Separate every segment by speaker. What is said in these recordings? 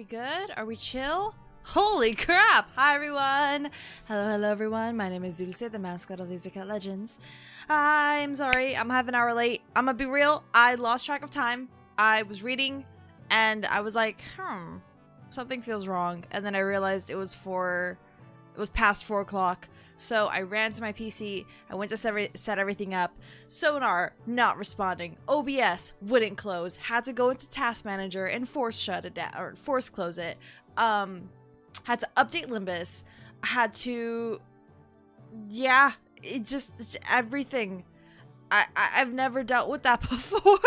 Speaker 1: good? Are we chill? Holy crap! Hi everyone! Hello everyone. My name is Dulce, the mascot of Lasercut Legends. I'm sorry, I'm half an hour late. I'm gonna be real, I lost track of time. I was reading and I was like, something feels wrong. And then I realized it was past 4 o'clock. So I ran to my PC, I went to set everything up. Sonar, not responding. OBS, wouldn't close. Had to go into Task Manager and force shut it down, or force close it. Had to update Limbus. Had to, yeah, it's everything. I've never dealt with that before.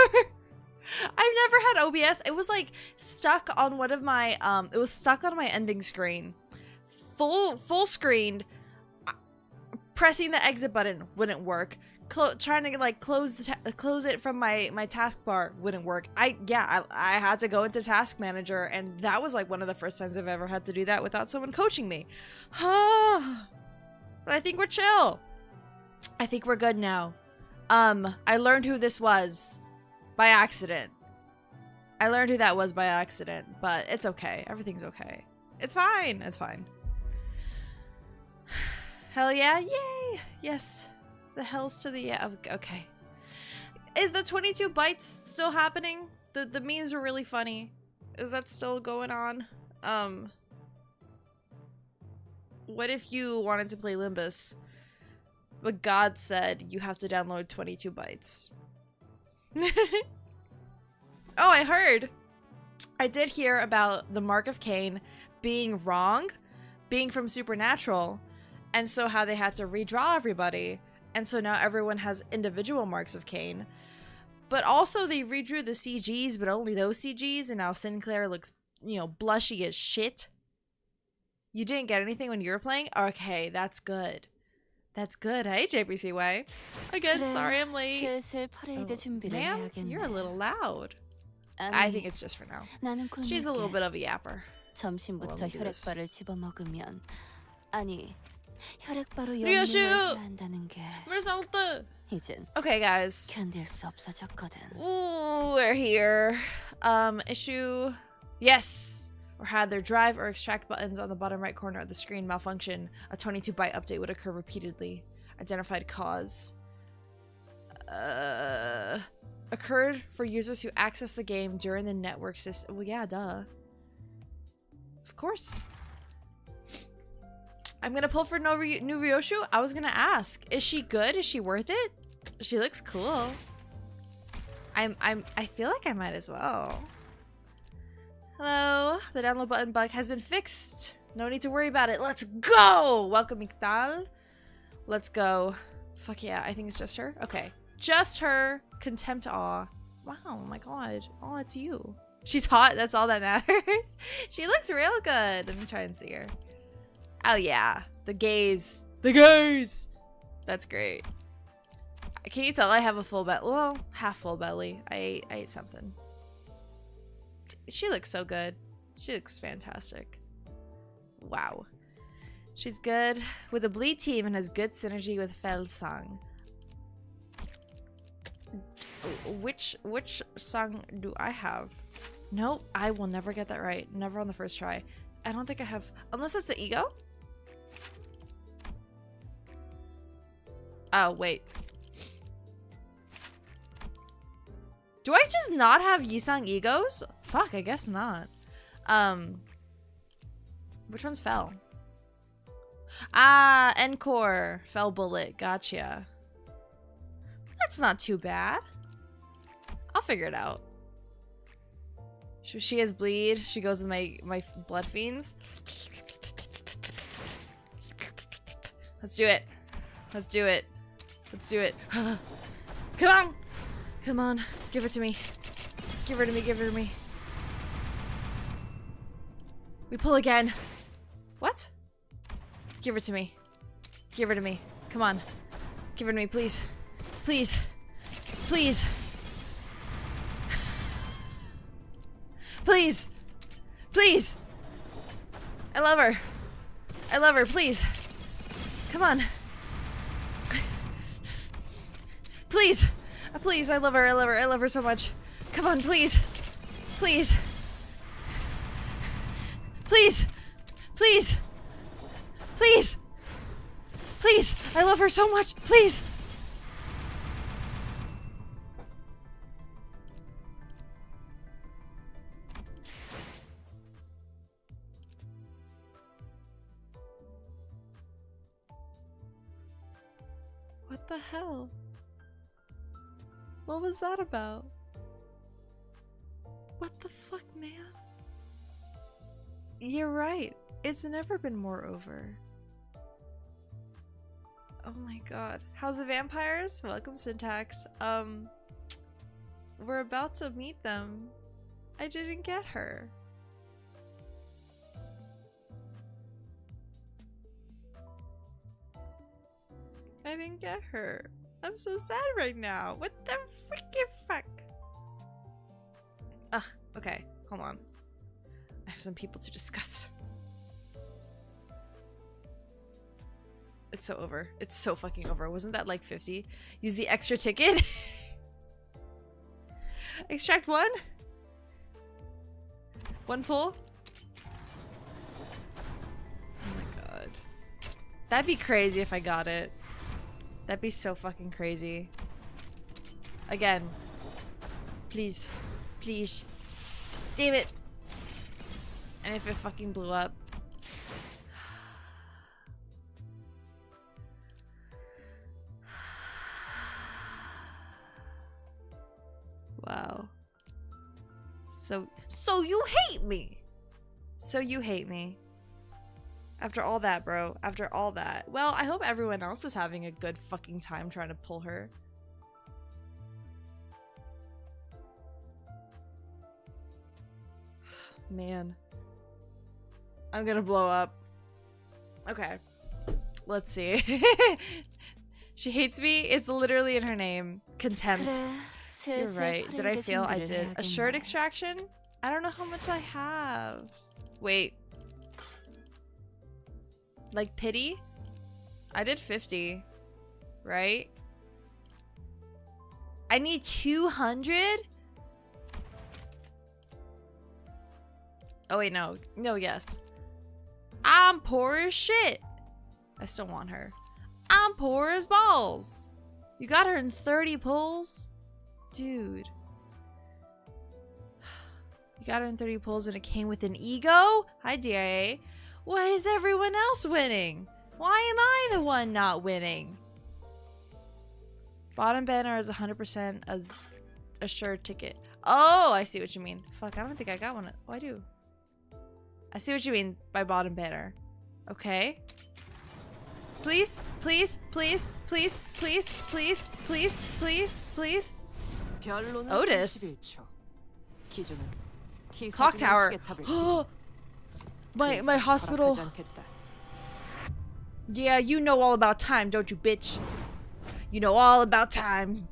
Speaker 1: I've never had OBS. It was like stuck on one of my, it was stuck on my ending screen. Full screened. Pressing the exit button wouldn't work. Trying to like close it from my taskbar wouldn't work. I had to go into Task Manager, and that was like one of the first times I've ever had to do that without someone coaching me. But I think we're chill. I think we're good now. I learned who this was by accident. I learned who that was by accident, but it's okay. Everything's okay. It's fine. It's fine. Hell yeah, yay! Yes. The hells to the yeah. Okay. Is the 22 bytes still happening? The memes are really funny. Is that still going on? What if you wanted to play Limbus, but God said you have to download 22 bytes? Oh, I heard. I did hear about the Mark of Cain being wrong, being from Supernatural. And so how they had to redraw everybody. And so now everyone has individual marks of Cain. But also they redrew the CGs, but only those CGs. And now Sinclair looks, you know, blushy as shit. You didn't get anything when you were playing? Okay, that's good. That's good. Hey, JPCY. Again, sorry I'm late. Oh, ma'am, you're a little loud. I think it's just for now. She's a little bit of a yapper.
Speaker 2: 점심부터 혈액발을 집어먹으면 아니 혈액바로
Speaker 1: 리오슈!
Speaker 2: 한다는 게 이젠
Speaker 1: Okay, guys.
Speaker 2: 견딜 수 없어졌거든.
Speaker 1: Ooh, we're here. Issue. Yes. Or had their drive or extract buttons on the bottom right corner of the screen malfunction. A 22-byte update would occur repeatedly. Identified cause. Occurred for users who access the game during the network system. Well, yeah, duh. Of course. I'm gonna pull for new Ryoshu. I was gonna ask, is she good? Is she worth it? She looks cool. I feel like I might as well. Hello, the download button bug has been fixed. No need to worry about it. Let's go. Welcome, Miktal. Let's go. Fuck yeah, I think it's just her. Okay, just her. Contempt awe. Wow, oh my god. Oh, it's you. She's hot. That's all that matters. She looks real good. Let me try and see her. Oh yeah, the gaze. The gaze! That's great. Can you tell I have a full belly? Well, half full belly. I ate something. She looks so good. She looks fantastic. Wow. She's good with a bleed team and has good synergy with Felsang. Which song do I have? Nope, I will never get that right. Never on the first try. I don't think I have, unless it's the ego? Oh, wait. Do I just not have Yisang egos? Fuck, I guess not. Which one's Fel? Ah, Encore. Fel Bullet. Gotcha. That's not too bad. I'll figure it out. She has bleed. She goes with my blood fiends. Let's do it. Let's do it. Let's do it. Come on. Come on. Give it to me. Give her to me. Give her to me. We pull again. What? Give her to me. Give her to me. Come on. Give her to me, please. Please. Please. Please. Please. I love her. I love her. Please. Come on. Please. Please. I love her. I love her. I love her so much. Come on, please. Please. Please! Please! Please! Please! I love her so much! Please! What the hell? What was that about? What the fuck, man? You're right. It's never been more over. Oh my god. How's the vampires? Welcome, Syntax. We're about to meet them. I didn't get her. I didn't get her. I'm so sad right now. What the freaking fuck? Ugh, okay. Hold on. I have some people to discuss. It's so over. It's so fucking over. Wasn't that like 50? Use the extra ticket? Extract one? One pull? Oh my god. That'd be crazy if I got it. That'd be so fucking crazy. Again. Please. Please. Damn it. And if it fucking blew up. Wow. So you hate me. So you hate me. After all that, bro. After all that. Well, I hope everyone else is having a good fucking time trying to pull her. Man. I'm gonna blow up. Okay. Let's see. She hates me. It's literally in her name. Contempt. You're right. Did I fail? I did. Assured extraction? I don't know how much I have. Wait. Like pity? I did 50. Right? I need 200? Oh wait, no. No, yes. I'm poor as shit. I still want her. I'm poor as balls. You got her in 30 pulls? Dude. You got her in 30 pulls and it came with an ego? Hi, DIA. Why is everyone else winning? Why am I the one not winning? Bottom banner is 100% as a sure ticket. Oh, I see what you mean. Fuck, I don't think I got one. Oh, I do. I see what you mean by bottom banner. Okay. Please, please, please, please, please, please, please, please, please. Otis. Clock tower. my hospital. Yeah, you know all about time, don't you, bitch? You know all about time.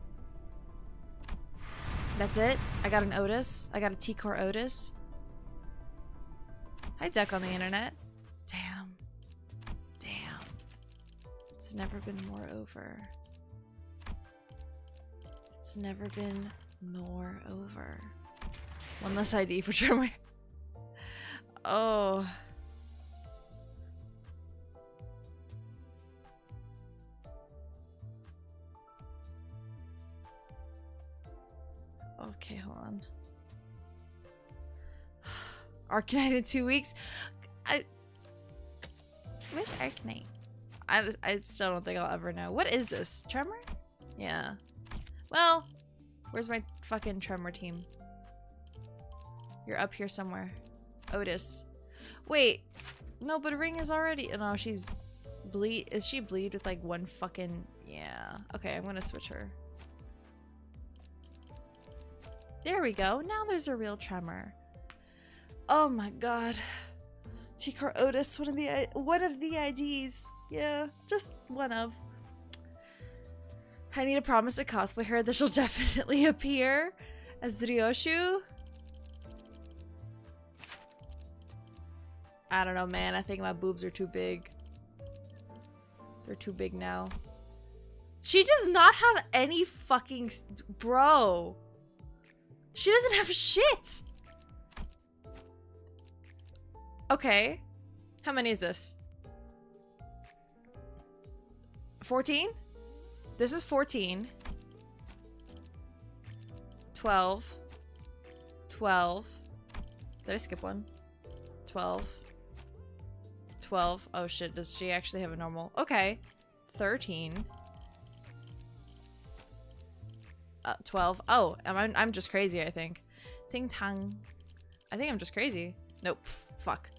Speaker 1: That's it? I got an Otis. I got a T-Core Otis. Hi, Duck on the internet. Damn. Damn. It's never been more over. It's never been more over. One less ID for Trimmer. Oh. Okay, hold on. Arcanite in 2 weeks? Which Arcanite? I still don't think I'll ever know. What is this? Tremor? Yeah. Well, where's my fucking Tremor team? You're up here somewhere. Otis. Wait. No, but Ring is already... No, she's... Bleed... Is she bleed with like one fucking... Yeah. Okay, I'm gonna switch her. There we go. Now there's a real Tremor. Oh my god. T-Car Otis, one of the IDs. Yeah, just one of. I need to promise to cosplay her that she'll definitely appear as Ryoshu. I don't know, man. I think my boobs are too big. They're too big now. She does not have any fucking... Bro. She doesn't have shit. Okay. How many is this? 14? This is 14. 12. 12. Did I skip one? 12. 12. Oh shit, does she actually have a normal? Okay. 13. 12. Oh, I'm just crazy, I think. Ting tang. I think I'm just crazy. Nope. Fuck.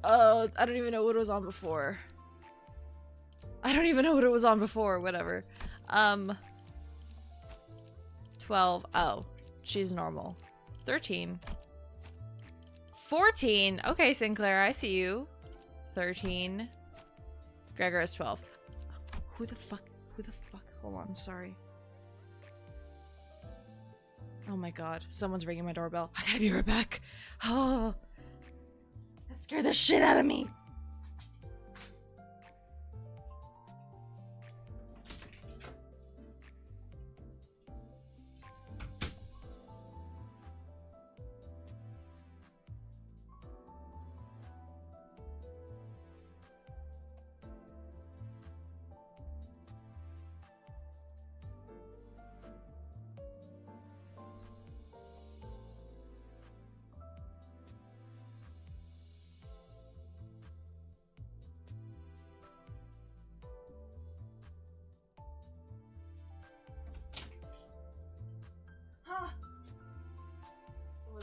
Speaker 1: I don't even know what it was on before. I don't even know what it was on before. Whatever. 12. Oh, she's normal. 13. 14. Okay, Sinclair, I see you. 13. Gregor is 12. Who the fuck? Who the fuck? Hold on, sorry. Oh my god, someone's ringing my doorbell. I gotta be right back. Oh, that scared the shit out of me.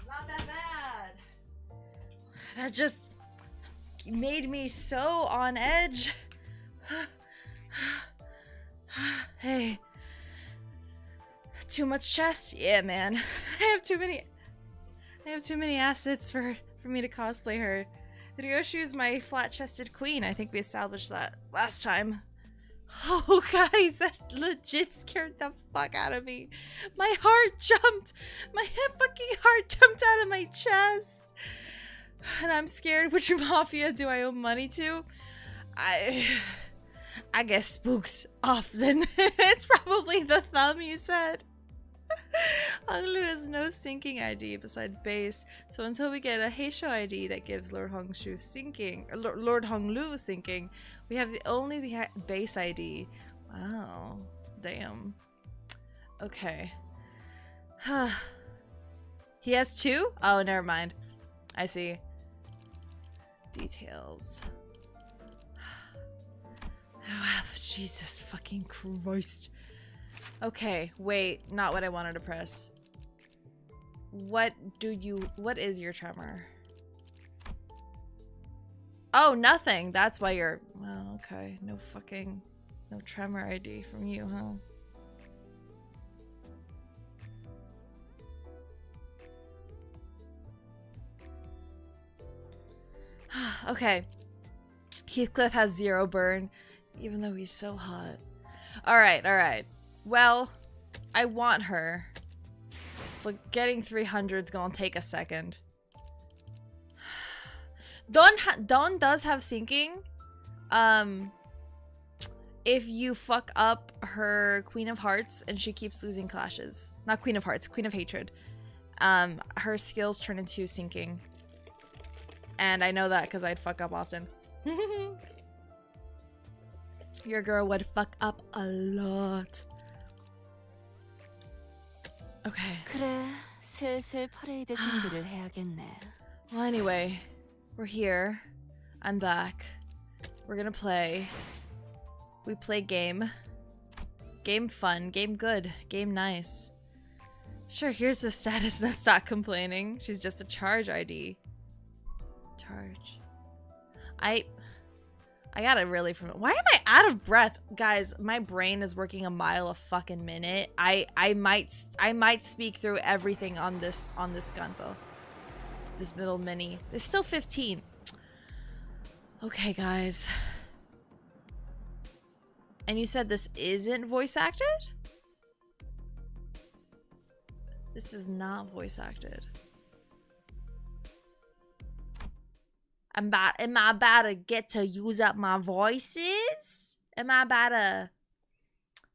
Speaker 1: Not that bad. That just made me so on edge. Hey. Too much chest? Yeah, man. I have too many assets for me to cosplay her. Ryoshi is my flat-chested queen. I think we established that last time. Oh, guys, that legit scared the fuck out of me. My heart jumped. My fucking heart jumped out of my chest. And I'm scared. Which mafia do I owe money to? I get spooked often. It's probably the thumb you said. Honglu has no syncing ID besides base, so until we get a Heisho ID that gives Lord Hongshu syncing, or Lord Honglu syncing, we have only the base ID. Wow, damn. Okay. He has two? Oh, never mind. I see. Details. Oh, Jesus fucking Christ. Okay, wait, not what I wanted to press. What is your tremor? Oh, nothing. That's why you're, well, okay. No tremor ID from you, huh? Okay. Heathcliff has 0 burn, even though he's so hot. Alright, alright. Well, I want her, but getting 300's gonna take a second. Dawn does have syncing. If you fuck up her Queen of Hearts and she keeps losing clashes. Not Queen of Hearts, Queen of Hatred. Her skills turn into syncing. And I know that because I'd fuck up often. Your girl would fuck up a lot. Okay.
Speaker 2: 그래, 슬슬 퍼레이드 준비를 해야겠네.
Speaker 1: Well, anyway, we're here. I'm back. We're gonna play. We play game. Game fun. Game good. Game nice. Sure, here's the status. Now stop complaining. She's just a charge ID. Charge. I gotta really why am I out of breath? Guys, my brain is working a mile a fucking minute. I might speak through everything on this gun though. This middle mini. There's still 15. Okay, guys. And you said this isn't voice acted? This is not voice acted. Am I about to get to use up my voices? Am I about to,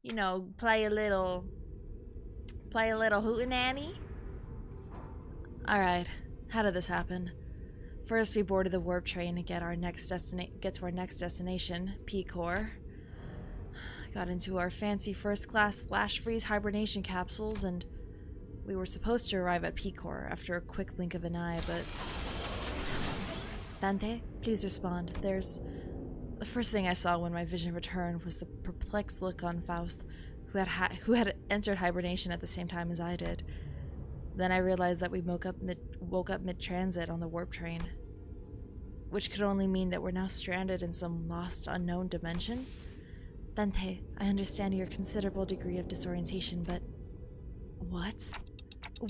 Speaker 1: you know, play a little hootenanny? Alright, how did this happen? First, we boarded the warp train to get to our next destination, P-Core. Got into our fancy first-class flash freeze hibernation capsules, and we were supposed to arrive at P-Core after a quick blink of an eye, but... Dante, please respond. The first thing I saw when my vision returned was the perplexed look on Faust, who had entered hibernation at the same time as I did. Then I realized that we woke up mid-transit on the warp train, which could only mean that we're now stranded in some lost, unknown dimension. Dante, I understand your considerable degree of disorientation, but... What?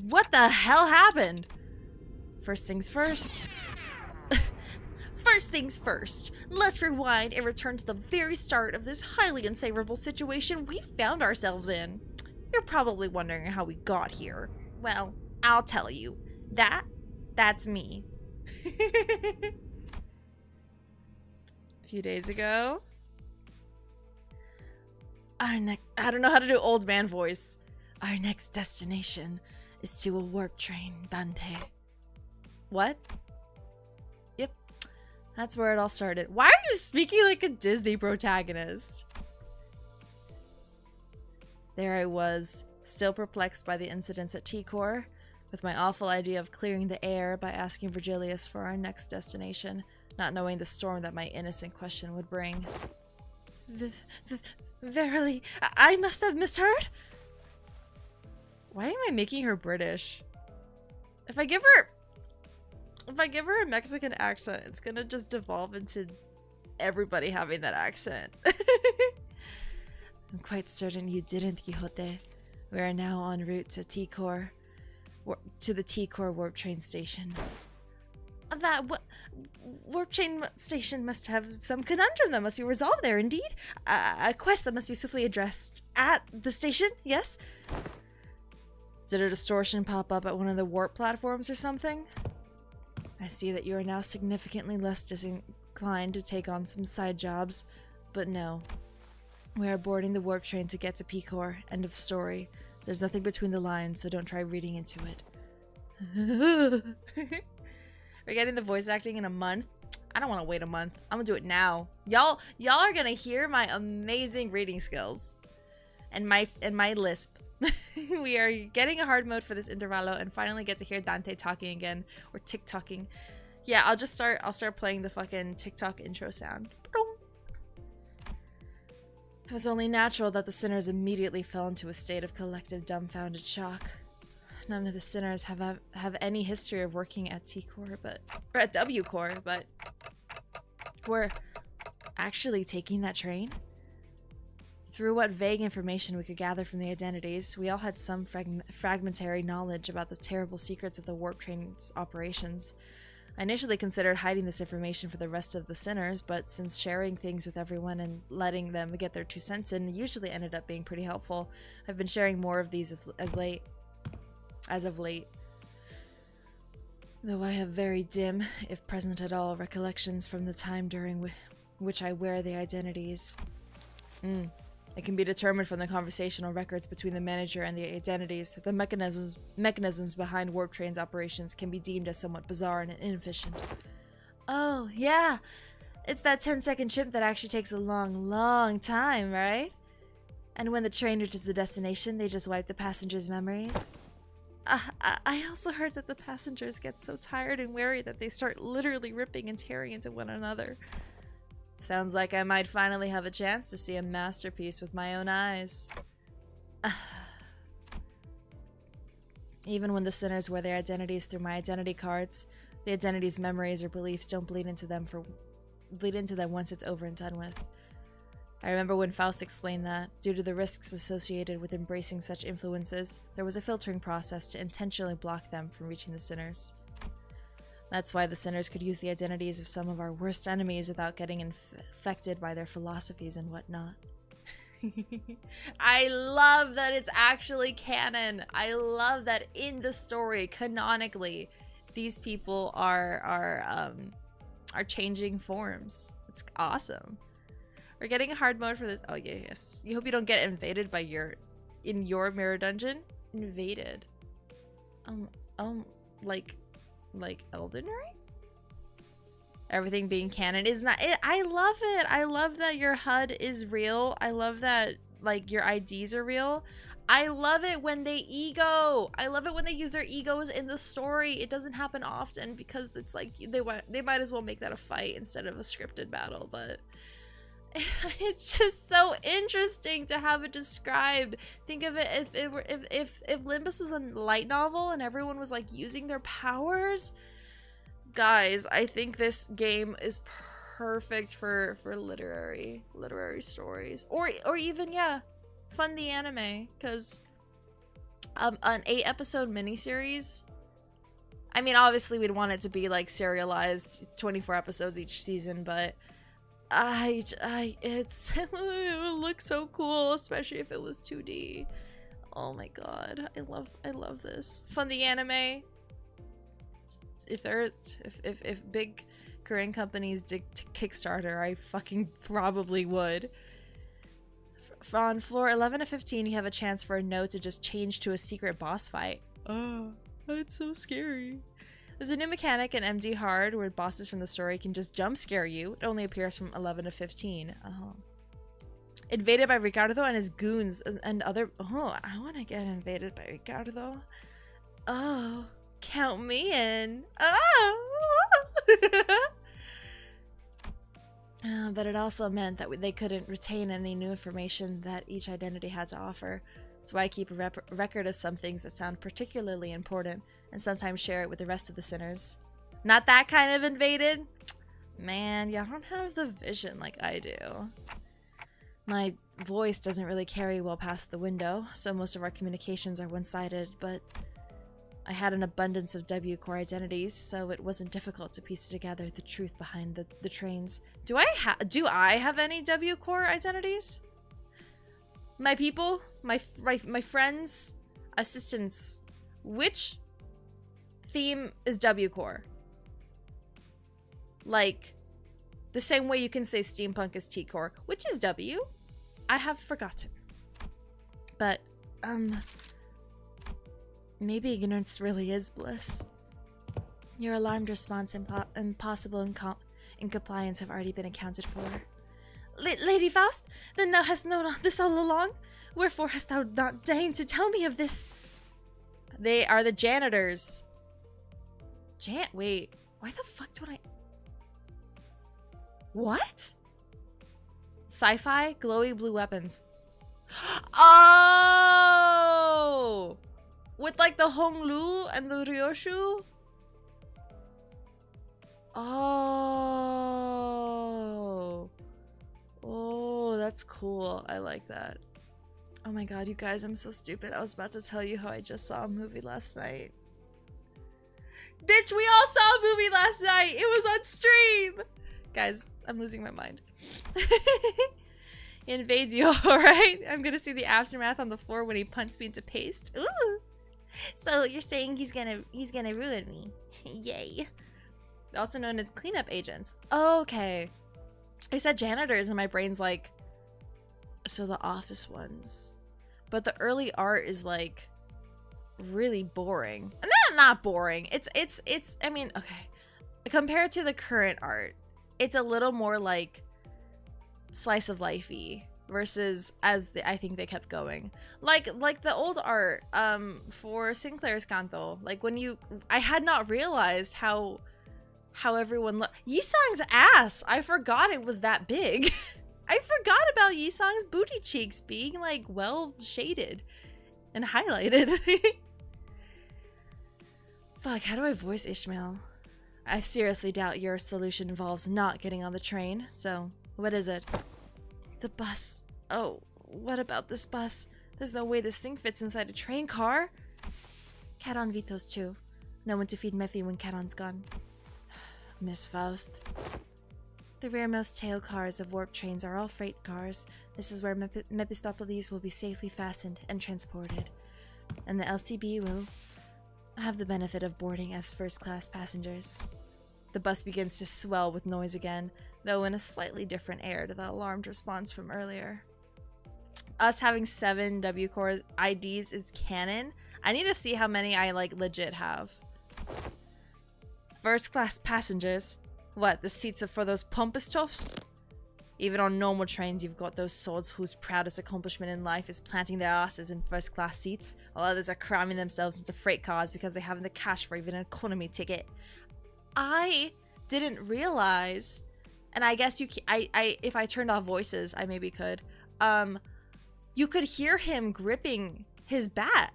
Speaker 1: What the hell happened? First things first. First things first. Let's rewind and return to the very start of this highly unsavourable situation we found ourselves in. You're probably wondering how we got here. Well, I'll tell you. That's me. A few days ago. I don't know how to do old man voice. Our next destination is to a warp train, Dante. What? Yep. That's where it all started. Why are you speaking like a Disney protagonist? There I was, still perplexed by the incidents at T-Core, with my awful idea of clearing the air by asking Virgilius for our next destination, not knowing the storm that my innocent question would bring. Verily, I must have misheard? Why am I making her British? If I give her a Mexican accent, it's gonna just devolve into everybody having that accent. I'm quite certain you didn't, Quixote. We are now en route to T-Core, to the T-Core warp train station. That warp train station must have some conundrum that must be resolved there, indeed. A quest that must be swiftly addressed at the station, yes? Did a distortion pop up at one of the warp platforms or something? I see that you are now significantly less disinclined to take on some side jobs, but no. We are boarding the warp train to get to P-Core. End of story. There's nothing between the lines, so don't try reading into it. We're getting the voice acting in a month. I don't want to wait a month. I'm gonna do it now. Y'all are gonna hear my amazing reading skills and my lisp. We are getting a hard mode for this intervallo and finally get to hear Dante talking again, or TikToking. Yeah, I'll start playing the fucking TikTok intro sound. It was only natural that the sinners immediately fell into a state of collective dumbfounded shock. None of the sinners have any history of working at T-Core, or at W-Core, but we're actually taking that train? Through what vague information we could gather from the identities, we all had some fragmentary knowledge about the terrible secrets of the warp train's operations. I initially considered hiding this information for the rest of the sinners, but since sharing things with everyone and letting them get their 2 cents in usually ended up being pretty helpful, I've been sharing more of these as of late. Though I have very dim, if present at all, recollections from the time during which I wear the identities. It can be determined from the conversational records between the manager and the identities that the mechanisms behind Warp Train's operations can be deemed as somewhat bizarre and inefficient. Oh, yeah. It's that 10-second chip that actually takes a long, long time, right? And when the train reaches the destination, they just wipe the passengers' memories. I also heard that the passengers get so tired and weary that they start literally ripping and tearing into one another. Sounds like I might finally have a chance to see a masterpiece with my own eyes. Even when the sinners wear their identities through my identity cards, the identity's memories or beliefs don't bleed into them once it's over and done with. I remember when Faust explained that, due to the risks associated with embracing such influences, there was a filtering process to intentionally block them from reaching the sinners. That's why the sinners could use the identities of some of our worst enemies without getting infected by their philosophies and whatnot. I love that it's actually canon. I love that in the story, canonically, these people are changing forms. It's awesome. We're getting a hard mode for this. Oh yeah, yes. You hope you don't get invaded by in your mirror dungeon. Invaded. Like Elden Ring? everything being canon is not it. I love it. I love that your HUD is real. I love that like your IDs are real. I love it when they ego. I love it when they use their egos in the story. It doesn't happen often because it's like they might as well make that a fight instead of a scripted battle, but it's just so interesting to have it described. Think of it if Limbus was a light novel and everyone was like using their powers. Guys, I think this game is perfect for literary stories, or even Fun the anime, because an 8-episode miniseries. I mean, obviously we'd want it to be like serialized, 24 episodes each season, but it would look so cool, especially if it was 2D. Oh my god, I love this. Fun the anime. If big Korean companies did Kickstarter, I fucking probably would. On floor 11 to 15, you have a chance for a note to just change to a secret boss fight. Oh, that's so scary. There's a new mechanic in MD Hard where bosses from the story can just jump scare you. It only appears from 11 to 15. Oh. Invaded by Ricardo and his goons and other... Oh, I want to get invaded by Ricardo. Oh, count me in. Oh! But it also meant that they couldn't retain any new information that each identity had to offer. That's why I keep a record of some things that sound particularly important, and sometimes share it with the rest of the sinners. Not that kind of invaded? Man, y'all don't have the vision like I do. My voice doesn't really carry well past the window, so most of our communications are one-sided, but I had an abundance of W core identities, so it wasn't difficult to piece together the truth behind the trains. Do I have any W core identities? My people, my friends, assistants. Which theme is W core? Like the same way you can say steampunk is T core, which is W. I have forgotten. But maybe ignorance really is bliss. Your alarmed response and possible incompliance have already been accounted for. Lady Faust, then thou hast known this all along? Wherefore hast thou not deigned to tell me of this? They are the janitors. Wait, why the fuck do I... What? Sci-fi, glowy blue weapons. Oh! With like the Honglu and the Ryoshu? Oh. Oh, that's cool. I like that. Oh my god, you guys, I'm so stupid. I was about to tell you how I just saw a movie last night. Bitch, we all saw a movie last night! It was on stream! Guys, I'm losing my mind. He invades you, alright? I'm gonna see the aftermath on the floor when he punts me into paste. Ooh! So you're saying he's gonna ruin me. Yay. Also known as cleanup agents. Okay. I said janitors and my brain's like, so the office ones. But the early art is like really boring. Not boring. It's I mean, okay. Compared to the current art, it's a little more like slice of life-y. Versus I think they kept going, like the old art for Sinclair's Canto. Like when I had not realized how everyone looked. Yisang's ass, I forgot it was that big. I forgot about Yisang's booty cheeks being like well shaded and highlighted. Fuck, how do I voice Ishmael? I seriously doubt your solution involves not getting on the train. So what is it? The bus. Oh, what about this bus? There's no way this thing fits inside a train car. Charon vetoes too. No one to feed Mephi when Charon's gone. Miss Faust. The rearmost tail cars of warp trains are all freight cars. This is where Mephistopheles will be safely fastened and transported. And the LCB will have the benefit of boarding as first-class passengers. The bus begins to swell with noise again, though in a slightly different air to the alarmed response from earlier. Us having 7 W core IDs is canon. I need to see how many I like legit have. First class passengers. What, the seats are for those pompous toffs? Even on normal trains, you've got those swords whose proudest accomplishment in life is planting their asses in first-class seats, while others are cramming themselves into freight cars because they haven't the cash for even an economy ticket. I didn't realize, and I guess if I turned off voices, I maybe could. You could hear him gripping his bat.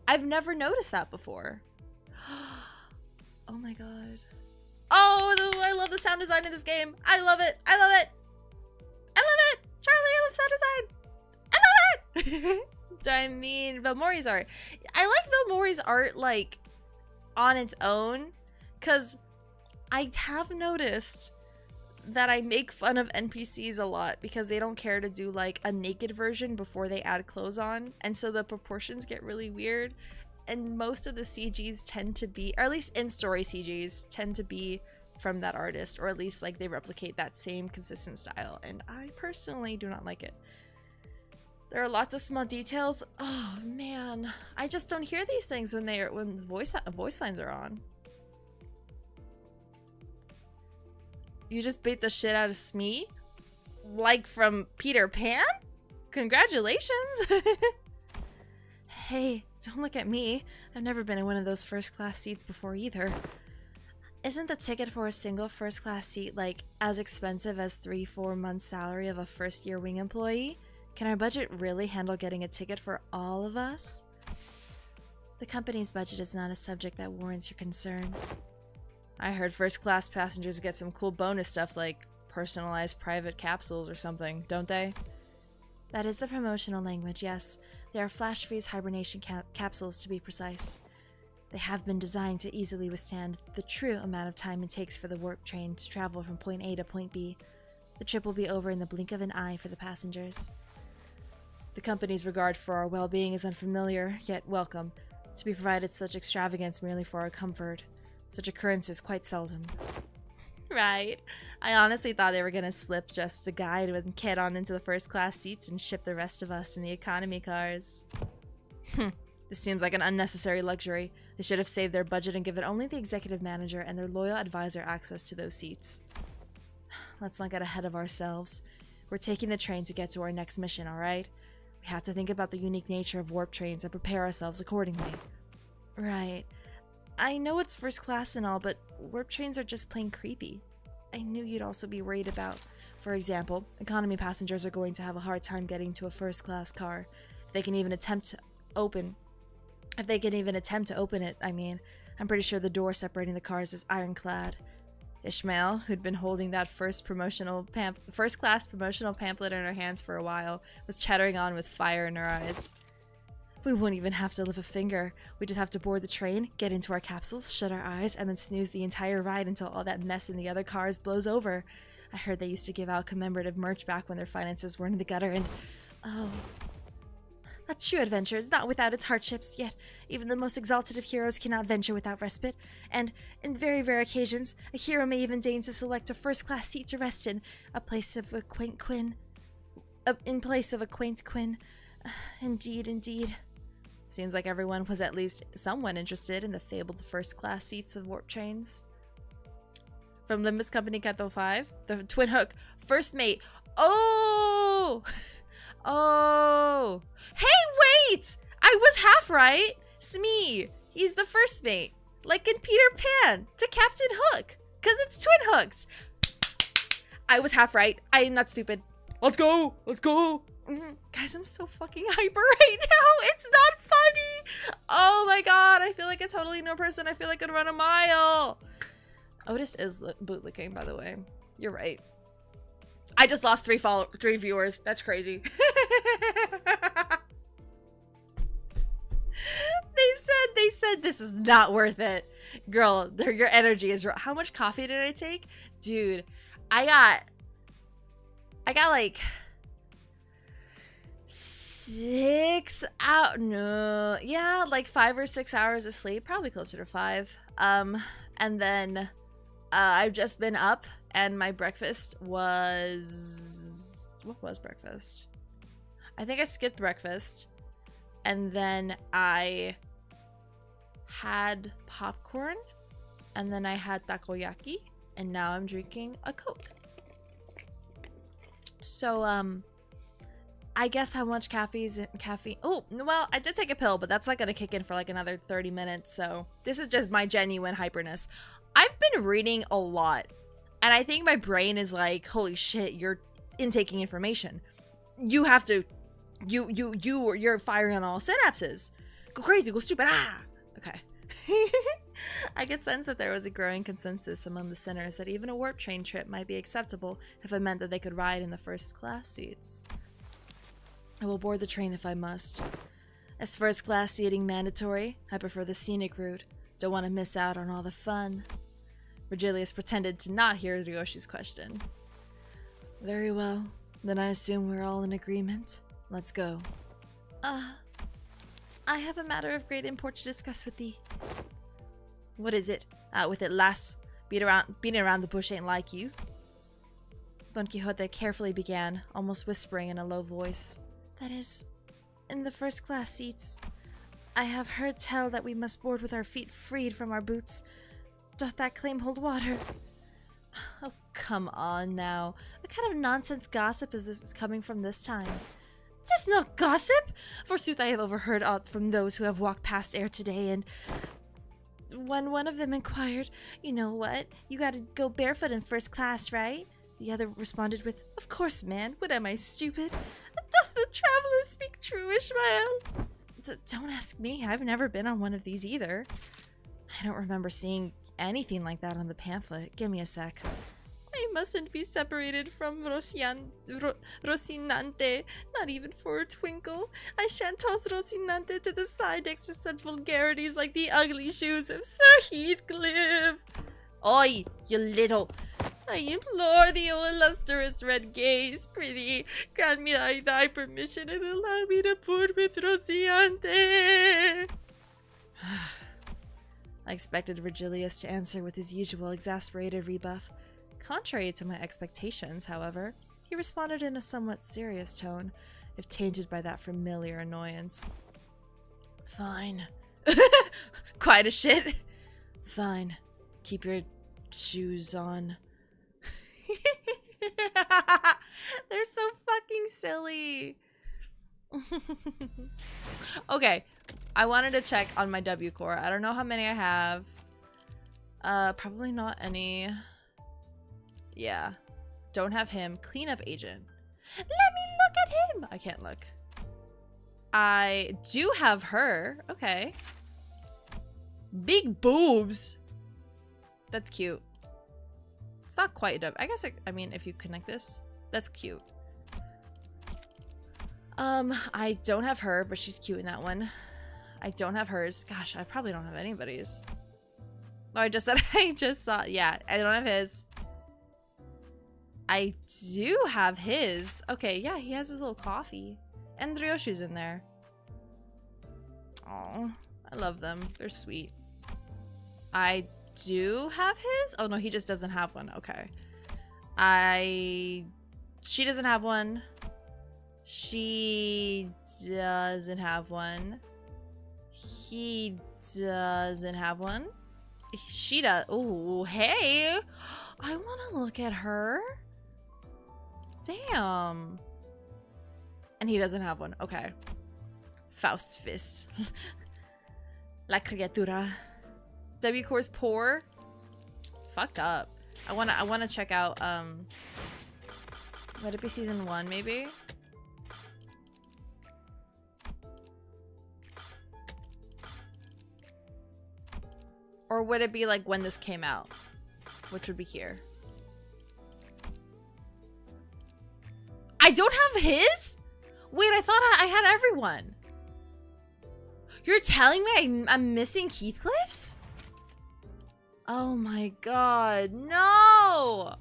Speaker 1: I've never noticed that before. Oh my god. Oh, I love the sound design in this game. I love it. I love it. I love it. Charlie, I love sound design. I love it. I mean, Vilmori's art. I like Vilmori's art, like, on its own, because I have noticed that I make fun of NPCs a lot because they don't care to do, like, a naked version before they add clothes on, and so the proportions get really weird, and most of the CGs tend to be, or at least in-story CGs, tend to be from that artist, or at least, like, they replicate that same consistent style, and I personally do not like it. There are lots of small details. Oh man, I just don't hear these things when voice lines are on. You just beat the shit out of Smee? Like from Peter Pan? Congratulations! Hey, don't look at me. I've never been in one of those first-class seats before either. Isn't the ticket for a single first-class seat, like, as expensive as 3-4 months' salary of a first-year wing employee? Can our budget really handle getting a ticket for all of us? The company's budget is not a subject that warrants your concern. I heard first-class passengers get some cool bonus stuff like personalized private capsules or something, don't they? That is the promotional language, yes. They are flash freeze hibernation capsules, to be precise. They have been designed to easily withstand the true amount of time it takes for the warp train to travel from point A to point B. The trip will be over in the blink of an eye for the passengers. The company's regard for our well-being is unfamiliar, yet welcome. To be provided such extravagance merely for our comfort. Such occurrences quite seldom. Right. I honestly thought they were gonna slip just the guide and Kid on into the first-class seats and ship the rest of us in the economy cars. This seems like an unnecessary luxury. They should have saved their budget and given only the executive manager and their loyal advisor access to those seats. Let's not get ahead of ourselves. We're taking the train to get to our next mission, alright? We have to think about the unique nature of warp trains and prepare ourselves accordingly. Right. I know it's first class and all, but warp trains are just plain creepy. I knew you'd also be worried about. For example, economy passengers are going to have a hard time getting to a first class car. If they can even attempt to open it, I mean. I'm pretty sure the door separating the cars is ironclad. Ishmael, who'd been holding that first-class promotional pamphlet in her hands for a while, was chattering on with fire in her eyes. We won't even have to lift a finger. We just have to board the train, get into our capsules, shut our eyes, and then snooze the entire ride until all that mess in the other cars blows over. I heard they used to give out commemorative merch back when their finances were in the gutter, and... oh... A true adventure is not without its hardships, yet even the most exalted of heroes cannot venture without respite, and, in very rare occasions, a hero may even deign to select a first-class seat to rest in place of a quaint Quinn. Indeed, indeed. Seems like everyone was at least somewhat interested in the fabled first-class seats of warp trains. From Limbus Company Kato 5, the Twin Hook, First Mate. Oh! Oh! Hey, wait! I was half right! Smee! He's the first mate. Like in Peter Pan, to Captain Hook. Cause it's twin hooks. I was half right. I am not stupid. Let's go! Let's go! Guys, I'm so fucking hyper right now. It's not funny. Oh my god, I feel like a totally new person. I feel like I'd run a mile. Otis is bootlicking, by the way. You're right. I just lost 3 viewers. That's crazy. They said this is not worth it. Girl, your energy is real. How much coffee did I take? Dude, I got like 6 hours. No, yeah, like 5 or 6 hours of sleep, probably closer to 5. And then I've just been up, and my breakfast was... what was breakfast? I think I skipped breakfast, and then I had popcorn, and then I had takoyaki, And now I'm drinking a Coke. So, I guess how much caffeine. Oh, well, I did take a pill, but that's not gonna kick in for like another 30 minutes. So this is just my genuine hyperness. I've been reading a lot, and I think my brain is like, holy shit, you're intaking information. You have to, you're firing on all synapses. Go crazy, go stupid, ah! Okay. I could sense that there was a growing consensus among the sinners that even a warp train trip might be acceptable if it meant that they could ride in the first class seats. I will board the train if I must. As first class seating mandatory, I prefer the scenic route. Don't want to miss out on all the fun. Virgilius pretended to not hear Ryoshi's question. Very well. Then I assume we're all in agreement. Let's go. I have a matter of great import to discuss with thee. What is it? Out with it, lass. Beating around the bush ain't like you. Don Quixote carefully began, almost whispering in a low voice. That is, in the first class seats. I have heard tell that we must board with our feet freed from our boots. Doth that claim hold water? Oh, come on now. What kind of nonsense gossip is this coming from this time? 'Tis not gossip! Forsooth I have overheard aught from those who have walked past ere today, and when one of them inquired, you know what, you gotta go barefoot in first class, right? The other responded with, of course, man, what am I, stupid? Doth the traveler speak true, Ishmael? Don't ask me, I've never been on one of these either. I don't remember seeing anything like that on the pamphlet. Give me a sec. I mustn't be separated from Rocinante, not even for a twinkle. I shan't toss Rocinante to the side next to such vulgarities like the ugly shoes of Sir Heathcliff. Oi, you little... I implore thee, O illustrious red gaze, prithee, grant me thy permission and allow me to board with Rocinante. I expected Virgilius to answer with his usual exasperated rebuff. Contrary to my expectations, however, he responded in a somewhat serious tone, if tainted by that familiar annoyance. Fine. Quiet as shit. Fine. Keep your shoes on. They're so fucking silly. Okay, I wanted to check on my W core. I don't know how many I have. Probably not any. Yeah, don't have him. Cleanup agent. Let me look at him. I can't look. I do have her. Okay. Big boobs. That's cute. It's not quite a, I guess, I mean, if you connect this, that's cute. I don't have her, but she's cute in that one. I don't have hers. Gosh, I probably don't have anybody's. Oh, I just saw, yeah, I don't have his. I do have his. Okay, yeah, he has his little coffee. And Ryoshi's in there. Oh, I love them. They're sweet. I do have his? Oh no, he just doesn't have one. Okay. She doesn't have one. She doesn't have one. He doesn't have one. She does. Oh, hey. I want to look at her. Damn. And he doesn't have one. Okay. Faust fist. La criatura. W core's poor. Fucked up. I wanna check out would it be season 1 maybe? Or would it be like when this came out? Which would be here. I don't have his? Wait, I thought I had everyone. You're telling me I'm missing Heathcliff's? Oh my god, no!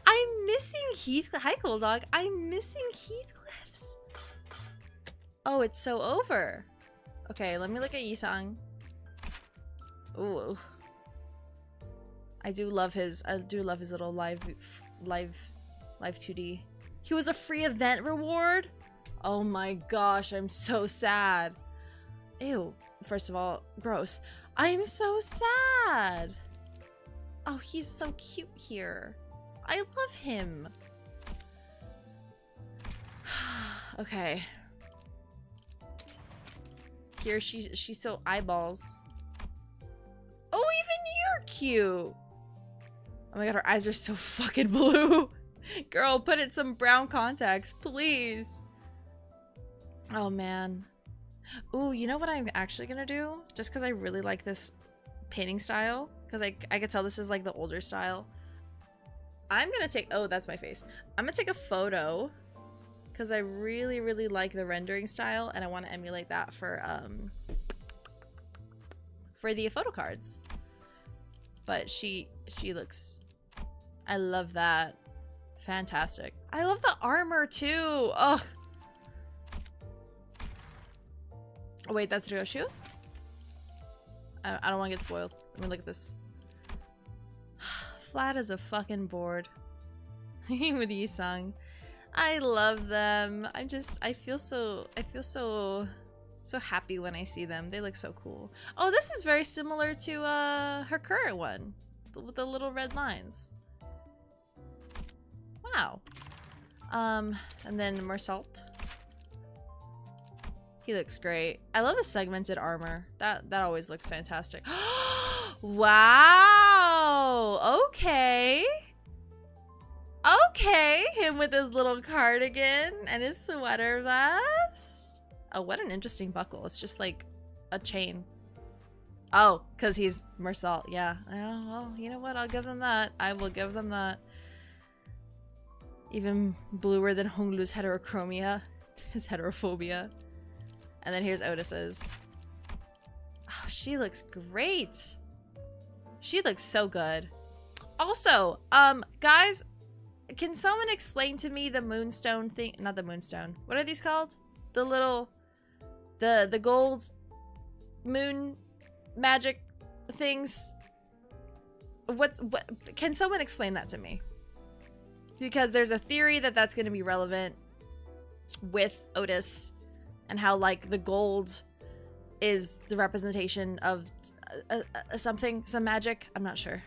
Speaker 1: I'm missing Heathcliff. Hi, cool dog. I'm missing Heathcliff's. Oh, it's so over. Okay, let me look at Yisang. Ooh. I do love his little live 2D. He was a free event reward? Oh my gosh, I'm so sad. Ew. First of all, gross. I'm so sad. Oh, he's so cute here. I love him. Okay. Here, she's so eyeballs. Oh, even you're cute. Oh my god, her eyes are so fucking blue. Girl, put in some brown contacts, please. Oh man. Ooh, you know what I'm actually gonna do? Just because I really like this painting style, because I could tell this is like the older style. I'm gonna take, oh, that's my face. I'm gonna take a photo because I really, really like the rendering style and I want to emulate that for the photo cards. But she looks, I love that. Fantastic. I love the armor too. Ugh. Oh wait, that's Ryoshu? I don't want to get spoiled. Let me look at this. Flat as a fucking board. With Yisung. I love them. I feel so happy when I see them. They look so cool. Oh, this is very similar to her current one. With the little red lines. Wow. And then Mersault. He looks great. I love the segmented armor. That always looks fantastic. Wow. Okay. Okay. Him with his little cardigan and his sweater vest. Oh, what an interesting buckle. It's just like a chain. Oh, because he's Mersault. Yeah. Oh, well, you know what? I'll give them that. I will give them that. Even bluer than Honglu's heterochromia. His heterophobia. And then here's Otis's. Oh, she looks great. She looks so good. Also, guys, can someone explain to me the moonstone thing? Not the moonstone. What are these called? The little, the gold moon magic things. What? Can someone explain that to me? Because there's a theory that that's going to be relevant with Otis. And how, like, the gold is the representation of something, some magic. I'm not sure.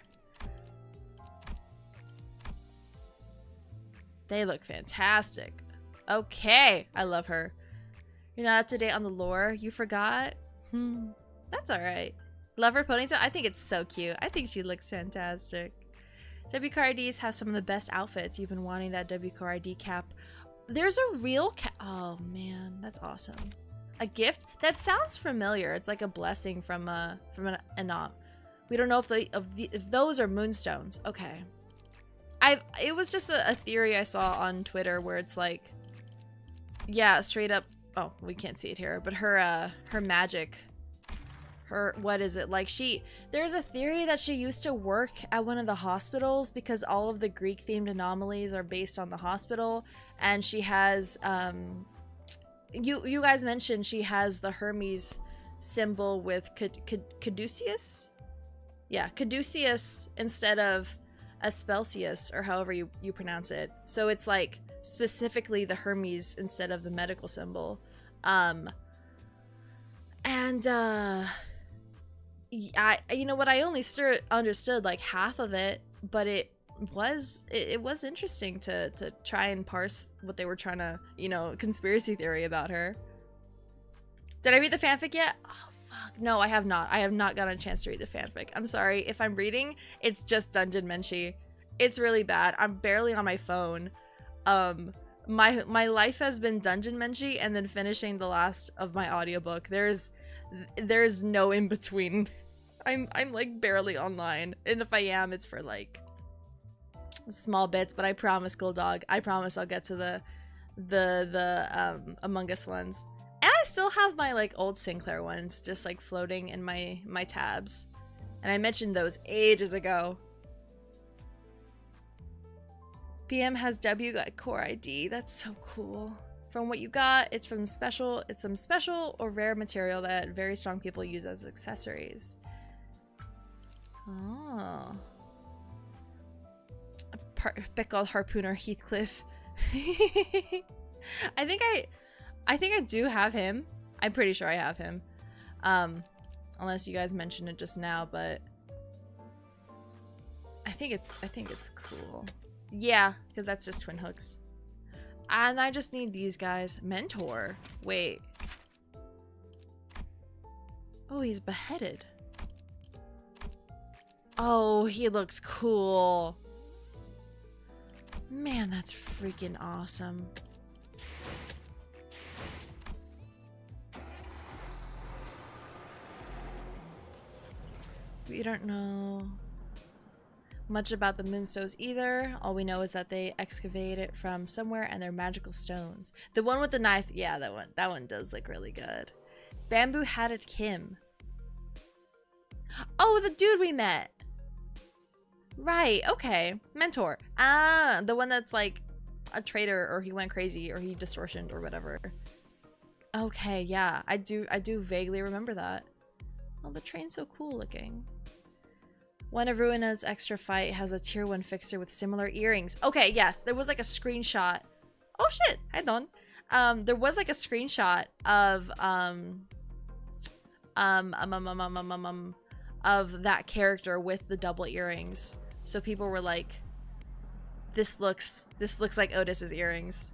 Speaker 1: They look fantastic. Okay, I love her. You're not up to date on the lore. You forgot? That's all right. Love her ponytail. I think it's so cute. I think she looks fantastic. WKRDs have some of the best outfits. You've been wanting that WKRD cap. There's a real oh man, that's awesome. A gift? That sounds familiar. It's like a blessing from an Anop. We don't know if those are moonstones. Okay. It was just a theory I saw on Twitter where it's like, yeah, straight up, oh, we can't see it here, but her magic, what is it? Like there's a theory that she used to work at one of the hospitals because all of the Greek themed anomalies are based on the hospital. And she has, you guys mentioned she has the Hermes symbol with caduceus? Yeah, caduceus instead of Aspelsius, or however you pronounce it. So it's like specifically the Hermes instead of the medical symbol. You know what, I only understood like half of it, but it was interesting to try and parse what they were trying to, you know, conspiracy theory about her. Did I read the fanfic yet? Oh fuck, no, I have not. I have not gotten a chance to read the fanfic. I'm sorry if I'm reading. It's just Dungeon Menchie. It's really bad. I'm barely on my phone. My life has been Dungeon Menchie and then finishing the last of my audiobook. There's no in between. I'm like barely online, and if I am, it's for like small bits. But I promise, Gold Dog, I promise I'll get to the Among Us ones. And I still have my like old Sinclair ones just like floating in my tabs, and I mentioned those ages ago. PM has W core ID. That's so cool. From what you got, it's some special or rare material that very strong people use as accessories. Oh. A pickled harpooner Heathcliff. I think I do have him. I'm pretty sure I have him. Unless you guys mentioned it just now, but think it's cool. Yeah, because that's just twin hooks. And I just need these guys. Mentor. Wait. Oh, he's beheaded. Oh, he looks cool. Man, that's freaking awesome. We don't know much about the moonstones either. All we know is that they excavate it from somewhere and they're magical stones. The one with the knife, yeah, that one does look really good. Bamboo Hatted Kim. Oh, the dude we met. Right, okay. Mentor. Ah, the one that's like a traitor, or he went crazy, or he distortioned or whatever. Okay, yeah. I do vaguely remember that. Oh, the train's so cool looking. One of Ruina's extra fight has a tier 1 fixer with similar earrings. Okay, yes, there was like a screenshot. Oh shit, hold on. There was like a screenshot of of that character with the double earrings. So people were like, this looks like Otis's earrings.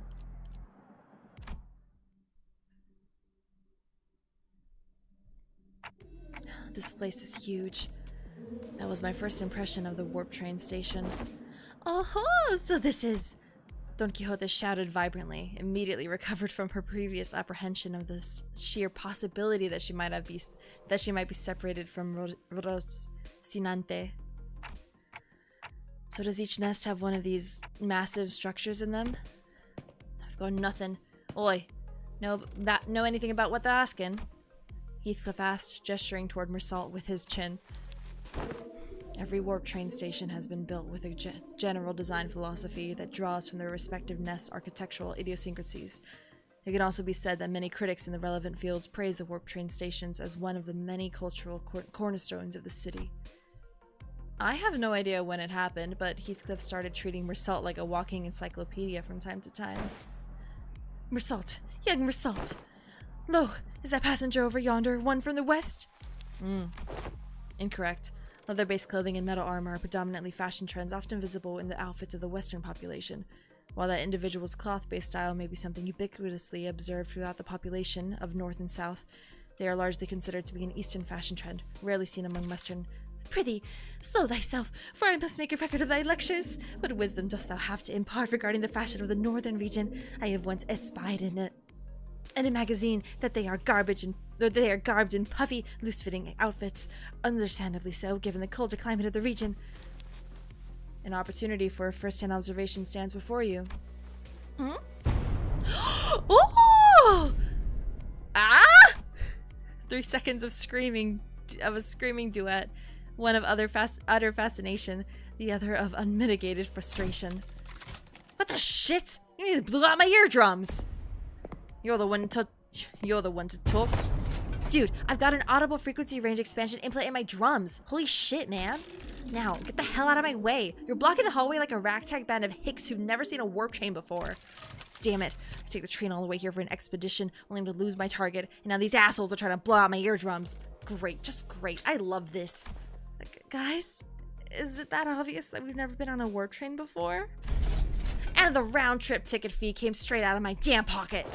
Speaker 1: This place is huge. That was my first impression of the warp train station. Oh, so this is... Don Quixote shouted vibrantly, immediately recovered from her previous apprehension of this sheer possibility that she might be separated from Rocinante. So does each nest have one of these massive structures in them? I've got nothing. Oi, know anything about what they're asking? Heathcliff asked, gesturing toward Mersault with his chin. Every warp train station has been built with a general design philosophy that draws from their respective nests' architectural idiosyncrasies. It can also be said that many critics in the relevant fields praise the warp train stations as one of the many cultural cornerstones of the city. I have no idea when it happened, but Heathcliff started treating Mersault like a walking encyclopedia from time to time. Mersault! Young Mersault! Lo, is that passenger over yonder one from the west? Incorrect. Leather-based clothing and metal armor are predominantly fashion trends often visible in the outfits of the Western population. While that individual's cloth-based style may be something ubiquitously observed throughout the population of North and South, they are largely considered to be an Eastern fashion trend, rarely seen among Western. Prithee, slow thyself, for I must make a record of thy lectures. What wisdom dost thou have to impart regarding the fashion of the Northern region? I have once espied in a magazine that they are garbed in puffy, loose-fitting outfits, understandably so, given the colder climate of the region. An opportunity for a first-hand observation stands before you. Oh! Ah! 3 seconds of a screaming duet, one of utter fascination, the other of unmitigated frustration. What the shit? You nearly blew out my eardrums. You're the one to talk. Dude, I've got an audible frequency range expansion implant in my drums. Holy shit, man. Now, get the hell out of my way. You're blocking the hallway like a ragtag band of hicks who've never seen a warp train before. Damn it. I take the train all the way here for an expedition, only to lose my target, and now these assholes are trying to blow out my eardrums. Great, just great. I love this. Like, guys, is it that obvious that we've never been on a warp train before? And the round-trip ticket fee came straight out of my damn pocket.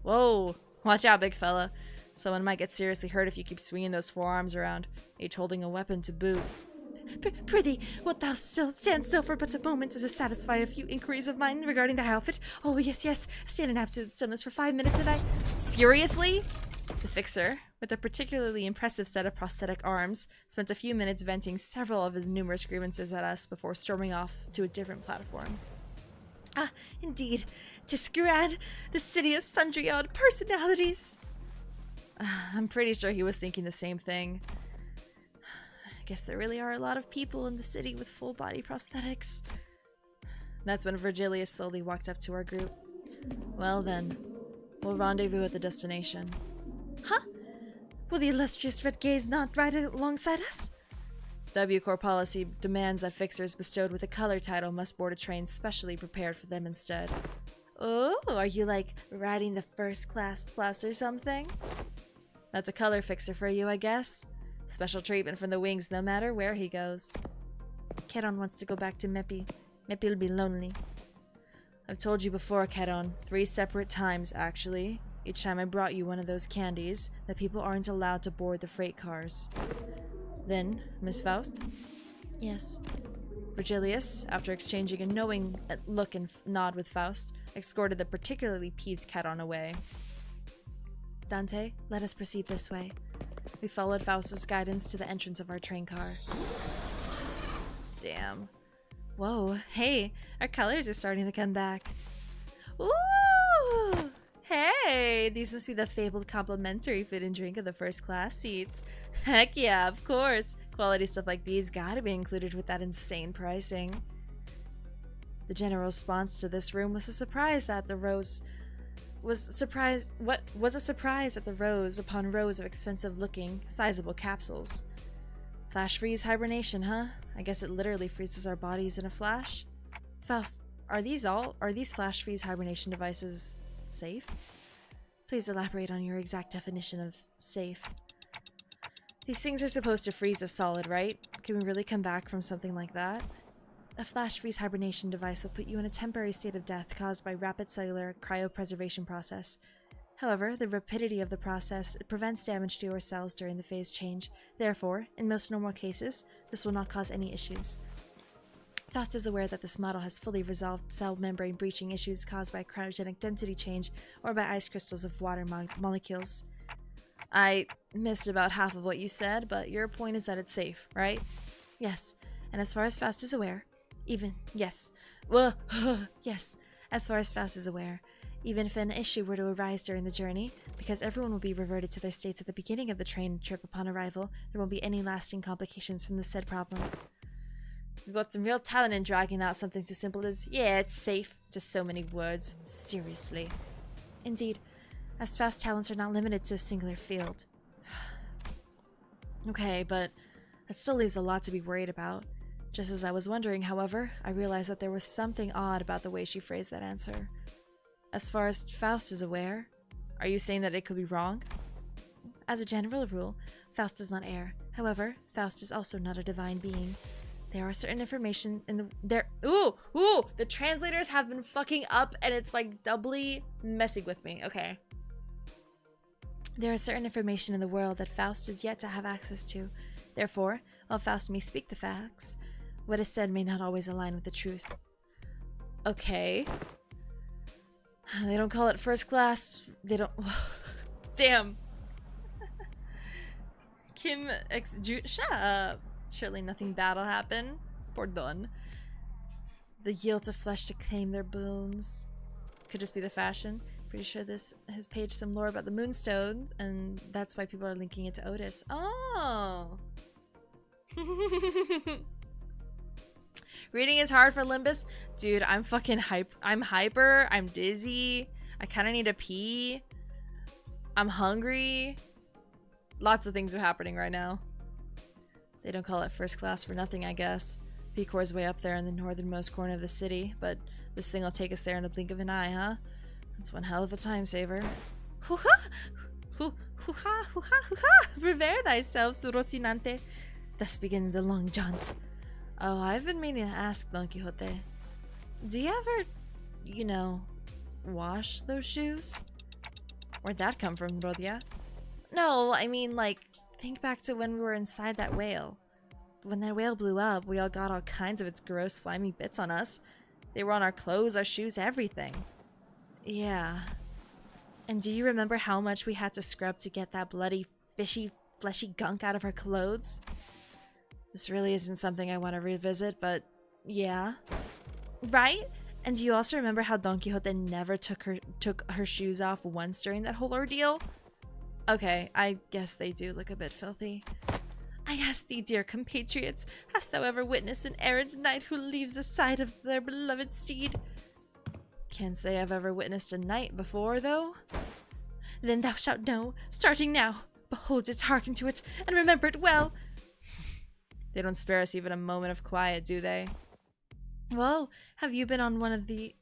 Speaker 1: Whoa, watch out, big fella. Someone might get seriously hurt if you keep swinging those forearms around, each holding a weapon to boot. Prithee, wilt thou stand still for but a moment to satisfy a few inquiries of mine regarding the outfit? Oh, yes, stand in absolute stillness for 5 minutes and I... Seriously? The fixer, with a particularly impressive set of prosthetic arms, spent a few minutes venting several of his numerous grievances at us before storming off to a different platform. Ah, indeed. 'Tis grand, the city of sundry odd personalities. I'm pretty sure he was thinking the same thing. I guess there really are a lot of people in the city with full-body prosthetics. That's when Virgilius slowly walked up to our group. Well then, we'll rendezvous at the destination. Huh? Will the illustrious Red Gaze not ride alongside us? W Corps policy demands that fixers bestowed with a color title must board a train specially prepared for them instead. Oh, are you like riding the first class plus or something? That's a color fixer for you, I guess. Special treatment from the wings no matter where he goes. Charon wants to go back to Mepi. Mepi'll be lonely. I've told you before, Charon, 3 separate times, actually. Each time I brought you one of those candies, that people aren't allowed to board the freight cars. Then, Miss Faust? Yes. Virgilius, after exchanging a knowing look and nod with Faust, escorted the particularly peeved Charon away. Dante, let us proceed this way. We followed Faust's guidance to the entrance of our train car. Damn. Whoa, hey, our colors are starting to come back. Ooh! Hey, these must be the fabled complimentary food and drink of the first class seats. Heck yeah, of course. Quality stuff like these gotta be included with that insane pricing. The general response to this room was a surprise at the rows upon rows of expensive-looking, sizable capsules. Flash freeze hibernation, huh? I guess it literally freezes our bodies in a flash. Faust, are these flash freeze hibernation devices safe? Please elaborate on your exact definition of safe. These things are supposed to freeze us solid, right? Can we really come back from something like that? A flash freeze hibernation device will put you in a temporary state of death caused by rapid cellular cryopreservation process. However, the rapidity of the process prevents damage to your cells during the phase change. Therefore, in most normal cases, this will not cause any issues. Faust is aware that this model has fully resolved cell membrane breaching issues caused by cryogenic density change or by ice crystals of water molecules. I missed about half of what you said, but your point is that it's safe, right? Yes, and as far as Faust is aware, yes, as far as Faust is aware, even if an issue were to arise during the journey, because everyone will be reverted to their states at the beginning of the train trip upon arrival, there won't be any lasting complications from the said problem. You've got some real talent in dragging out something so simple as, yeah, it's safe. Just so many words. Seriously. Indeed, as Faust's talents are not limited to a singular field. Okay, but that still leaves a lot to be worried about. Just as I was wondering, however, I realized that there was something odd about the way she phrased that answer. As far as Faust is aware, are you saying that it could be wrong? As a general rule, Faust does not err. However, Faust is also not a divine being. There are certain information in the the translators have been fucking up and it's like doubly messing with me. Okay. There is certain information in the world that Faust is yet to have access to. Therefore, while Faust may speak the facts, what is said may not always align with the truth. Okay. They don't call it first class. They don't. Damn. Kim shut up. Surely nothing bad will happen. Pardon. The yield of flesh to claim their boons. Could just be the fashion. Pretty sure this has paged some lore about the Moonstone, and that's why people are linking it to Otis. Oh. Reading is hard for Limbus. Dude, I'm fucking I'm hyper. I'm dizzy. I kind of need to pee. I'm hungry. Lots of things are happening right now. They don't call it first class for nothing, I guess. P-Corps way up there in the northernmost corner of the city, but this thing will take us there in a blink of an eye, huh? That's one hell of a time saver. Hoo-ha! Hoo-ha! Hoo-ha! Hoo-ha! Prepare thyself, Rocinante. Thus begins the long jaunt. Oh, I've been meaning to ask Don Quixote. Do you ever, you know, wash those shoes? Where'd that come from, Rodia? No, I mean, like, think back to when we were inside that whale. When that whale blew up, we all got all kinds of its gross, slimy bits on us. They were on our clothes, our shoes, everything. Yeah. And do you remember how much we had to scrub to get that bloody, fishy, fleshy gunk out of our clothes? This really isn't something I want to revisit, but yeah. Right? And do you also remember how Don Quixote never took her shoes off once during that whole ordeal? Okay, I guess they do look a bit filthy. I ask thee, dear compatriots, hast thou ever witnessed an errant knight who leaves the side of their beloved steed? Can't say I've ever witnessed a knight before, though. Then thou shalt know, starting now. Behold it, hearken to it, and remember it well. They don't spare us even a moment of quiet, do they? Whoa, have you been on one of these,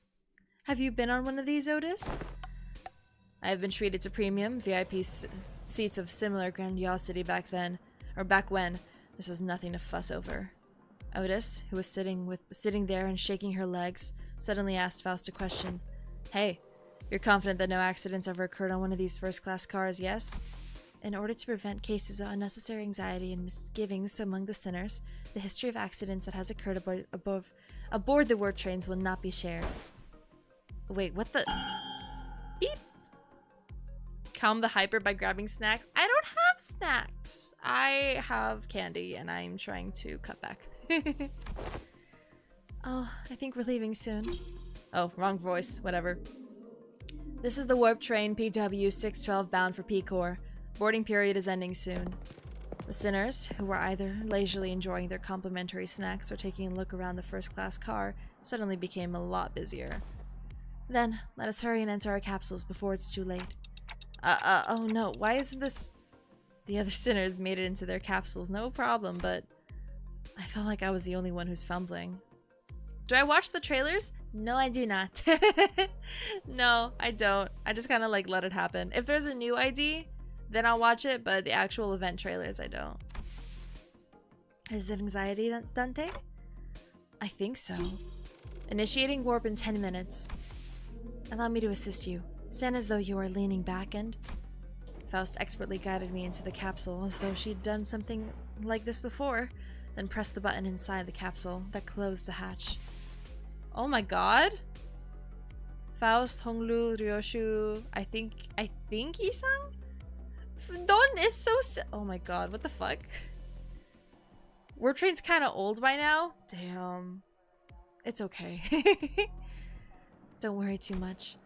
Speaker 1: Otis? I have been treated to premium VIP seats of similar grandiosity back when. This is nothing to fuss over. Otis, who was sitting there and shaking her legs, suddenly asked Faust a question. Hey, you're confident that no accidents ever occurred on one of these first-class cars, yes? In order to prevent cases of unnecessary anxiety and misgivings among the sinners, the history of accidents that has occurred aboard the warp trains will not be shared. Wait, what the? Beep. Calm the hyper by grabbing snacks. I don't have snacks. I have candy and I'm trying to cut back. Oh, I think we're leaving soon. Oh, wrong voice. Whatever. This is the warp train PW 612 bound for P-Core. Boarding period is ending soon. The sinners, who were either leisurely enjoying their complimentary snacks or taking a look around the first-class car, suddenly became a lot busier. Then, let us hurry and enter our capsules before it's too late. Oh no, why isn't this... The other sinners made it into their capsules, no problem, but... I felt like I was the only one who's fumbling. Do I watch the trailers? No, I do not. No, I don't. I just kind of like let it happen. If there's a new ID, then I'll watch it, but the actual event trailers, I don't. Is it anxiety, Dante? I think so. Initiating warp in 10 minutes. Allow me to assist you. Stand as though you are leaning back and... Faust expertly guided me into the capsule as though she'd done something like this before, then pressed the button inside the capsule that closed the hatch. Oh my god! Faust, Honglu, Ryoshu, I think Isang? Don is so oh my god, what the fuck? Warp Train's kinda old by now? Damn. It's okay. Don't worry too much.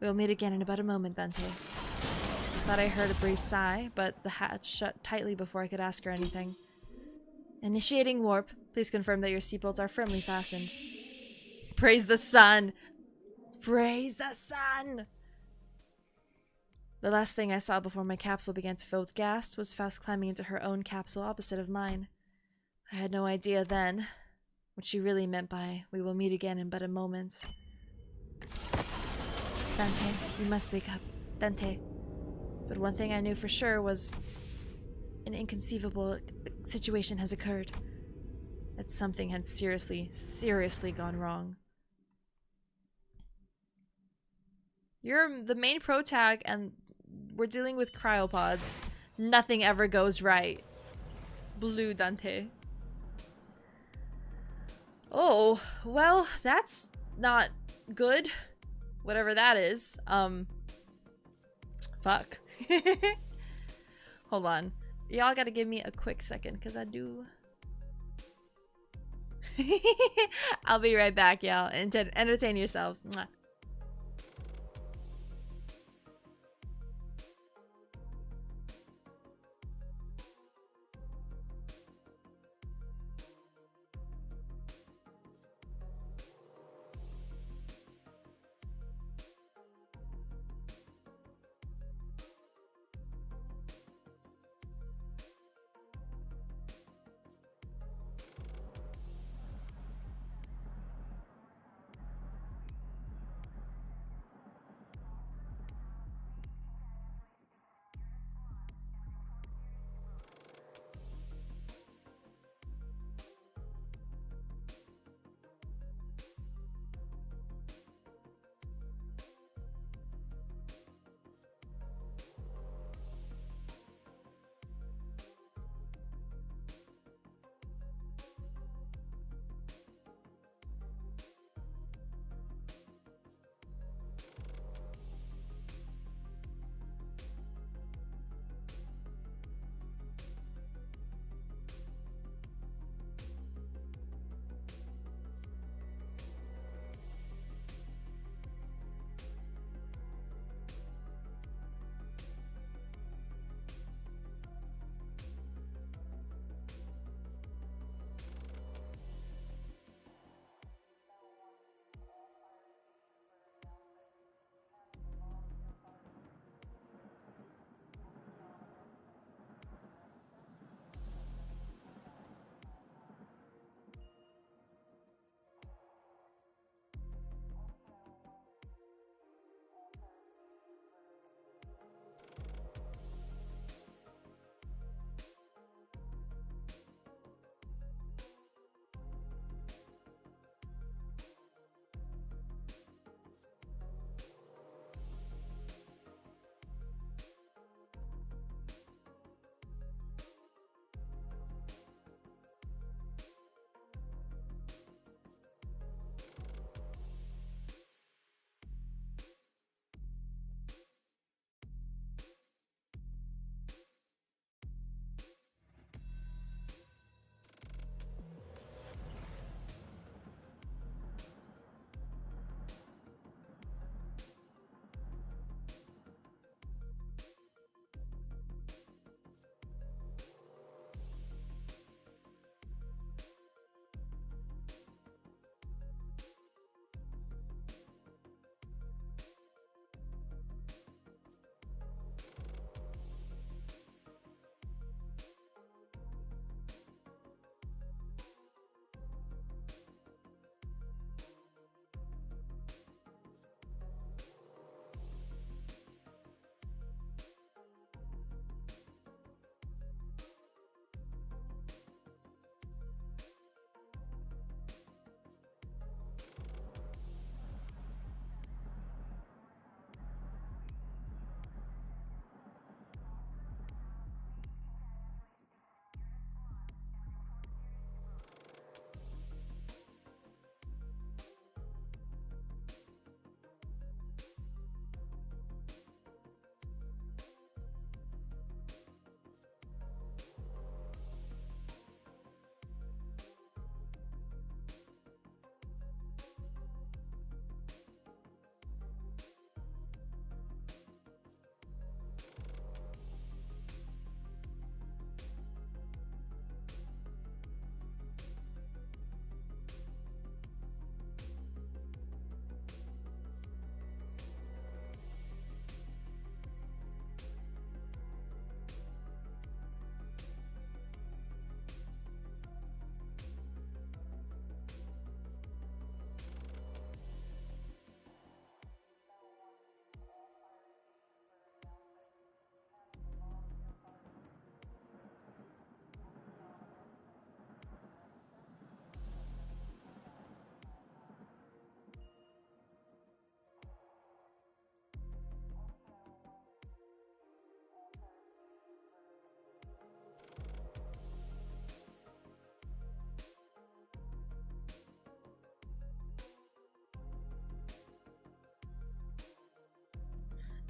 Speaker 1: We'll meet again in about a moment, Dante. Thought I heard a brief sigh, but the hatch shut tightly before I could ask her anything. Initiating warp. Please confirm that your seatbelts are firmly fastened. Praise the sun! Praise the sun! The last thing I saw before my capsule began to fill with gas was Faust climbing into her own capsule opposite of mine. I had no idea then what she really meant by, we will meet again in but a moment. Dante, you must wake up. Dante. But one thing I knew for sure was an inconceivable situation has occurred. That something had seriously gone wrong. You're the main protag and we're dealing with cryopods. Nothing ever goes right. Blue Dante. Oh, well, that's not good. Whatever that is. Fuck. Hold on. Y'all gotta give me a quick second, because I do... I'll be right back, y'all. Entertain yourselves. Mwah.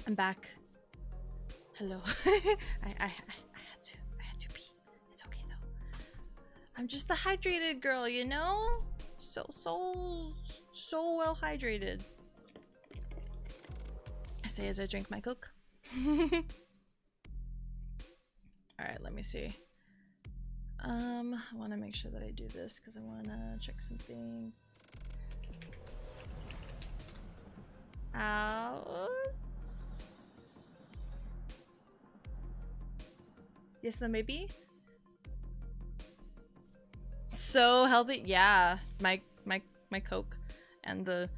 Speaker 1: I'm back. Hello. I had to pee. It's okay though. I'm just a hydrated girl, you know? So well hydrated. I say as I drink my Coke. Alright, let me see. I want to make sure that I do this because I want to check something out. Yes, no, maybe. So healthy, yeah. My Coke and the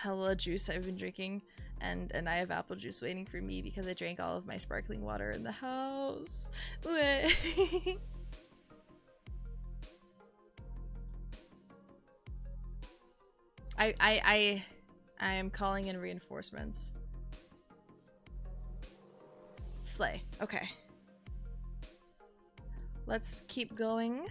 Speaker 1: hella juice I've been drinking, and I have apple juice waiting for me because I drank all of my sparkling water in the house. I am calling in reinforcements. Slay. Okay. Let's keep going.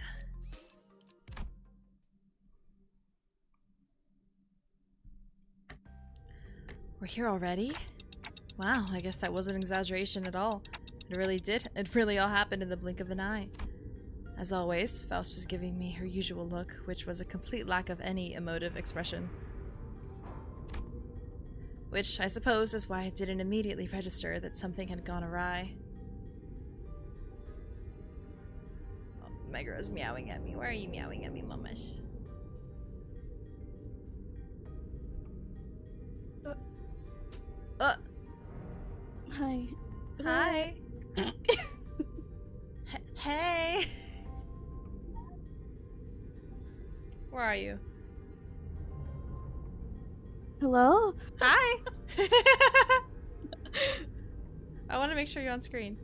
Speaker 1: We're here already? Wow, I guess that wasn't an exaggeration at all. It really did. It really all happened in the blink of an eye. As always, Faust was giving me her usual look, which was a complete lack of any emotive expression. Which, I suppose, is why I didn't immediately register that something had gone awry. Oh, my girl's meowing at me. Why are you meowing at me, Mamash?
Speaker 3: Hi.
Speaker 1: Hi. Hey. Where are you?
Speaker 3: Hello?
Speaker 1: Hi. I want to make sure you're on screen.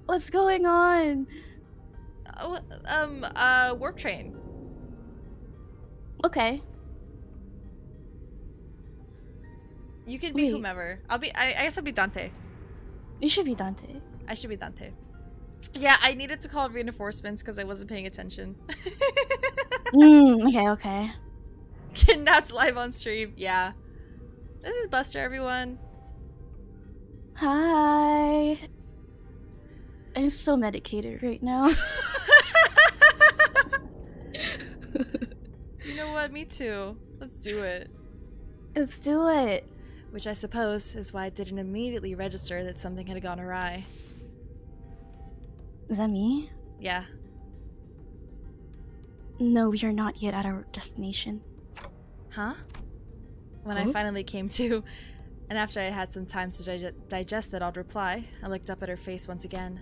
Speaker 3: What's going on?
Speaker 1: Warp train.
Speaker 3: Okay.
Speaker 1: You can be
Speaker 3: Wait.
Speaker 1: whomever. I guess I'll be Dante.
Speaker 3: You should be Dante.
Speaker 1: I should be Dante. Yeah, I needed to call reinforcements because I wasn't paying attention.
Speaker 3: Okay.
Speaker 1: Kidnapped live on stream. Yeah. This is Buster, everyone.
Speaker 3: Hi. I'm so medicated right now.
Speaker 1: You know what? Me too. Let's do it.
Speaker 3: Let's do it.
Speaker 1: Which I suppose is why I didn't immediately register that something had gone awry.
Speaker 3: Is that me?
Speaker 1: Yeah.
Speaker 3: No, we are not yet at our destination.
Speaker 1: Huh? When I finally came to, and after I had some time to digest that odd reply, I looked up at her face once again,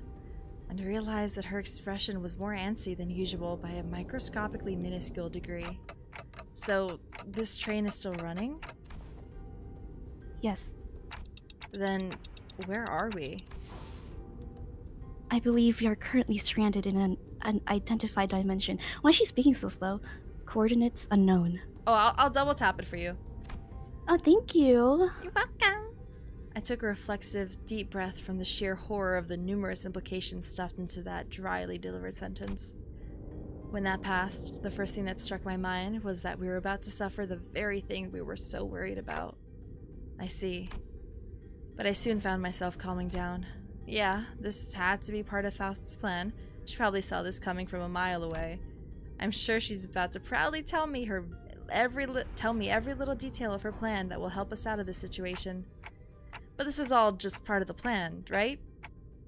Speaker 1: and realized that her expression was more antsy than usual by a microscopically minuscule degree. So, this train is still running?
Speaker 3: Yes.
Speaker 1: Then, where are we?
Speaker 3: I believe we are currently stranded in an unidentified dimension. Why is she speaking so slow? Coordinates unknown.
Speaker 1: Oh, I'll double tap it for you.
Speaker 3: Oh, thank you.
Speaker 1: You're welcome. I took a reflexive, deep breath from the sheer horror of the numerous implications stuffed into that dryly delivered sentence. When that passed, the first thing that struck my mind was that we were about to suffer the very thing we were so worried about. I see. But I soon found myself calming down. Yeah, this had to be part of Faust's plan. She probably saw this coming from a mile away. I'm sure she's about to proudly tell me every little detail of her plan that will help us out of this situation. But this is all just part of the plan, right?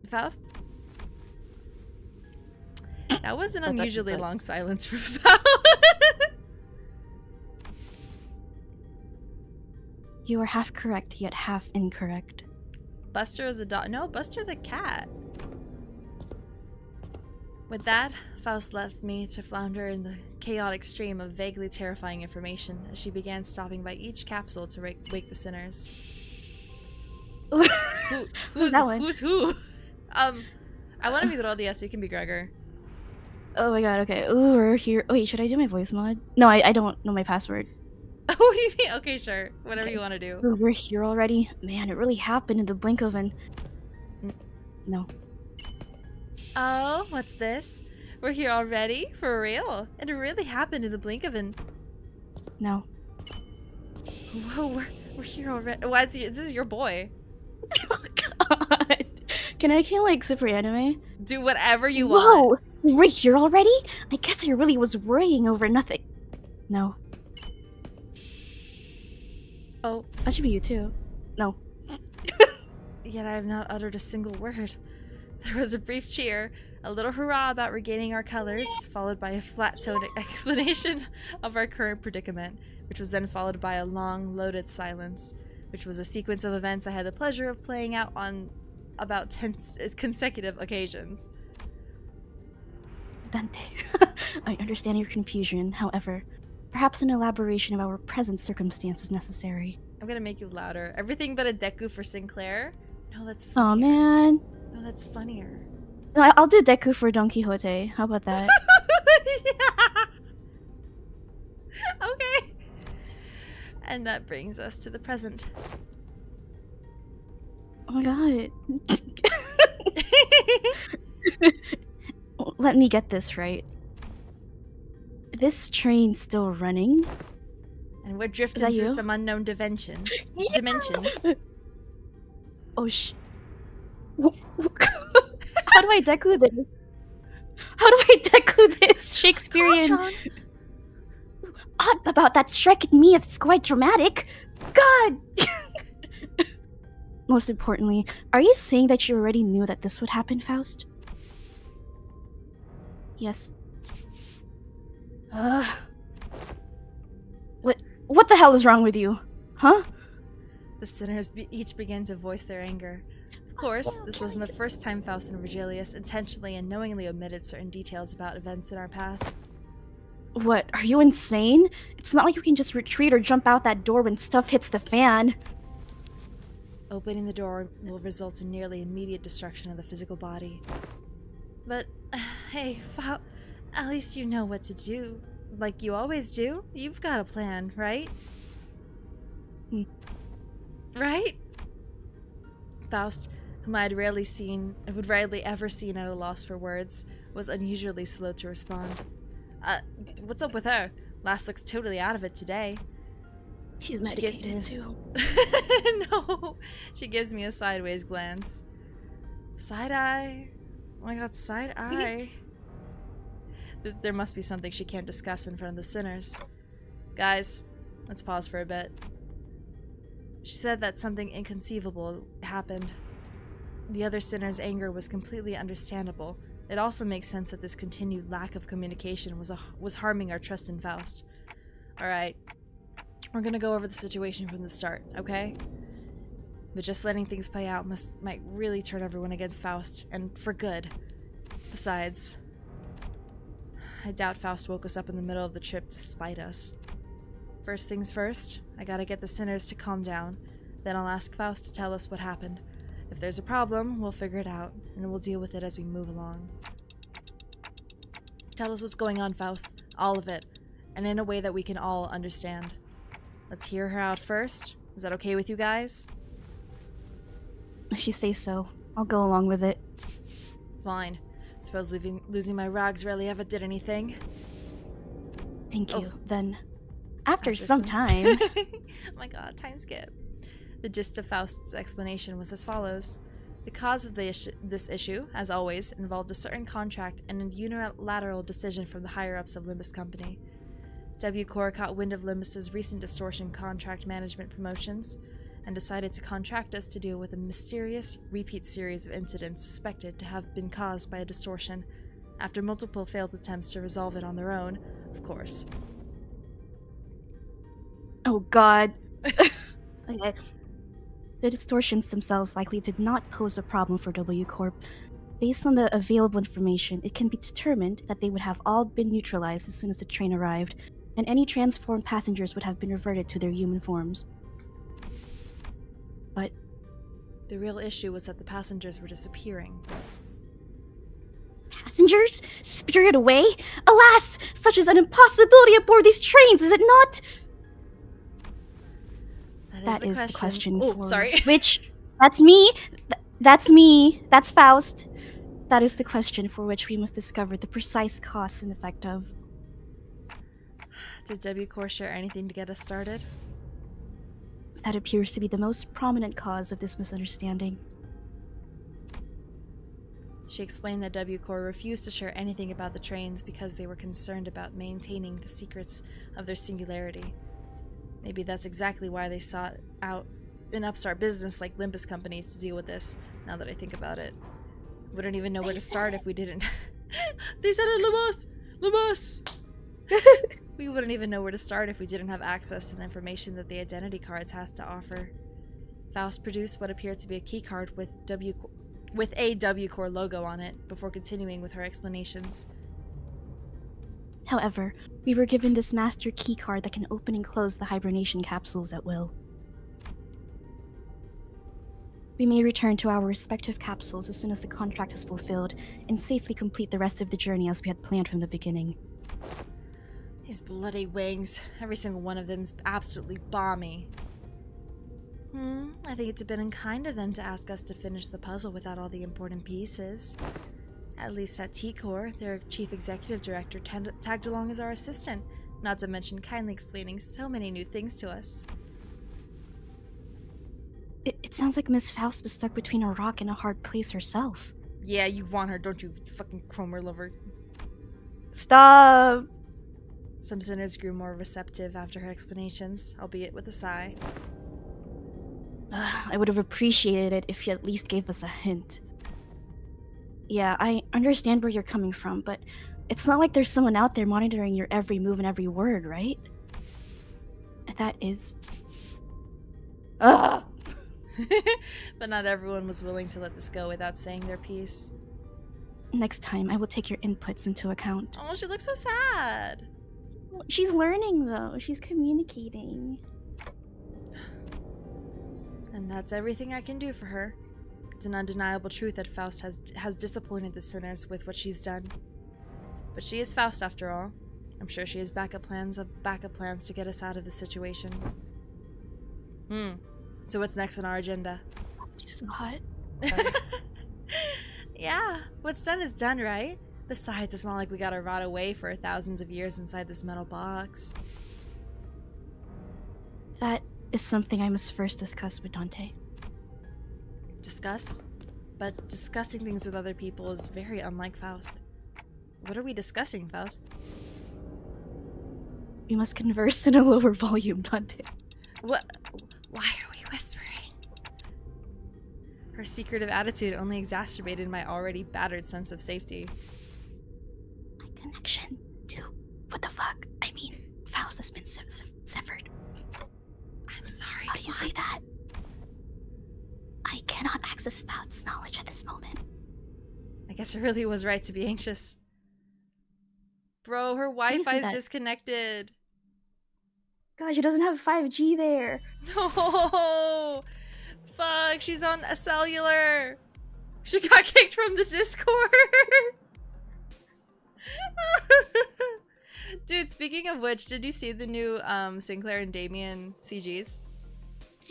Speaker 1: Faust? That was an unusually long silence for Faust.
Speaker 3: You are half correct, yet half incorrect.
Speaker 1: Buster is a dog. No, Buster's a cat. With that, Faust left me to flounder in the chaotic stream of vaguely terrifying information as she began stopping by each capsule to wake the sinners. Who's
Speaker 3: that one?
Speaker 1: Who's who? I want to be Rodia, so you can be Gregor.
Speaker 3: Oh my god, okay. Ooh, we're here. Wait, should I do my voice mod? No, I don't know my password.
Speaker 1: What do you mean? Okay, sure. Whatever you want to do.
Speaker 3: Ooh, we're here already? Man, it really happened in the blink of an... No.
Speaker 1: Oh, what's this? We're here already? For real? It really happened in the blink of an...
Speaker 3: No.
Speaker 1: Whoa, we're here already. Why is this is your boy?
Speaker 3: Oh god. Can I kill like super anime?
Speaker 1: Do whatever you want.
Speaker 3: Whoa! We're here already? I guess I really was worrying over nothing. No.
Speaker 1: Oh,
Speaker 3: That should be you too. No.
Speaker 1: yet I have not uttered a single word. There was a brief cheer, a little hurrah about regaining our colors, followed by a flat-toned explanation of our current predicament, which was then followed by a long, loaded silence, which was a sequence of events I had the pleasure of playing out on about 10 consecutive occasions.
Speaker 3: Dante. I understand your confusion, however. Perhaps an elaboration of our present circumstance is necessary.
Speaker 1: I'm gonna make you louder. Everything but a Deku for Sinclair? No, that's funnier.
Speaker 3: Oh man.
Speaker 1: No, that's funnier.
Speaker 3: No, I'll do Deku for Don Quixote. How about that?
Speaker 1: Okay. And that brings us to the present.
Speaker 3: Oh my god. Let me get this right. This train's still running?
Speaker 1: And we're drifting through some unknown dimension.
Speaker 3: Oh How do I Deku this? How do I Deku this Shakespearean? Odd about that strike at me, it's quite dramatic. God! Most importantly, are you saying that you already knew that this would happen, Faust? Yes. What the hell is wrong with you? Huh?
Speaker 1: The sinners each began to voice their anger. Of course, this wasn't the first time Faust and Virgilius intentionally and knowingly omitted certain details about events in our path.
Speaker 3: What, are you insane? It's not like you can just retreat or jump out that door when stuff hits the fan.
Speaker 1: Opening the door will result in nearly immediate destruction of the physical body. But, hey, at least you know what to do. Like you always do. You've got a plan, right? Right? Faust, whom I had rarely ever seen at a loss for words, was unusually slow to respond. What's up with her? Lass looks totally out of it today.
Speaker 3: She's medicated too.
Speaker 1: No, she gives me a sideways glance. Side eye? Oh my god, side eye. There must be something she can't discuss in front of the sinners. Guys, let's pause for a bit. She said that something inconceivable happened. The other sinner's anger was completely understandable. It also makes sense that this continued lack of communication was harming our trust in Faust. Alright, we're gonna go over the situation from the start, okay? But just letting things play out might really turn everyone against Faust, and for good. Besides, I doubt Faust woke us up in the middle of the trip to spite us. First things first, I gotta get the sinners to calm down. Then I'll ask Faust to tell us what happened. If there's a problem, we'll figure it out, and we'll deal with it as we move along. Tell us what's going on, Faust. All of it. And in a way that we can all understand. Let's hear her out first. Is that okay with you guys?
Speaker 3: If you say so, I'll go along with it.
Speaker 1: Fine. Suppose losing my rags rarely ever did anything.
Speaker 3: Thank you. Then, after some time...
Speaker 1: Oh my god, time skip. The gist of Faust's explanation was as follows. The cause of this issue, as always, involved a certain contract and a unilateral decision from the higher-ups of Limbus Company. W Corps caught wind of Limbus's recent distortion contract management promotions and decided to contract us to deal with a mysterious, repeat series of incidents suspected to have been caused by a distortion, after multiple failed attempts to resolve it on their own, of course.
Speaker 3: Oh god. Okay. The distortions themselves likely did not pose a problem for W Corp. Based on the available information, it can be determined that they would have all been neutralized as soon as the train arrived, and any transformed passengers would have been reverted to their human forms. But
Speaker 1: the real issue was that the passengers were disappearing.
Speaker 3: Passengers? Spirited away? Alas! Such is an impossibility aboard these trains, is it not? That is the question
Speaker 1: Oh,
Speaker 3: for
Speaker 1: sorry.
Speaker 3: which... That's me! That's me! That's Faust! That is the question for which we must discover the precise cause and effect of.
Speaker 1: Did W Corps share anything to get us started?
Speaker 3: That appears to be the most prominent cause of this misunderstanding.
Speaker 1: She explained that W Corps refused to share anything about the trains because they were concerned about maintaining the secrets of their singularity. Maybe that's exactly why they sought out an upstart business like Limbus Company to deal with this, now that I think about it. Wouldn't even know where to start if we didn't. They said it, Limbus! Limbus! We wouldn't even know where to start if we didn't have access to the information that the identity cards has to offer. Faust produced what appeared to be a keycard with a W Corps logo on it before continuing with her explanations.
Speaker 3: However, we were given this master keycard that can open and close the hibernation capsules at will. We may return to our respective capsules as soon as the contract is fulfilled and safely complete the rest of the journey as we had planned from the beginning.
Speaker 1: These bloody wings. Every single one of them's absolutely balmy. I think it's a bit unkind of them to ask us to finish the puzzle without all the important pieces. At least at T-Corps, their chief executive director tagged along as our assistant, not to mention kindly explaining so many new things to us.
Speaker 3: It sounds like Miss Faust was stuck between a rock and a hard place herself.
Speaker 1: Yeah, you want her, don't you, fucking Cromer lover?
Speaker 3: Stop!
Speaker 1: Some sinners grew more receptive after her explanations, albeit with a sigh.
Speaker 3: I would have appreciated it if you at least gave us a hint. Yeah, I understand where you're coming from, but it's not like there's someone out there monitoring your every move and every word, right? That is... Ugh!
Speaker 1: But not everyone was willing to let this go without saying their piece.
Speaker 3: Next time, I will take your inputs into account.
Speaker 1: Oh, she looks so sad.
Speaker 3: She's learning, though. She's communicating.
Speaker 1: And that's everything I can do for her. It's an undeniable truth that Faust has disappointed the sinners with what she's done. But she is Faust after all. I'm sure she has backup plans to get us out of this situation. So what's next on our agenda?
Speaker 3: She's so hot.
Speaker 1: Yeah, what's done is done, right? Besides, it's not like we gotta rot away for thousands of years inside this metal box.
Speaker 3: That is something I must first discuss with Dante.
Speaker 1: Discuss? But discussing things with other people is very unlike Faust. What are we discussing, Faust?
Speaker 3: We must converse in a lower volume, Dante.
Speaker 1: What? Why are we whispering? Her secretive attitude only exacerbated my already battered sense of safety.
Speaker 3: My connection to... what the fuck? I mean, Faust has been severed.
Speaker 1: I'm sorry,
Speaker 3: How do you say that? I cannot access Faust's knowledge at this moment.
Speaker 1: I guess I really was right to be anxious. Bro, her
Speaker 3: do you say
Speaker 1: Wi-Fi's
Speaker 3: that?
Speaker 1: disconnected.
Speaker 3: God, she doesn't have 5G there.
Speaker 1: No! Fuck, she's on a cellular. She got kicked from the Discord. Dude, speaking of which, did you see the new Sinclair and Damien CGs?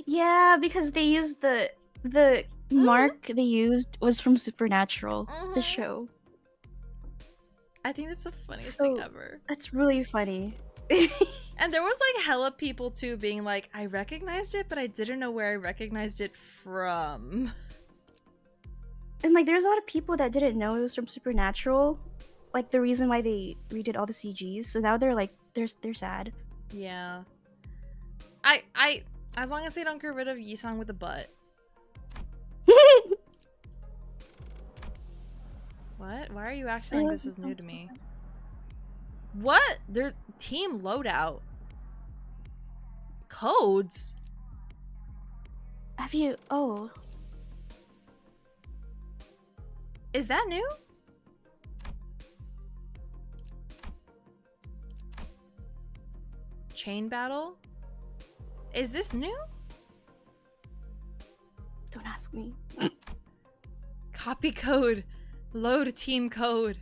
Speaker 3: Yeah, because they used the mark they used was from Supernatural, the show.
Speaker 1: I think that's the funniest
Speaker 3: So-
Speaker 1: thing ever.
Speaker 3: That's really funny.
Speaker 1: And there was like hella people too being like, I recognized it, but I didn't know where I recognized it from.
Speaker 3: And like, there's a lot of people that didn't know it was from Supernatural. Like the reason why they redid all the CGs. So now they're like, they're sad.
Speaker 1: Yeah. I as long as they don't get rid of Yisong with a butt. What? Why are you acting like this is new to me? What? Their team loadout. Codes?
Speaker 3: Have you? Oh,
Speaker 1: Is that new? Chain battle? Is this new?
Speaker 3: don't ask me.
Speaker 1: Copy code. Load team code.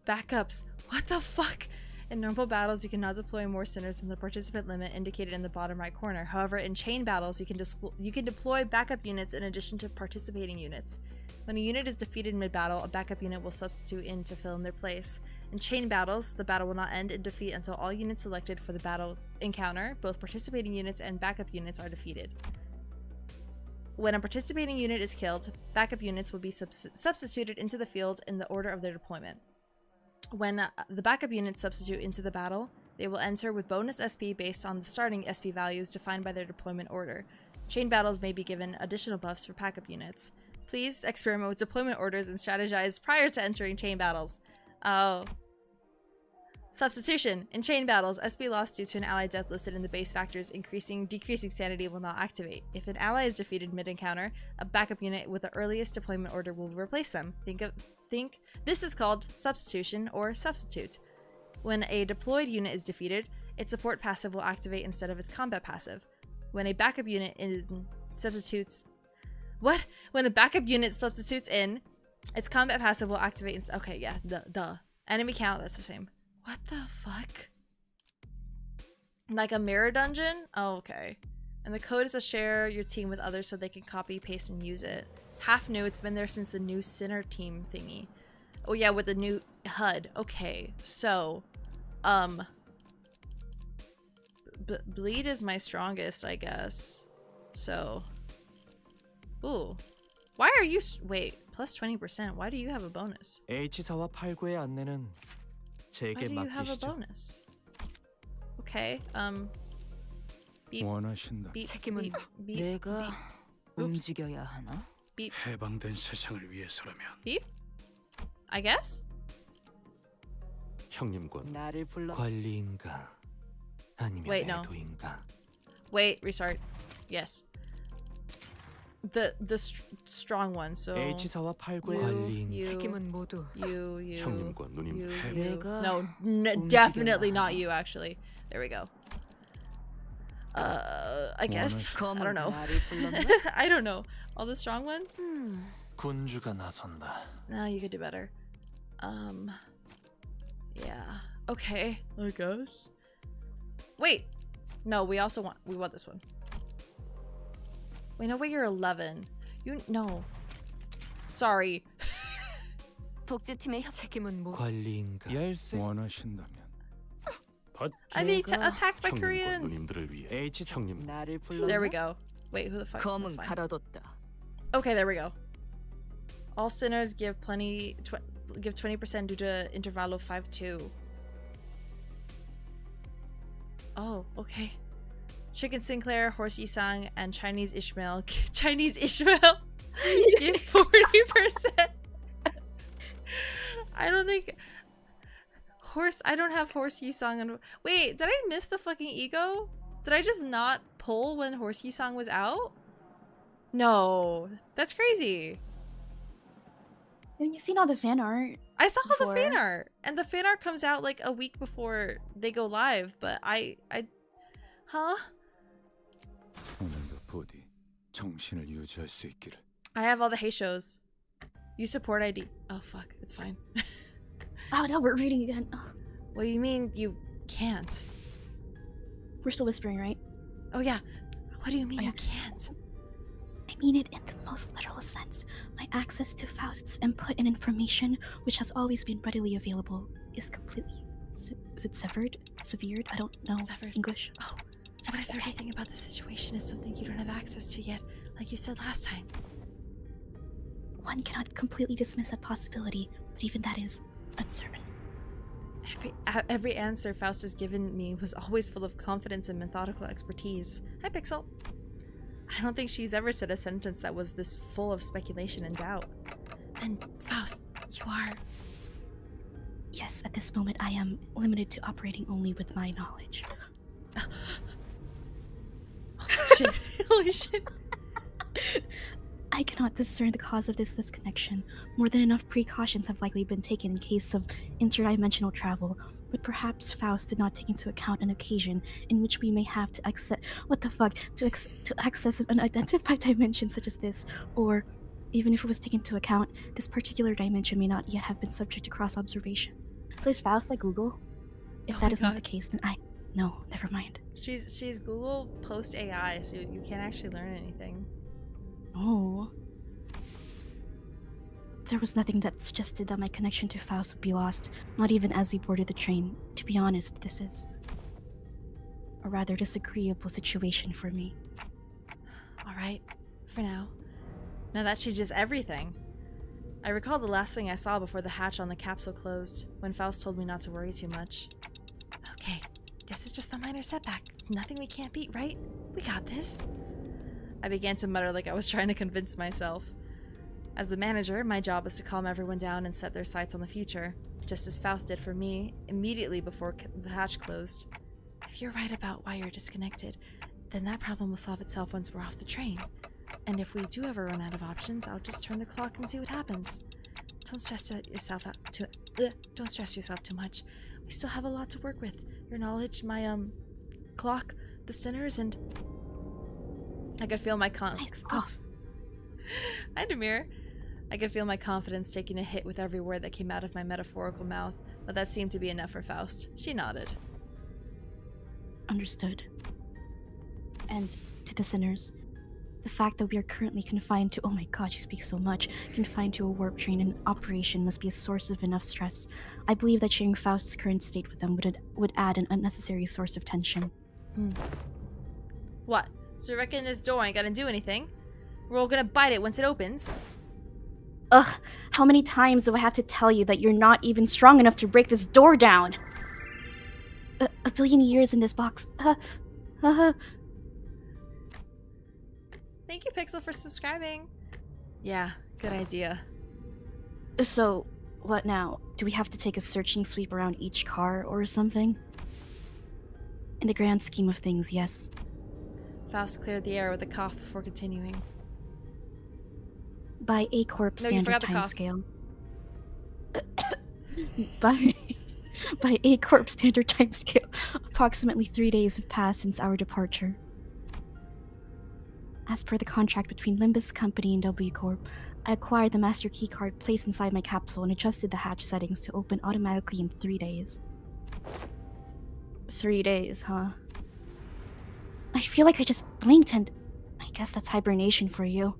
Speaker 1: Backups. What the fuck? In normal battles, you cannot deploy more sinners than the participant limit indicated in the bottom right corner. However, in chain battles, you can deploy backup units in addition to participating units. When a unit is defeated mid-battle, a backup unit will substitute in to fill in their place. In chain battles, the battle will not end in defeat until all units selected for the battle encounter, both participating units and backup units, are defeated. When a participating unit is killed, backup units will be substituted into the field in the order of their deployment. When the backup units substitute into the battle, they will enter with bonus SP based on the starting SP values defined by their deployment order. Chain battles may be given additional buffs for backup units. Please experiment with deployment orders and strategize prior to entering chain battles. Oh. Substitution. In chain battles, SP lost due to an ally death listed in the base factors decreasing sanity will not activate. If an ally is defeated mid-encounter, a backup unit with the earliest deployment order will replace them. This is called substitution or substitute. When a deployed unit is defeated, its support passive will activate instead of its combat passive. When a backup unit substitutes in, its combat passive will activate. Okay, yeah, duh. Enemy count, that's the same. What the fuck? Like a mirror dungeon? Oh, okay. And the code is to share your team with others so they can copy, paste, and use it. Half new, it's been there since the new Sinner team thingy. Oh yeah, with the new HUD. Okay, so, bleed is my strongest, I guess. So, ooh. Why are you, wait, plus 20%. Why do you have a bonus?
Speaker 4: H4와 8구의 안내는
Speaker 1: Why
Speaker 4: 제게
Speaker 1: do you have a
Speaker 4: 맡기시죠.
Speaker 1: bonus? Okay, beep,
Speaker 5: 원하신다.
Speaker 1: beep,
Speaker 2: 책임은
Speaker 1: beep, beep,
Speaker 2: 내가
Speaker 1: Oops.
Speaker 2: 움직여야 하나?
Speaker 1: beep,
Speaker 5: 해방된 세상을 위해서라면
Speaker 1: beep? I guess?
Speaker 4: 형님권
Speaker 2: 나를 불러.
Speaker 4: 관리인가 아니면
Speaker 1: Wait, no.
Speaker 4: 애도인가.
Speaker 1: Wait, restart. Yes. The strong one, so
Speaker 4: H4와 8구의
Speaker 1: you,
Speaker 4: 관리인가.
Speaker 1: you,
Speaker 2: 책임은 모두
Speaker 1: you,
Speaker 4: 형님과 누님
Speaker 1: you,
Speaker 2: 내가
Speaker 1: no,
Speaker 2: 움직여야
Speaker 1: definitely not
Speaker 2: 하나?
Speaker 1: you, actually. There we go. I guess. I
Speaker 2: 검은
Speaker 1: don't know.
Speaker 2: 나를 불렀나?
Speaker 1: I don't know. All the strong ones?
Speaker 4: 군주가 나선다.
Speaker 1: No, you could do better. Yeah. Okay. I guess. Wait. No, we want this one. Wait, no, wait, you're 11. No. Sorry.
Speaker 2: 복제팀의 책임은 모두
Speaker 4: 관리인가. 열쇠.
Speaker 5: 원하신다면
Speaker 1: I'm being
Speaker 2: 내가
Speaker 1: attacked by
Speaker 4: 형님과
Speaker 1: Koreans.
Speaker 4: 누님들을 위해 H 형님
Speaker 2: 나를 불렀나?
Speaker 1: There we go. Wait, who the fuck?
Speaker 2: 검은
Speaker 1: That's fine.
Speaker 2: 갈아뒀다.
Speaker 1: Okay, there we go. All sinners give 20% due to intervalo 5-2. Oh, okay. Chicken Sinclair, Horse Yisang, and Chinese Ishmael give 40%. I don't think I don't have Horse Yisang and wait, did I miss the fucking ego? Did I just not pull when Horse Yisang was out? No, that's crazy.
Speaker 3: You've seen all the fan art.
Speaker 1: I saw the
Speaker 3: Before.
Speaker 1: fan art, and the fan art comes out like a week before they go live, but huh?
Speaker 5: 오늘도 부디 정신을 유지할 수 있기를.
Speaker 1: I have all the Hey shows. You support ID. Oh fuck, it's fine.
Speaker 3: Oh no, we're reading again. Oh,
Speaker 1: What do you mean you can't?
Speaker 3: we're still whispering, right?
Speaker 1: Oh yeah. What do you mean
Speaker 3: Oh,
Speaker 1: you
Speaker 3: yeah.
Speaker 1: can't?
Speaker 3: I mean it in the most literal sense. My access to Faust's input and information, which has always been readily available, is completely... is it severed? Severed? I don't know
Speaker 1: Severed.
Speaker 3: English.
Speaker 1: Oh, what if everything about the situation is something you don't have access to yet, like you said last time?
Speaker 3: One cannot completely dismiss that possibility, but even that is uncertain.
Speaker 1: Every answer Faust has given me was always full of confidence and methodical expertise. Hi, Pixel. I don't think she's ever said a sentence that was this full of speculation and doubt. Then, Faust, you are...
Speaker 3: Yes, at this moment I am limited to operating only with my knowledge.
Speaker 1: Holy shit. Holy shit.
Speaker 3: I cannot discern the cause of this disconnection. More than enough precautions have likely been taken in case of interdimensional travel, but perhaps Faust did not take into account an occasion in which we may have to access an unidentified dimension such as this, or even if it was taken into account, this particular dimension may not yet have been subject to cross-observation. So is Faust like Google? If
Speaker 1: Oh
Speaker 3: that
Speaker 1: my
Speaker 3: is not
Speaker 1: God.
Speaker 3: the case, then no, never mind.
Speaker 1: She's Google post AI, so you can't actually learn anything.
Speaker 3: Oh. There was nothing that suggested that my connection to Faust would be lost, not even as we boarded the train. To be honest, this is a rather disagreeable situation for me.
Speaker 1: Alright, for now. Now that changes everything. I recall the last thing I saw before the hatch on the capsule closed, when Faust told me not to worry too much. Okay, this is just a minor setback. Nothing we can't beat, right? We got this. I began to mutter like I was trying to convince myself. As the manager, my job is to calm everyone down and set their sights on the future, just as Faust did for me immediately before the hatch closed. If you're right about why you're disconnected, then that problem will solve itself once we're off the train. And if we do ever run out of options, I'll just turn the clock and see what happens. Don't stress yourself out don't stress yourself too much. We still have a lot to work with. Your knowledge, my clock, the sinners, and I could feel my
Speaker 3: cough.
Speaker 1: Hi, Demir. I could feel my confidence taking a hit with every word that came out of my metaphorical mouth, but that seemed to be enough for Faust. She nodded.
Speaker 3: Understood. And to the sinners, the fact that we are currently confined to— oh my god, you speak so much— confined to a warp train in operation must be a source of enough stress. I believe that sharing Faust's current state with them would add an unnecessary source of tension.
Speaker 1: What? So you reckon this door ain't gonna do anything? We're all gonna bite it once it opens?
Speaker 3: Ugh, how many times do I have to tell you that you're not even strong enough to break this door down? A billion years in this box.
Speaker 1: Thank you, Pixel, for subscribing. Yeah, good idea.
Speaker 3: So, what now? Do we have to take a searching sweep around each car or something? In the grand scheme of things, yes.
Speaker 1: Faust cleared the air with a cough before continuing.
Speaker 3: By A Corp
Speaker 1: No, you
Speaker 3: standard
Speaker 1: forgot the cough.
Speaker 3: timescale. By A Corp standard timescale, approximately 3 days have passed since our departure. As per the contract between Limbus Company and W Corp, I acquired the master keycard placed inside my capsule and adjusted the hatch settings to open automatically in 3 days. 3 days, huh? I feel like I just blinked and I guess that's hibernation for you.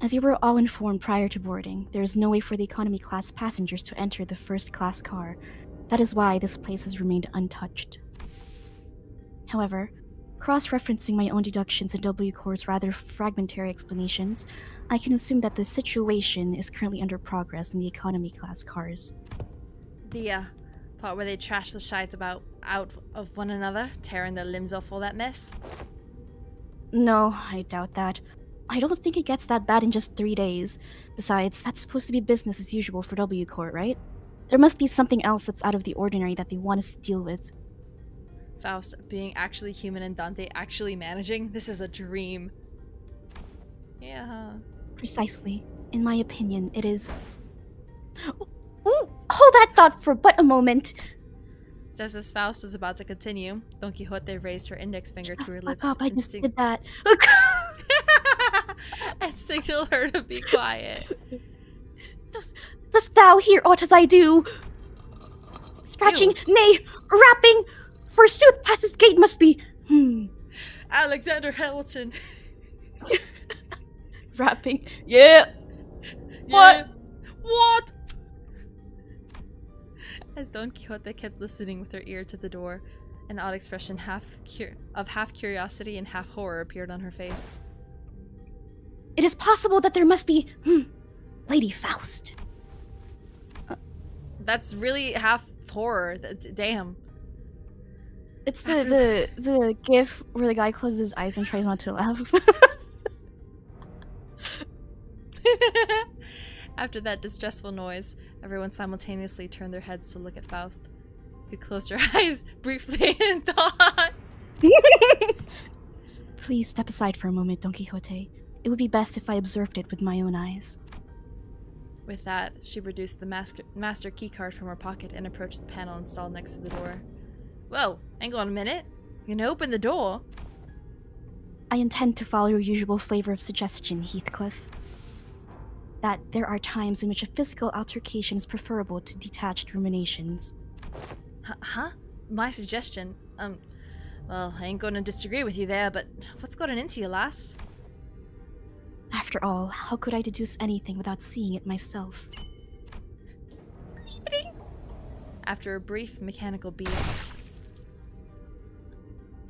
Speaker 3: As you were all informed prior to boarding, there is no way for the economy class passengers to enter the first class car. That is why this place has remained untouched. However, cross-referencing my own deductions and W Corp's rather fragmentary explanations, I can assume that the situation is currently under progress in the economy class cars.
Speaker 1: The, part where they trash the shites out of one another, tearing their limbs off all that mess?
Speaker 3: No, I doubt that. I don't think it gets that bad in just 3 days. Besides, that's supposed to be business as usual for W Corp, right? There must be something else that's out of the ordinary that they want us to deal with.
Speaker 1: Faust being actually human and Dante actually managing? This is a dream. Yeah.
Speaker 3: Precisely. In my opinion, it is... Ooh, hold that thought for but a moment!
Speaker 1: Just as Faust was about to continue, Don Quixote raised her index finger to her lips
Speaker 3: Fuck up, I just did that.
Speaker 1: and signaled her to be quiet.
Speaker 3: Dost thou hear aught as I do? Scratching, nay, rapping, forsooth past this gate must be...
Speaker 1: Alexander Hamilton.
Speaker 3: Rapping, yeah.
Speaker 1: Yeah. What? As Don Quixote kept listening with her ear to the door, an odd expression of half curiosity and half horror appeared on her face.
Speaker 3: It is possible that there must be... Lady Faust.
Speaker 1: That's really half horror. Damn.
Speaker 3: It's the gif where the guy closes his eyes and tries not to laugh.
Speaker 1: After that distressful noise, everyone simultaneously turned their heads to look at Faust, who closed her eyes briefly in thought.
Speaker 3: Please step aside for a moment, Don Quixote. It would be best if I observed it with my own eyes.
Speaker 1: With that, she produced the master keycard from her pocket and approached the panel installed next to the door. Whoa, hang on a minute. You can open the door.
Speaker 3: I intend to follow your usual flavor of suggestion, Heathcliff. That there are times in which a physical altercation is preferable to detached ruminations.
Speaker 1: Huh? My suggestion? Well, I ain't gonna disagree with you there, but what's gotten into you, lass?
Speaker 3: After all, how could I deduce anything without seeing it myself?
Speaker 1: After a brief mechanical beat.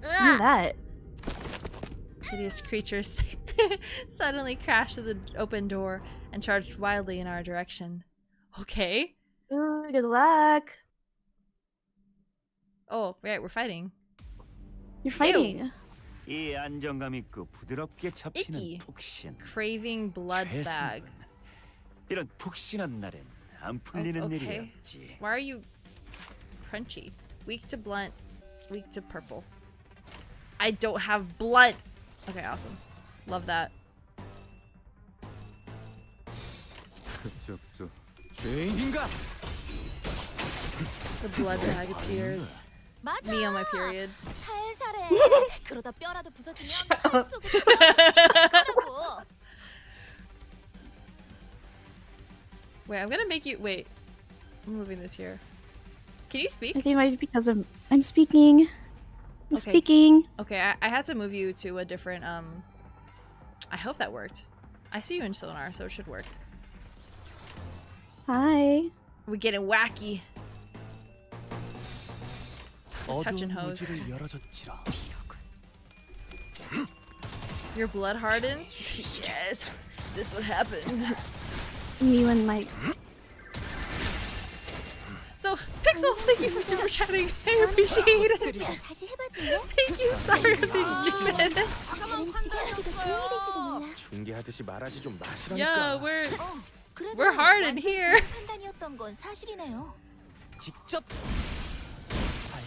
Speaker 3: Look at that.
Speaker 1: Hideous creatures suddenly crashed through the open door and charged wildly in our direction. Okay.
Speaker 3: Ooh, good luck.
Speaker 1: Oh, right, we're fighting.
Speaker 3: You're fighting.
Speaker 6: 이 안정감 있고 부드럽게 잡히는
Speaker 1: Icky.
Speaker 6: 푹신.
Speaker 1: Craving blood bag.
Speaker 6: 이런 푹신한 날엔 안 풀리는
Speaker 1: Okay.
Speaker 6: 일이 없지.
Speaker 1: Why are you crunchy? Weak to blunt, weak to purple. I don't have blunt. Okay, awesome. Love that.
Speaker 5: 그쪽도 죄인인가?
Speaker 1: The blood bag appears. Me on my period.
Speaker 2: 살살해. 그러다 뼈라도 부서지면 칼 쏘고 하라고.
Speaker 1: Wait, I'm gonna make you wait. I'm moving this here. Can you speak?
Speaker 3: I think it might be because I'm speaking. I'm
Speaker 1: Okay.
Speaker 3: speaking.
Speaker 1: Okay, I had to move you to a different I hope that worked. I see you in sonar, so it should work.
Speaker 3: Hi.
Speaker 1: We're getting wacky. Touch and
Speaker 4: 어두운
Speaker 1: hose.
Speaker 4: 무지를 열어줬지라.
Speaker 1: Your blood hardens? Yes. This what happens.
Speaker 3: Me and my
Speaker 1: So, Pixel, thank you for super chatting. I appreciate it.
Speaker 2: 다시 해봐줄래?
Speaker 1: Thank you. Sorry for being stupid.
Speaker 2: 지켜주기도 도움이 될지도 몰라.
Speaker 5: 중계하듯이 말하지 좀 마시라니까.
Speaker 1: Yeah,
Speaker 2: 그래도
Speaker 1: we're hard in
Speaker 2: 완전
Speaker 1: here.
Speaker 2: 좋은 판단이었던 건 사실이네요.
Speaker 4: 직접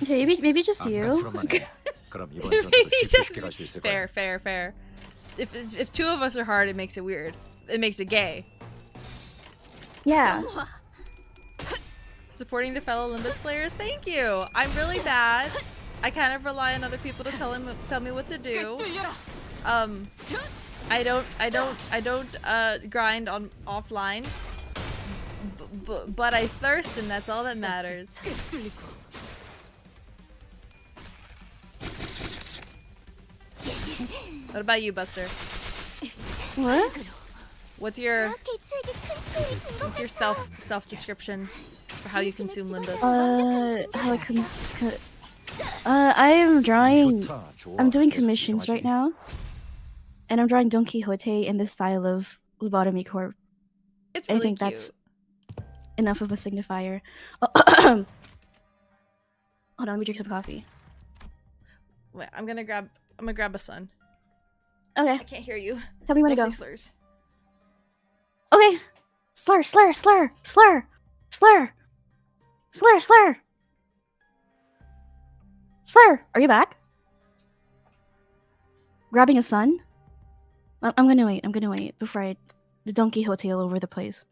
Speaker 3: okay, maybe just you.
Speaker 5: 안간처럼만 해. 그럼 이번 전투도 쉽게 갈 수 있을 거야.
Speaker 1: Fair. If two of us are hard, it makes it weird. It makes it gay.
Speaker 3: Yeah.
Speaker 1: Supporting the fellow Limbus players, thank you. I'm really bad. I kind of rely on other people to tell me what to do. I don't grind on offline. But I thirst, and that's all that matters. What about you, Buster?
Speaker 3: What?
Speaker 1: What's your self description for how you consume Limbus?
Speaker 3: How I am drawing.
Speaker 5: 좋다, 좋아.
Speaker 3: I'm doing
Speaker 5: 계속
Speaker 3: commissions right
Speaker 5: 인정하지.
Speaker 3: now, and I'm drawing Don Quixote in the style of Lobotomy Corp.
Speaker 1: It's
Speaker 3: I
Speaker 1: really
Speaker 3: think
Speaker 1: cute.
Speaker 3: that's enough of a signifier. Hold on, let me drink some coffee.
Speaker 1: Wait, I'm gonna grab a sun.
Speaker 3: Okay,
Speaker 1: I can't hear you.
Speaker 3: tell me when to
Speaker 1: Mostly
Speaker 3: go.
Speaker 1: slurs.
Speaker 3: Okay, slur. Slur, are you back? Grabbing a sun? I'm gonna wait before I Don Quixote all over the place.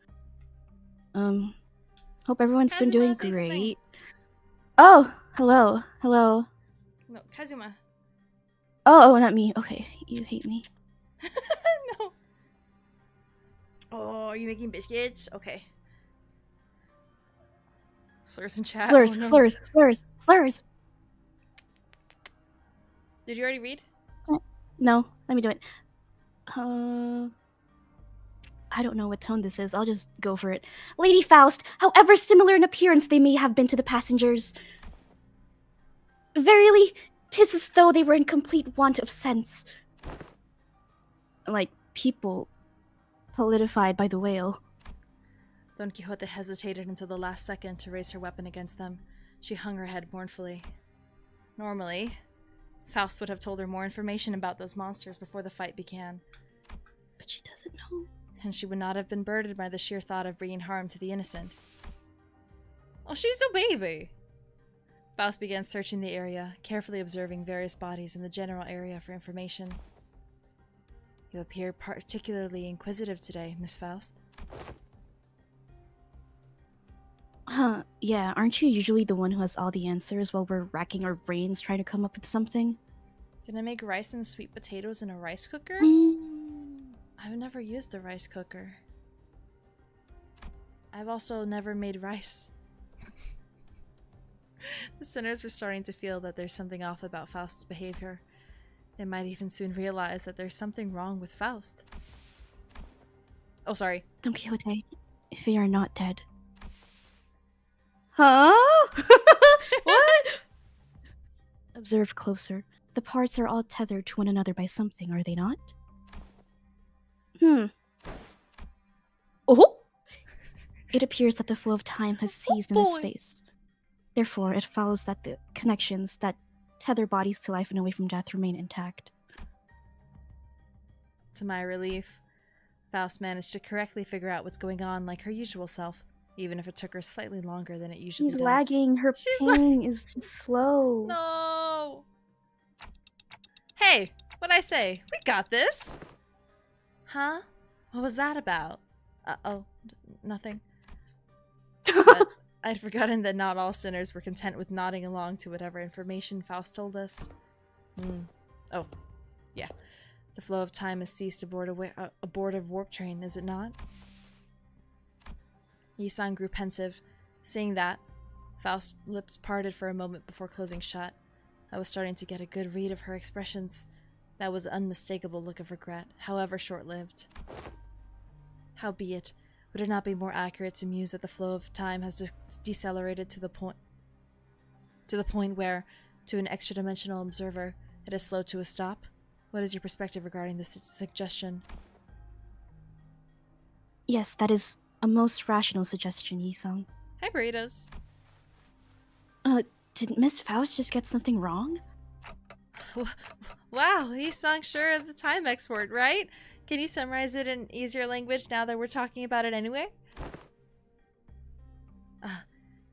Speaker 3: Hope everyone's been
Speaker 1: Kazuma,
Speaker 3: doing
Speaker 1: say something.
Speaker 3: great. Oh, hello.
Speaker 1: No, Kazuma.
Speaker 3: Oh, not me. Okay, you hate me.
Speaker 1: No. Oh, are you making biscuits? Okay. Slurs in chat.
Speaker 3: Slurs,
Speaker 1: Oh, no.
Speaker 3: slurs.
Speaker 1: Did you already read?
Speaker 3: No, let me do it. I don't know what tone this is. I'll just go for it. Lady Faust, however similar in appearance they may have been to the passengers, verily, 'tis as though they were in complete want of sense. Like people politified by the whale.
Speaker 1: Don Quixote hesitated until the last second to raise her weapon against them. She hung her head mournfully. Normally, Faust would have told her more information about those monsters before the fight began,
Speaker 3: But she doesn't know.
Speaker 1: and she would not have been burdened by the sheer thought of bringing harm to the innocent. Oh, she's a baby! Faust began searching the area, carefully observing various bodies in the general area for information. You appear particularly inquisitive today, Miss Faust.
Speaker 3: Huh, yeah, aren't you usually the one who has all the answers while we're racking our brains trying to come up with something?
Speaker 1: Gonna make rice and sweet potatoes in a rice cooker? I've never used a rice cooker. I've also never made rice. The sinners were starting to feel that there's something off about Faust's behavior. They might even soon realize that there's something wrong with Faust. Oh, sorry.
Speaker 3: Don Quixote, if they are not dead. Huh? What? Observe closer. The parts are all tethered to one another by something, are they not? Oh! It appears that the flow of time has ceased in this space. Therefore, it follows that the connections that tether bodies to life and away from death remain intact.
Speaker 1: To my relief, Faust managed to correctly figure out what's going on like her usual self, even if it took her slightly longer than it usually
Speaker 3: She's
Speaker 1: does.
Speaker 3: lagging. Her ping is just slow.
Speaker 1: No! Hey, what'd I say? We got this! Huh? What was that about? Oh, nothing. But I'd forgotten that not all sinners were content with nodding along to whatever information Faust told us. Oh, yeah. The flow of time has ceased aboard a warp train, is it not? Yi-san grew pensive. Seeing that, Faust's lips parted for a moment before closing shut. I was starting to get a good read of her expressions. That was an unmistakable look of regret, however short-lived. Howbeit, would it not be more accurate to muse that the flow of time has decelerated to the point where, to an extra-dimensional observer, it is slow to a stop? What is your perspective regarding this suggestion?
Speaker 3: Yes, that is a most rational suggestion, Yi-san.
Speaker 1: Hi, burritos.
Speaker 3: Did Miss Faust just get something wrong?
Speaker 1: Wow, Yi-san sure is a time expert, right? Can you summarize it in easier language now that we're talking about it anyway?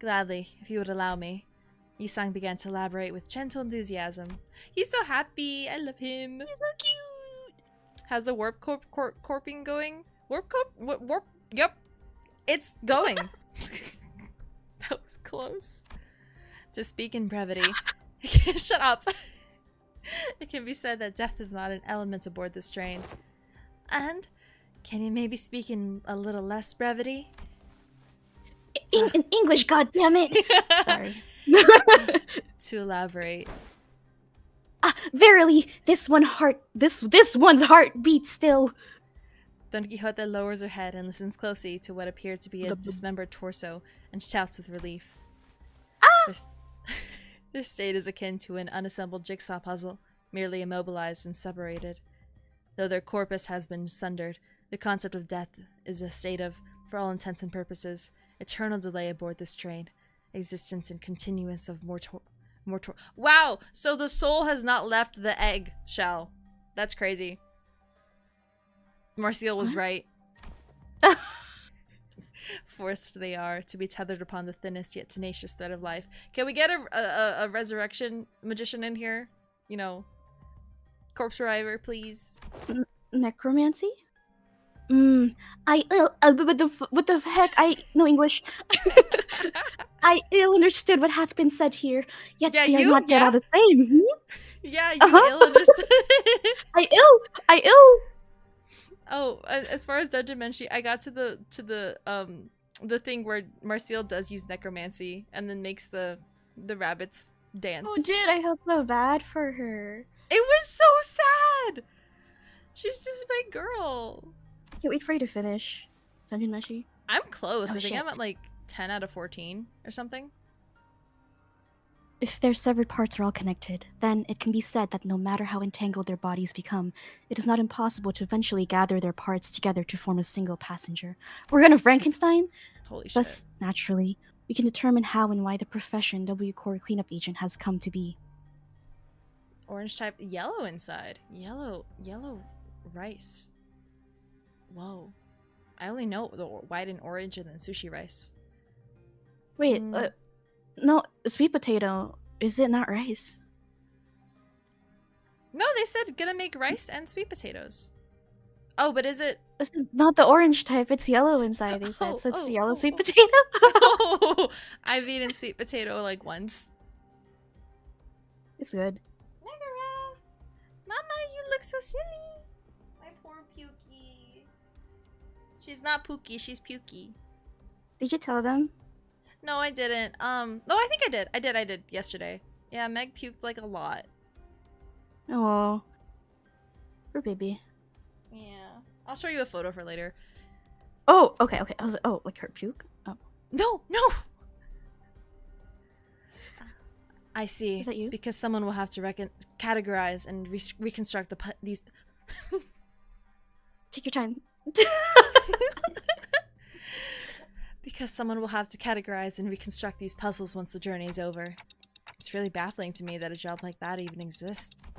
Speaker 1: Gladly, if you would allow me. Yi-san began to elaborate with gentle enthusiasm. He's so happy. I love him. He's so cute. How's the warp corping going? Warp corp? Warp? Yep. It's going. That was close. To speak in brevity. Shut up. It can be said that death is not an element aboard this train. And can you maybe speak in a little less brevity?
Speaker 3: In English, goddammit! Sorry.
Speaker 1: To elaborate.
Speaker 3: Verily, this one's heart beats still.
Speaker 1: Don Quixote lowers her head and listens closely to what appeared to be a dismembered torso and shouts with relief. Their state is akin to an unassembled jigsaw puzzle, merely immobilized and separated. Though their corpus has been sundered, the concept of death is a state of, for all intents and purposes, eternal delay aboard this train. Existence and continuance of Wow! So the soul has not left the egg shell. That's crazy. Marcial was right. Forced they are to be tethered upon the thinnest yet tenacious thread of life. Can we get a resurrection magician in here? You know, corpse reviver, please.
Speaker 3: Necromancy? What the heck? I know English. I ill understood what hath been said here. Yet they are not dead all the same.
Speaker 1: Yeah, you ill understood.
Speaker 3: I ill.
Speaker 1: Oh, as far as Dungeon Menshi, I got to the thing where Marcial does use necromancy and then makes the rabbits dance.
Speaker 3: Oh, dude, I felt so bad for her.
Speaker 1: It was so sad. She's just my girl.
Speaker 3: I can't wait for you to finish Dungeon Meshi.
Speaker 1: I'm close.
Speaker 3: Oh,
Speaker 1: I think
Speaker 3: shit.
Speaker 1: I'm at like 10 out of 14 or something.
Speaker 3: If their severed parts are all connected, then it can be said that no matter how entangled their bodies become, it is not impossible to eventually gather their parts together to form a single passenger. We're gonna Frankenstein?
Speaker 1: Holy shit.
Speaker 3: Thus, naturally, we can determine how and why the profession W Core Cleanup Agent has come to be.
Speaker 1: Orange type, yellow inside. Yellow rice. Whoa. I only know the white and orange and then sushi rice.
Speaker 3: Wait, no, sweet potato, is it not rice?
Speaker 1: No, they said gonna make rice and sweet potatoes. Oh, but is it?
Speaker 3: It's not the orange type, it's yellow inside, they said, so it's yellow sweet potato?
Speaker 1: Oh, I've eaten sweet potato like once.
Speaker 3: It's good.
Speaker 1: Megara! Mama, you look so silly. My poor Pukey. She's not Pookie, she's Pukey.
Speaker 3: Did you tell them?
Speaker 1: No, I didn't. No, I think I did. I did yesterday. Yeah, Meg puked like a lot.
Speaker 3: Oh, poor baby.
Speaker 1: Yeah. I'll show you a photo for later.
Speaker 3: Oh, okay. I was like, oh, like her puke? Oh.
Speaker 1: No! I see.
Speaker 3: Is that you?
Speaker 1: Because someone will have to categorize and reconstruct these.
Speaker 3: Take your time.
Speaker 1: Because someone will have to categorize and reconstruct these puzzles once the journey is over. It's really baffling to me that a job like that even exists.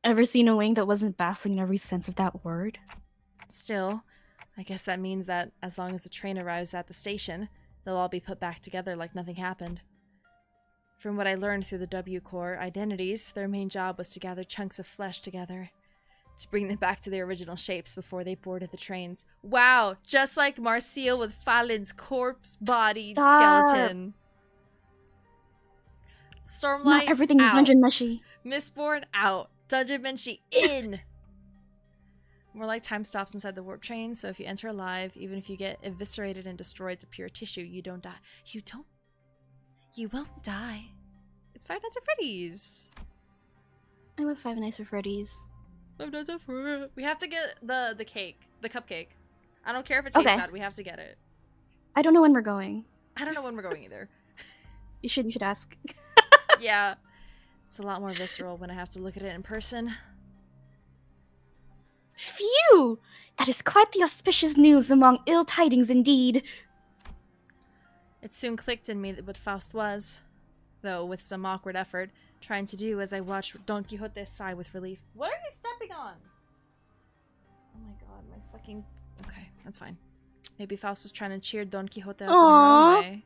Speaker 3: Ever seen a wing that wasn't baffling in every sense of that word?
Speaker 1: Still, I guess that means that as long as the train arrives at the station, they'll all be put back together like nothing happened. From what I learned through the W Corps identities, their main job was to gather chunks of flesh together, to bring them back to their original shapes before they boarded the trains. Wow, just like Marcille with Falin's corpse-bodied skeleton. Stormlight,
Speaker 3: Not everything is
Speaker 1: out.
Speaker 3: dungeon meshy.
Speaker 1: Mistborn, out. Dungeon Menchie, in! More like time stops inside the warp train, so if you enter alive, even if you get eviscerated and destroyed to pure tissue, you don't die. You won't die. It's Five Nights at Freddy's.
Speaker 3: I love Five Nights at Freddy's.
Speaker 1: Five Nights at Freddy's. We have to get the cake, the cupcake. I don't care if it tastes bad, we have to get it.
Speaker 3: I don't know when we're going.
Speaker 1: I don't know when we're going either.
Speaker 3: You should ask.
Speaker 1: Yeah. It's a lot more visceral when I have to look at it in person.
Speaker 3: Phew! That is quite the auspicious news among ill tidings indeed.
Speaker 1: It soon clicked in me what Faust was, though with some awkward effort, trying to do as I watched Don Quixote sigh with relief. What are you stepping on? Oh my god, my fucking... Okay, that's fine. Maybe Faust was trying to cheer Don Quixote up in her own way.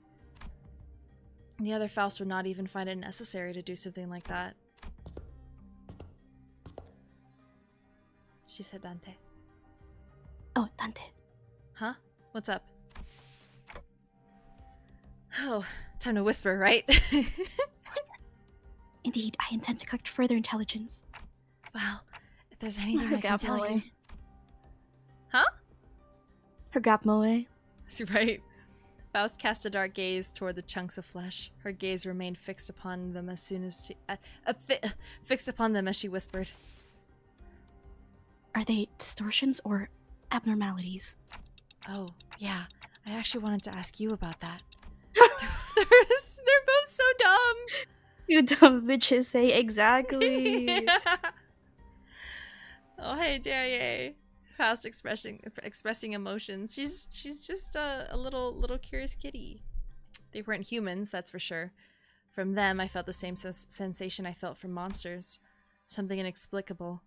Speaker 1: The other Faust would not even find it necessary to do something like that. She said Dante.
Speaker 3: Oh, Dante.
Speaker 1: Huh? What's up? Oh, time to whisper, right?
Speaker 3: Indeed, I intend to collect further intelligence.
Speaker 1: Well, if there's anything I can tell you... Huh?
Speaker 3: Her gap moe.
Speaker 1: Right. Faust cast a dark gaze toward the chunks of flesh. Her gaze remained fixed upon them as soon as she... fixed upon them as she whispered.
Speaker 3: Are they distortions or abnormalities?
Speaker 1: Oh, yeah. I actually wanted to ask you about that. they're both so dumb.
Speaker 3: You dumb bitches say exactly.
Speaker 1: Oh, hey, Jay. Faust expressing emotions. She's just a little curious kitty. They weren't humans, that's for sure. From them, I felt the same sensation I felt from monsters. Something inexplicable.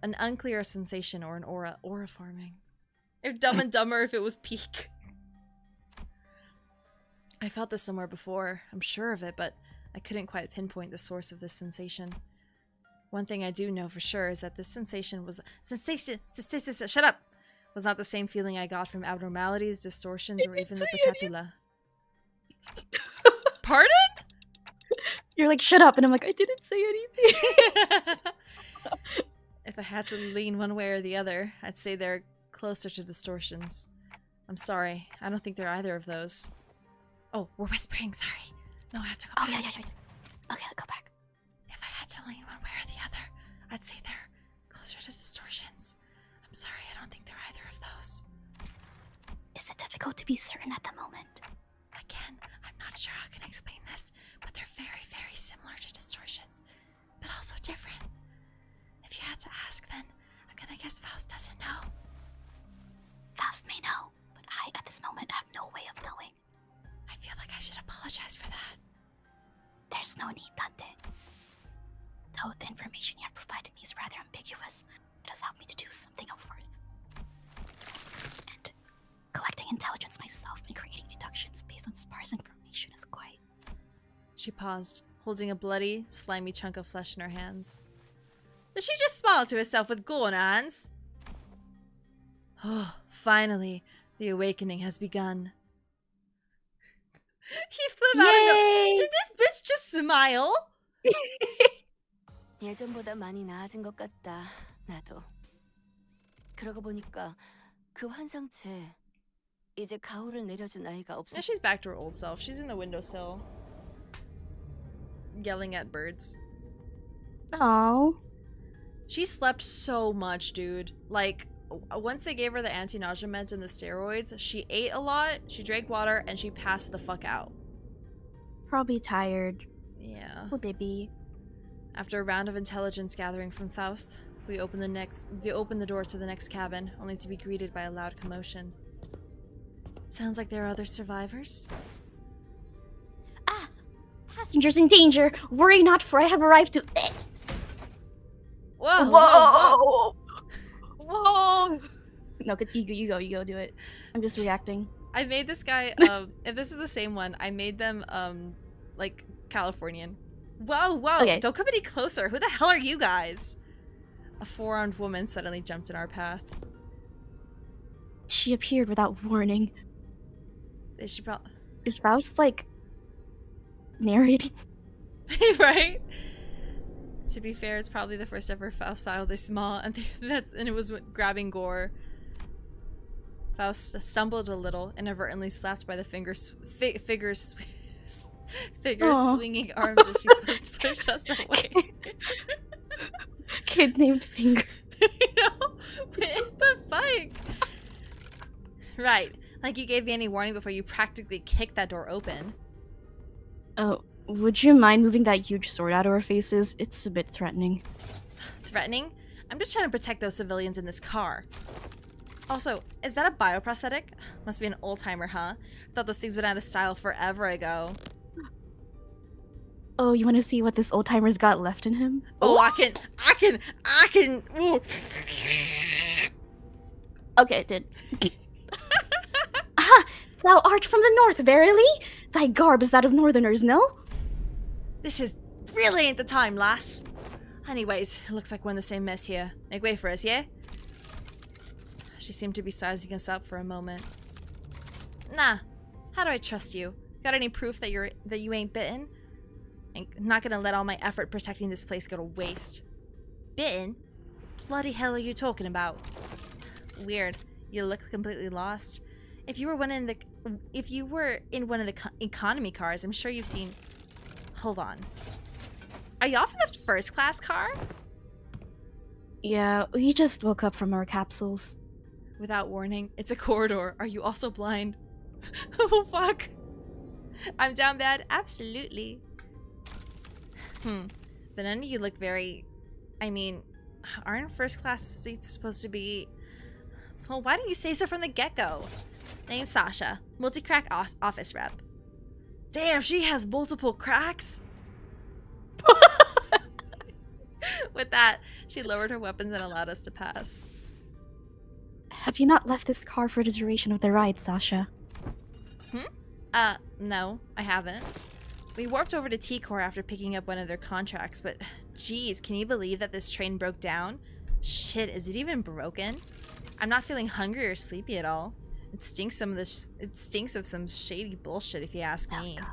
Speaker 1: An unclear sensation or an aura forming. If Dumb and Dumber if it was peak. I felt this somewhere before, I'm sure of it, but I couldn't quite pinpoint the source of this sensation. One thing I do know for sure is that this sensation was... Shut up! Was not the same feeling I got from abnormalities, distortions, or even the Picatula. Pardon?
Speaker 3: You're like, shut up, and I'm like, I didn't say anything.
Speaker 1: If I had to lean one way or the other, I'd say they're closer to distortions. I'm sorry, I don't think they're either of those. Oh, we're whispering, sorry. No, I have to go back.
Speaker 3: Oh, yeah. Okay, let's go back.
Speaker 1: If I had to lean one way or the other, I'd say they're closer to distortions. I'm sorry, I don't think they're either of those.
Speaker 3: Is it difficult to be certain at the moment?
Speaker 1: Again, I'm not sure how I can explain this, but they're very, very similar to distortions, but also different. If you had to ask, then I'm gonna guess Faust doesn't know.
Speaker 3: Faust may know, but I, at this moment, have no way of knowing.
Speaker 1: I feel like I should apologize for that.
Speaker 3: There's no need, Dante. Though the information you have provided me is rather ambiguous, it has helped me to do something of worth. And collecting intelligence myself and creating deductions based on sparse information is quite...
Speaker 1: She paused, holding a bloody, slimy chunk of flesh in her hands. Did she just smile to herself with gore in her hands? Oh, finally, the awakening has begun. He flew out of nowhere. Did this bitch just smile?
Speaker 2: 예전보다 많이 나아진 것 같다. 나도. 그러고 보니까 그 환상체 이제 가호를 내려준 아이가 없어.
Speaker 1: Yeah, she's back to her old self. She's in the windowsill, yelling at birds.
Speaker 3: Oh.
Speaker 1: She slept so much, dude. Like, once they gave her the anti-nausea meds and the steroids, she ate a lot, she drank water, and she passed the fuck out.
Speaker 3: Probably tired.
Speaker 1: Yeah.
Speaker 3: Poor baby.
Speaker 1: After a round of intelligence gathering from Faust, they opened the door to the next cabin, only to be greeted by a loud commotion. Sounds like there are other survivors.
Speaker 3: Ah! Passengers in danger! Worry not, for I have arrived to...
Speaker 1: Whoa!
Speaker 3: Whoa! Whoa! No, you go, do it. I'm just reacting.
Speaker 1: I made this guy, if this is the same one, I made them, like, Californian. Whoa!
Speaker 3: Okay.
Speaker 1: Don't come any closer! Who the hell are you guys? A four-armed woman suddenly jumped in our path.
Speaker 3: She appeared without warning.
Speaker 1: She probably...
Speaker 3: Is Faust, like, narrating?
Speaker 1: Right? To be fair, it's probably the first ever Faust style this small, and it was grabbing gore. Faust stumbled a little, inadvertently slapped by the figures swinging arms as she pushed us away.
Speaker 3: Kid named Finger.
Speaker 1: You know? What the fuck? Right. Like you gave me any warning before you practically kicked that door open.
Speaker 3: Oh, would you mind moving that huge sword out of our faces? It's a bit threatening.
Speaker 1: Threatening? I'm just trying to protect those civilians in this car. Also, is that a bioprosthetic? Must be an old-timer, huh? Thought those things went out of style forever ago.
Speaker 3: Oh, you want to see what this old-timer's got left in him?
Speaker 1: Oh, I can, ooh.
Speaker 3: Okay, it did. Aha! Thou art from the north, verily? Thy garb is that of northerners, no?
Speaker 1: This is really ain't the time, lass. Anyways, it looks like we're in the same mess here. Make way for us, yeah? She seemed to be sizing us up for a moment. Nah. How do I trust you? Got any proof that you ain't bitten? I'm not gonna let all my effort protecting this place go to waste. Bitten? Bloody hell are you talking about? Weird. You look completely lost. If you were in one of the economy cars, I'm sure you've seen... Hold on. Are y'all from the first class car?
Speaker 3: Yeah, we just woke up from our capsules.
Speaker 1: Without warning, it's a corridor. Are you also blind? Oh, fuck. I'm down bad? Absolutely. But none of you look very... I mean, aren't first class seats supposed to be... Well, why didn't you say so from the get-go? Name's Sasha, multi-crack office rep. Damn, she has multiple cracks? With that, she lowered her weapons and allowed us to pass.
Speaker 3: Have you not left this car for the duration of the ride, Sasha?
Speaker 1: No, I haven't. We warped over to T-Core after picking up one of their contracts, but geez, can you believe that this train broke down? Shit, is it even broken? I'm not feeling hungry or sleepy at all. It stinks of some shady bullshit if you ask me.
Speaker 3: God.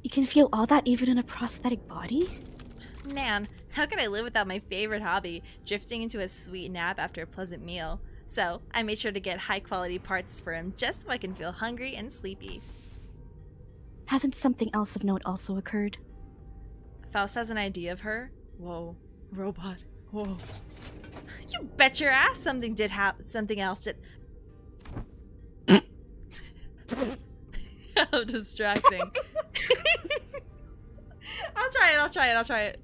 Speaker 3: You can feel all that even in a prosthetic body?
Speaker 1: Man, how could I live without my favorite hobby, drifting into a sweet nap after a pleasant meal? So, I made sure to get high-quality parts for him just so I can feel hungry and sleepy.
Speaker 3: Hasn't something else of note also occurred?
Speaker 1: Faust has an idea of her? Whoa. Robot. Whoa. You bet your ass something else did. How distracting. I'll try it.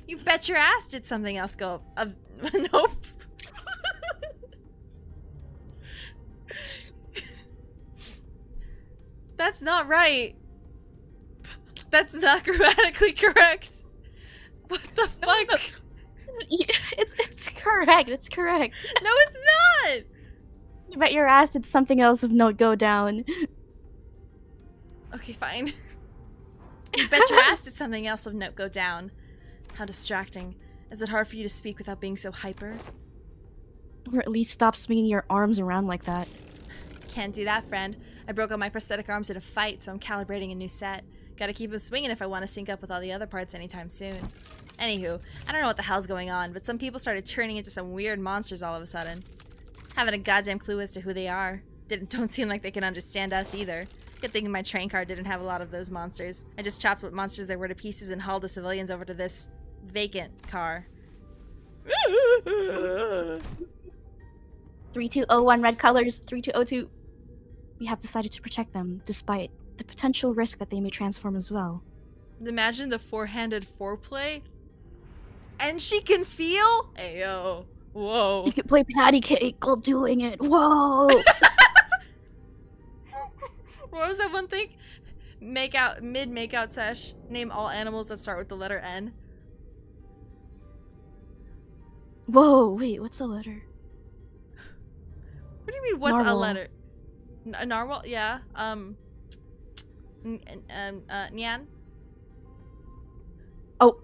Speaker 1: You bet your ass did something else go. Nope. That's not right. That's not grammatically correct. What the fuck?
Speaker 3: No. Yeah, it's correct. It's correct.
Speaker 1: No, it's not.
Speaker 3: You bet your ass did something else of note go down.
Speaker 1: Okay, fine. You bet your ass did something else of note go down. How distracting. Is it hard for you to speak without being so hyper?
Speaker 3: Or at least stop swinging your arms around like that.
Speaker 1: Can't do that, friend. I broke all my prosthetic arms in a fight, so I'm calibrating a new set. Gotta keep them swinging if I want to sync up with all the other parts anytime soon. Anywho, I don't know what the hell's going on, but some people started turning into some weird monsters all of a sudden. Haven't a goddamn clue as to who they are. Don't seem like they can understand us either. Good thing my train car didn't have a lot of those monsters. I just chopped what monsters there were to pieces and hauled the civilians over to this vacant car.
Speaker 3: 3201 red colors, 3202. We have decided to protect them, despite the potential risk that they may transform as well.
Speaker 1: Imagine the four-handed foreplay. And she can feel? Ayo. Whoa.
Speaker 3: You could play patty cake while doing it. Whoa!
Speaker 1: What was that one thing? Mid-makeout sesh. Name all animals that start with the letter N.
Speaker 3: Whoa, wait, what's a letter?
Speaker 1: What do you mean, what's a
Speaker 3: Narwhal.
Speaker 1: letter? A narwhal? Yeah. Nyan?
Speaker 3: Oh.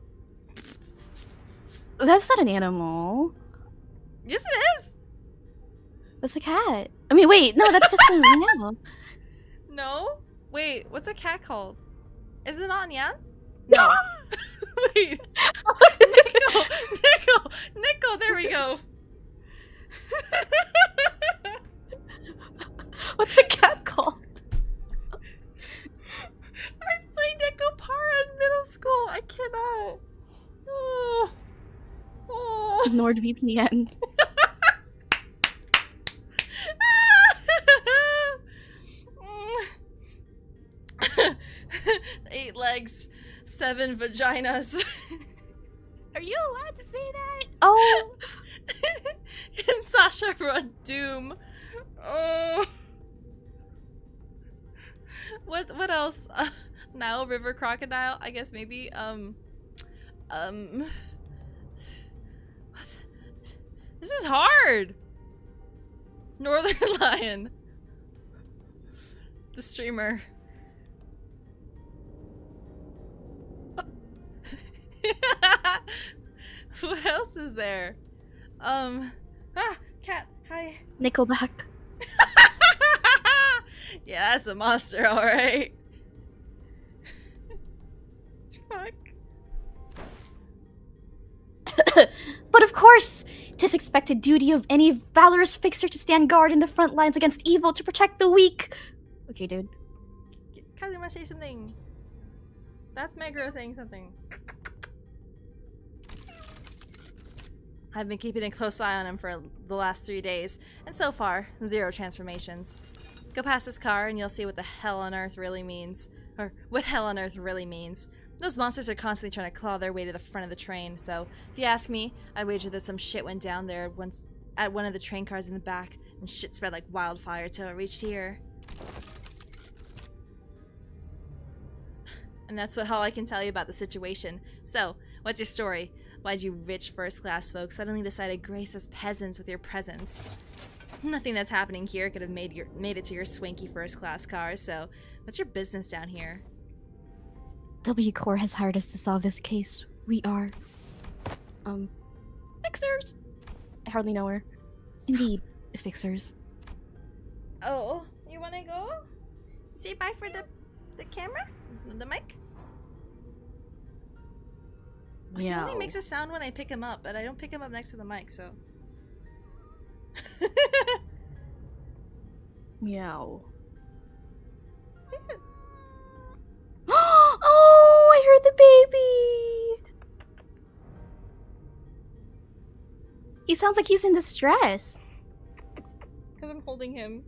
Speaker 3: That's not an animal.
Speaker 1: Yes, it is!
Speaker 3: That's a cat. I mean, wait, no, that's an animal.
Speaker 1: No? Wait, what's a cat called? Is it not Nyan? No. Wait. Nickel, there we go.
Speaker 3: What's a cat called?
Speaker 1: I played Nickel Para in middle school. I cannot. Oh. Oh.
Speaker 3: NordVPN.
Speaker 1: 8 legs, 7 vaginas.
Speaker 3: Are you allowed to say that? Oh.
Speaker 1: And Sasha wrote Doom. Oh. What else? Nile River Crocodile. I guess maybe. What? This is hard. Northern Lion. The streamer. What else is there? Cat, hi.
Speaker 3: Nickelback.
Speaker 1: Yeah, that's a monster, alright. Fuck.
Speaker 3: But of course, 'tis expected duty of any valorous fixer to stand guard in the front lines against evil to protect the weak. Okay, dude.
Speaker 1: Kazuma, say something. That's Meguro saying something. I've been keeping a close eye on him for the last 3 days, and so far, 0 transformations. Go past his car and you'll see what the hell on earth really means. Or what hell on earth really means. Those monsters are constantly trying to claw their way to the front of the train, so if you ask me, I wager that some shit went down there once at one of the train cars in the back, and shit spread like wildfire till it reached here. And that's all I can tell you about the situation. So, what's your story? Why'd you rich first-class folks suddenly decide to grace us peasants with your presence? Nothing that's happening here could have made it to your swanky first-class car, so what's your business down here?
Speaker 3: W Corps has hired us to solve this case. We are... fixers? I hardly know her. Indeed, fixers.
Speaker 1: Oh, you wanna go? Say bye for the camera? The mic? He only makes a sound when I pick him up, but I don't pick him up next to the mic, so...
Speaker 3: Meow.
Speaker 1: Say so.
Speaker 3: Oh, I heard the baby! He sounds like he's in distress.
Speaker 1: Because I'm holding him.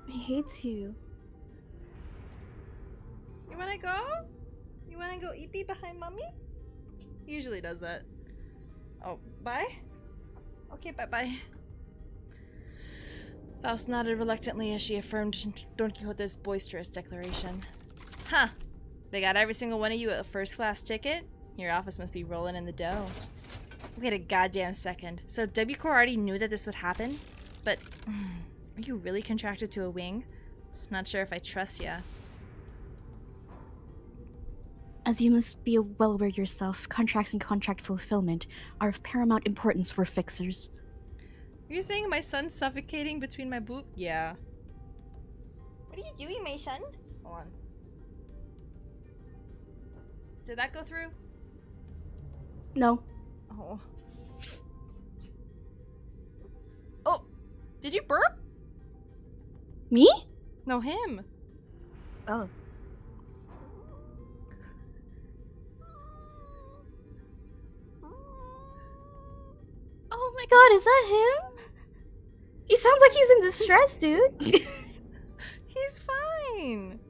Speaker 3: He hates you.
Speaker 1: You wanna go? You wanna go eepee behind mommy? He usually does that. Oh, bye? Okay, bye-bye. Faust nodded reluctantly as she affirmed Don Quixote's boisterous declaration. Huh. They got every single one of you a first-class ticket? Your office must be rolling in the dough. Wait a goddamn second. So W Corps already knew that this would happen? But, are you really contracted to a wing? Not sure if I trust ya.
Speaker 3: As you must be well aware yourself, contracts and contract fulfillment are of paramount importance for fixers.
Speaker 1: You're saying my son's suffocating between my boob? Yeah. What are you doing, my son? Hold on. Did that go through?
Speaker 3: No.
Speaker 1: Oh. Oh! Did you burp?
Speaker 3: Me?
Speaker 1: No, him.
Speaker 3: Oh. god, is that him? He sounds like he's in distress, dude.
Speaker 1: He's fine.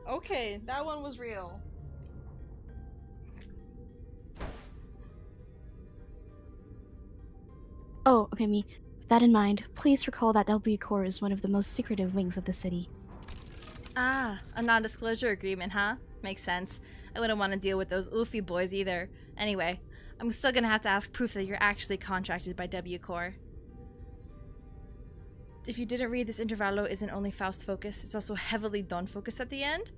Speaker 1: Okay, that one was real.
Speaker 3: Oh, okay, me. With that in mind, please recall that W Corps is one of the most secretive wings of the city.
Speaker 1: Ah, a non-disclosure agreement, huh? Makes sense. I wouldn't want to deal with those oofy boys either. Anyway, I'm still gonna have to ask proof that you're actually contracted by W Corps. If you didn't read, this intervallo isn't only Faust focus, it's also heavily Don focus at the end.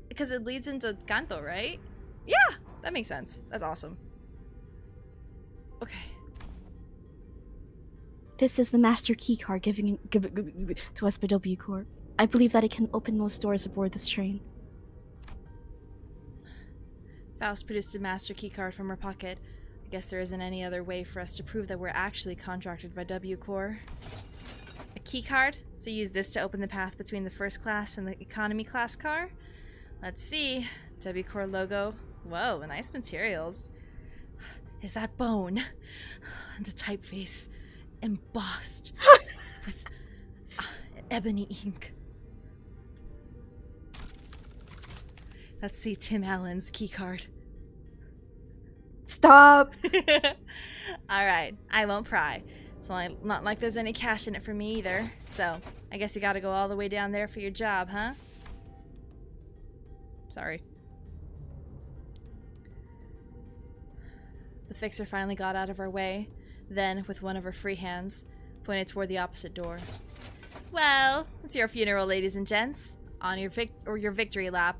Speaker 1: Because it leads into Canto, right? Yeah, that makes sense. That's awesome. Okay.
Speaker 3: This is the master keycard given to us by W Corps. I believe that it can open most doors aboard this train.
Speaker 1: Faust produced a master keycard from her pocket. I guess there isn't any other way for us to prove that we're actually contracted by W Corps. A keycard? So use this to open the path between the first class and the economy class car? Let's see. W Corps logo. Whoa, nice materials. Is that bone? And the typeface embossed with ebony ink. Let's see Tim Allen's keycard.
Speaker 3: Stop!
Speaker 1: Alright, I won't pry. It's not like there's any cash in it for me either. So, I guess you gotta go all the way down there for your job, huh? Sorry. The fixer finally got out of our way. Then, with one of her free hands, pointed toward the opposite door. Well, it's your funeral, ladies and gents. On your victory lap.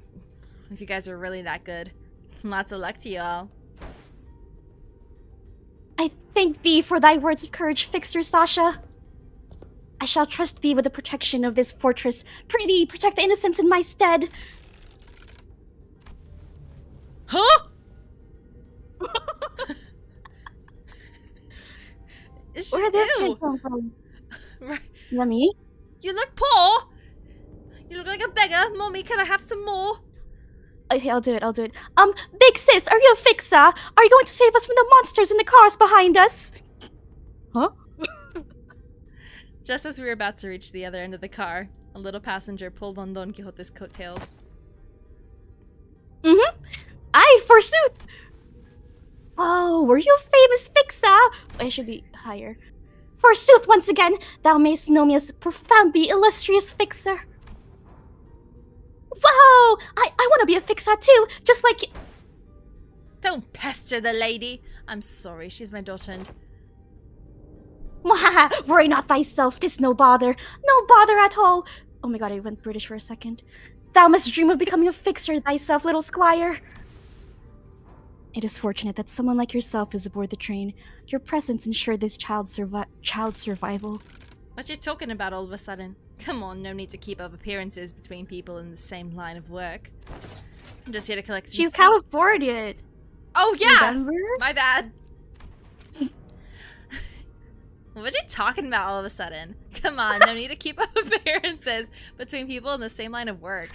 Speaker 1: If you guys are really that good. Lots of luck to you all.
Speaker 3: I thank thee for thy words of courage, Fixer Sasha. I shall trust thee with the protection of this fortress. Prithee, protect the innocents in my stead.
Speaker 1: Huh?
Speaker 3: Where did this
Speaker 1: Ew.
Speaker 3: kid come from?
Speaker 1: Right.
Speaker 3: Is that me?
Speaker 1: You look poor. You look like a beggar. Mommy, can I have some more?
Speaker 3: Okay, I'll do it, Big sis, are you a fixer? Are you going to save us from the monsters in the cars behind us? Huh?
Speaker 1: Just as we were about to reach the other end of the car, a little passenger pulled on Don Quixote's coattails.
Speaker 3: Aye, forsooth! Oh, were you a famous fixer? I should be higher. Forsooth, once again, thou mayst know me as a profoundly illustrious fixer. Whoa! I want to be a fixer too, just like...
Speaker 1: Don't pester the lady. I'm sorry, she's my daughter and...
Speaker 3: Mwahaha, worry not thyself, 'tis no bother. No bother at all. Oh my god, I went British for a second. Thou must dream of becoming a fixer thyself, little squire. It is fortunate that someone like yourself is aboard the train. Your presence ensured this child's survival.
Speaker 1: What you talking about all of a sudden? Come on, no need to keep up appearances between people in the same line of work. I'm just here to collect some
Speaker 3: She's
Speaker 1: seeds.
Speaker 3: Californian.
Speaker 1: Oh, yes!
Speaker 3: Remember?
Speaker 1: My bad. What you talking about all of a sudden? Come on, no need to keep up appearances between people in the same line of work.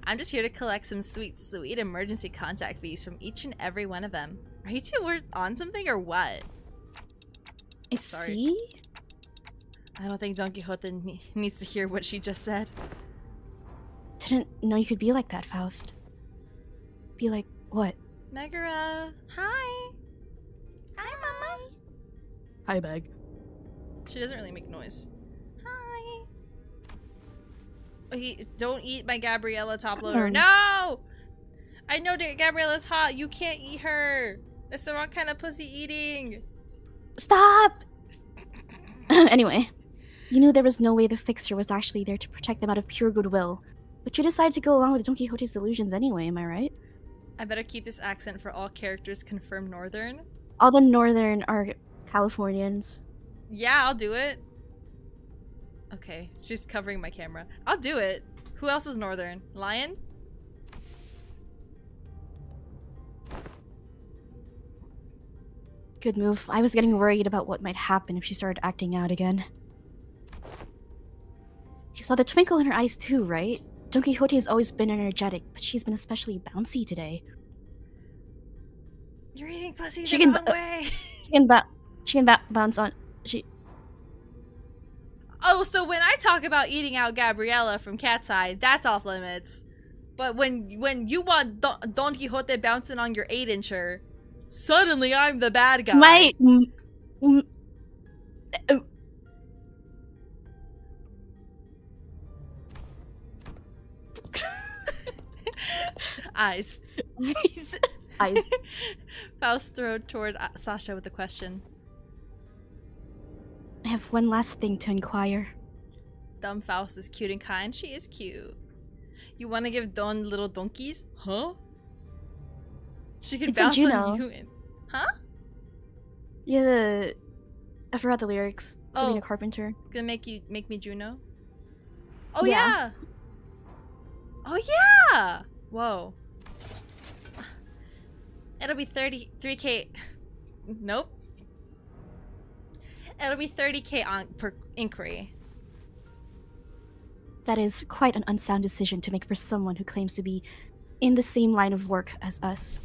Speaker 1: I'm just here to collect some sweet, sweet emergency contact fees from each and every one of them. Are you two on something or what? Sorry.
Speaker 3: See?
Speaker 1: I don't think Don Quixote needs to hear what she just said.
Speaker 3: Didn't know you could be like that, Faust. Be like, what?
Speaker 1: Megara, hi. Hi, Mama.
Speaker 3: Hi, Meg.
Speaker 1: She doesn't really make noise. Hi. Don't eat my Gabriella top loader.
Speaker 3: Oh.
Speaker 1: No! I know that Gabriella's hot. You can't eat her. That's the wrong kind of pussy eating.
Speaker 3: Stop! Anyway, you knew there was no way the fixer was actually there to protect them out of pure goodwill. But you decided to go along with Don Quixote's illusions anyway, am I right?
Speaker 1: I better keep this accent for all characters confirmed Northern.
Speaker 3: All the Northern are Californians.
Speaker 1: Yeah, I'll do it. Okay, she's covering my camera. I'll do it. Who else is Northern? Lion?
Speaker 3: Good move. I was getting worried about what might happen if she started acting out again. You saw the twinkle in her eyes too, right? Don Quixote has always been energetic, but she's been especially bouncy today.
Speaker 1: You're eating pussy
Speaker 3: She
Speaker 1: the
Speaker 3: can
Speaker 1: wrong way.
Speaker 3: She can bounce on.
Speaker 1: Oh, so when I talk about eating out Gabriella from Cat's Eye, that's off limits. But when you want Don Quixote bouncing on your 8-incher, suddenly I'm the bad guy. Eyes.
Speaker 3: Eyes.
Speaker 1: Faust strode toward Sasha with a question.
Speaker 3: I have one last thing to inquire.
Speaker 1: Dumb Faust is cute and kind. She is cute. You want to give Don little donkeys? Huh? She can
Speaker 3: It's a
Speaker 1: bounce
Speaker 3: Juno.
Speaker 1: on you and... Huh?
Speaker 3: Yeah, I forgot the lyrics. Sabrina
Speaker 1: Oh.
Speaker 3: Carpenter.
Speaker 1: Gonna make me Juno? Oh
Speaker 3: Yeah.
Speaker 1: yeah! Oh yeah! Whoa. It'll be 33k. Nope. It'll be 30k on per inquiry.
Speaker 3: That is quite an unsound decision to make for someone who claims to be in the same line of work as us.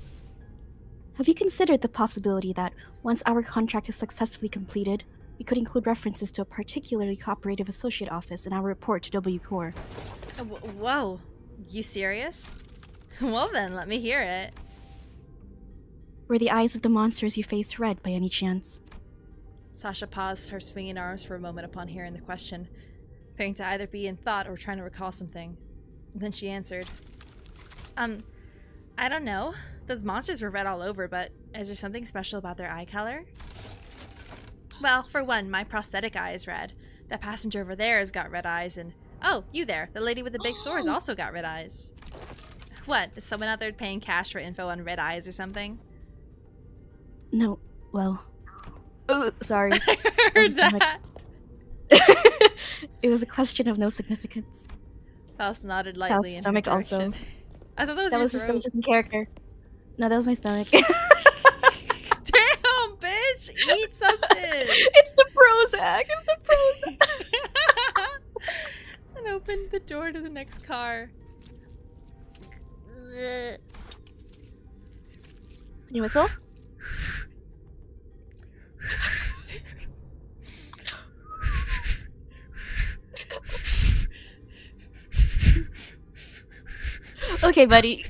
Speaker 3: Have you considered the possibility that once our contract is successfully completed, we could include references to a particularly cooperative associate office in our report to W Corps?
Speaker 1: Whoa. You serious? Well then, let me hear it.
Speaker 3: Were the eyes of the monsters you faced red by any chance?
Speaker 1: Sasha paused her swinging arms for a moment upon hearing the question, appearing to either be in thought or trying to recall something. Then she answered, I don't know. Those monsters were red all over, but is there something special about their eye color? Well, for one, my prosthetic eye is red. That passenger over there has got red eyes, and oh, you there, the lady with the big sword has also got red eyes. What, is someone out there paying cash for info on red eyes or something?
Speaker 3: No, well... Oh, sorry.
Speaker 1: I heard that.
Speaker 3: It was a question of no significance.
Speaker 1: Faust nodded lightly in her
Speaker 3: stomach also.
Speaker 1: direction. I thought that was
Speaker 3: That
Speaker 1: your
Speaker 3: was
Speaker 1: throat.
Speaker 3: just in character. No, that was my stomach.
Speaker 1: Damn, bitch! Eat something!
Speaker 3: It's the Prozac! It's the Prozac!
Speaker 1: And opened the door to the next car.
Speaker 3: Can you whistle? Okay, buddy.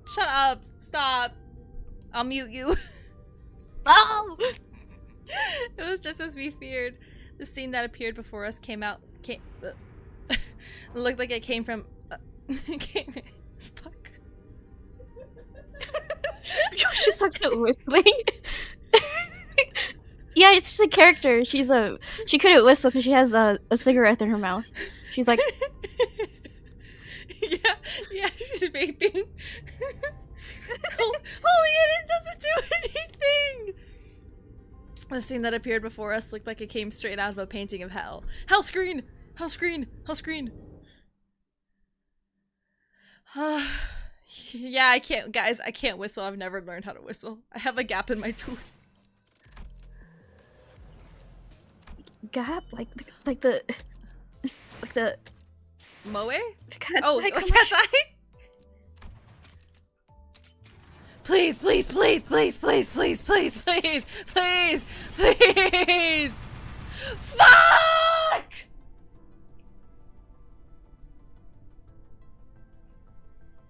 Speaker 1: Shut up! Stop! I'll mute you.
Speaker 3: Oh!
Speaker 1: It was just as we feared. The scene that appeared before us it looked like it came from fuck.
Speaker 3: She sucks at whistling. Yeah, it's just a character. She couldn't whistle because she has a cigarette in her mouth. She's like,
Speaker 1: yeah, she's vaping. Holy, it doesn't do anything. The scene that appeared before us looked like it came straight out of a painting of hell. Hell screen! Hell screen! Hell screen! Yeah, I can't, guys, I can't whistle. I've never learned how to whistle. I have a gap in my tooth.
Speaker 3: gap? Like the
Speaker 1: Moe?
Speaker 3: Cat's
Speaker 1: Oh,
Speaker 3: eye
Speaker 1: Cat's Eye? Please, please, please, please, please, please, please, please, please, please! Fuck!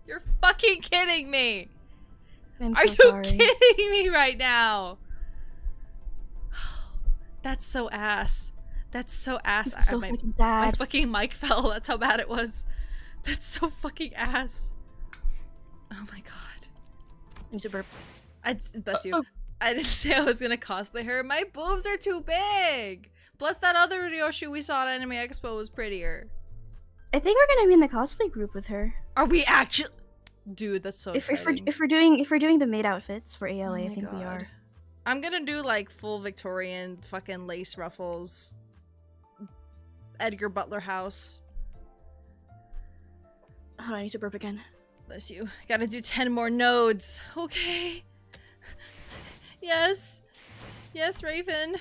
Speaker 1: You're fucking kidding me!
Speaker 3: I'm
Speaker 1: Are
Speaker 3: so
Speaker 1: you
Speaker 3: sorry.
Speaker 1: kidding me right now? That's so ass. That's so ass.
Speaker 3: It's so fucking sad.
Speaker 1: My fucking mic fell. That's how bad it was. That's so fucking ass. Oh my god.
Speaker 3: I need to burp.
Speaker 1: Bless you. I didn't say I was gonna cosplay her. My boobs are too big. Plus that other Ryoshi we saw at Anime Expo was prettier.
Speaker 3: I think we're gonna be in the cosplay group with her.
Speaker 1: Are we actually? Dude, that's so exciting.
Speaker 3: If we're doing the maid outfits for ALA,
Speaker 1: Oh
Speaker 3: I
Speaker 1: my
Speaker 3: think we
Speaker 1: God.
Speaker 3: are.
Speaker 1: I'm gonna do like full Victorian fucking lace ruffles. Edgar Butler house.
Speaker 3: Hold on, I need to burp again.
Speaker 1: Bless you. Gotta do 10 more nodes. Okay. Yes. Yes, Raven.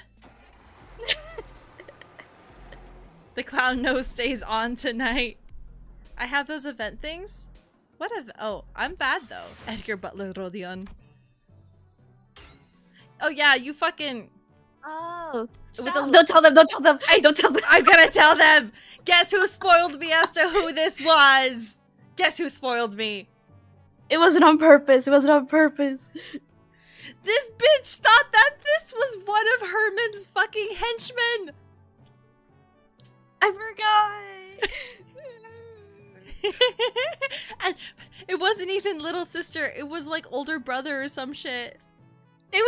Speaker 1: The clown nose stays on tonight. I have those event things. What if? Oh, I'm bad though. Edgar Butler Rodion. Oh yeah, you fucking.
Speaker 3: Oh,
Speaker 1: With
Speaker 3: stop.
Speaker 1: a-
Speaker 3: Don't tell them. Don't tell them. Don't tell them.
Speaker 1: I'm gonna tell them. Guess who spoiled me as to who this was? Guess who spoiled me?
Speaker 3: It wasn't on purpose. It wasn't on purpose.
Speaker 1: This bitch thought that this was one of Herman's fucking henchmen.
Speaker 3: I forgot.
Speaker 1: And it wasn't even little sister. It was like older brother or some shit.
Speaker 3: It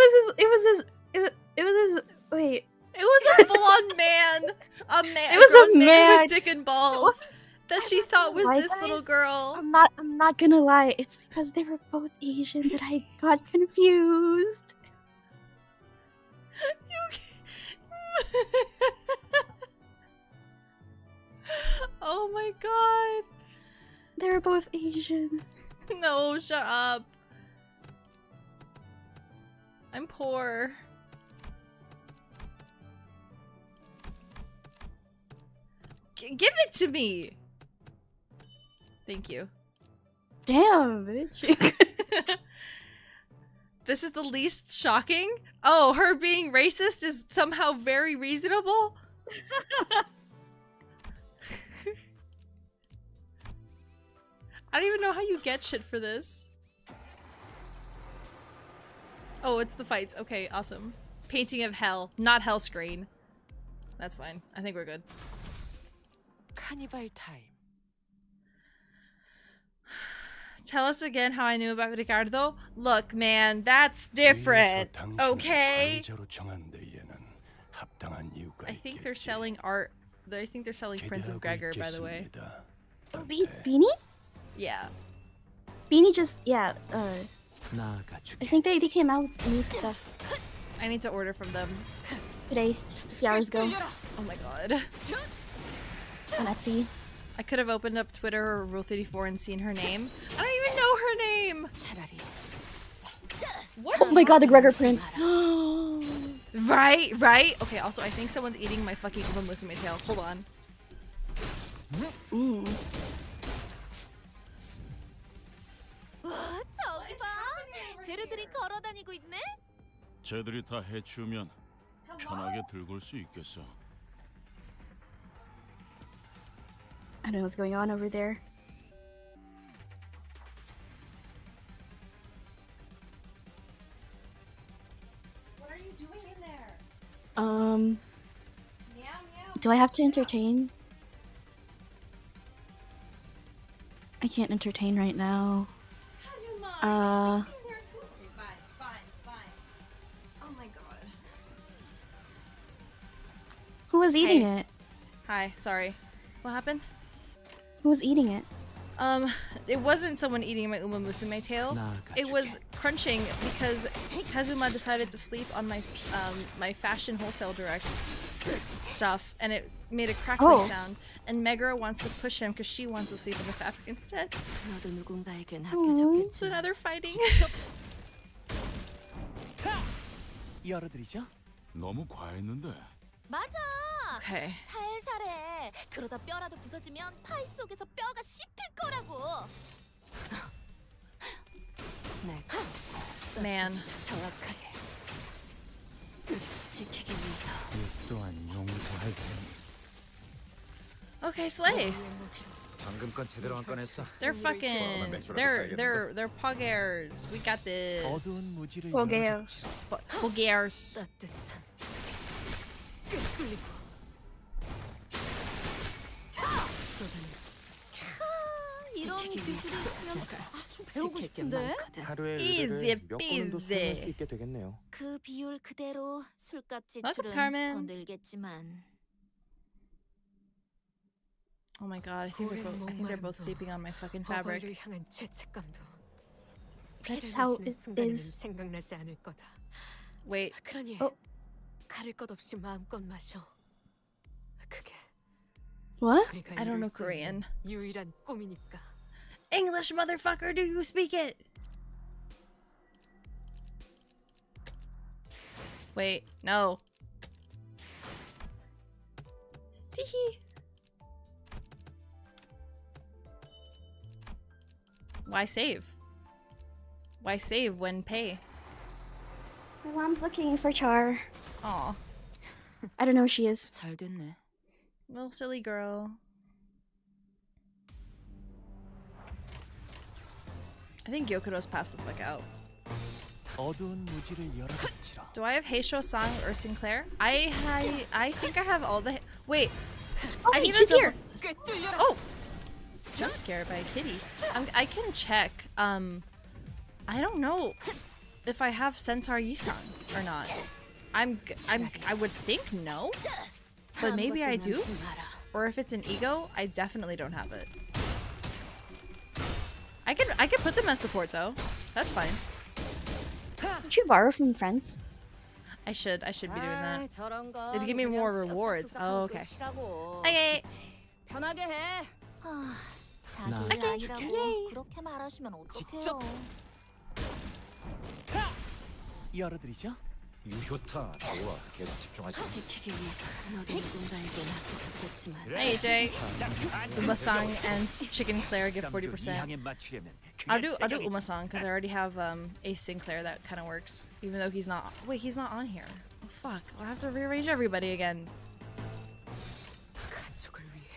Speaker 3: was his. Wait.
Speaker 1: It was a full-on man. A man.
Speaker 3: It was
Speaker 1: grown
Speaker 3: a man.
Speaker 1: with dick and balls that she thought was
Speaker 3: Why,
Speaker 1: this
Speaker 3: guys?
Speaker 1: little girl.
Speaker 3: I'm not gonna lie. It's because they were both Asian that I got confused.
Speaker 1: Oh my god.
Speaker 3: They were both Asian.
Speaker 1: No, shut up. I'm poor. Give it to me. Thank you.
Speaker 3: Damn, bitch.
Speaker 1: This is the least shocking? Oh, her being racist is somehow very reasonable? I don't even know how you get shit for this. Oh, it's the fights. Okay, awesome. Painting of hell, not hell screen. That's fine. I think we're good.
Speaker 4: 카니발 타임.
Speaker 1: Tell us again how I knew about Ricardo. Look, man, that's different. Okay? I think they're selling art. I think they're selling prints of Gregor, by the way.
Speaker 3: Beanie?
Speaker 1: Yeah.
Speaker 3: Beanie just I
Speaker 4: 나가주게.
Speaker 3: think they came out with new stuff
Speaker 1: I need to order from them.
Speaker 3: today, just a few hours ago
Speaker 1: Oh my god.
Speaker 3: on Etsy.
Speaker 1: I could have opened up Twitter or Rule 34 and seen her name. I don't even know her name. What?
Speaker 3: Oh my god, the Gregor prints.
Speaker 1: Right, right. Okay, also, I think someone's eating my fucking Uma Musume tail. Hold on.
Speaker 2: 와, 저기 봐. 재료들이 걸어다니고 있네.
Speaker 7: 쟤들이 다 해치우면 편하게 들고 올 수 있겠어.
Speaker 3: I don't know what's going on over there.
Speaker 1: What are you doing in there?
Speaker 3: Do I have to entertain? I can't entertain right now.
Speaker 1: Kazuma, you're sleeping there too? Okay, fine, fine, fine. Oh my god.
Speaker 3: Who was eating
Speaker 1: Hey.
Speaker 3: it?
Speaker 1: Hi, sorry. What happened?
Speaker 3: Who was eating it?
Speaker 1: It wasn't someone eating my Uma Musume tail. It was crunching because Kazuma decided to sleep on my my fashion wholesale direct stuff, and it made a crackling sound. And Megara wants to push him because she wants to sleep on the fabric instead.
Speaker 2: 너도 누군가에겐
Speaker 1: So now
Speaker 2: 합해졌겠지.
Speaker 1: they're fighting.
Speaker 4: 열어드리죠.
Speaker 7: 너무 과했는데.
Speaker 2: 맞아.
Speaker 1: Okay.
Speaker 2: 살살해. 그러다 뼈라도 부서지면 파이 속에서 뼈가 씹힐 거라고. 내가
Speaker 1: Man.
Speaker 2: 정확하게 지키기 위해서.
Speaker 4: 이 또한 용서할 테니.
Speaker 1: Okay, slay.
Speaker 5: 방금 건 제대로 안 꺼냈어.
Speaker 1: They're fucking. They're poggers. We got this.
Speaker 4: 어두운 무지를
Speaker 3: 포게요.
Speaker 1: Poggers.
Speaker 2: 따뜻한. 이런 기술이 있으면 좀 배우고 싶은데?
Speaker 4: 하루에
Speaker 1: Easy
Speaker 4: 의뢰를 몇 번도 수행할
Speaker 1: peasy.
Speaker 4: 수 있게 되겠네요.
Speaker 2: 그 비율 그대로 술값
Speaker 1: Welcome,
Speaker 2: 지출은
Speaker 1: Carmen.
Speaker 2: 더 늘겠지만
Speaker 1: Oh my god, I think they're both sleeping on my fucking fabric.
Speaker 8: 어버이를 향한 죄책감도
Speaker 3: That's
Speaker 8: 피를
Speaker 3: how
Speaker 8: 마시는
Speaker 3: it
Speaker 8: 순간에는
Speaker 3: is.
Speaker 8: 생각나지 않을 거다.
Speaker 1: Wait,
Speaker 8: 그러니
Speaker 3: 어?
Speaker 8: 가릴 것 없이 마음껏 마셔. 그게
Speaker 3: What?
Speaker 8: 우리가
Speaker 1: I don't
Speaker 8: 이룰
Speaker 1: know
Speaker 8: 수
Speaker 1: Korean.
Speaker 8: 있는 유일한 꿈이니까.
Speaker 1: English motherfucker, do you speak it? Wait, no. Teehee. Why save? Why save when pay?
Speaker 3: My mom's looking for Char.
Speaker 1: Aw.
Speaker 3: I don't know where she is.
Speaker 2: 잘 됐네.
Speaker 1: Little silly girl. I think Gyokuro's passed the fuck out.
Speaker 4: 어두운 무지를 열어젖히라.
Speaker 1: Do I have Heisho Sang or Sinclair? I think I have all the. Wait.
Speaker 3: Oh,
Speaker 1: I need
Speaker 3: she's
Speaker 1: a
Speaker 3: here.
Speaker 1: Oh! Jump scared by a kitty. I can check. I don't know if I have Centaur Yisan or not. I would think no, but maybe I do. Or if it's an ego, I definitely don't have it. I could put them as support though. That's fine.
Speaker 3: Did you borrow from friends?
Speaker 1: I should be doing that.
Speaker 2: 저런 거
Speaker 1: It'd give me more rewards. Oh, okay. Okay.
Speaker 2: 편하게 해.
Speaker 4: 나
Speaker 1: Okay.
Speaker 2: 아니라고 그렇게 말하시면 어떡해요?
Speaker 4: 열어드리죠.
Speaker 5: 유효타 좋아. 계속 집중하지.
Speaker 2: 지키기 위해서 너도 누군가에게 맡겨줬겠지만
Speaker 1: Hey AJ. Umasang and Chicken Claire get 40%. I'll do Umasang because I already have Ace Sinclair that kind of works. Even though he's not. Wait, he's not on here. Oh fuck! I'll have to rearrange everybody again.
Speaker 2: 가족을 위해.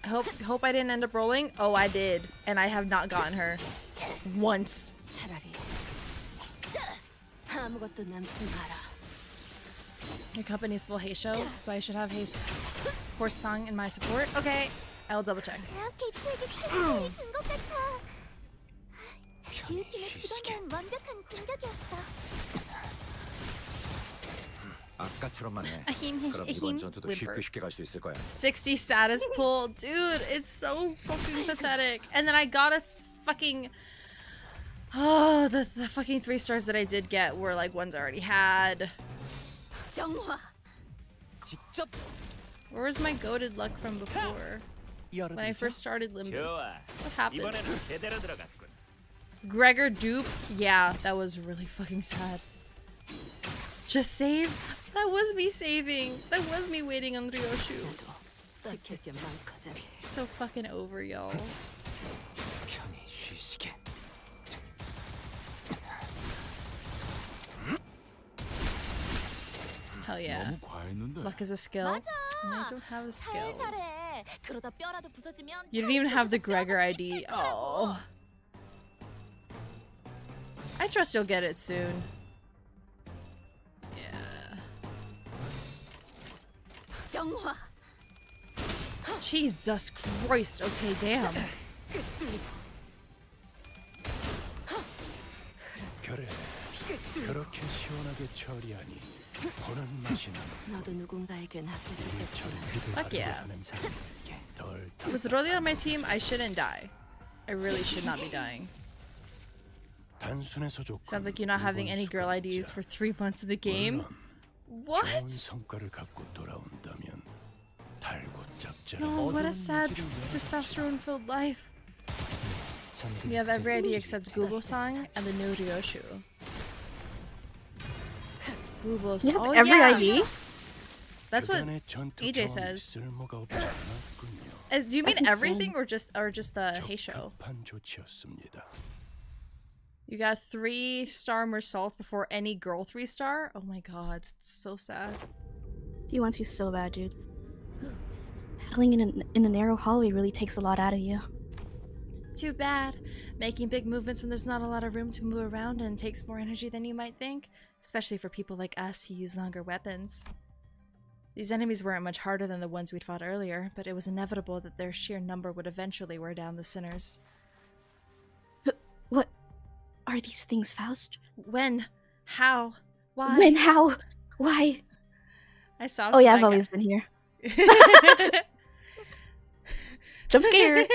Speaker 1: I hope I didn't end up rolling. Oh, I did, and I have not gotten her once.
Speaker 2: 차라리 아무것도 남지 마라.
Speaker 1: Your company's full Heisho, so I should have Horse Song in my support. Okay, I'll double check.
Speaker 5: 아까처럼만 해.
Speaker 1: Ahim,
Speaker 5: 그럼 이번 전투도 쉽게 쉽게 갈 수 있을 거야.
Speaker 1: 60 status pull, dude. It's so fucking pathetic. And then I got a fucking. Oh, the fucking 3 stars that I did get were like ones I already had.
Speaker 2: 정화.
Speaker 4: 직접
Speaker 1: Where was my goated luck from before? When I first started Limbus. What happened?
Speaker 6: 이번에는 제대로 들어갔군.
Speaker 1: Gregor dupe? Yeah, that was really fucking sad. Just save? That was me saving. That was me waiting on Ryoshu.
Speaker 2: 지킬 게 많거든.
Speaker 1: So fucking over, y'all.
Speaker 4: 편히 쉬시게.
Speaker 1: Hell yeah.
Speaker 7: 너무 과했는데.
Speaker 1: Luck is a skill. And I don't have a skill.
Speaker 2: 살살해. 그러다 뼈라도 부서지면
Speaker 1: You didn't even have the Gregor ID. Oh. I trust you'll get it soon. Yeah.
Speaker 2: 정화.
Speaker 1: Jesus Christ. Okay, damn.
Speaker 7: 그래. 그렇게 시원하게 처리하니 보는 맛이 나.
Speaker 2: 너도 누군가에게 맡겨줬겠구나.
Speaker 1: Fuck yeah.
Speaker 7: 하는 사람에게 덜
Speaker 1: With Rolly on my team, I shouldn't die. I really should not be dying.
Speaker 7: 단순해서 좋고.
Speaker 1: Sounds like you're not having any girl IDs for 3 months of the game.
Speaker 7: 좋은
Speaker 1: What?
Speaker 7: 성과를 갖고 돌아온다면 달고 짭짤한
Speaker 1: No, what a
Speaker 7: 어두운
Speaker 1: sad
Speaker 7: 무지를
Speaker 1: testosterone-filled life. You have every ID except Gubo-san and the new Ryoshu. Gubo-san.
Speaker 3: You have
Speaker 1: Oh,
Speaker 3: every
Speaker 1: yeah.
Speaker 3: ID?
Speaker 1: That's what
Speaker 7: 그간의 전투
Speaker 1: AJ
Speaker 7: 경험이
Speaker 1: says.
Speaker 7: 쓸모가 없지 않았군요.
Speaker 1: do you mean
Speaker 3: That's
Speaker 1: everything or just the Heisho?
Speaker 7: 적합한 조치였습니다.
Speaker 1: You got 3-star Mersault before any girl 3-star? Oh my god, it's so sad.
Speaker 3: He wants you so bad, dude. Battling in a narrow hallway really takes a lot out of you.
Speaker 1: Too bad. Making big movements when there's not a lot of room to move around and takes more energy than you might think, especially for people like us who use longer weapons. These enemies weren't much harder than the ones we'd fought earlier, but it was inevitable that their sheer number would eventually wear down the sinners.
Speaker 3: What are these things, Faust?
Speaker 1: When? How? Why?
Speaker 3: When? How? Why?
Speaker 1: I saw.
Speaker 3: Oh yeah, I've always been here. Jump scare.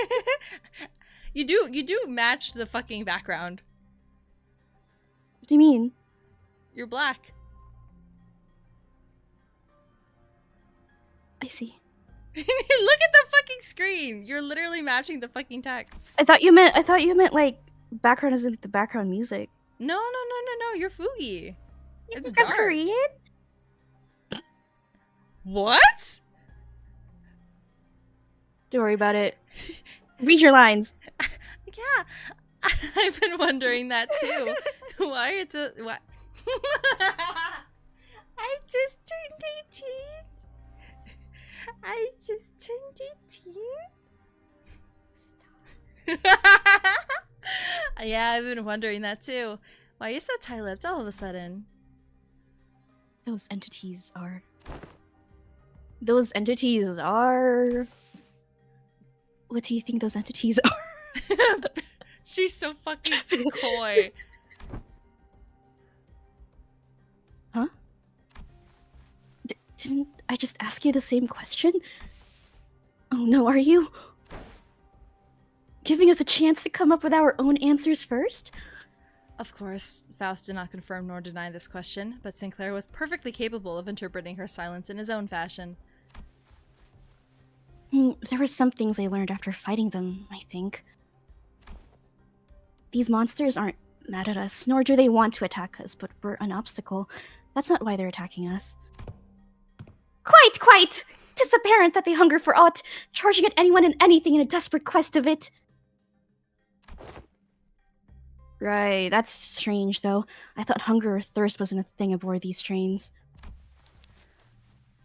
Speaker 1: You do match the fucking background.
Speaker 3: What do you mean?
Speaker 1: You're black.
Speaker 3: I see.
Speaker 1: Look at the fucking screen. You're literally matching the fucking text.
Speaker 3: I thought you meant like background as in the background music.
Speaker 1: No. You're Fugi. It's
Speaker 3: I'm
Speaker 1: dark.
Speaker 3: Korean.
Speaker 1: What?
Speaker 3: Don't worry about it. Read your lines.
Speaker 1: I Yeah, I've been wondering that too. Why are you what? I just turned 18. I just turned 18. Yeah, I've been wondering that too. Why are you so tight-lipped all of a sudden?
Speaker 3: Those entities are... Those entities are... What do you think those entities are?
Speaker 1: She's so fucking coy.
Speaker 3: Huh? Didn't I just ask you the same question? Oh no, are you... giving us a chance to come up with our own answers first?
Speaker 1: Of course, Faust did not confirm nor deny this question, but Sinclair was perfectly capable of interpreting her silence in his own fashion.
Speaker 3: There were some things I learned after fighting them, I think. These monsters aren't mad at us, nor do they want to attack us, but we're an obstacle. That's not why they're attacking us. Quite! 'Tis apparent that they hunger for aught, charging at anyone and anything in a desperate quest of it. Right, that's strange, though. I thought hunger or thirst wasn't a thing aboard these trains.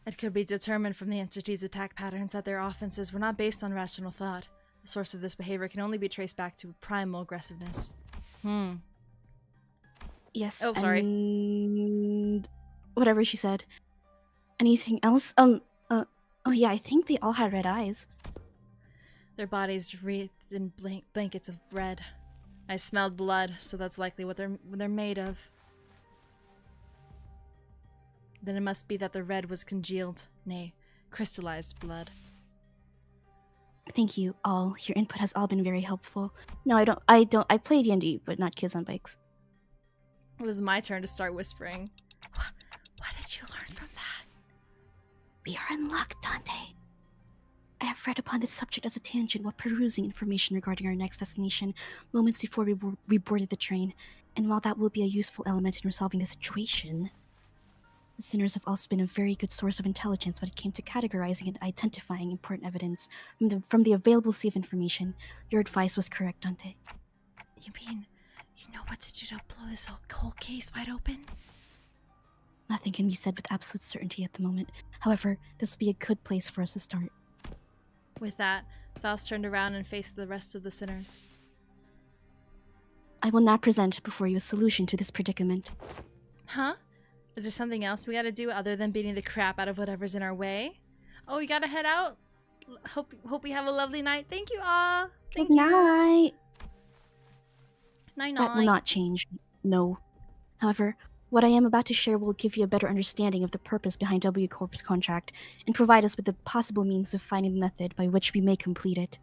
Speaker 1: It could be determined from the entity's attack patterns that their offenses were not based on rational thought. The source of this behavior can only be traced back to primal aggressiveness.
Speaker 3: Yes,
Speaker 1: oh, sorry.
Speaker 3: And... whatever she said. Anything else? Oh yeah, I think they all had red eyes.
Speaker 1: Their bodies wreathed in blankets of red. I smelled blood, so that's likely what they're made of. Then it must be that the red was congealed, nay, crystallized blood.
Speaker 3: Thank you all. Your input has all been very helpful. No, I play D&D, but not Kids on Bikes.
Speaker 1: It was my turn to start whispering. What did you learn from that?
Speaker 3: We are in luck, Dante. I have read upon this subject as a tangent while perusing information regarding our next destination moments before we boarded the train, and while that will be a useful element in resolving the situation, the sinners have also been a very good source of intelligence when it came to categorizing and identifying important evidence from the available sea of information. Your advice was correct, Dante.
Speaker 1: You mean you know what to do to blow this whole case wide open?
Speaker 3: Nothing can be said with absolute certainty at the moment. However, this will be a good place for us to start.
Speaker 1: With that, Faust turned around and faced the rest of the sinners.
Speaker 3: I will now present before you a solution to this predicament.
Speaker 1: Huh? Is there something else we gotta do other than beating the crap out of whatever's in our way? Oh, we gotta head out? Hope we have a lovely night. Thank you all.
Speaker 3: Good night.
Speaker 1: Night.
Speaker 3: That will not change. No. However, what I am about to share will give you a better understanding of the purpose behind W Corp's contract and provide us with the possible means of finding the method by which we may complete it.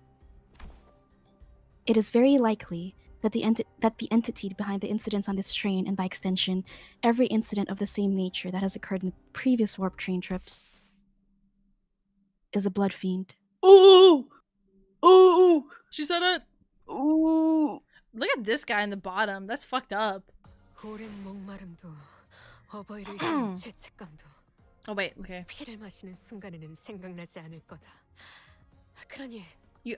Speaker 3: It is very likely that the entity behind the incidents on this train, and by extension, every incident of the same nature that has occurred in previous warp train trips, is a blood fiend.
Speaker 1: Ooh! Ooh! She said it!
Speaker 3: Ooh!
Speaker 1: Look at this guy in the bottom. That's fucked up.
Speaker 8: 오랜 목마름도 어버이를
Speaker 1: Oh,
Speaker 8: 향한 죄책감도
Speaker 1: wait, okay.
Speaker 8: 피를 마시는 순간에는 생각나지 않을 거다. 그러니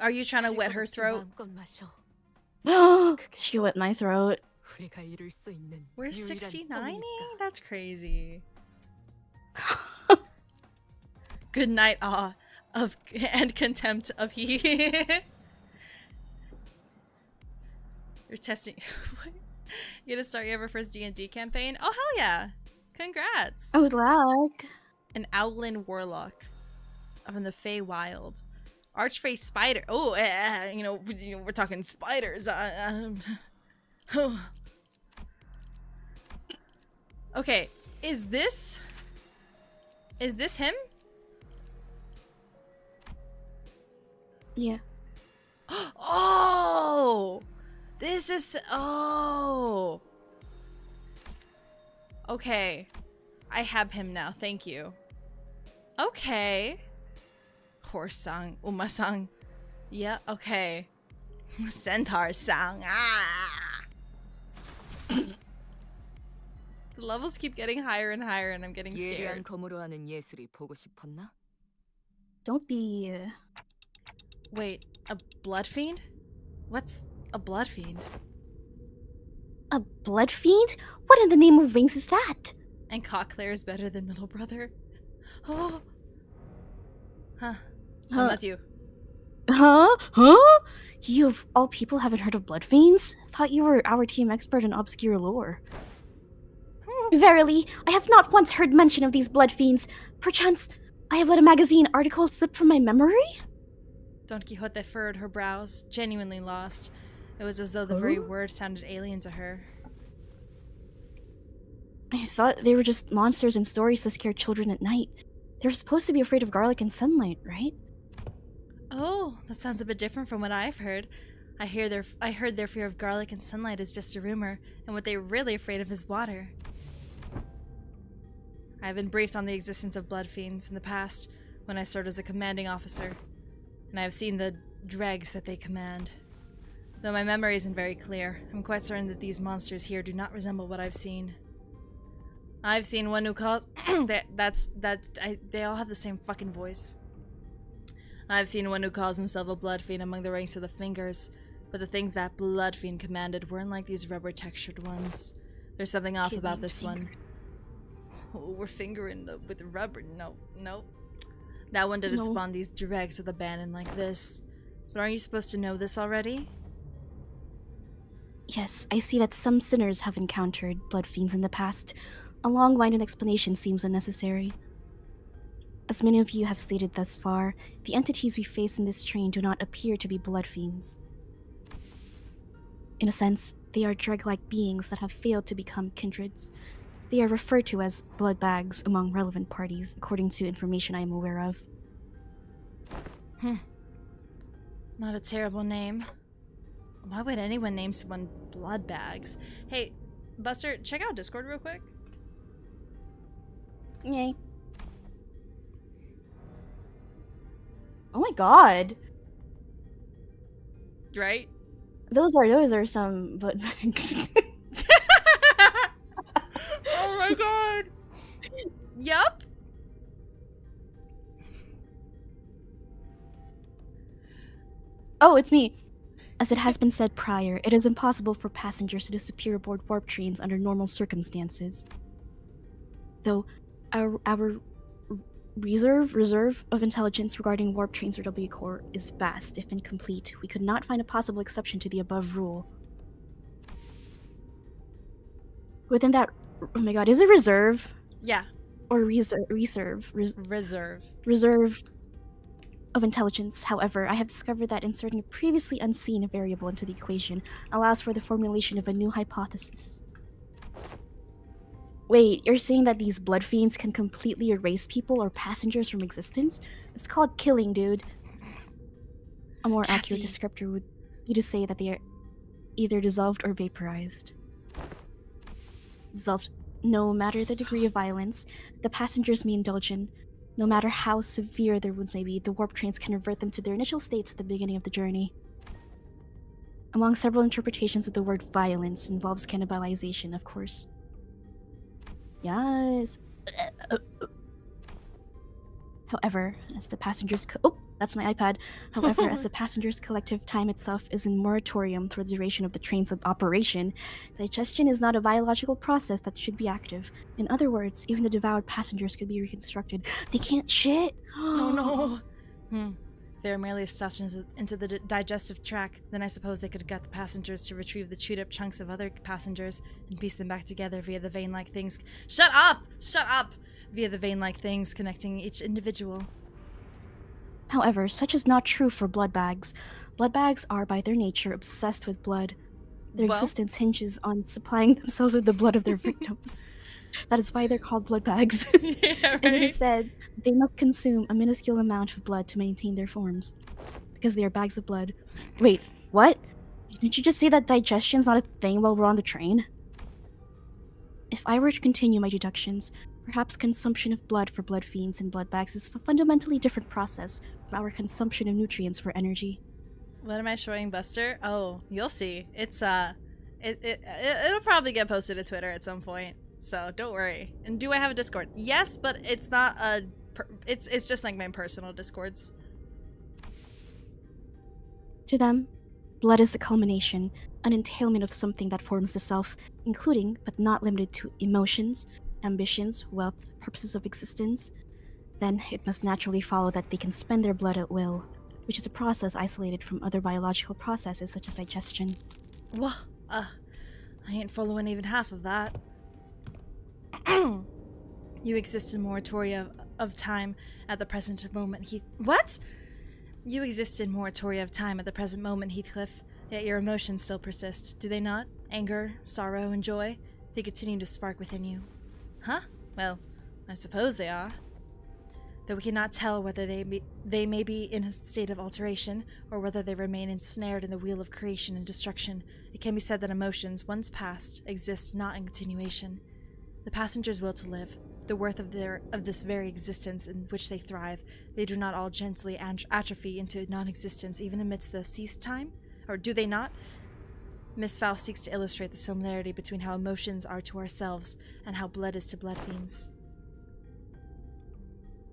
Speaker 1: Are you trying to wet her
Speaker 8: 없이
Speaker 1: throat?
Speaker 8: 마음껏 마셔.
Speaker 3: She wet my throat.
Speaker 8: 우리가 이룰 수 있는
Speaker 1: We're
Speaker 8: 유일한
Speaker 1: 69ing?
Speaker 8: 꿈이니까.
Speaker 1: That's crazy. Good night, awe of and contempt of he. You're testing. You gonna start your ever first D&D campaign? Oh hell yeah! Congrats!
Speaker 3: Good luck.
Speaker 1: An Owlin Warlock from the Fey Wild. Archfey Spider. Oh, you know, we're talking spiders. Okay, is this him?
Speaker 3: Yeah.
Speaker 1: Oh! This is... Oh! Okay. I have him now, thank you. Okay. Horse-sang, Uma-sang. Yeah, okay. Centaur-sang. Ah! The levels keep getting higher and higher and I'm getting scared.
Speaker 2: 검으로 하는 예술이 보고 싶었나?
Speaker 3: Don't be...
Speaker 1: Wait, a blood fiend? What's A blood fiend.
Speaker 3: A blood fiend? What in the name of wings is that?
Speaker 1: And Cockclair is better than Middle Brother. Oh. Huh.
Speaker 3: Huh.
Speaker 1: That's you.
Speaker 3: Huh? Huh? You of all people haven't heard of blood fiends? Thought you were our team expert in obscure lore. Verily, I have not once heard mention of these blood fiends. Perchance, I have let a magazine article slip from my memory?
Speaker 1: Don Quixote furrowed her brows, genuinely lost. It was as though the very word sounded alien to her.
Speaker 3: I thought they were just monsters in stories to scare children at night. They're supposed to be afraid of garlic and sunlight, right?
Speaker 1: Oh, that sounds a bit different from what I've heard. I heard their fear of garlic and sunlight is just a rumor, and what they're really afraid of is water. I have been briefed on the existence of blood fiends in the past, when I served as a commanding officer, and I have seen the dregs that they command. Though my memory isn't very clear, I'm quite certain that these monsters here do not resemble what I've seen. I've seen one who calls they all have the same fucking voice. I've seen one who calls himself a blood fiend among the ranks of the fingers, but the things that blood fiend commanded weren't like these rubber-textured ones. There's something off about this one. Oh, we're fingering with rubber. No. That one didn't spawn these dregs with abandon like this. But aren't you supposed to know this already?
Speaker 3: Yes, I see that some sinners have encountered blood fiends in the past. A long-winded explanation seems unnecessary. As many of you have stated thus far, the entities we face in this train do not appear to be blood fiends. In a sense, they are dreg-like beings that have failed to become kindreds. They are referred to as blood bags among relevant parties, according to information I am aware of.
Speaker 1: Not a terrible name. Why would anyone name someone blood bags? Hey, Buster, check out Discord real quick.
Speaker 3: Yay. Oh my god.
Speaker 1: Right?
Speaker 3: Those are some blood bags.
Speaker 1: Oh my god. Yup.
Speaker 3: Oh, it's me. As it has been said prior, it is impossible for passengers to disappear aboard warp trains under normal circumstances. Though our reserve of intelligence regarding warp trains for W Corps is vast, if incomplete, we could not find a possible exception to the above rule. Within that, oh my god, is it reserve?
Speaker 1: Yeah.
Speaker 3: Or reserve of intelligence. However, I have discovered that inserting a previously unseen variable into the equation allows for the formulation of a new hypothesis. Wait, you're saying that these blood fiends can completely erase people or passengers from existence? It's called killing, dude. A more accurate descriptor would be to say that they are either dissolved or vaporized. Dissolved. No matter the degree of violence the passengers may indulge in, no matter how severe their wounds may be, the warp trains can revert them to their initial states at the beginning of the journey. Among several interpretations of the word violence involves cannibalization, of course. Yes. However, as the passengers that's my iPad. However, as the passengers' collective time itself is in moratorium for the duration of the train's operation, digestion is not a biological process that should be active. In other words, even the devoured passengers could be reconstructed. They can't shit!
Speaker 1: Oh no! They're merely stuffed into the digestive tract, then I suppose they could get the passengers to retrieve the chewed up chunks of other passengers and piece them back together via the vein-like things. Shut up! Shut up! Via the vein-like things connecting each individual.
Speaker 3: However, such is not true for blood bags. Blood bags are, by their nature, obsessed with blood. Their existence hinges on supplying themselves with the blood of their victims. That is why they're called blood bags.
Speaker 1: Yeah, right?
Speaker 3: And it is said they must consume a minuscule amount of blood to maintain their forms. Because they are bags of blood. Wait, what? Didn't you just say that digestion's not a thing while we're on the train? If I were to continue my deductions, perhaps consumption of blood for blood fiends and blood bags is a fundamentally different process from our consumption of nutrients for energy.
Speaker 1: What am I showing Buster? Oh, you'll see. It's it'll probably get posted to Twitter at some point. So don't worry. And do I have a Discord? Yes, but it's not a. It's just like my personal Discords.
Speaker 3: To them, Blood is a culmination, an entailment of something that forms the self, including, but not limited to, emotions, ambitions, wealth, purposes of existence. Then it must naturally follow that they can spend their blood at will, which is a process isolated from other biological processes such as digestion.
Speaker 1: Well, I ain't following even half of that. You exist in moratoria of time at the present moment, What? You exist in moratoria of time at the present moment, Heathcliff, yet your emotions still persist, do they not? Anger, sorrow, and joy? They continue to spark within you. Huh? Well, I suppose they are. Though we cannot tell whether they may be in a state of alteration, or whether they remain ensnared in the wheel of creation and destruction, it can be said that emotions, once past, exist not in continuation. The passengers will to live, the worth of this very existence in which they thrive. They do not all gently atrophy into non-existence even amidst the ceased time? Or do they not? Miss Faust seeks to illustrate the similarity between how emotions are to ourselves and how blood is to blood fiends.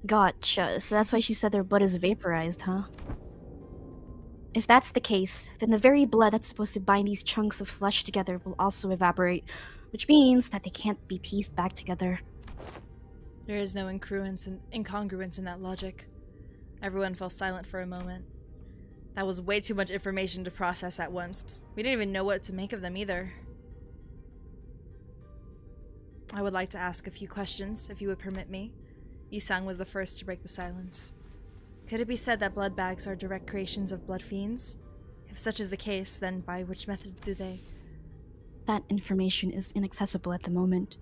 Speaker 3: Gotcha. So that's why she said their blood is vaporized, huh? If that's the case, then the very blood that's supposed to bind these chunks of flesh together will also evaporate, which means that they can't be pieced back together.
Speaker 1: There is no incongruence in that logic. Everyone fell silent for a moment. That was way too much information to process at once. We didn't even know what to make of them either. I would like to ask a few questions, if you would permit me. Yi-sang was the first to break the silence. Could it be said that blood bags are direct creations of blood fiends? If such is the case, then by which method do they?
Speaker 3: That information is inaccessible at the moment.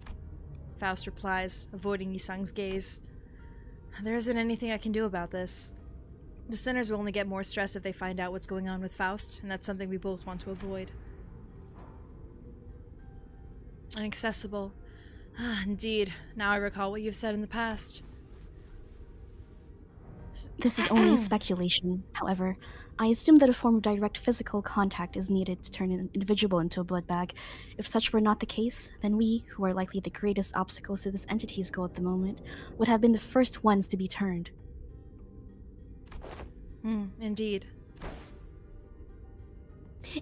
Speaker 1: Faust replies, avoiding Yi-sang's gaze. There isn't anything I can do about this. The sinners will only get more stressed if they find out what's going on with Faust, and that's something we both want to avoid. Inaccessible. Ah, indeed. Now I recall what you've said in the past.
Speaker 3: This is only a speculation. However, I assume that a form of direct physical contact is needed to turn an individual into a blood bag. If such were not the case, then we, who are likely the greatest obstacles to this entity's goal at the moment, would have been the first ones to be turned.
Speaker 1: Indeed.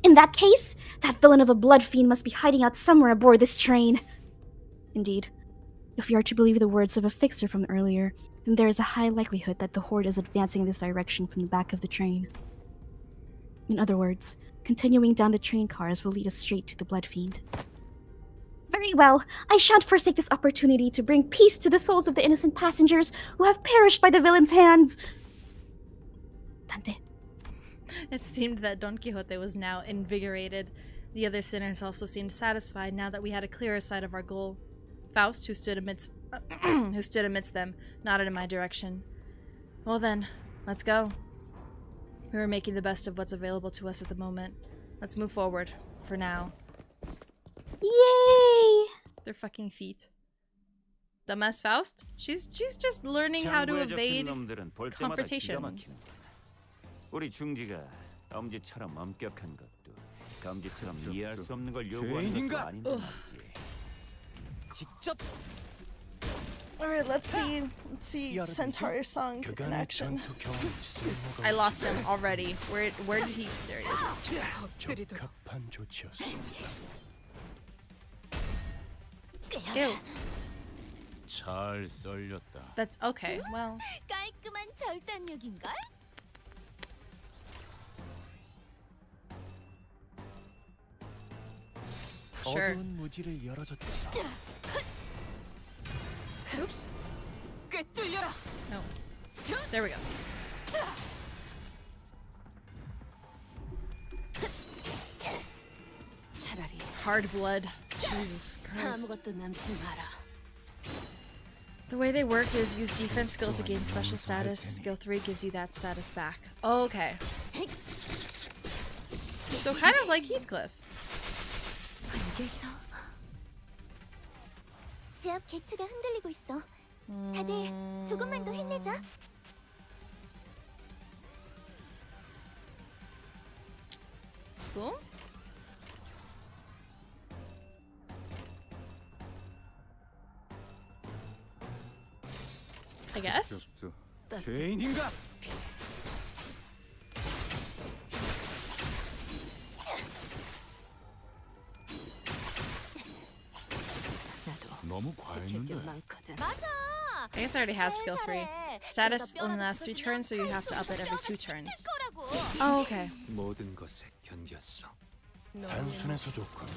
Speaker 3: In that case, that villain of a blood fiend must be hiding out somewhere aboard this train. Indeed. If we are to believe the words of a fixer from earlier, then there is a high likelihood that the Horde is advancing in this direction from the back of the train. In other words, continuing down the train cars will lead us straight to the Blood Fiend. Very well, I shan't forsake this opportunity to bring peace to the souls of the innocent passengers who have perished by the villain's hands. Dante.
Speaker 1: It seemed that Don Quixote was now invigorated. The other sinners also seemed satisfied now that we had a clearer sight of our goal. Faust, who stood amidst them, nodded in my direction. Well then, let's go. We were making the best of what's available to us at the moment. Let's move forward, for now.
Speaker 3: Yay!
Speaker 1: Their fucking feet. Dumbass Faust? She's just learning how to evade confrontation.
Speaker 6: 우리 중지가 엄지처럼 엄격한 것도 감지처럼 이해할 수 없는 걸 요구하는 것도 아닌 것 같지. 직접.
Speaker 1: Alright, let's see Centaur song in action. I lost him already. Where did he? There he is.
Speaker 7: 적합한 조치였습니다.
Speaker 1: Ew.
Speaker 7: 잘 썰렸다.
Speaker 1: That's okay. Well.
Speaker 2: 깔끔한 절단력인걸?
Speaker 1: Sure.
Speaker 4: 어두운 무지를 열어줬지.
Speaker 1: Oops.
Speaker 2: 꿰뚫려라.
Speaker 1: No. There we go.
Speaker 2: 차라리
Speaker 1: Hard blood. Jesus Christ.
Speaker 2: 아무것도 남지 마라.
Speaker 1: The way they work is use defense skill to gain special status. Skill 3 gives you that status back. Okay. So kind of like Heathcliff.
Speaker 2: 지압 개체가 흔들리고 있어. 다들 조금만 더 힘내자.
Speaker 1: Boom. I guess.
Speaker 6: 죄인인가?
Speaker 7: 너무
Speaker 2: 지킬 게
Speaker 7: 과했는데.
Speaker 2: 많거든.
Speaker 1: I guess I already had skill 3. Status only lasts 3 turns, so you have to up it every 2 turns. Oh, okay.
Speaker 5: 모든 것에 견뎠어.
Speaker 7: 단순해서 조건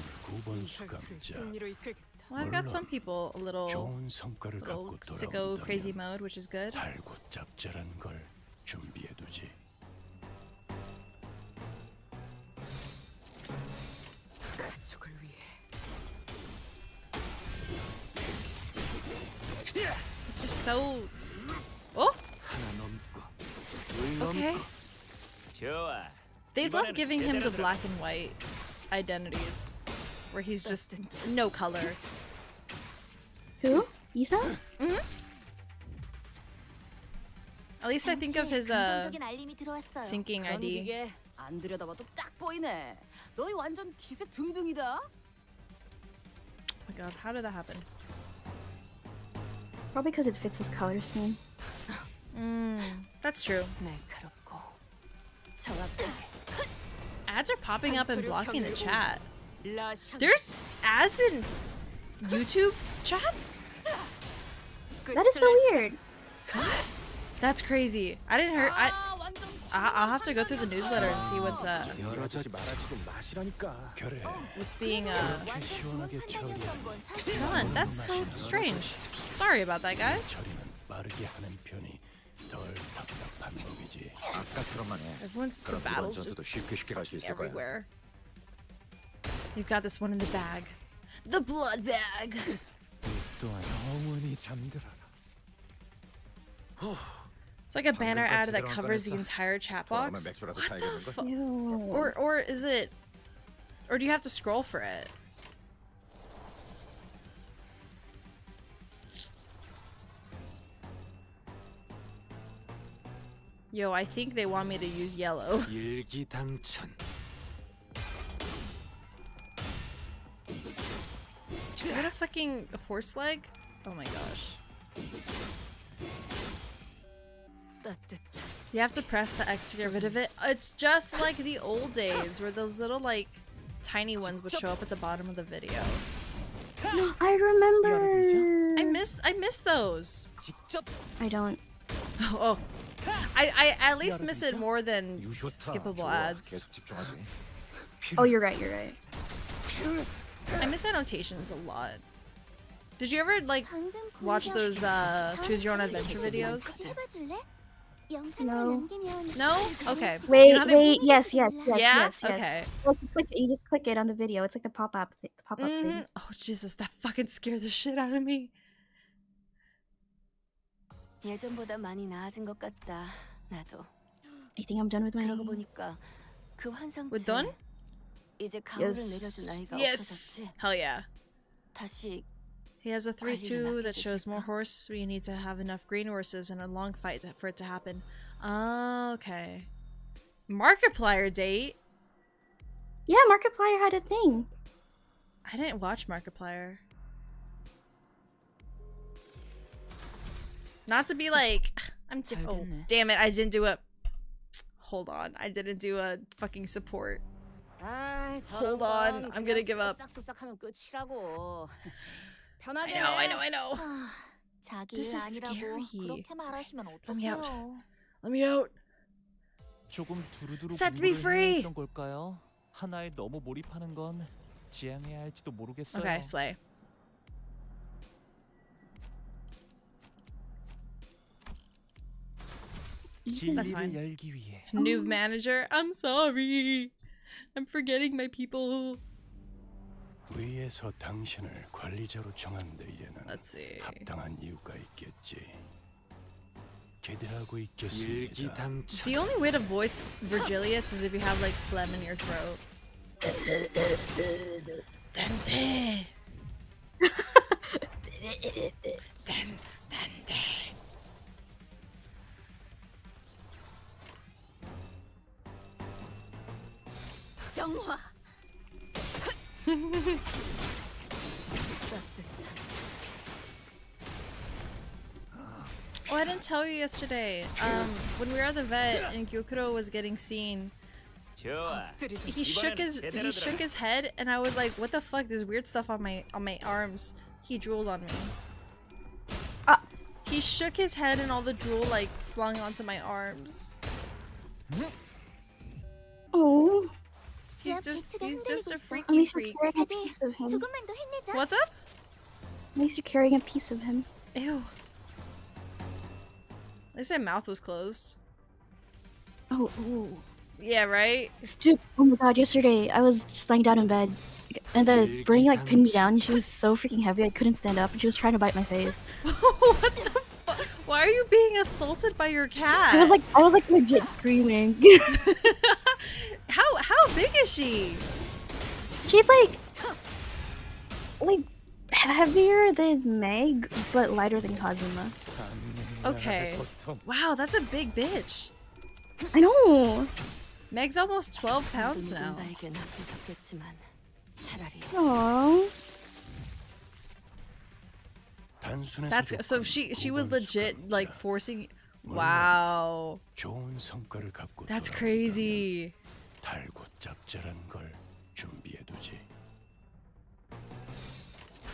Speaker 7: 9번 수감자.
Speaker 8: 승리로 이끌겠다.
Speaker 1: Well, I've got some people a little
Speaker 7: 좋은 성과를 갖고
Speaker 1: sicko crazy
Speaker 7: 돌아온다면
Speaker 1: mode, which is good.
Speaker 7: 달고 짭짤한 걸 준비해두지.
Speaker 8: 가족을 위해.
Speaker 1: It's just so. Oh,
Speaker 5: 하나 넘고
Speaker 1: okay.
Speaker 6: 좋아.
Speaker 1: They love giving him the black and white identities, where he's just no color.
Speaker 3: Who? Isa?
Speaker 1: At least I think of his syncing
Speaker 2: 그런
Speaker 1: ID.
Speaker 2: 기계 안 들여다봐도 딱 보이네. 너희 완전 기세 등등이다.
Speaker 1: Oh my god, how did that happen?
Speaker 3: Probably because it fits his color scheme.
Speaker 1: That's true.
Speaker 2: 날카롭고 정확하게.
Speaker 1: Ads are popping up and blocking the chat.
Speaker 8: 라샹.
Speaker 1: There's ads in YouTube chats?
Speaker 3: That is so weird.
Speaker 1: That's crazy. I didn't hear. I'll have to go through the newsletter and see what's
Speaker 5: 여러저씨 말하지 좀 마시라니까.
Speaker 7: 그래.
Speaker 1: what's being
Speaker 7: 시원하게 처리하는
Speaker 1: done. That's so strange. Sorry about that, guys.
Speaker 7: 처리는 빠르게 하는 편이 덜 답답한 법이지.
Speaker 5: 아까처럼만 해.
Speaker 1: Everyone's the
Speaker 5: 그럼 이번
Speaker 1: battles just
Speaker 5: 전투도 쉽게 갈 수 있을 거야.
Speaker 1: everywhere. You've got this one in the bag. The blood bag.
Speaker 5: 또한 영원히 잠들어라.
Speaker 1: It's like a banner ad that covers the entire chat
Speaker 5: 그러면
Speaker 1: box.
Speaker 5: 맥주라도 사야겠는걸?
Speaker 3: Ew.
Speaker 1: Or is it? Or do you have to scroll for it? Yo, I think they want me to use yellow.
Speaker 5: 일기당천.
Speaker 1: Is that a fucking horse leg? Oh my gosh.
Speaker 2: 따뜻.
Speaker 1: You have to press the X to get rid of it. It's just like the old days where those little like tiny ones would show up at the bottom of the video.
Speaker 3: I remember.
Speaker 1: I miss those.
Speaker 4: 직접
Speaker 3: I don't.
Speaker 1: Oh. I at least miss it more than
Speaker 5: 유효타.
Speaker 1: skippable
Speaker 5: 좋아.
Speaker 1: ads.
Speaker 5: 계속 집중하지.
Speaker 3: Oh, you're right. You're right.
Speaker 1: I miss annotations a lot. Did you ever like watch those choose your own adventure videos?
Speaker 3: No.
Speaker 1: No? Okay. Do
Speaker 3: Wait,
Speaker 1: you know how they-
Speaker 3: wait. Yes, yes, yes,
Speaker 1: Yeah?
Speaker 3: yes, yes.
Speaker 1: Okay.
Speaker 3: Well, you just click it on the video. It's like the pop-up, things.
Speaker 1: Oh Jesus, that fucking scared the shit out of me.
Speaker 2: 예전보다 많이 나아진 것 같다. 나도.
Speaker 3: I think I'm done with my.
Speaker 2: 그러고 보니까 그 환상체
Speaker 1: We're done?
Speaker 2: 이제 가오를
Speaker 3: Yes.
Speaker 2: 내려줄 나이가
Speaker 1: Yes.
Speaker 2: 없어졌지.
Speaker 1: Hell yeah.
Speaker 2: 다시
Speaker 1: He has a 3-2 that
Speaker 2: 맡겨주실까?
Speaker 1: shows more horse. We need to have enough green horses and a long fight for it to happen. Okay. Markiplier date?
Speaker 3: Yeah, Markiplier had a thing.
Speaker 1: I didn't watch Markiplier. Not to be like, I'm
Speaker 2: 잘
Speaker 1: oh,
Speaker 2: 됐네.
Speaker 1: damn it, I didn't do a hold on. I didn't do a fucking support. Hold on, I'm gonna give up.
Speaker 2: 싹싹하면 끝이라고.
Speaker 1: I know.
Speaker 9: 자기
Speaker 1: This
Speaker 9: 일
Speaker 1: is
Speaker 9: 아니라고
Speaker 1: scary.
Speaker 9: 그렇게 말하시면
Speaker 1: Let me out.
Speaker 9: 어떡해요?
Speaker 1: Let me out.
Speaker 4: 조금 두루두루
Speaker 1: Set me
Speaker 4: 공부를
Speaker 1: free.
Speaker 4: 해야 했던 걸까요? 하나에 너무 몰입하는 건 지양해야 할지도 모르겠어요.
Speaker 1: Okay, slay. That's
Speaker 4: 진리를
Speaker 1: fine.
Speaker 4: 열기 위해
Speaker 1: New manager. I'm sorry. I'm forgetting my people.
Speaker 7: 위에서 당신을 관리자로 정한 데에는
Speaker 1: Let's see.
Speaker 7: 합당한 이유가 있겠지. 기대하고 있겠습니다.
Speaker 5: 일기당천.
Speaker 1: The only way to voice Virgilius is if you have like phlegm in your throat. Dante. Dante.
Speaker 2: 정화.
Speaker 1: Oh, I didn't tell you yesterday. When we were at the vet and Gyokuro was getting seen,
Speaker 6: 좋아.
Speaker 1: he shook his head, and I was like, "What the fuck? There's weird stuff on my arms." He drooled on me.
Speaker 3: Ah.
Speaker 1: He shook his head and all the drool like flung onto my arms.
Speaker 3: Oh.
Speaker 1: He's just a
Speaker 3: At
Speaker 1: freaky
Speaker 3: least you're
Speaker 1: freak.
Speaker 3: carrying a piece of him.
Speaker 9: 조금만 더 힘내자.
Speaker 1: What's up?
Speaker 3: At least you're carrying a piece of him.
Speaker 1: Ew. At least my mouth was closed.
Speaker 3: Oh, ooh.
Speaker 1: Yeah, right?
Speaker 3: Dude, oh my god, yesterday I was just lying down in bed and the brain like pinned me down. She was so freaking heavy I couldn't stand up and she was trying to bite my face.
Speaker 1: What the fuck? Why are you being assaulted by your cat?
Speaker 3: I was like legit screaming.
Speaker 1: How big is she?
Speaker 3: She's like heavier than Meg, but lighter than Kazuma.
Speaker 1: Okay. Wow, that's a big bitch.
Speaker 3: I know.
Speaker 1: Meg's almost 12 pounds now.
Speaker 2: 누군가에겐 합해졌겠지만 차라리
Speaker 3: Aww.
Speaker 1: That's good. So she was legit like forcing. Wow.
Speaker 7: 좋은 성과를 갖고
Speaker 1: That's crazy.
Speaker 7: 달고 짭짤한 걸 준비해두지.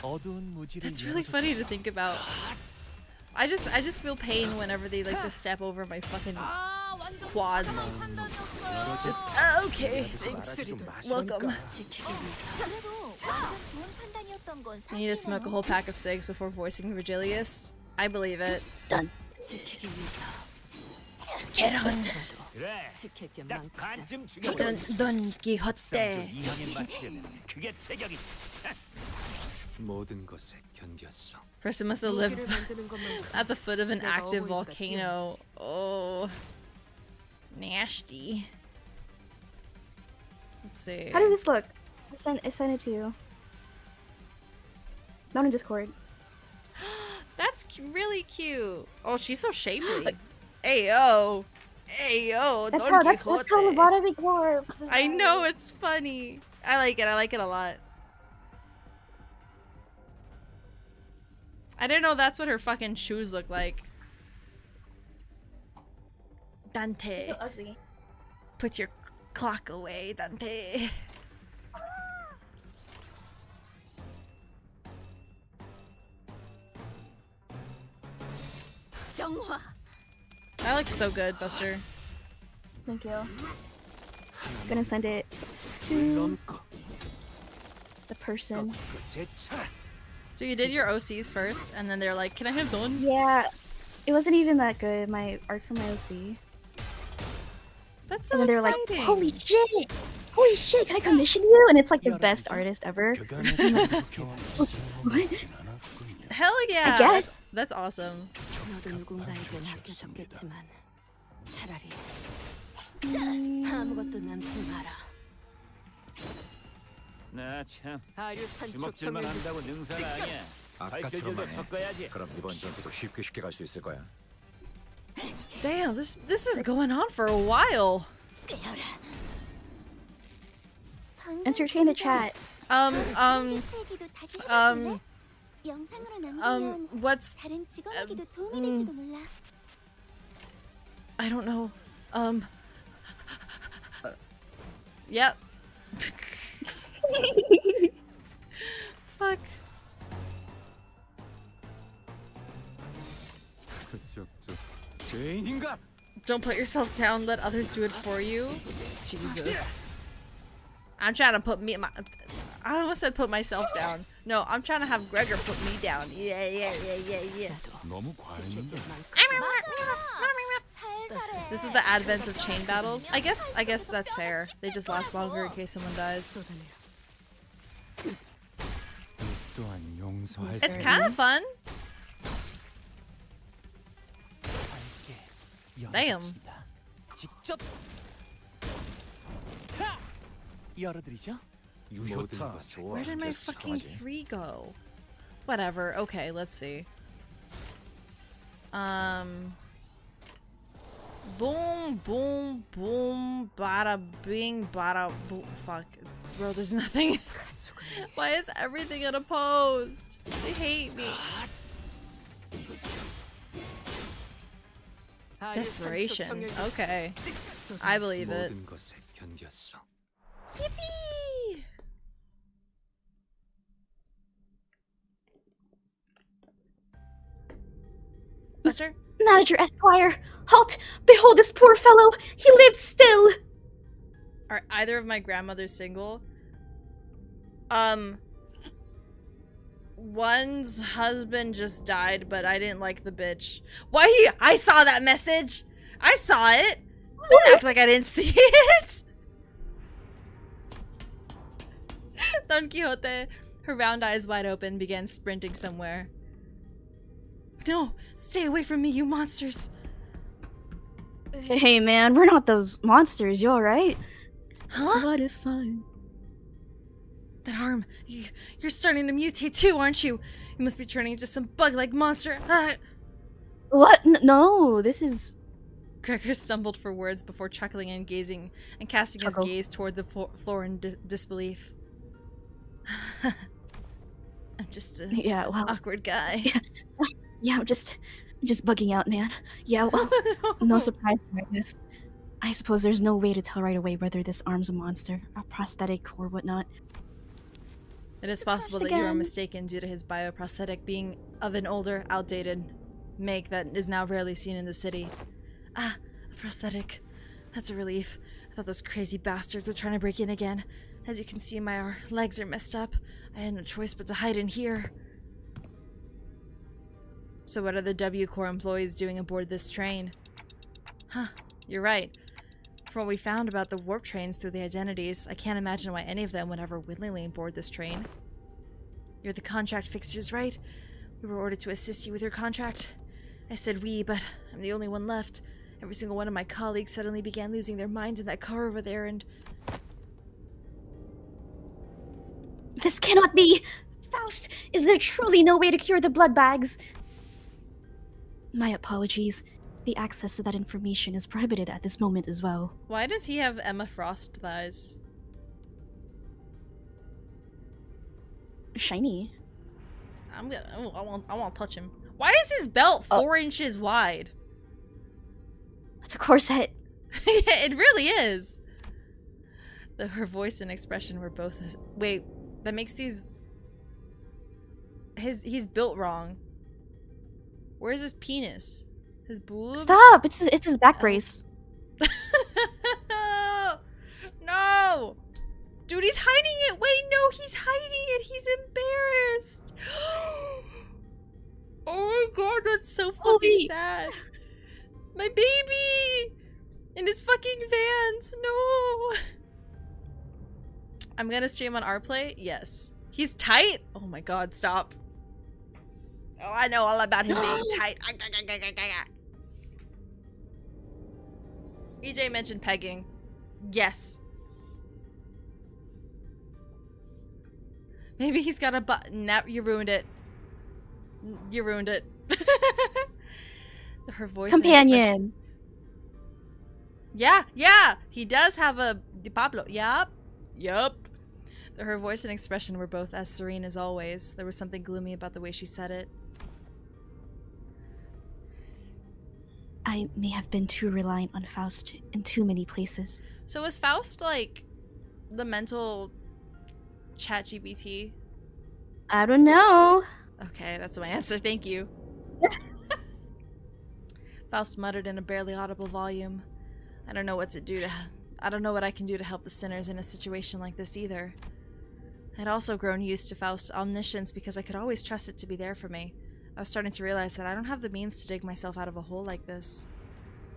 Speaker 4: 어두운 무지를
Speaker 1: That's really funny to think about. I just feel pain whenever they like to step over my fucking quads. Just okay, thanks. Welcome.
Speaker 9: 그래도 완전 좋은 판단이었던 건
Speaker 1: I need to smoke a
Speaker 9: 사실이네요.
Speaker 1: whole pack of cigs before voicing Virgilius. I believe it.
Speaker 2: 지키기 위해서
Speaker 1: Get on.
Speaker 6: 그래.
Speaker 2: 지킬 게
Speaker 6: 딱
Speaker 2: 많거든.
Speaker 6: 반쯤 죽여버려.
Speaker 1: Don Quixote.
Speaker 6: 이형에 맞추려면 그게 태격이.
Speaker 5: 모든 것에 견뎠어.
Speaker 1: Person must have lived
Speaker 8: 무기를 만드는 것만큼
Speaker 1: at the foot of an
Speaker 8: 내가
Speaker 1: active
Speaker 8: 어머니가
Speaker 1: volcano. Oh, nasty. Let's see.
Speaker 3: How does this look? I sent it to you. Not in Discord.
Speaker 1: That's really cute. Oh, she's so shapely. Ayo. Ayo.
Speaker 3: That's
Speaker 1: Don
Speaker 3: how that's
Speaker 1: Quixote.
Speaker 3: how lobotomy works.
Speaker 1: I know, it's funny. I like it. I like it a lot. I didn't know that's what her fucking shoes look like. Dante.
Speaker 3: So ugly.
Speaker 1: Put your clock away, Dante.
Speaker 2: 정화.
Speaker 1: That looks so good, Buster.
Speaker 3: Thank you. Gonna send it to the person.
Speaker 1: So you did your OCs first, and then they're like, "Can I have Don?"
Speaker 3: Yeah, it wasn't even that good. My art for my OC.
Speaker 1: That's so
Speaker 3: And then they're like,
Speaker 1: exciting.
Speaker 3: "Holy shit! Can I commission you?" And it's like the best artist ever. What?
Speaker 1: Hell yeah!
Speaker 3: I guess.
Speaker 1: That's awesome.
Speaker 2: 너도 누군가에겐 합해졌겠지만 차라리 아무것도 남지 마라.
Speaker 6: 나참
Speaker 8: 아류탄
Speaker 6: 주먹질만
Speaker 8: 촉감을
Speaker 6: 한다고 능사가 아니야.
Speaker 5: 아까처럼
Speaker 6: 발길들도
Speaker 5: 하네.
Speaker 6: 섞어야지.
Speaker 5: 그럼 이번 전투도 쉽게 갈 수 있을 거야.
Speaker 1: Damn, this is going on for a while.
Speaker 3: Entertain the chat.
Speaker 9: 영상으로 남기면
Speaker 1: What's
Speaker 9: 다른 직원에게도 도움이 될지도 몰라.
Speaker 1: I don't know. Yep. Fuck.
Speaker 5: 죄인인가?
Speaker 1: Don't put yourself down. Let others do it for you. Jesus. I'm trying to put me. I almost said put myself down. No, I'm trying to have Gregor put me down. Yeah.
Speaker 7: 너무 과했는데.
Speaker 9: 살살해.
Speaker 1: This is the advent of chain battles. I guess that's fair. They just last longer in case someone dies.
Speaker 5: 또한 용서할
Speaker 1: It's kind of fun. Damn.
Speaker 4: 직접 하! 열어드리죠.
Speaker 5: 유효타 좋아.
Speaker 1: Where did my fucking 3 go? Whatever. Okay, let's see. Boom, boom, boom, bada, bing, bada, boom. Fuck. Bro, there's nothing. Why is everything unopposed? They hate me. Desperation. Okay. I believe it.
Speaker 5: 모든 것에 견뎠어.
Speaker 1: Yippee! Master?
Speaker 3: Manager Esquire, halt! Behold this poor fellow! He lives still!
Speaker 1: Are either of my grandmothers single? One's husband just died, but I didn't like the bitch. I saw that message! I saw it! Don't act like I didn't see it! Don Quixote, her round eyes wide open, began sprinting somewhere. No! Stay away from me, you monsters!
Speaker 3: Hey man, we're not those monsters, you alright?
Speaker 1: Huh?
Speaker 3: What if I...
Speaker 1: That arm, you're starting to mutate too, aren't you? You must be turning into some bug-like monster.
Speaker 3: What? No, this is...
Speaker 1: Gregor stumbled for words before chuckling and gazing and casting his gaze toward the floor in disbelief. I'm just an awkward guy.
Speaker 3: Yeah, I'm just bugging out, man. Yeah, well, no surprise by this. I suppose there's no way to tell right away whether this arm's a monster, a prosthetic, or whatnot.
Speaker 1: It is possible that you are mistaken due to his bioprosthetic being of an older, outdated make that is now rarely seen in the city. Ah, a prosthetic. That's a relief. I thought those crazy bastards were trying to break in again. As you can see, my legs are messed up. I had no choice but to hide in here. So what are the W Corps employees doing aboard this train? Huh, you're right. From what we found about the warp trains through the identities, I can't imagine why any of them would ever willingly board this train. You're the contract fixers, right? We were ordered to assist you with your contract. I said we, but I'm the only one left. Every single one of my colleagues suddenly began losing their minds in that car over there, and...
Speaker 3: This cannot be! Faust, is there truly no way to cure the blood bags? My apologies. The access to that information is prohibited at this moment as well.
Speaker 1: Why does he have Emma Frost thighs?
Speaker 3: Shiny.
Speaker 1: I'm gonna... Oh, I won't touch him. Why is his belt 4 inches wide?
Speaker 3: It's a corset.
Speaker 1: Yeah, it really is. Her voice and expression were both... Wait, that makes these... He's built wrong. Where's his penis? His boobs?
Speaker 3: Stop! It's his back brace.
Speaker 1: No! Dude, he's hiding it! Wait, no, he's hiding it! He's embarrassed! Oh my god, that's so fucking sad. My baby! In his fucking Vans! No! I'm gonna stream on Rplay? Yes. He's tight? Oh my god, stop. Oh, I know all about him being tight. EJ mentioned pegging. Yes. Maybe he's got a button. Nope, you ruined it. You ruined it. Her voice.
Speaker 3: Companion.
Speaker 1: Yeah, yeah. He does have a Pablo. Yup. Yup. Her voice and expression were both as serene as always. There was something gloomy about the way she said it.
Speaker 3: I may have been too reliant on Faust in too many places.
Speaker 1: So is Faust like the mental ChatGPT?
Speaker 3: I don't know.
Speaker 1: Okay, that's my answer. Thank you. Faust muttered in a barely audible volume. I don't know what I can do to help the sinners in a situation like this either. I'd also grown used to Faust's omniscience because I could always trust it to be there for me. I was starting to realize that I don't have the means to dig myself out of a hole like this.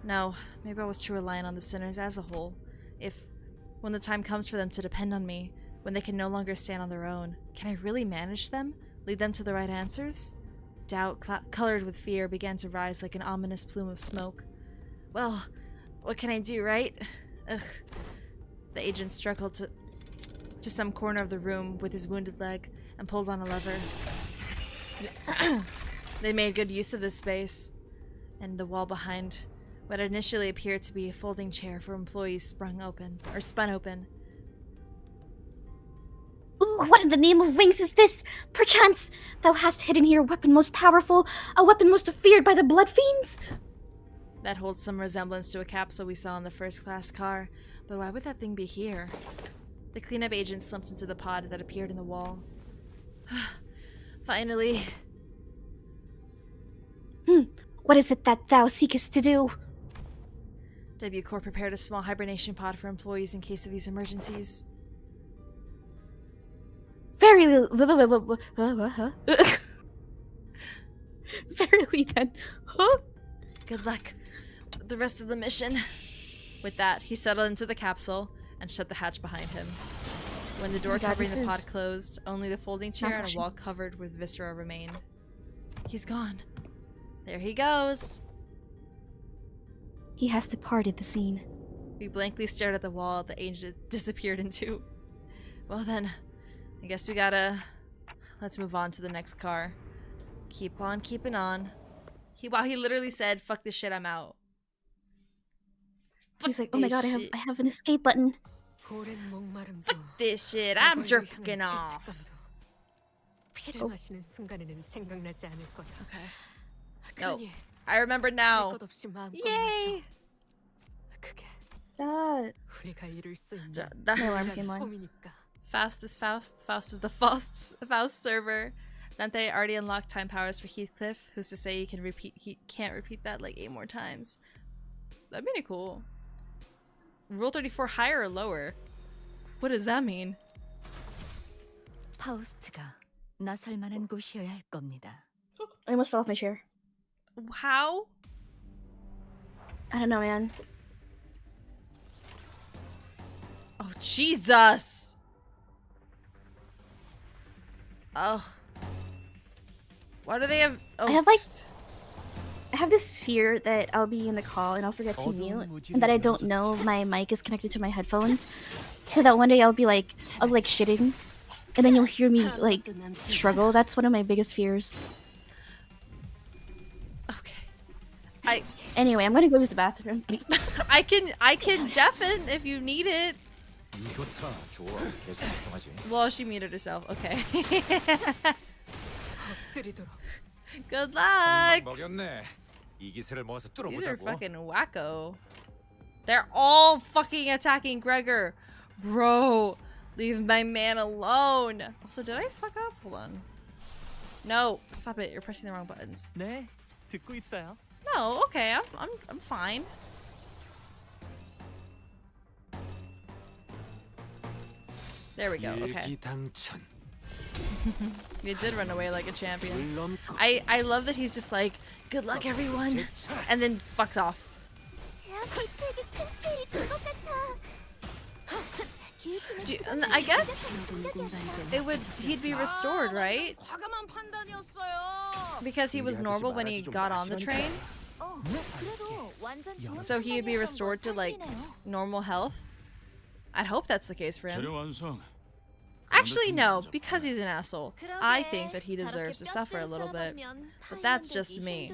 Speaker 1: No, maybe I was too reliant on the sinners as a whole. When the time comes for them to depend on me, when they can no longer stand on their own, can I really manage them? Lead them to the right answers? Doubt, colored with fear, began to rise like an ominous plume of smoke. Well, what can I do, right? Ugh. The agent struggled to some corner of the room with his wounded leg and pulled on a lever. They made good use of this space, and the wall behind what initially appeared to be a folding chair for employees spun open.
Speaker 3: Ooh, what in the name of wings is this? Perchance thou hast hidden here a weapon most powerful, a weapon most feared by the blood fiends?
Speaker 1: That holds some resemblance to a capsule we saw in the first-class car, but why would that thing be here? The cleanup agent slumped into the pod that appeared in the wall. Finally.
Speaker 3: What is it that thou seekest to do?
Speaker 1: W Corp prepared a small hibernation pod for employees in case of these emergencies.
Speaker 3: Verily then. Huh?
Speaker 1: Good luck with the rest of the mission. With that, he settled into the capsule and shut the hatch behind him. When the door covering the pod closed, only the folding chair and a wall covered with viscera remained. He's gone. There he goes.
Speaker 3: He has departed the scene.
Speaker 1: We blankly stared at the wall the angel disappeared into. Well then, I guess we gotta... Let's move on to the next car. Keep on keeping on. He literally said, fuck this shit, I'm out.
Speaker 3: He's like, oh my god, I have an escape button.
Speaker 1: Fuck this shit, I'm jerking off.
Speaker 8: Oh.
Speaker 1: Okay. No, I remember now. Yay!
Speaker 3: No, alarm came on.
Speaker 1: Faust is Faust. Faust is the Faust server. Dante already unlocked time powers for Heathcliff. Who's to say he can't repeat that like 8 more times? That'd be cool. Rule 34 higher or lower? What does that mean?
Speaker 2: 파우스트가 나설 만한 곳이어야 할 겁니다.
Speaker 3: I almost fell off my chair.
Speaker 1: How?
Speaker 3: I don't know, man.
Speaker 1: Oh, Jesus! Oh. Why do they have... Oh.
Speaker 3: I have this fear that I'll be in the call and I'll forget to mute, and that I don't know my mic is connected to my headphones, so that one day I'll be like shitting, and then you'll hear me like struggle. That's one of my biggest fears.
Speaker 1: Okay.
Speaker 3: Anyway, I'm gonna go use the bathroom.
Speaker 1: I can deafen if you need it. Well, she muted herself. Okay. Good luck. These are fucking wacko. They're all fucking attacking Gregor. Bro, leave my man alone. Also, did I fuck up? Hold on. No, stop it. You're pressing the wrong buttons.
Speaker 4: 네, 듣고 있어요.
Speaker 1: No, okay. I'm fine. There we go. Okay. You did run away like a champion. I love that he's just like, good luck everyone, and then fucks off. I guess he'd be restored, right? Because he was normal when he got on the train. So he'd be restored to like normal health. I'd hope that's the case for him. Actually, no, because he's an asshole. I think that he deserves to suffer a little bit. But that's just me.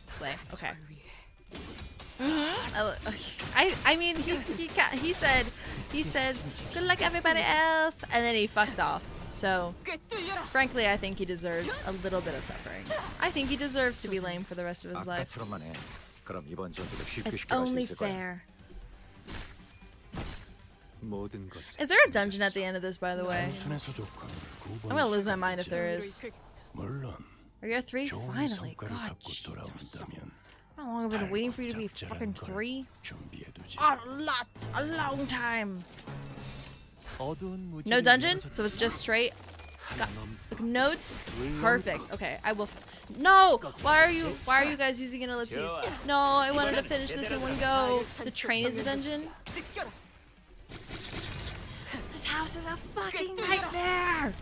Speaker 1: Slay. Okay. I mean, he said, good luck everybody else, and then he fucked off. So, frankly, I think he deserves a little bit of suffering. I think he deserves to be lame for the rest of his life. It's only fair. Is there a dungeon at the end of this, by the way? I'm gonna lose my mind if there is. Are you at 3? Finally. God, Jesus. How long have I been waiting for you to be fucking 3? A long time. No dungeon? So it's just straight notes? Perfect. Okay, I will. No! Why are you guys using an ellipses? No, I wanted to finish this in one go. The train is a dungeon? This house is a fucking nightmare!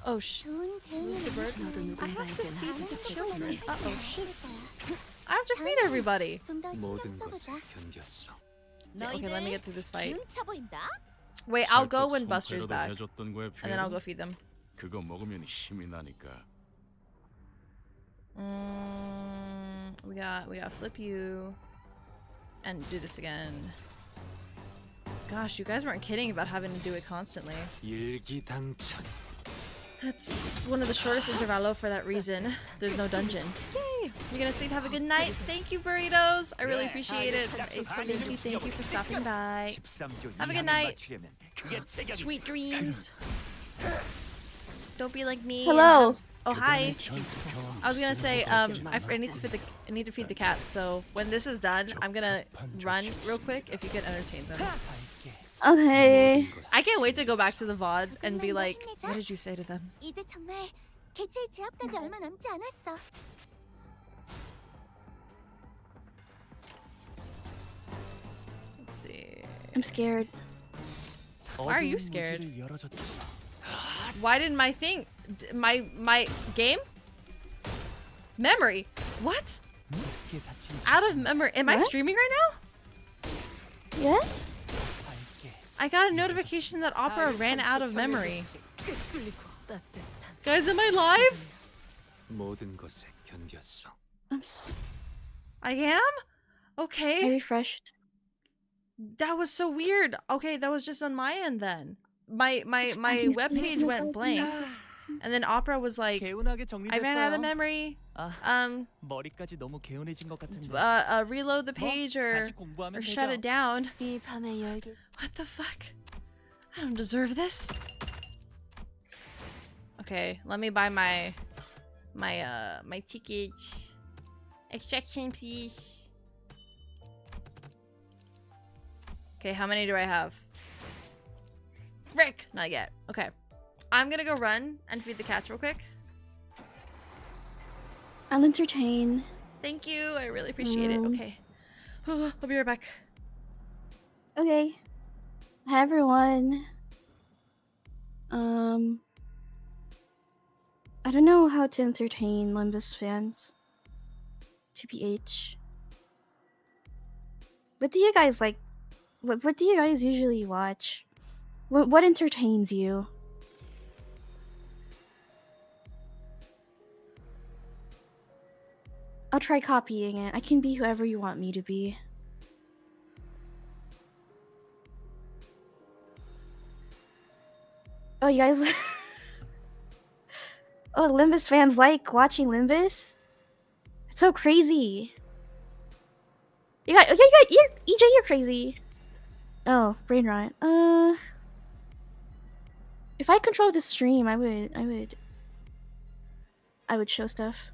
Speaker 1: Oh shit. Who's the bird? I have to feed the children. Uh-oh, shit. I have to feed everybody. Okay, let me get through this fight. Wait, I'll go when Buster's back. And then I'll go feed them. We got flip you. And do this again. Gosh, you guys weren't kidding about having to do it constantly. That's one of the shortest intervallo for that reason. There's no dungeon. You're gonna sleep. Have a good night. Thank you, burritos. I really appreciate it. Thank you for stopping by. Have a good night. Sweet dreams. Don't be like me.
Speaker 3: Hello.
Speaker 1: Oh, hi. I was gonna say, I need to feed the cat. So when this is done, I'm gonna run real quick. If you can entertain them.
Speaker 3: Okay.
Speaker 1: I can't wait to go back to the VOD and be like, what did you say to them?
Speaker 9: 이제 정말 개체의 제압까지 얼마 남지 않았어.
Speaker 1: Let's see.
Speaker 3: I'm scared.
Speaker 1: Why are you scared? Why didn't my thing, my game? Memory? What? Out of memory? Am I
Speaker 3: What?
Speaker 1: streaming right now?
Speaker 3: Yes?
Speaker 1: I got a notification that Opera ran out of memory. Guys, am I live?
Speaker 5: 모든 것에 견뎠어.
Speaker 1: I am?
Speaker 3: I
Speaker 1: Okay.
Speaker 3: refreshed.
Speaker 1: That was so weird. Okay, that was just on my end then. My webpage went blank. And then Opera was like,
Speaker 4: 개운하게
Speaker 1: I ran out of
Speaker 4: 정리됐어요.
Speaker 1: memory.
Speaker 4: 머리까지 너무 개운해진 것 같은데.
Speaker 1: Reload the page or
Speaker 4: 다시 공부하면
Speaker 1: shut
Speaker 4: 되죠.
Speaker 1: it down.
Speaker 2: 이 밤의 열기.
Speaker 1: What the fuck? I don't deserve this. Okay, let me buy my ticket. Extraction, please. Okay, how many do I have? Frick! Not yet. Okay. I'm gonna go run and feed the cats real quick.
Speaker 3: I'll entertain.
Speaker 1: Thank you. I really appreciate it. Okay. I'll be right back.
Speaker 3: Okay. Hi everyone. I don't know how to entertain Limbus fans. TBH. What do you guys like? What do you guys usually watch? What entertains you? I'll try copying it. I can be whoever you want me to be. Oh, you guys. Oh, Limbus fans like watching Limbus? It's so crazy. You got, you're, EJ, you're crazy. Oh, brain rot. If I controlled the stream, I would show stuff.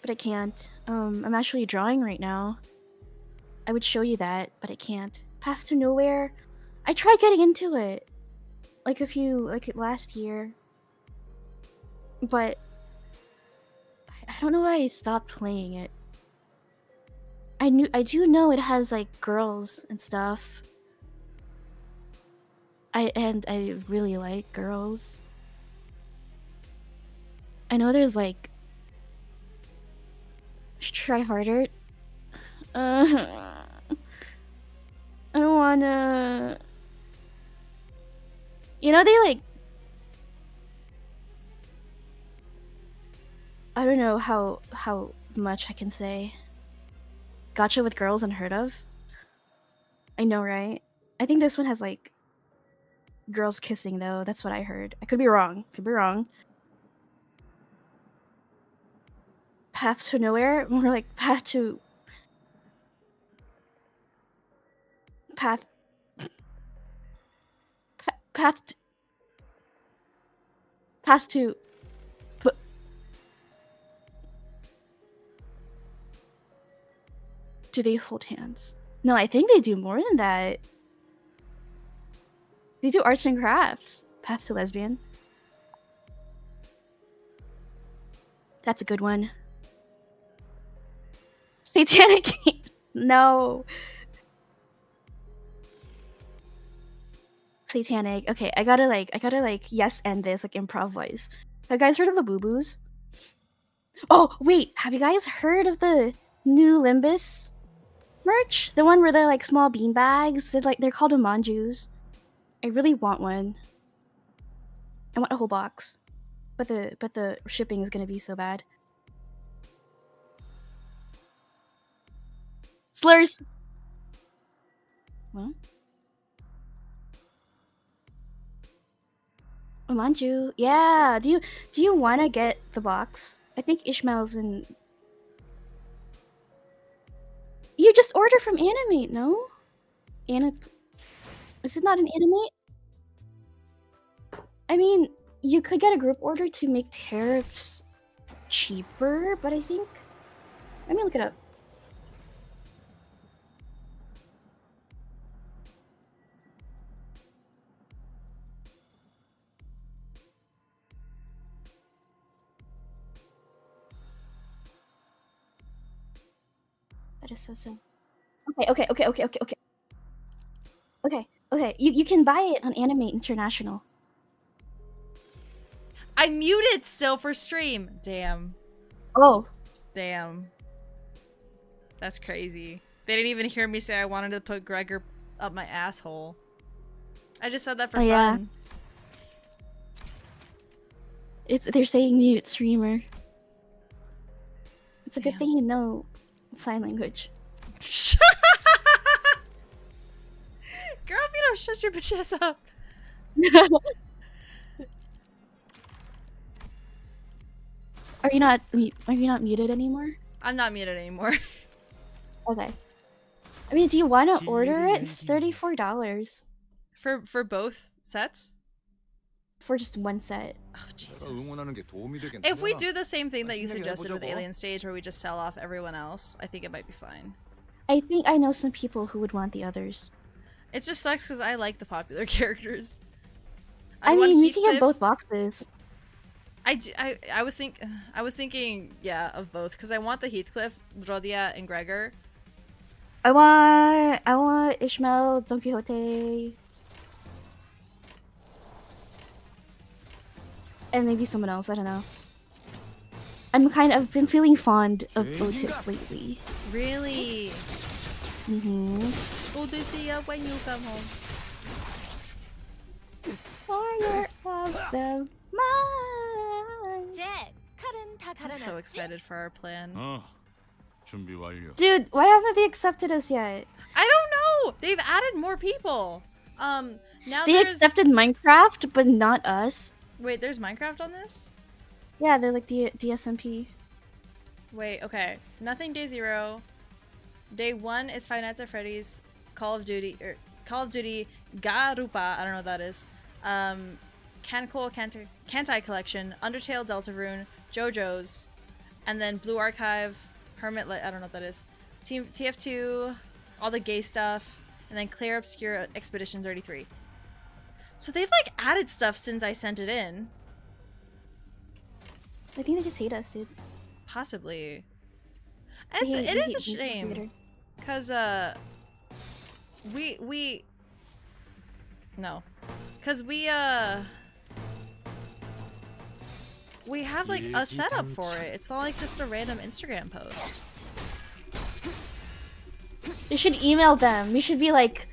Speaker 3: But I can't. I'm actually drawing right now. I would show you that, but I can't. Path to Nowhere. I tried getting into it. Like last year. But I don't know why I stopped playing it. I do know it has like girls and stuff. I really like girls. I know there's like try harder. I don't wanna. You know they like. I don't know how much I can say. Gacha with girls unheard of. I know, right? I think this one has like girls kissing though. That's what I heard. I could be wrong. Could be wrong. Path to Nowhere? More like Path to... Path... Path to... Path to... Do they hold hands? No, I think they do more than that. They do arts and crafts. Path to Lesbian. That's a good one. Satanic. No. Satanic. Okay, I gotta yes end this like improvise. Have you guys heard of the Boo Boos? Oh wait, have you guys heard of the new Limbus merch? The one where they're like small bean bags. They're called manjus. I really want one. I want a whole box, but the shipping is gonna be so bad. Slurs. What? Oh, manju. Yeah. Do you want to get the box? I think Ishmael's in. You just order from Animate, no? Is it not an Animate? I mean, you could get a group order to make tariffs cheaper, but I think. Let me look it up. That is so sad. Okay. Okay. You can buy it on Animate International.
Speaker 1: I muted still for stream. Damn.
Speaker 3: Oh.
Speaker 1: Damn. That's crazy. They didn't even hear me say I wanted to put Gregor up my asshole. I just said that for fun.
Speaker 3: Yeah. They're saying mute streamer. It's a
Speaker 1: Damn.
Speaker 3: good thing you know sign language.
Speaker 1: Girl, if you don't shut your bitch ass up.
Speaker 3: Are you not muted anymore?
Speaker 1: I'm not muted anymore.
Speaker 3: Okay. I mean, do you want to order it? It's $34
Speaker 1: For both sets?
Speaker 3: for just one set.
Speaker 1: Oh Jesus. If we do the same thing that you suggested with Alien Stage where we just sell off everyone else, I think it might be fine.
Speaker 3: I think I know some people who would want the others.
Speaker 1: It just sucks because I like the popular characters.
Speaker 3: I mean, you can get both boxes.
Speaker 1: I was thinking, yeah, of both because I want the Heathcliff, Rodia, and Gregor.
Speaker 3: I want Ishmael, Don Quixote, and maybe someone else. I don't know. I've been feeling fond of Otis lately.
Speaker 1: Really? Odyssea, when you come home.
Speaker 3: For of them, mine.
Speaker 1: I'm so excited for our plan.
Speaker 7: 준비 완료.
Speaker 3: Dude, why haven't they accepted us yet?
Speaker 1: I don't know. They've added more people. Now
Speaker 3: They accepted Minecraft, but not us.
Speaker 1: Wait, there's Minecraft on this?
Speaker 3: Yeah, they're like DSMP.
Speaker 1: Wait, okay. Nothing Day 0. Day 1 is Five Nights at Freddy's, Call of Duty Garupa, I don't know what that is. Cancol Kantai Collection, Undertale Deltarune, JoJo's, and then Blue Archive, Hermit, I don't know what that is. TF2, all the gay stuff, and then Claire Obscure Expedition 33. So they've like added stuff since I sent it in.
Speaker 3: I think they just hate us, dude.
Speaker 1: Possibly. It is a shame. Cause we have like a setup for it. It's not like just a random Instagram post.
Speaker 3: You should email them. You should be like,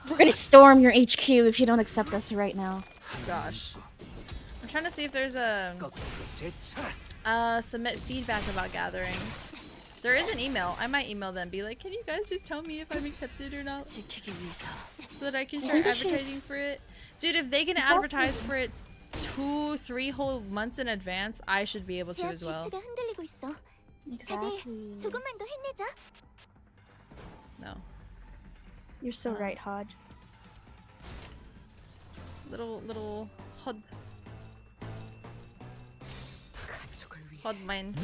Speaker 3: we're gonna storm your HQ if you don't accept us right now.
Speaker 1: Gosh. I'm trying to see if there's a submit feedback about gatherings. There is an email. I might email them, be like, can you guys just tell me if I'm accepted or not? So that I can start advertising for it. Dude, if they can advertise for it 2-3 whole months in advance, I should be able to as well.
Speaker 3: Exactly.
Speaker 1: No.
Speaker 3: You're so right, Hod.
Speaker 1: Little Hod. Hod mine.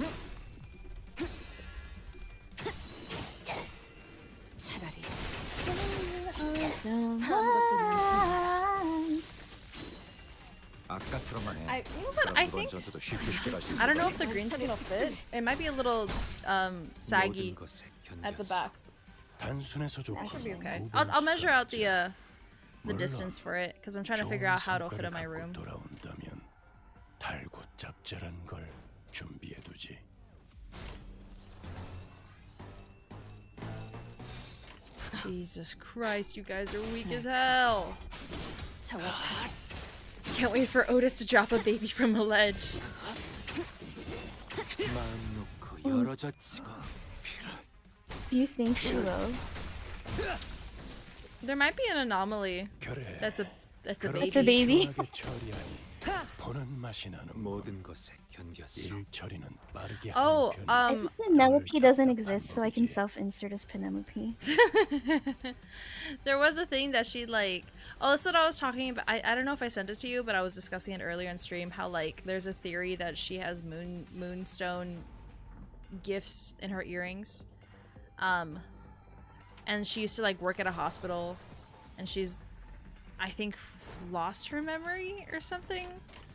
Speaker 1: I don't know if the green screen will fit. It might be a little saggy at the back. That should be okay. I'll measure out the distance for it because I'm trying to figure out how it'll fit in my room. Jesus Christ, you guys are weak as hell. Can't wait for Otis to drop a baby from a ledge.
Speaker 3: Do you think she will?
Speaker 1: There might be an anomaly. That's a baby.
Speaker 3: It's a baby.
Speaker 5: 모든 것에 견뎠어.
Speaker 1: Oh,
Speaker 3: I think Penelope doesn't exist, so I can self-insert as Penelope.
Speaker 1: there was a thing that she like. Oh, that's what I was talking about. I don't know if I sent it to you, but I was discussing it earlier in stream. How like there's a theory that she has moonstone gifts in her earrings, and she used to like work at a hospital, and she's, I think, lost her memory or something,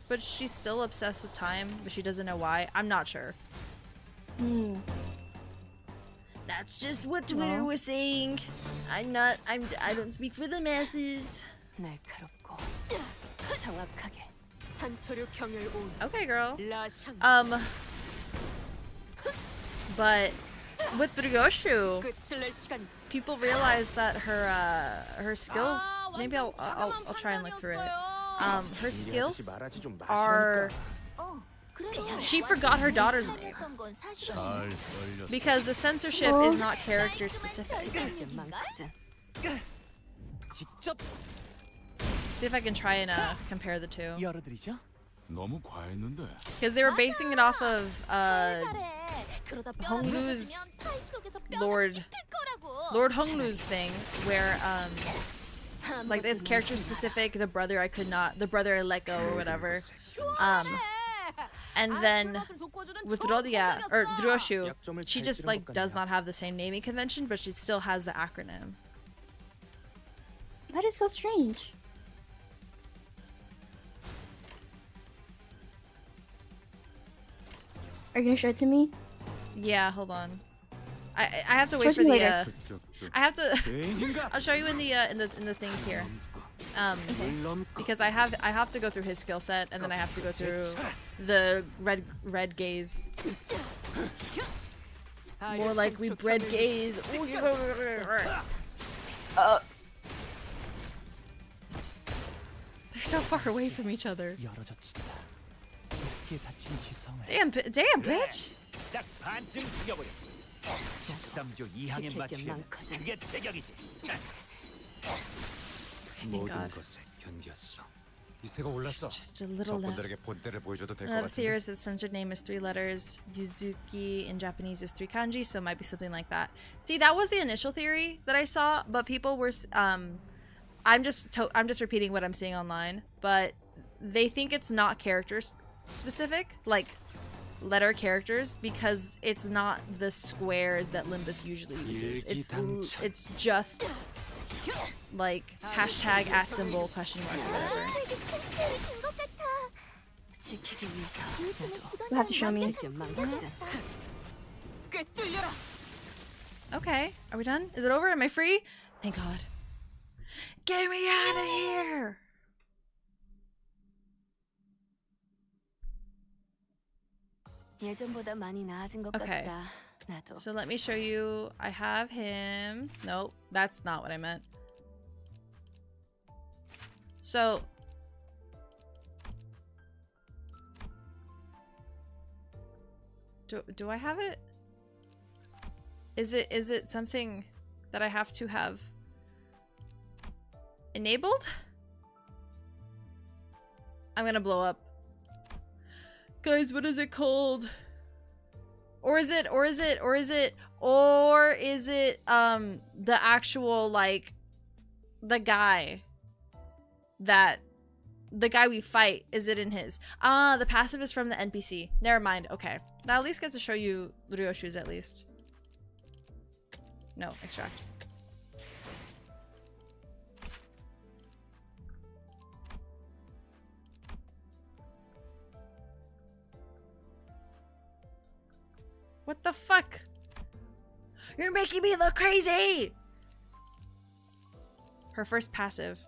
Speaker 1: but she's still obsessed with time, but she doesn't know why. I'm not sure. That's just what Twitter was saying. I don't speak for the masses.
Speaker 2: 날카롭고 정확하게.
Speaker 8: 산초류 경혈 온.
Speaker 1: Okay, girl.
Speaker 8: 라샹.
Speaker 1: But with Ryoshu,
Speaker 8: 끝을 낼 시간.
Speaker 1: people realize that her skills. Maybe I'll try and look through it. Her skills are. She forgot her daughter's name because the censorship is not character specific. See if I can try and compare the two.
Speaker 4: 열어드리죠.
Speaker 7: 너무 과했는데.
Speaker 1: Because they were basing it off of Honglu's Lord Honglu's thing, where like it's character specific. The brother I let go or whatever. And then with Rodia or Ryoshu, she just like does not have the same naming convention, but she still has the acronym.
Speaker 3: That is so strange. Are you gonna show it to me?
Speaker 1: Yeah, hold on. I have to wait
Speaker 3: Show
Speaker 1: for
Speaker 3: me
Speaker 1: the
Speaker 3: later.
Speaker 1: I have to I'll show you in the thing here. Because I have to go through his skill set, and then I have to go through the red gaze. More like we bred gaze. They're so far away from each other.
Speaker 4: 열어젖히다. 깊게 닫힌 지성을.
Speaker 1: Damn, bitch.
Speaker 6: 딱 반쯤 죽여버려. 13조 2항에 맞추면 그게 대격이지.
Speaker 5: 모든 것에 견뎠어. 이세가 올랐어.
Speaker 1: Just a little less.
Speaker 5: 적군들에게 본때를 보여줘도 될 것
Speaker 1: Another
Speaker 5: 같은데.
Speaker 1: theory is that the censored name is 3 letters. Yuzuki in Japanese is 3 kanji, so it might be something like that. See, that was the initial theory that I saw, but people were I'm just repeating what I'm seeing online, but they think it's not character specific, like letter characters, because it's not the squares that Limbus usually uses. It's just like hashtag @ symbol question mark or whatever.
Speaker 3: You have to show me.
Speaker 1: Okay, are we done? Is it over? Am I free? Thank God. Get me out of here!
Speaker 2: 예전보다 많이 나아진 것
Speaker 1: Okay.
Speaker 2: 같다. 나도.
Speaker 1: So let me show you. I have him. Nope, that's not what I meant. So do I have it? Is it something that I have to have enabled? I'm gonna blow up. Guys, what is it called? Or is it the actual, like, the guy we fight, is it in his? Ah, the passive is from the NPC. Never mind. Okay. That at least gets to show you Ryoshu's at least. No, extract. What the fuck? You're making me look crazy! Her first passive.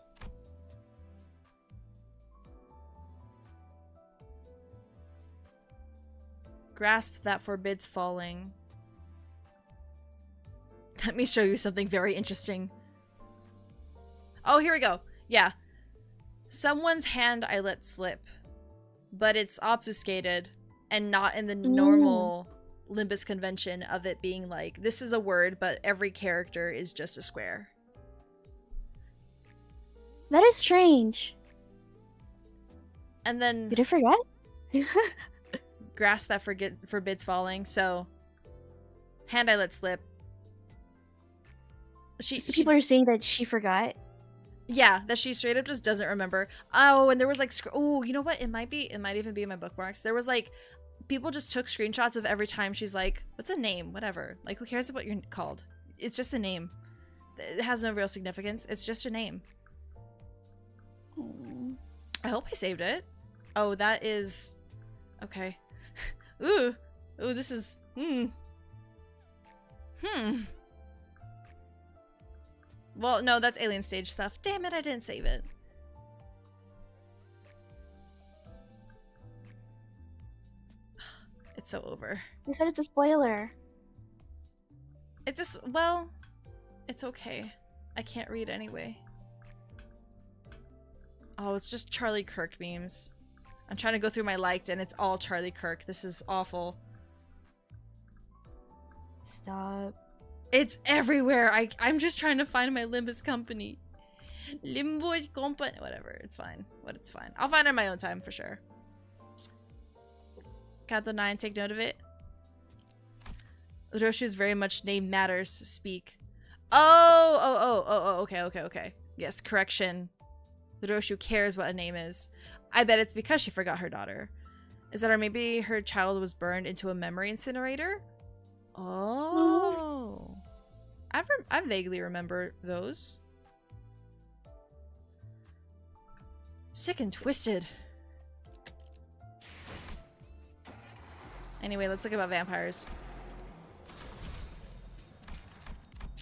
Speaker 1: Grasp that forbids falling. Let me show you something very interesting. Oh, here we go. Yeah. Someone's hand I let slip, but it's obfuscated and not in the normal Limbus convention of it being like, this is a word, but every character is just a square.
Speaker 3: That is strange.
Speaker 1: And then
Speaker 3: Did I forget?
Speaker 1: grass that forbids falling. So hand I let slip. She
Speaker 3: People are saying that she forgot.
Speaker 1: Yeah, that she straight up just doesn't remember. Oh, and there was like, oh, you know what? It might even be in my bookmarks. There was like, people just took screenshots of every time she's like, what's a name? Whatever. Like, who cares what you're called? It's just a name. It has no real significance. It's just a name. I hope I saved it. Oh, that is... Okay. Ooh, this is... Well, no, that's alien stage stuff. Damn it, I didn't save it. It's so over.
Speaker 3: You said it's a spoiler.
Speaker 1: It just, well, it's okay. I can't read anyway. Oh, it's just Charlie Kirk memes. I'm trying to go through my liked and it's all Charlie Kirk. This is awful.
Speaker 3: Stop.
Speaker 1: It's everywhere. I'm just trying to find my Limbus company. Limbus company. Whatever. It's fine. It's fine. I'll find it in my own time for sure. Kanto 9, take note of it. Roshu's very much name matters. Speak. Oh, okay. Yes, correction. Roshu cares what a name is. I bet it's because she forgot her daughter. Is that, or maybe her child was burned into a memory incinerator? Oh. I vaguely remember those. Sick and twisted. Anyway, let's look about vampires.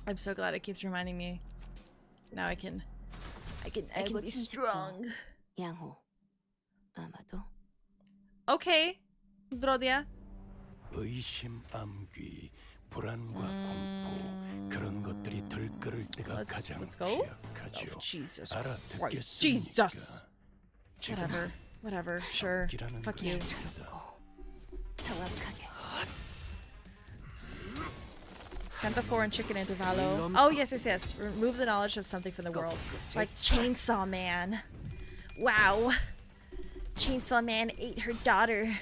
Speaker 1: I'm so glad it keeps reminding me. Now I can be strong.
Speaker 2: 양호. 아마도.
Speaker 1: Okay, Drodia.
Speaker 10: 의심, 암귀, 불안과 공포 그런 것들이 들끓을 때가 가장
Speaker 1: Let's go.
Speaker 10: 취약하죠.
Speaker 1: Oh, Jesus Christ.
Speaker 10: 알아듣겠습니까?
Speaker 1: Jesus. Whatever. Sure. Fuck you.
Speaker 2: 정확하게.
Speaker 1: Count the 4 and chicken intervallo. Oh, yes. Remove the knowledge of something from the world. Like Chainsaw Man. Wow. Chainsaw Man ate her daughter.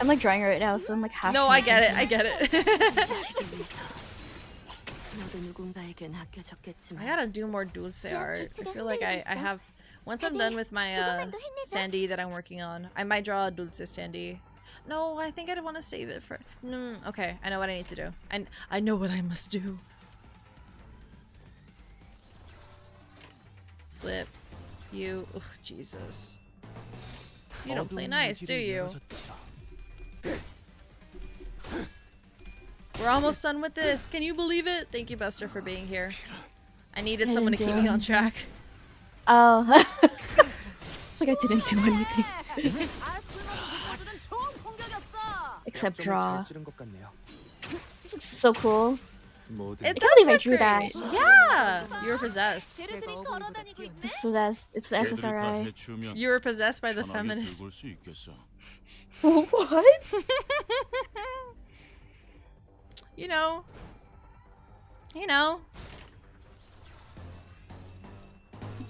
Speaker 3: I'm like drawing right now, so I'm like half.
Speaker 1: No, I get it. I gotta do more Dulce art. I feel like I have... Once I'm done with my standee that I'm working on, I might draw a Dulce standee. No, I think I'd want to save it for... No, okay, I know what I need to do. And I know what I must do. Flip. You... Ugh, Jesus. You don't play nice, do you? We're almost done with this. Can you believe it? Thank you, Buster, for being here. I needed someone to keep me on track.
Speaker 3: Oh. Like I didn't do anything. Except draw. This looks so cool.
Speaker 1: It
Speaker 3: I can't believe I drew that.
Speaker 1: Yeah! You were possessed.
Speaker 3: It's the SSRI.
Speaker 1: You were possessed by the feminist.
Speaker 3: What?
Speaker 1: You know.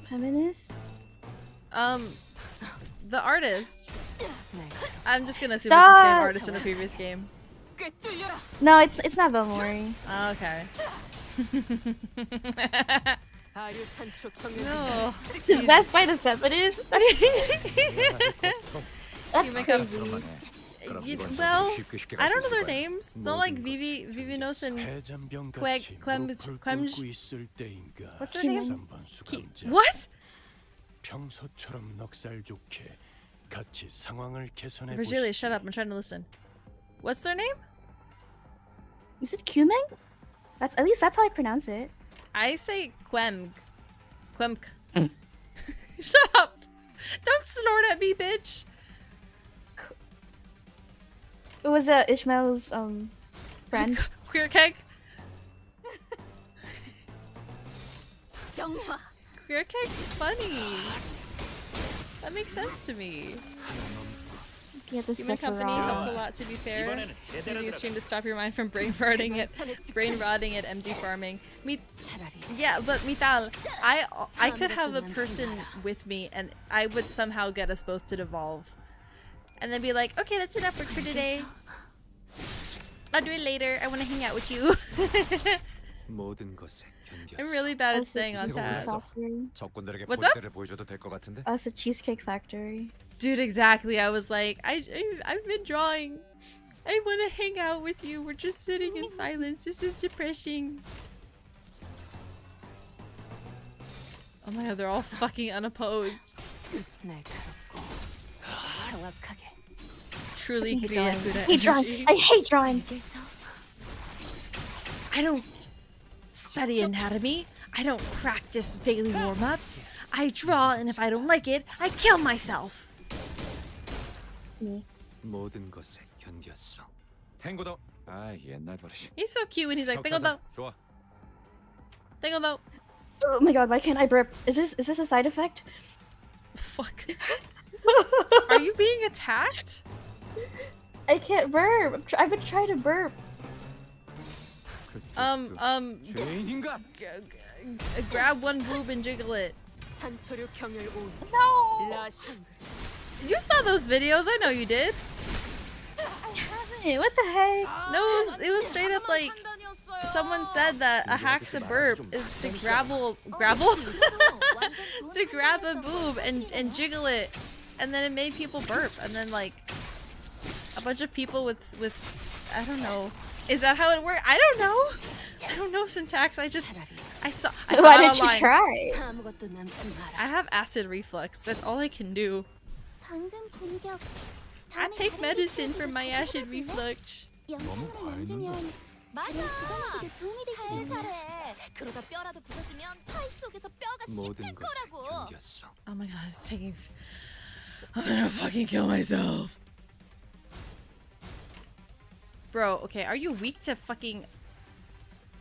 Speaker 3: Feminist?
Speaker 1: The artist. I'm just gonna assume it's the same artist in the previous game.
Speaker 3: No, it's not Belmori.
Speaker 1: Oh, okay. No.
Speaker 3: That's by the feminist? That's crazy.
Speaker 1: Well, I don't know their names. It's not like Vivinos and What's their name? What? Virgilia, shut up. I'm trying to listen. What's their name?
Speaker 3: Is it Kumeng? At least that's how I pronounce it.
Speaker 1: I say Quemg. Shut up! Don't snort at me, bitch!
Speaker 3: It was Ishmael's friend.
Speaker 1: Queer keg? Queer keg's funny. That makes sense to me.
Speaker 3: Yeah, the
Speaker 1: Human company helps a
Speaker 3: Sephiroth.
Speaker 1: lot, to be fair.
Speaker 6: 이번에는
Speaker 1: It's
Speaker 6: 제대로
Speaker 1: extreme to stop your mind from brain rotting at MD farming. Yeah, but Mital, I could have a person with me and I would somehow get us both to devolve. And then be like, okay, that's enough work for today. I'll do it later. I want to hang out with you.
Speaker 5: 모든 것에 견뎠어.
Speaker 1: I'm really bad at staying on task.
Speaker 5: 적군들에게
Speaker 1: What's up?
Speaker 5: 볼때를 보여줘도 될 것 같은데?
Speaker 3: Us at Cheesecake Factory.
Speaker 1: Dude, exactly. I was like, I've been drawing. I want to hang out with you. We're just sitting in silence. This is depressing. Oh my god, they're all fucking unopposed. Truly criatura
Speaker 3: Hate drawing.
Speaker 1: energy.
Speaker 3: I hate drawing.
Speaker 1: I don't study anatomy. I don't practice daily warm-ups. I draw, and if I don't like it, I kill myself.
Speaker 5: 모든 것에 견뎠어. 탱고도. 아, 옛날 버릇이.
Speaker 1: He's so cute when he's like, "Tengo
Speaker 5: 좋아.
Speaker 1: Tengo."
Speaker 3: Oh my god, why can't I burp? Is this a side effect?
Speaker 1: Fuck. Are you being attacked?
Speaker 3: I can't burp. I've been trying to burp.
Speaker 5: 죄인인가?
Speaker 1: Grab one boob and jiggle it.
Speaker 8: 산초류 경혈 온
Speaker 3: No.
Speaker 8: 라샹.
Speaker 1: You saw those videos. I know you did.
Speaker 3: Hey, what the heck?
Speaker 1: No, it was straight up like someone said that a hack to burp is to grabble to grab a boob and jiggle it, and then it made people burp, and then like a bunch of people with I don't know. Is that how it works? I don't know syntax. I saw
Speaker 3: Why
Speaker 1: it
Speaker 3: did
Speaker 1: online.
Speaker 3: you try?
Speaker 1: I have acid reflux. That's all I can do. I take medicine for my acid reflux.
Speaker 10: 너무 과했는데.
Speaker 9: 맞아. 살살해. 그러다 뼈라도 부서지면 타이 속에서 뼈가
Speaker 5: 모든
Speaker 9: 씹힐
Speaker 5: 것에
Speaker 9: 거라고.
Speaker 5: 견뎠어.
Speaker 1: Oh my god, it's taking. I'm gonna fucking kill myself. Bro, okay, are you weak to fucking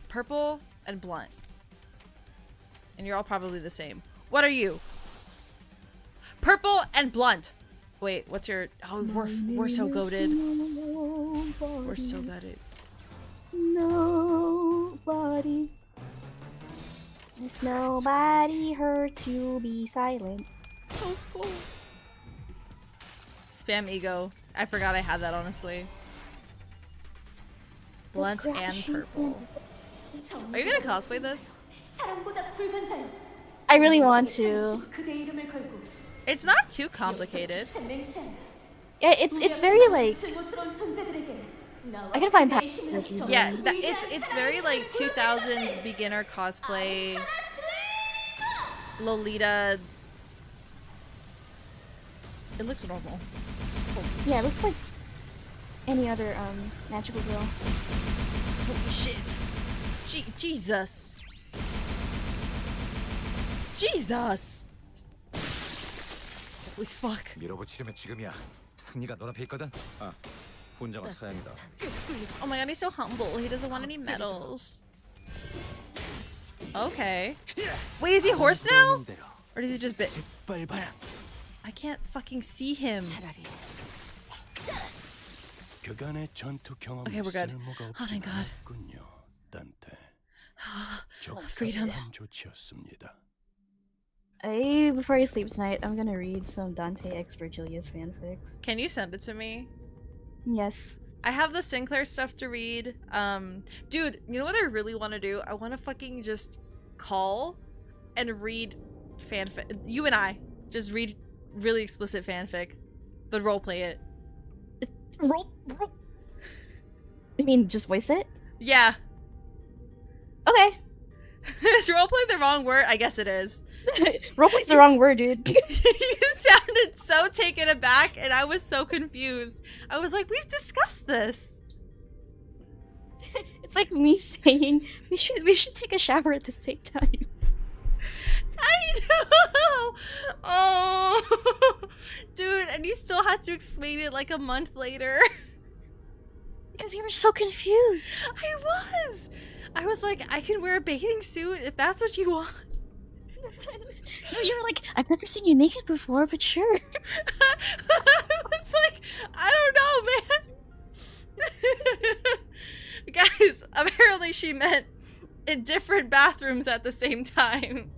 Speaker 1: purple and blunt? And you're all probably the same. What are you? Purple and blunt. Wait, what's your? Oh, we're so goated. We're so goated.
Speaker 3: Nobody. If nobody hurts you, be silent.
Speaker 1: So cool. Spam ego. I forgot I had that, honestly. Blunt and purple. Are you gonna cosplay this?
Speaker 3: I really want to.
Speaker 1: It's not too complicated.
Speaker 3: Yeah, it's very like. I can find patterns.
Speaker 1: Yeah, it's very like 2000s beginner cosplay. Lolita. It looks normal.
Speaker 3: Yeah, it looks like any other magical girl.
Speaker 1: Holy shit. Jesus. Jesus. Holy fuck.
Speaker 5: 밀어붙이려면 지금이야. 승리가 눈앞에 있거든. 아, 훈장은 사양이다.
Speaker 1: Oh my god, he's so humble. He doesn't want any medals. Okay. Wait, is he horse now? Or does he just bit? I can't fucking see him.
Speaker 10: 그간의 전투 경험이
Speaker 1: Okay, we're good.
Speaker 10: 쓸모가
Speaker 1: Oh, thank God.
Speaker 10: 없군요, 단테.
Speaker 1: Freedom.
Speaker 10: 적합한 조치였습니다.
Speaker 3: Before I sleep tonight, I'm gonna read some Dante X Virgilius fanfics.
Speaker 1: Can you send it to me?
Speaker 3: Yes.
Speaker 1: I have the Sinclair stuff to read. Dude, you know what I really want to do? I want to fucking just call and read fanfic. You and I just read really explicit fanfic, but roleplay it.
Speaker 3: Roll. I mean, just voice it?
Speaker 1: Yeah.
Speaker 3: Okay.
Speaker 1: Is roleplay the wrong word? I guess it is.
Speaker 3: Roleplay's the wrong word, dude.
Speaker 1: You sounded so taken aback, and I was so confused. I was like, we've discussed this.
Speaker 3: It's like me saying we should take a shower at the same time.
Speaker 1: I know. Oh, dude, and you still had to explain it like a month later.
Speaker 3: Because you were so confused.
Speaker 1: I was like, I can wear a bathing suit if that's what you want.
Speaker 3: No, you were like, I've never seen you naked before, but sure.
Speaker 1: I don't know, man. Guys, apparently she meant in different bathrooms at the same time.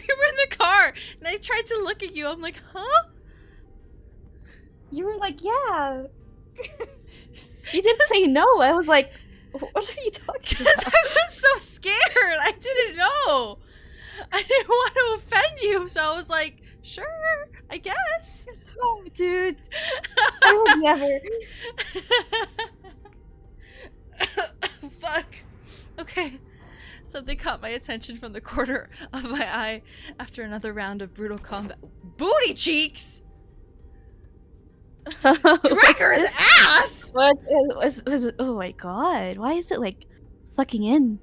Speaker 1: You were in the car and I tried to look at you. I'm like, huh?
Speaker 3: You were like, yeah. You didn't say no. I was like, what are you talking
Speaker 1: Because
Speaker 3: about?
Speaker 1: I was so scared. I didn't know. I didn't want to offend you, so I was like, sure, I guess.
Speaker 3: No, dude. I would never.
Speaker 1: Fuck. Okay. Something caught my attention from the corner of my eye after another round of brutal combat. Booty cheeks! Cracker's ass!
Speaker 3: What is oh my god. Why is it like sucking in?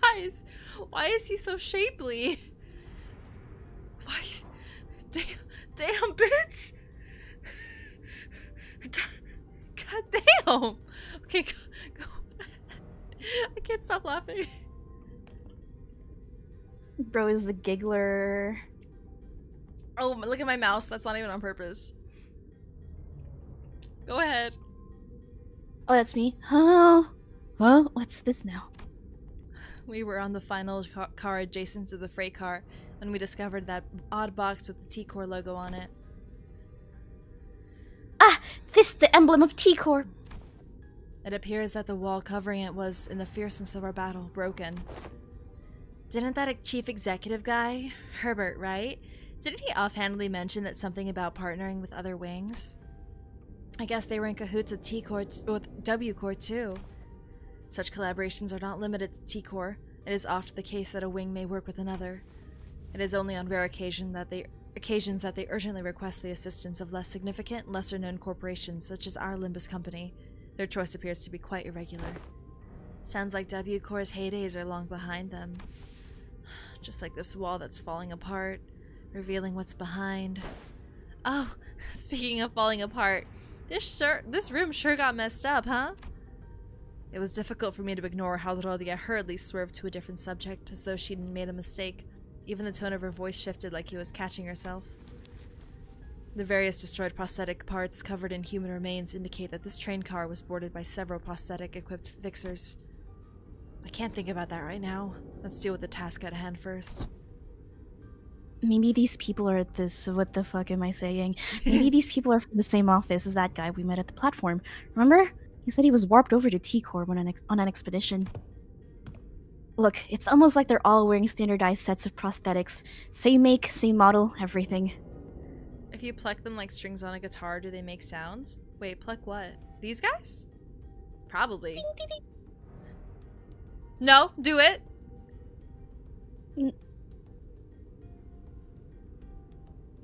Speaker 1: Guys, why is he so shapely? Why? Damn, bitch! God damn! Okay, go. I can't stop laughing.
Speaker 3: Bro is a giggler.
Speaker 1: Oh, look at my mouse. That's not even on purpose. Go ahead.
Speaker 3: Oh, that's me. Huh? Huh? What's this now?
Speaker 1: We were on the final car adjacent to the freight car when we discovered that odd box with the T-Core logo on it.
Speaker 3: Ah! This the emblem of T-Corp!
Speaker 1: It appears that the wall covering it was, in the fierceness of our battle, broken. Didn't that chief executive guy, Herbert, right? Didn't he offhandedly mention that something about partnering with other wings? I guess they were in cahoots with T-Core, with W-Core too. Such collaborations are not limited to T-Core. It is often the case that a wing may work with another. It is only on rare occasions that they urgently request the assistance of less significant, lesser-known corporations such as our Limbus company. Their choice appears to be quite irregular. Sounds like W-Core's heydays are long behind them. Just like this wall that's falling apart, revealing what's behind. Oh, speaking of falling apart, this room sure got messed up, huh? It was difficult for me to ignore how Rodia hurriedly swerved to a different subject, as though she'd made a mistake. Even the tone of her voice shifted like he was catching herself. The various destroyed prosthetic parts covered in human remains indicate that this train car was boarded by several prosthetic-equipped fixers. I can't think about that right now. Let's deal with the task at hand first.
Speaker 3: Maybe these people are this. What the fuck am I saying? Maybe these people are from the same office as that guy we met at the platform. Remember? He said he was warped over to T-Corp on an expedition. Look, it's almost like they're all wearing standardized sets of prosthetics. Same make, same model, everything.
Speaker 1: If you pluck them like strings on a guitar, do they make sounds? Wait, pluck what? These guys? Probably.
Speaker 3: Ding, ding, ding.
Speaker 1: No, do it.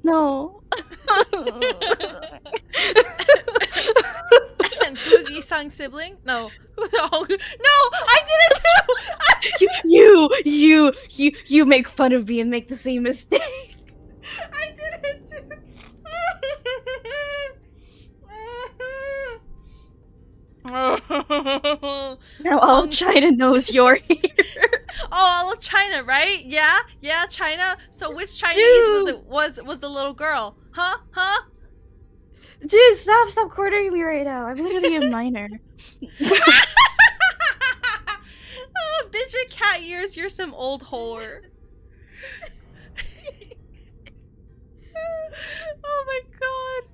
Speaker 3: No.
Speaker 1: And who's Isang's sibling? No. No, I did it too!
Speaker 3: You make fun of me and make the same mistake.
Speaker 1: I did it too!
Speaker 3: Now all China knows you're here.
Speaker 1: Oh, all of China, right? Yeah, China. So which Chinese was the little girl? Huh?
Speaker 3: Dude, stop cornering me right now. I'm literally a minor.
Speaker 1: Oh, bitch with cat ears, you're some old whore. Oh my god.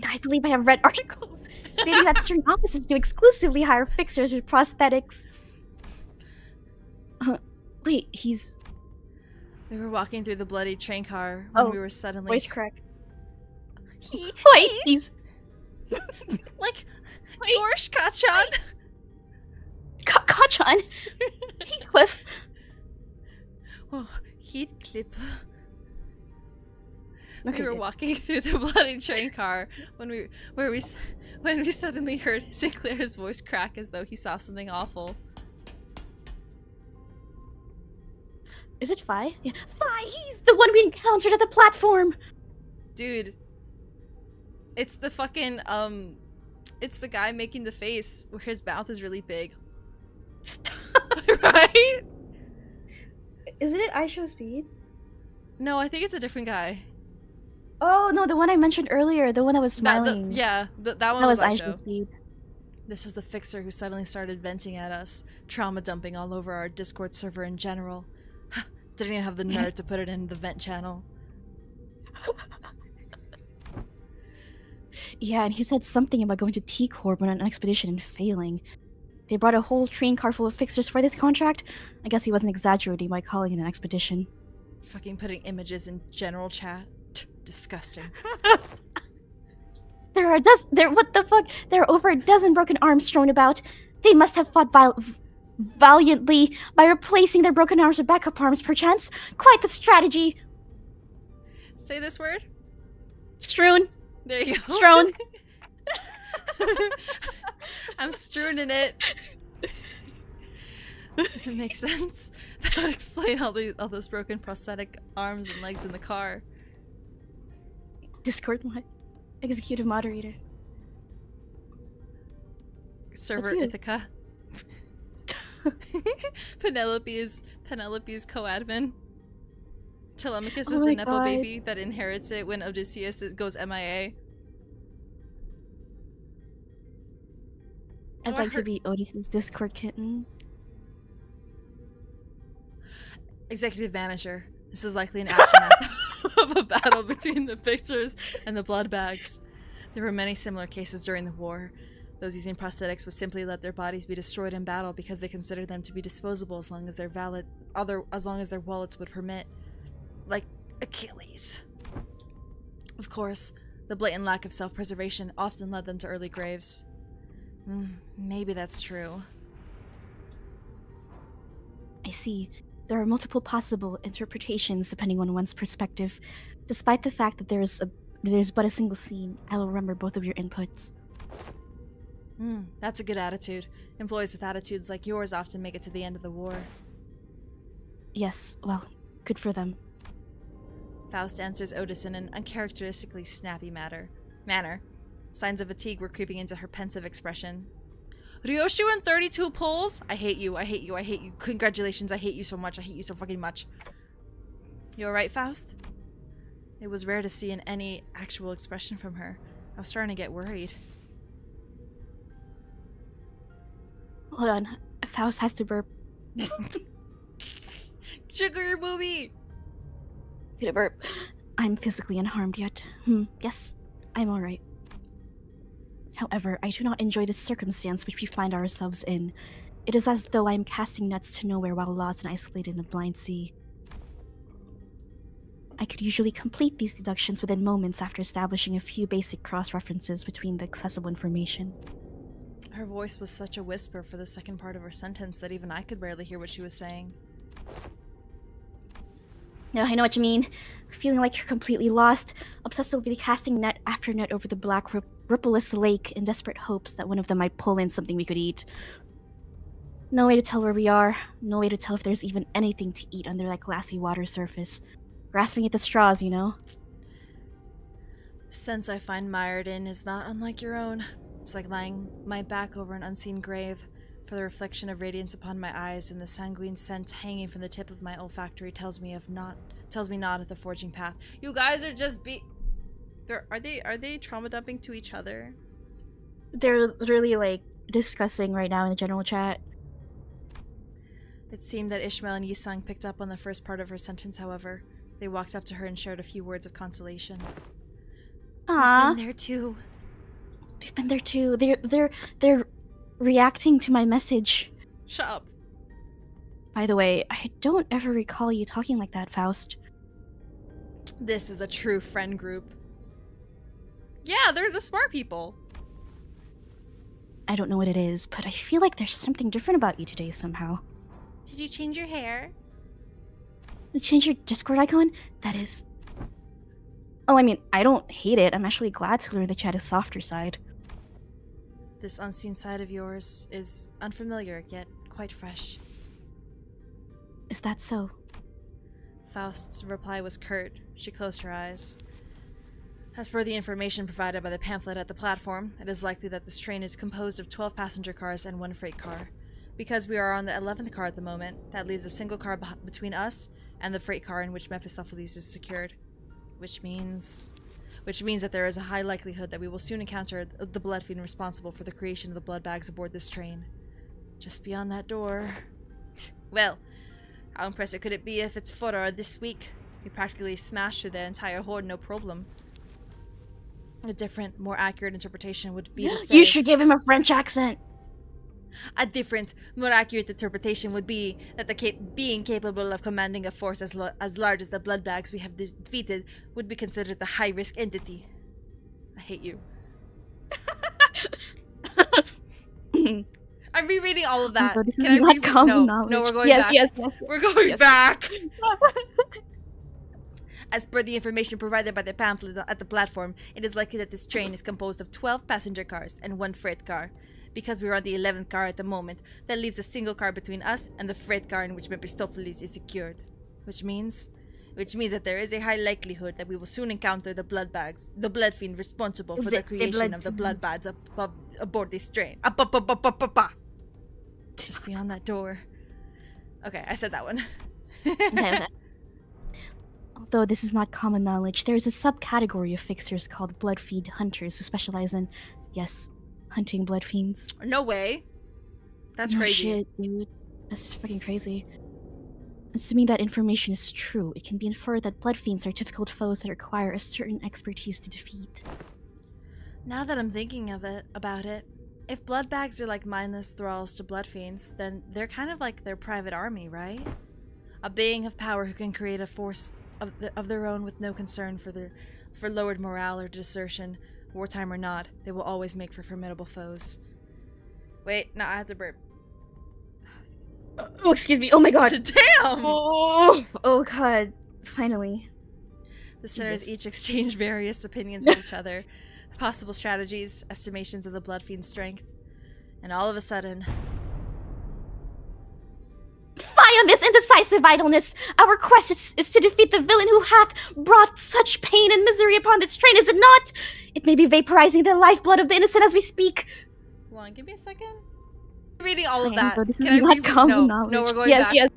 Speaker 3: I believe I have read articles stating that certain offices do exclusively hire fixers with prosthetics. Wait, he's...
Speaker 1: We were walking through the bloody train car when we were suddenly...
Speaker 3: Voice crack.
Speaker 1: Wait,
Speaker 3: he's...
Speaker 1: like, Yorsh Kachan?
Speaker 3: Kachan? Heathcliff?
Speaker 1: Oh, Heathcliff.
Speaker 3: Okay,
Speaker 1: We were walking through the bloody train car when we suddenly heard Sinclair's voice crack as though he saw something awful.
Speaker 3: Is it Phi? Yeah. Phi, he's the one we encountered at the platform!
Speaker 1: Dude. It's the fucking, it's the guy making the face where his mouth is really big.
Speaker 3: Stop.
Speaker 1: right?
Speaker 3: Isn't it I Show Speed?
Speaker 1: No, I think it's a different guy.
Speaker 3: Oh no, the one I mentioned earlier, the one that was smiling.
Speaker 1: That one
Speaker 3: that
Speaker 1: was
Speaker 3: I
Speaker 1: I
Speaker 3: Show
Speaker 1: Show.
Speaker 3: Speed.
Speaker 1: This is the fixer who suddenly started venting at us, trauma dumping all over our Discord server in general. Didn't even have the nerve to put it in the vent channel.
Speaker 3: Yeah, and he said something about going to T-Corp on an expedition and failing. They brought a whole train car full of fixers for this contract. I guess he wasn't exaggerating by calling it an expedition.
Speaker 1: Fucking putting images in general chat. Disgusting.
Speaker 3: There are over a dozen broken arms thrown about. They must have fought valiantly by replacing their broken arms with backup arms, perchance. Quite the strategy.
Speaker 1: Say this word.
Speaker 3: Strewn.
Speaker 1: There you go.
Speaker 3: Strewn.
Speaker 1: I'm strewn in it. It makes sense. That would explain all those broken prosthetic arms and legs in the car.
Speaker 3: Discord mod. Executive moderator.
Speaker 1: Server Ithaca. Penelope is co-admin. Telemachus is the Nepo baby that inherits it when Odysseus goes MIA.
Speaker 3: I'd like to be Odysseus' Discord kitten.
Speaker 1: Executive manager. This is likely an aftermath of a battle between the victors and the blood bags. There were many similar cases during the war. Those using prosthetics would simply let their bodies be destroyed in battle because they considered them to be disposable as long as their wallets would permit. Like Achilles. Of course, the blatant lack of self-preservation often led them to early graves. Maybe that's true.
Speaker 3: I see. There are multiple possible interpretations depending on one's perspective. Despite the fact that there's but a single scene, I'll remember both of your inputs.
Speaker 1: That's a good attitude. Employees with attitudes like yours often make it to the end of the war.
Speaker 3: Yes, well, good for them.
Speaker 1: Faust answers Otis in an uncharacteristically snappy manner. Signs of fatigue were creeping into her pensive expression. Ryoshu and 32 pulls? I hate you, I hate you, I hate you. Congratulations, I hate you so much, I hate you so fucking much. You alright, Faust? It was rare to see any actual expression from her. I was starting to get worried.
Speaker 3: Hold on. Faust has to burp.
Speaker 1: Sugar movie!
Speaker 3: Get a burp. I'm physically unharmed yet. Yes, I'm alright. However, I do not enjoy the circumstance which we find ourselves in. It is as though I am casting nets to nowhere while lost and isolated in a blind sea. I could usually complete these deductions within moments after establishing a few basic cross-references between the accessible information.
Speaker 1: Her voice was such a whisper for the second part of her sentence that even I could barely hear what she was saying.
Speaker 3: Yeah, I know what you mean. Feeling like you're completely lost, obsessively casting net after net over the black rippleless lake in desperate hopes that one of them might pull in something we could eat. No way to tell where we are, no way to tell if there's even anything to eat under that glassy water surface. Grasping at the straws, you know?
Speaker 1: Sense I find mired in is not unlike your own. It's like lying my back over an unseen grave, for the reflection of radiance upon my eyes and the sanguine scent hanging from the tip of my olfactory tells me not of the forging path. You guys are just are they trauma dumping to each other?
Speaker 3: They're really like discussing right now in the general chat.
Speaker 1: It seemed that Ishmael and Yisang picked up on the first part of her sentence, however. They walked up to her and shared a few words of consolation.
Speaker 3: Aww.
Speaker 1: They've been there too.
Speaker 3: They've been there too. They're reacting to my message.
Speaker 1: Shut up.
Speaker 3: By the way, I don't ever recall you talking like that, Faust.
Speaker 1: This is a true friend group. Yeah, they're the smart people.
Speaker 3: I don't know what it is, but I feel like there's something different about you today somehow.
Speaker 1: Did you change your hair?
Speaker 3: You change your Discord icon? That is... Oh, I mean, I don't hate it. I'm actually glad to learn that you had a softer side.
Speaker 1: This unseen side of yours is unfamiliar, yet quite fresh.
Speaker 3: Is that so?
Speaker 1: Faust's reply was curt. She closed her eyes. As per the information provided by the pamphlet at the platform, it is likely that this train is composed of 12 passenger cars and 1 freight car. Because we are on the 11th car at the moment, that leaves a single car between us and the freight car in which Mephistopheles is secured. Which means that there is a high likelihood that we will soon encounter the blood fiend responsible for the creation of the blood bags aboard this train. Just beyond that door. Well, how impressive could it be if it's fodder this week? We practically smashed through the entire horde, no problem. A different, more accurate interpretation would be to say...
Speaker 3: You should give him a French accent.
Speaker 1: A different, more accurate interpretation would be that the being capable of commanding a force as large as the blood bags we have defeated would be considered the high-risk entity. I hate you. I'm rereading all of that.
Speaker 3: Oh, this
Speaker 1: Can
Speaker 3: is
Speaker 1: I
Speaker 3: not common knowledge.
Speaker 1: No, we're going
Speaker 3: yes,
Speaker 1: back.
Speaker 3: Yes.
Speaker 1: We're going
Speaker 3: Yes.
Speaker 1: back. As per the information provided by the pamphlet at the platform, it is likely that this train is composed of 12 passenger cars and 1 freight car. Because we are on the 11th car at the moment, that leaves a single car between us and the freight car in which Mephistopheles is secured. Which means that there is a high likelihood that we will soon encounter the blood fiend responsible for the creation of the blood bags aboard this train. Just beyond that door. Okay, I said that one.
Speaker 3: Okay. Although this is not common knowledge, there is a subcategory of fixers called blood fiend hunters who specialize in, yes, hunting blood fiends.
Speaker 1: No way. That's
Speaker 3: No
Speaker 1: crazy.
Speaker 3: shit, dude. That's fucking crazy. Assuming that information is true, it can be inferred that blood fiends are difficult foes that require a certain expertise to defeat.
Speaker 1: Now that I'm thinking about it, if blood bags are like mindless thralls to blood fiends, then they're kind of like their private army, right? A being of power who can create a force of their own with no concern for lowered morale or desertion, wartime or not. They will always make for formidable foes. Wait, no, I have to burp.
Speaker 3: Oh, excuse me. Oh my god.
Speaker 1: Damn!
Speaker 3: Oh god. Finally.
Speaker 1: The sinners
Speaker 3: Jesus.
Speaker 1: each exchange various opinions with each other, possible strategies, estimations of the blood fiend's strength, and all of a sudden...
Speaker 3: Fie on this indecisive idleness! Our quest is to defeat the villain who hath brought such pain and misery upon this train, is it not? It may be vaporizing the lifeblood of the innocent as we speak.
Speaker 1: Hold on, give me a second. Reading all of
Speaker 3: Okay,
Speaker 1: that.
Speaker 3: so this is
Speaker 1: Can I
Speaker 3: not
Speaker 1: read-
Speaker 3: common
Speaker 1: no,
Speaker 3: knowledge.
Speaker 1: No, we're going
Speaker 3: yes,
Speaker 1: back.
Speaker 3: Yes,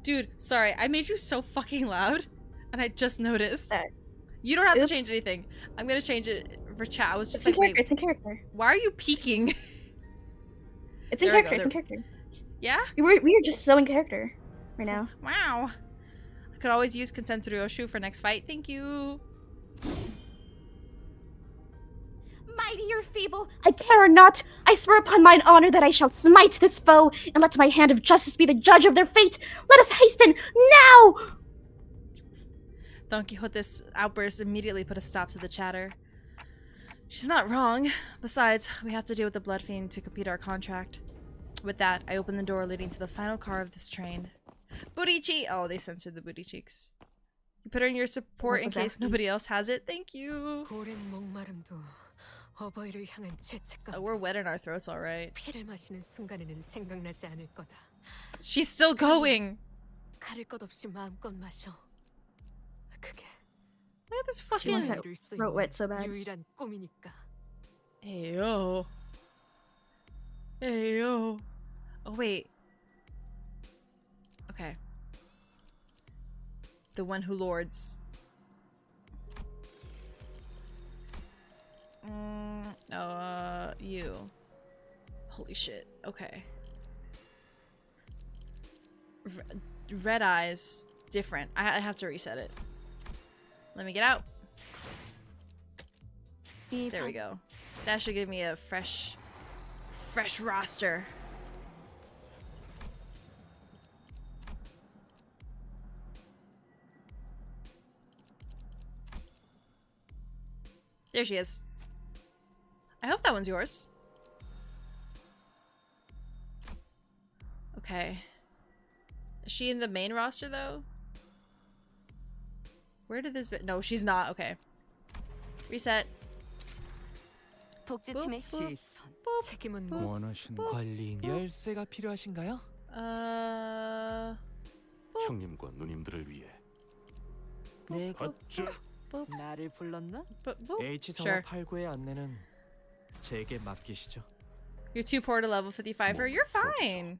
Speaker 1: Dude, sorry, I made you so fucking loud, and I just noticed.
Speaker 3: Sorry.
Speaker 1: You don't have to
Speaker 3: Oops.
Speaker 1: change anything. I'm gonna change it for chat. I was just
Speaker 3: It's in
Speaker 1: like,
Speaker 3: character.
Speaker 1: wait,
Speaker 3: It's in character.
Speaker 1: why are you peeking?
Speaker 3: It's in
Speaker 1: There we go,
Speaker 3: character. It's in
Speaker 1: there-
Speaker 3: character.
Speaker 1: Yeah?
Speaker 3: We are just so in character right now.
Speaker 1: Wow. I could always use consent Ryoshu for next fight. Thank you.
Speaker 3: Mighty or feeble, I care not. I swear upon mine honor that I shall smite this foe, and let my hand of justice be the judge of their fate. Let us hasten now.
Speaker 1: Don Quixote's outburst immediately put a stop to the chatter. She's not wrong. Besides, we have to deal with the blood fiend to complete our contract. With that, I open the door leading to the final car of this train. Booty cheek! Oh, they censored the booty cheeks. You put her in your support in case nobody else has it. Thank you.
Speaker 8: 오랜 목마름도 어버이를 향한 죄책감.
Speaker 1: Oh, we're wet in our throats, alright.
Speaker 8: 피를 마시는 순간에는 생각나지 않을 거다.
Speaker 1: She's still going!
Speaker 8: 가릴 것 없이 마음껏 마셔. 그게
Speaker 1: Look at this
Speaker 3: She
Speaker 1: fucking...
Speaker 3: wants that
Speaker 8: 이룰 수
Speaker 3: throat
Speaker 8: 있는
Speaker 3: wet so bad.
Speaker 8: 유일한 꿈이니까.
Speaker 1: Ayo. Ayo. Oh, wait. Okay. The one who lords. You. Holy shit. Okay. Red eyes. Different. I have to reset it. Let me get out. There we go. That should give me a fresh roster. There she is. I hope that one's yours. Okay. Is she in the main roster though? Where did this bit? No, she's not. Okay. Reset.
Speaker 2: 복지팀의
Speaker 8: 시선. 책임은 뭐?
Speaker 4: 원하시는 관리인 열쇠가 필요하신가요?
Speaker 10: 형님과 누님들을 위해
Speaker 2: 내가
Speaker 10: 어쭈
Speaker 4: 나를 불렀나?
Speaker 1: Sure.
Speaker 4: H사와 89의 안내는 제게 맡기시죠.
Speaker 1: You're too poor to level 55 her. You're fine.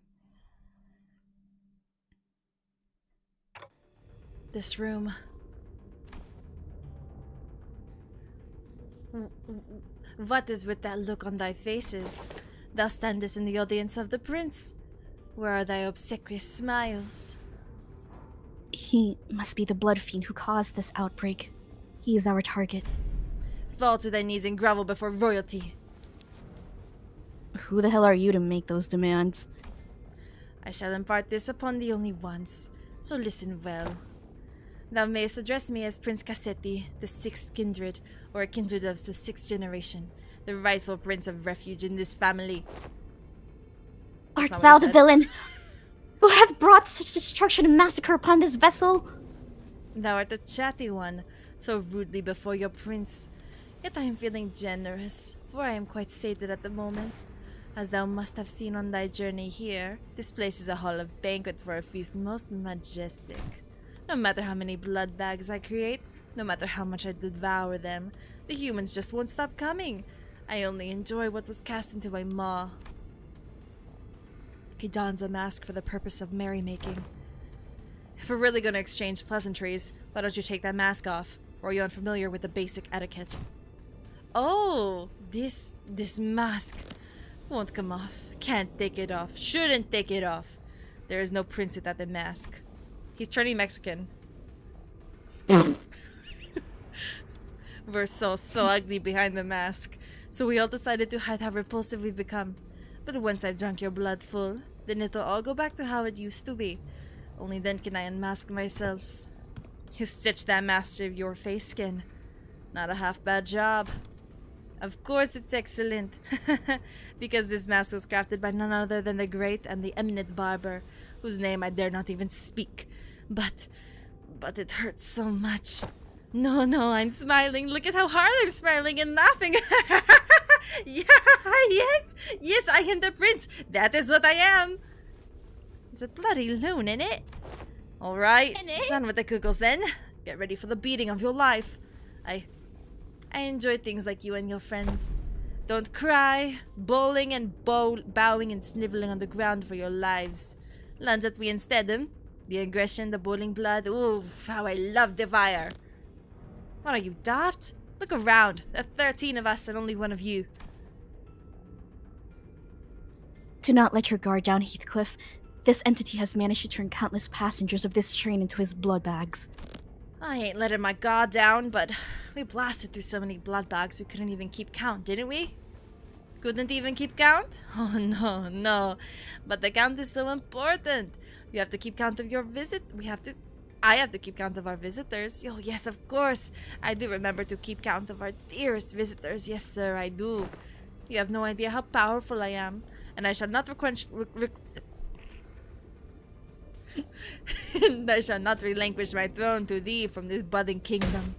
Speaker 1: This room. What is with that look on thy faces? Thou standest in the audience of the prince. Where are thy obsequious smiles?
Speaker 3: He must be the blood fiend who caused this outbreak. He is our target.
Speaker 1: Fall to thy knees and grovel before royalty.
Speaker 3: Who the hell are you to make those demands?
Speaker 1: I shall impart this upon thee only once, so listen well. Thou mayest address me as Prince Cassetti, the 6th kindred, or a kindred of the 6th generation, the rightful prince of refuge in this family.
Speaker 3: Art thou the villain who hath brought such destruction and massacre upon this vessel?
Speaker 1: Thou art the chatty one, so rudely before your prince. Yet I am feeling generous, for I am quite sated at the moment. As thou must have seen on thy journey here, this place is a hall of banquet for a feast most majestic. No matter how many blood bags I create, no matter how much I devour them, the humans just won't stop coming. I only enjoy what was cast into my maw. He dons a mask for the purpose of merrymaking. If we're really going to exchange pleasantries, why don't you take that mask off? Or are you unfamiliar with the basic etiquette? Oh, this mask won't come off. Can't take it off. Shouldn't take it off. There is no prince without the mask. He's turning Mexican. We're so ugly behind the mask. So we all decided to hide how repulsive we've become. But once I've drunk your blood full, then it'll all go back to how it used to be. Only then can I unmask myself. You stitched that mask to your face skin. Not a half bad job. Of course it's excellent. Because this mask was crafted by none other than the great and the eminent barber, whose name I dare not even speak. But it hurts so much. No, I'm smiling. Look at how hard I'm smiling and laughing. Yeah, yes, I am the prince. That is what I am. There's a bloody loon in it. Alright, done with the kugels then. Get ready for the beating of your life. I enjoy things like you and your friends. Don't cry, bowling and bowing and sniveling on the ground for your lives. Lunge at me instead, The aggression, the boiling blood. Oof, how I love the fire. What are you, daft? Look around. There are 13 of us and only one of you.
Speaker 3: Do not let your guard down, Heathcliff. This entity has managed to turn countless passengers of this train into his blood bags.
Speaker 1: I ain't letting my guard down, but we blasted through so many blood bags we couldn't even keep count, didn't we? Couldn't even keep count? Oh, no. But the count is so important. You have to keep count of your visit. I have to keep count of our visitors. Oh, yes, of course. I do remember to keep count of our dearest visitors. Yes, sir, I do. You have no idea how powerful I am. And I shall not and I shall not relinquish my throne to thee from this budding kingdom.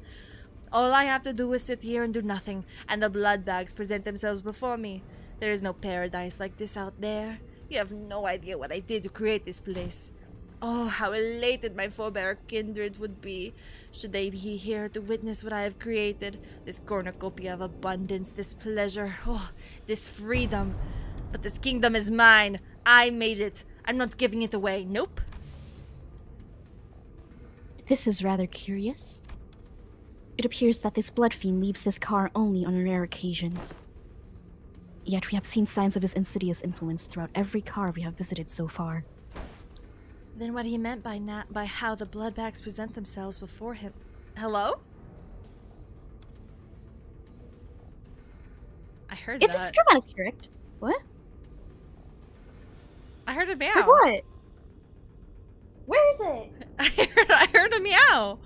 Speaker 1: All I have to do is sit here and do nothing, and the blood bags present themselves before me. There is no paradise like this out there. You have no idea what I did to create this place. Oh, how elated my forebear kindreds would be, should they be here to witness what I have created. This cornucopia of abundance, this pleasure, this freedom. But this kingdom is mine. I made it. I'm not giving it away. Nope.
Speaker 3: This is rather curious. It appears that this blood fiend leaves this car only on rare occasions. Yet we have seen signs of his insidious influence throughout every car we have visited so far.
Speaker 1: Then what he meant by how the blood bags present themselves before him. Hello? I heard that.
Speaker 3: It's dramatic, correct? What?
Speaker 1: I heard a meow.
Speaker 3: Like what? Where is it?
Speaker 1: I heard a meow.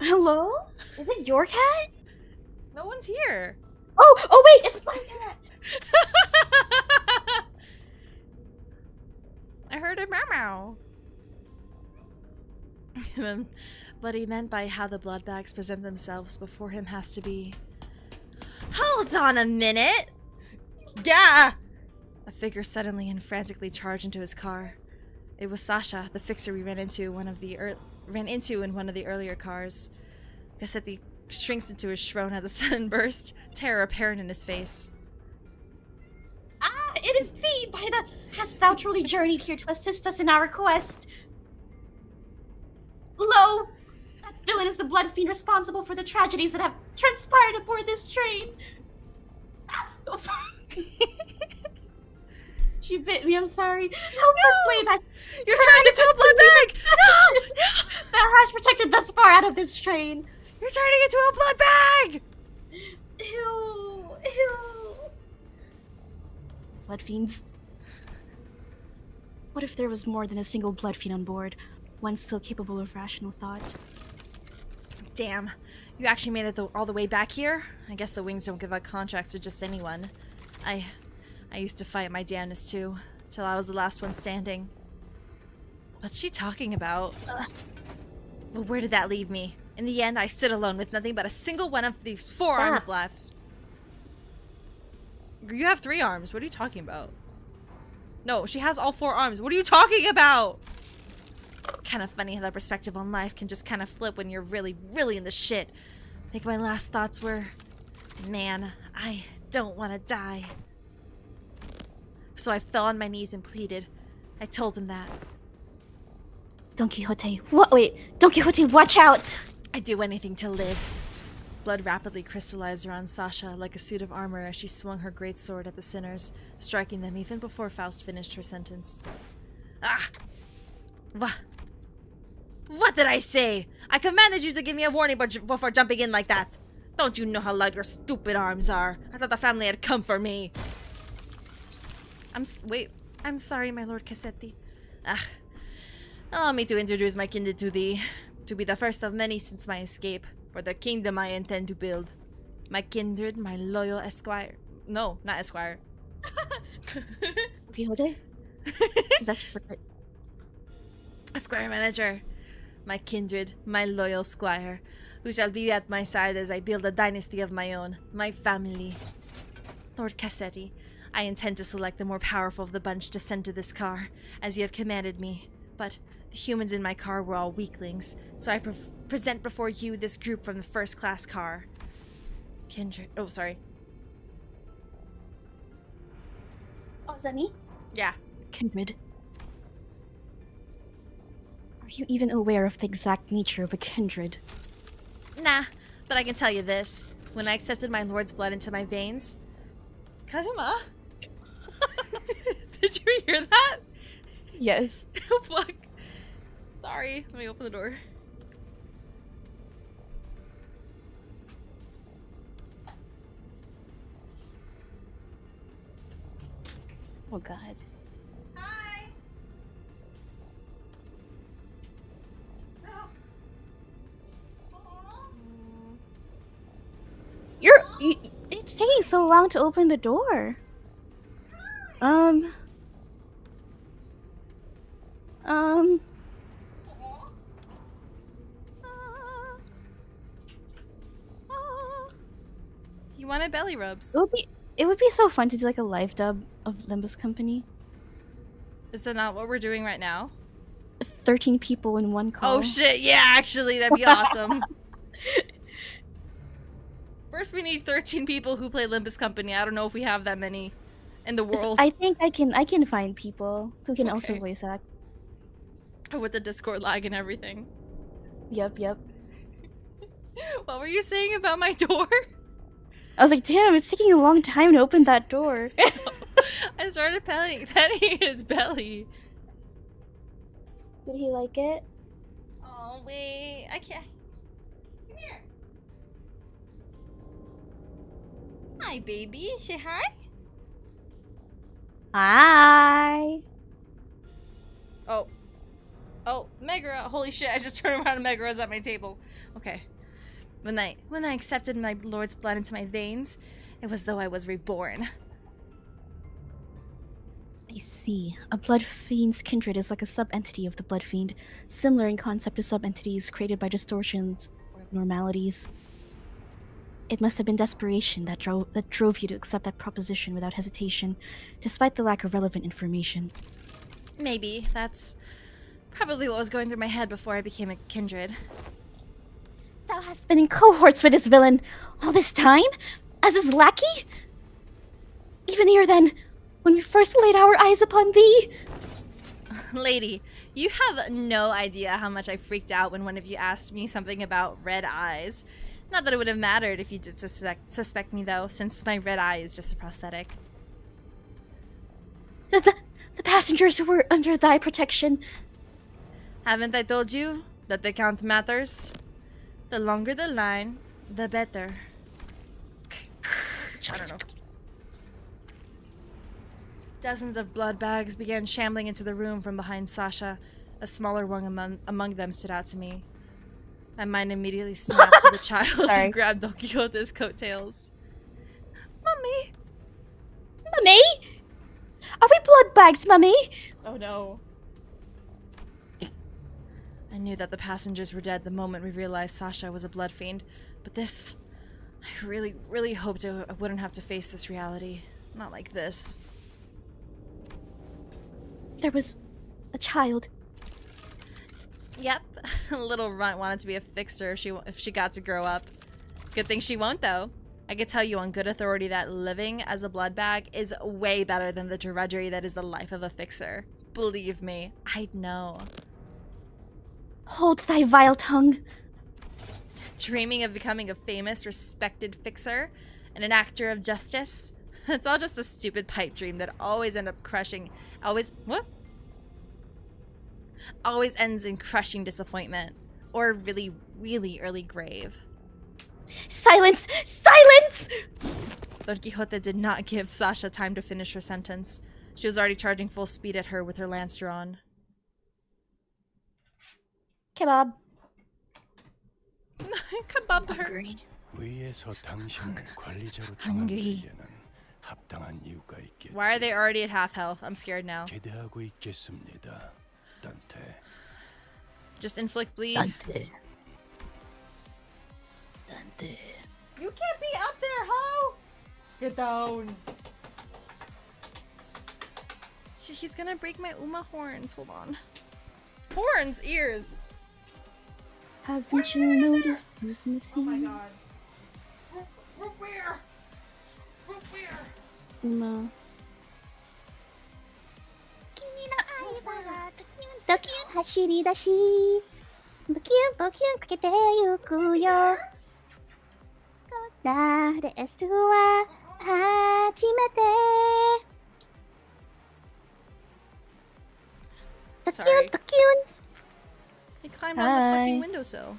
Speaker 3: Hello? Is it your cat?
Speaker 1: No one's here.
Speaker 3: Oh wait, it's my cat.
Speaker 1: I heard a meow. What he meant by how the blood bags present themselves before him has to be... Hold on a minute! Gah! A figure suddenly and frantically charged into his car. It was Sasha, the fixer we ran into in one of the earlier cars. Cassetti shrinks into his shrone at the sudden burst, terror apparent in his face.
Speaker 3: It is thee, by the... Hast thou truly journeyed here to assist us in our quest? Lo! That villain is the blood fiend responsible for the tragedies that have transpired aboard this train. She bit me, I'm sorry. Help us slay that...
Speaker 1: You're turning into a blood bag! No!
Speaker 3: That has protected thus far out of this train.
Speaker 1: You're turning into a blood bag!
Speaker 3: Ew. Ew. Blood fiends. What if there was more than a single blood fiend on board? One still capable of rational thought.
Speaker 1: Damn. You actually made it all the way back here? I guess the wings don't give out contracts to just anyone. I used to fight my damnness too, till I was the last one standing. What's she talking about? Well, where did that leave me? In the end, I stood alone with nothing but a single one of these 4 arms left. You have 3 arms. What are you talking about? No, she has all 4 arms. What are you talking about? Kind of funny how that perspective on life can just kind of flip when you're really, really in the shit. I think my last thoughts were, man, I don't want to die. So I fell on my knees and pleaded. I told him that.
Speaker 3: Don Quixote, what? Wait, Don Quixote, watch out!
Speaker 1: I'd do anything to live. Blood rapidly crystallized around Sasha like a suit of armor as she swung her great sword at the sinners, striking them even before Faust finished her sentence. Ah! What did I say? I commanded you to give me a warning before jumping in like that. Don't you know how loud your stupid arms are? I thought the family had come for me. I'm sorry, my lord Cassetti. Allow me to introduce my kindred to thee, to be the first of many since my escape, for the kingdom I intend to build. My kindred, my loyal esquire. No, not esquire.
Speaker 3: Quixote? That's for...
Speaker 1: Esquire manager. My kindred, my loyal squire, who shall be at my side as I build a dynasty of my own, my family. Lord Cassetti, I intend to select the more powerful of the bunch to send to this car, as you have commanded me. But the humans in my car were all weaklings, so I present before you this group from the first-class car. Kindred. Oh, sorry.
Speaker 3: Oh, is that me?
Speaker 1: Yeah.
Speaker 3: Kindred. Are you even aware of the exact nature of a kindred?
Speaker 1: Nah, but I can tell you this. When I accepted my lord's blood into my veins... Kazuma? Did you hear that?
Speaker 3: Yes.
Speaker 1: Oh, fuck. Sorry. Let me open the door.
Speaker 3: Oh, God.
Speaker 1: Hi.
Speaker 3: It's taking so long to open the door.
Speaker 1: You wanted belly rubs.
Speaker 3: It would be so fun to do like a live dub of Limbus Company.
Speaker 1: Is that not what we're doing right now?
Speaker 3: 13 people in one call.
Speaker 1: Oh shit, yeah, actually, that'd be awesome. First, we need 13 people who play Limbus Company. I don't know if we have that many in the world.
Speaker 3: I think I can find people who can also voice act.
Speaker 1: With the Discord lag and everything.
Speaker 3: Yep.
Speaker 1: What were you saying about my door?
Speaker 3: I was like, damn, it's taking a long time to open that door.
Speaker 1: I started petting his belly.
Speaker 3: Did he like it?
Speaker 1: Oh, wait. I can't. Come here. Hi, baby. Say hi.
Speaker 3: Hi.
Speaker 1: Oh, Megara. Holy shit, I just turned around and Megara's at my table. Okay. When I accepted my lord's blood into my veins, it was though I was reborn.
Speaker 3: I see. A blood fiend's kindred is like a sub-entity of the blood fiend, similar in concept to sub-entities created by distortions or abnormalities. It must have been desperation that drove you to accept that proposition without hesitation, despite the lack of relevant information.
Speaker 1: Maybe. That's probably what was going through my head before I became a kindred.
Speaker 3: Thou hast been in cohorts with this villain all this time? As his lackey? Even here then, when we first laid our eyes upon thee.
Speaker 1: Lady, you have no idea how much I freaked out when one of you asked me something about red eyes. Not that it would have mattered if you did suspect me, though, since my red eye is just a prosthetic.
Speaker 3: The passengers who were under thy protection.
Speaker 1: Haven't I told you that the count matters? The longer the line, the better. I don't know. Dozens of blood bags began shambling into the room from behind Sasha. A smaller one among them stood out to me. My mind immediately snapped to the child and grabbed Don Quixote's coattails. Mummy!
Speaker 3: Mummy? Are we blood bags, Mummy?
Speaker 1: Oh no. I knew that the passengers were dead the moment we realized Sasha was a blood fiend, but this... I really, really hoped I wouldn't have to face this reality. Not like this.
Speaker 3: There was a child.
Speaker 1: Yep, little runt wanted to be a fixer if she got to grow up. Good thing she won't, though. I could tell you on good authority that living as a blood bag is way better than the drudgery that is the life of a fixer. Believe me, I know.
Speaker 3: Hold thy vile tongue.
Speaker 1: Dreaming of becoming a famous, respected fixer and an actor of justice? It's all just a stupid pipe dream that always ends in crushing disappointment. Or really, really early grave.
Speaker 3: Silence! Silence!
Speaker 1: Don Quixote did not give Sasha time to finish her sentence. She was already charging full speed at her with her lance drawn.
Speaker 3: Kebab.
Speaker 1: Kebab her.
Speaker 3: Hungry.
Speaker 10: 위에서 당신을 관리자로
Speaker 3: Hungry.
Speaker 10: 정하기에는 합당한 이유가 있겠지.
Speaker 1: Why are they already at half health? I'm scared now.
Speaker 10: 기대하고 있겠습니다. 단테.
Speaker 1: Just inflict bleed.
Speaker 3: Dante. Dante.
Speaker 1: You can't be up there, ho! Get down. He's gonna break my Uma horns. Hold on. Horns! Ears!
Speaker 3: Haven't you noticed who's missing?
Speaker 1: Oh my god. Where? Where?
Speaker 3: Uma.
Speaker 1: Sorry. They climbed on the fucking windowsill.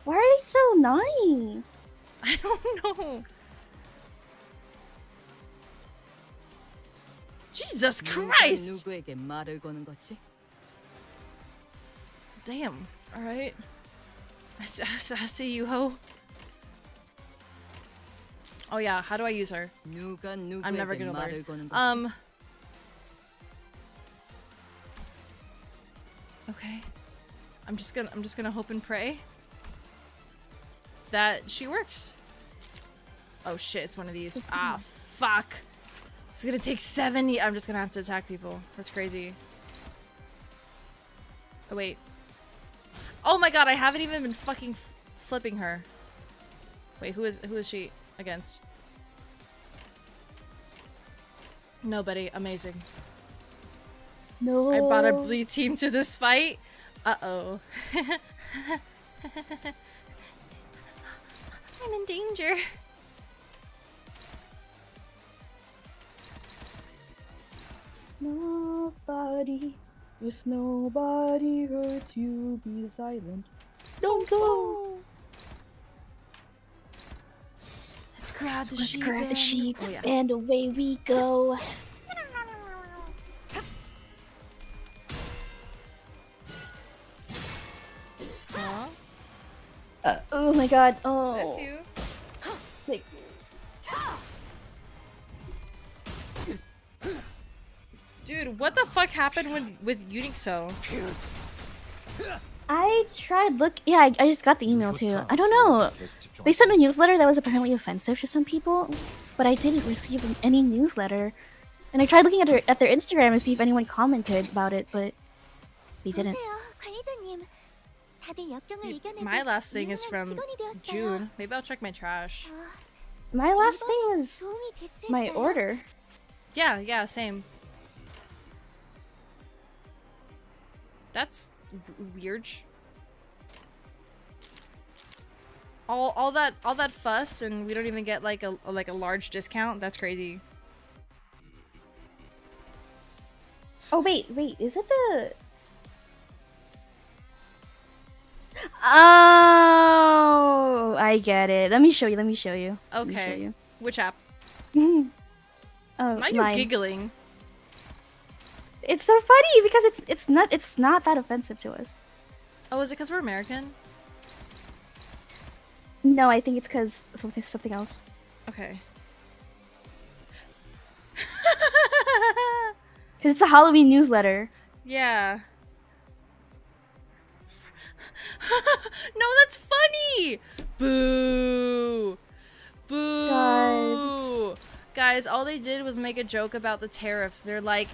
Speaker 3: Why are they so naughty?
Speaker 1: I don't know. Jesus Christ! Damn. Alright. I see you, ho. Oh yeah, how do I use her? I'm never gonna learn. Okay. I'm just gonna hope and pray that she works. Oh shit, it's one of these. Ah, fuck. It's gonna take 70. I'm just gonna have to attack people. That's crazy. Oh wait. Oh my god, I haven't even been fucking flipping her. Wait, who is she against? Nobody. Amazing.
Speaker 3: No.
Speaker 1: I brought a bleed team to this fight. Uh-oh. I'm in danger.
Speaker 3: Nobody, if nobody hurts you, be silent. Don't go.
Speaker 1: Let's grab the
Speaker 3: Let's
Speaker 1: sheep.
Speaker 3: grab the sheep,
Speaker 1: Oh, yeah.
Speaker 3: and away we go.
Speaker 1: Huh?
Speaker 3: Oh my god. Oh.
Speaker 1: Bless you.
Speaker 3: Like,
Speaker 1: Dude, what the fuck happened with Unixo?
Speaker 3: I tried I just got the email too. I don't know. They sent a newsletter that was apparently offensive to some people, but I didn't receive any newsletter. And I tried looking at their Instagram to see if anyone commented about it, but they didn't.
Speaker 1: My last thing is from June. Maybe I'll check my trash.
Speaker 3: My last thing was my order.
Speaker 1: Yeah, same. That's weird. All that fuss and we don't even get like a large discount. That's crazy.
Speaker 3: Oh wait, is it the? Oh, I get it. Let me show you. Let me show you.
Speaker 1: Okay. Which app?
Speaker 3: Oh,
Speaker 1: Why are you
Speaker 3: mine.
Speaker 1: giggling?
Speaker 3: It's so funny because it's not that offensive to us.
Speaker 1: Oh, is it because we're American?
Speaker 3: No, I think it's because something else.
Speaker 1: Okay.
Speaker 3: Because it's a Halloween newsletter.
Speaker 1: Yeah. No, that's funny! Boo! Boo!
Speaker 3: God.
Speaker 1: Guys, all they did was make a joke about the tariffs. They're like,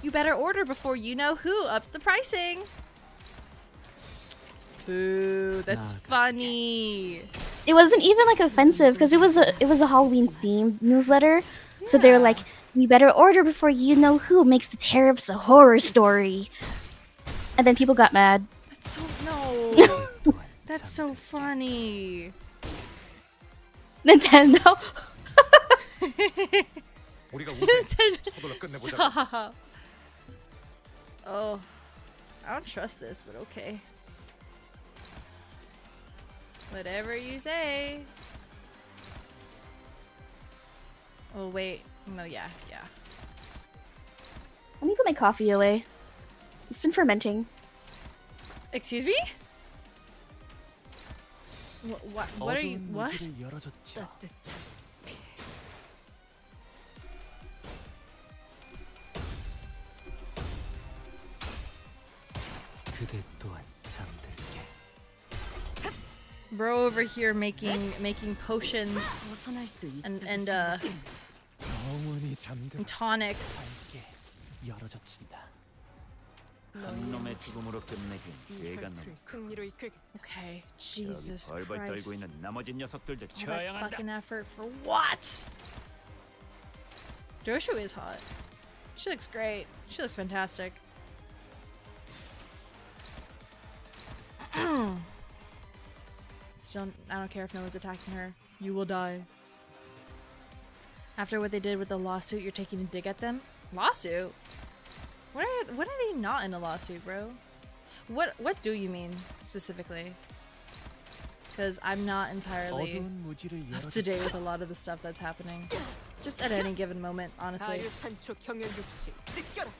Speaker 1: you better order before you know who ups the pricing. Boo, that's funny.
Speaker 3: It wasn't even like offensive because it was a Halloween themed newsletter. So they're like, you better order before you know who makes the tariffs a horror story. And then people got mad.
Speaker 1: That's so no. That's so funny.
Speaker 3: Nintendo.
Speaker 1: Stop. Oh, I don't trust this, but okay. Whatever you say. Oh wait, no, yeah.
Speaker 3: Let me put my coffee away. It's been fermenting.
Speaker 1: Excuse me? What are you? What?
Speaker 4: 무지를 열어줬죠. 그대 또한 잠들게.
Speaker 1: Bro over here making potions and
Speaker 4: 영원히 잠들게
Speaker 1: tonics.
Speaker 4: 열어젖힌다.
Speaker 6: 한 놈의 죽음으로 끝내긴 죄가 넘어.
Speaker 8: 승리로 이끌게.
Speaker 1: Okay, Jesus
Speaker 6: 벌벌 떨고
Speaker 1: Christ.
Speaker 6: 있는 나머지 녀석들도
Speaker 1: All that
Speaker 6: 처형한다.
Speaker 1: fucking effort for what? Joshu is hot. She looks great. She looks fantastic. Still, I don't care if no one's attacking her. You will die. After what they did with the lawsuit, you're taking a dig at them? Lawsuit? When are they not in a lawsuit, bro? What do you mean specifically? Because I'm not entirely
Speaker 4: 어두운 무지를
Speaker 1: up to date with a lot of the stuff that's happening. Just at any given moment, honestly.
Speaker 8: 자유탄초 경연 육시 찢겨라.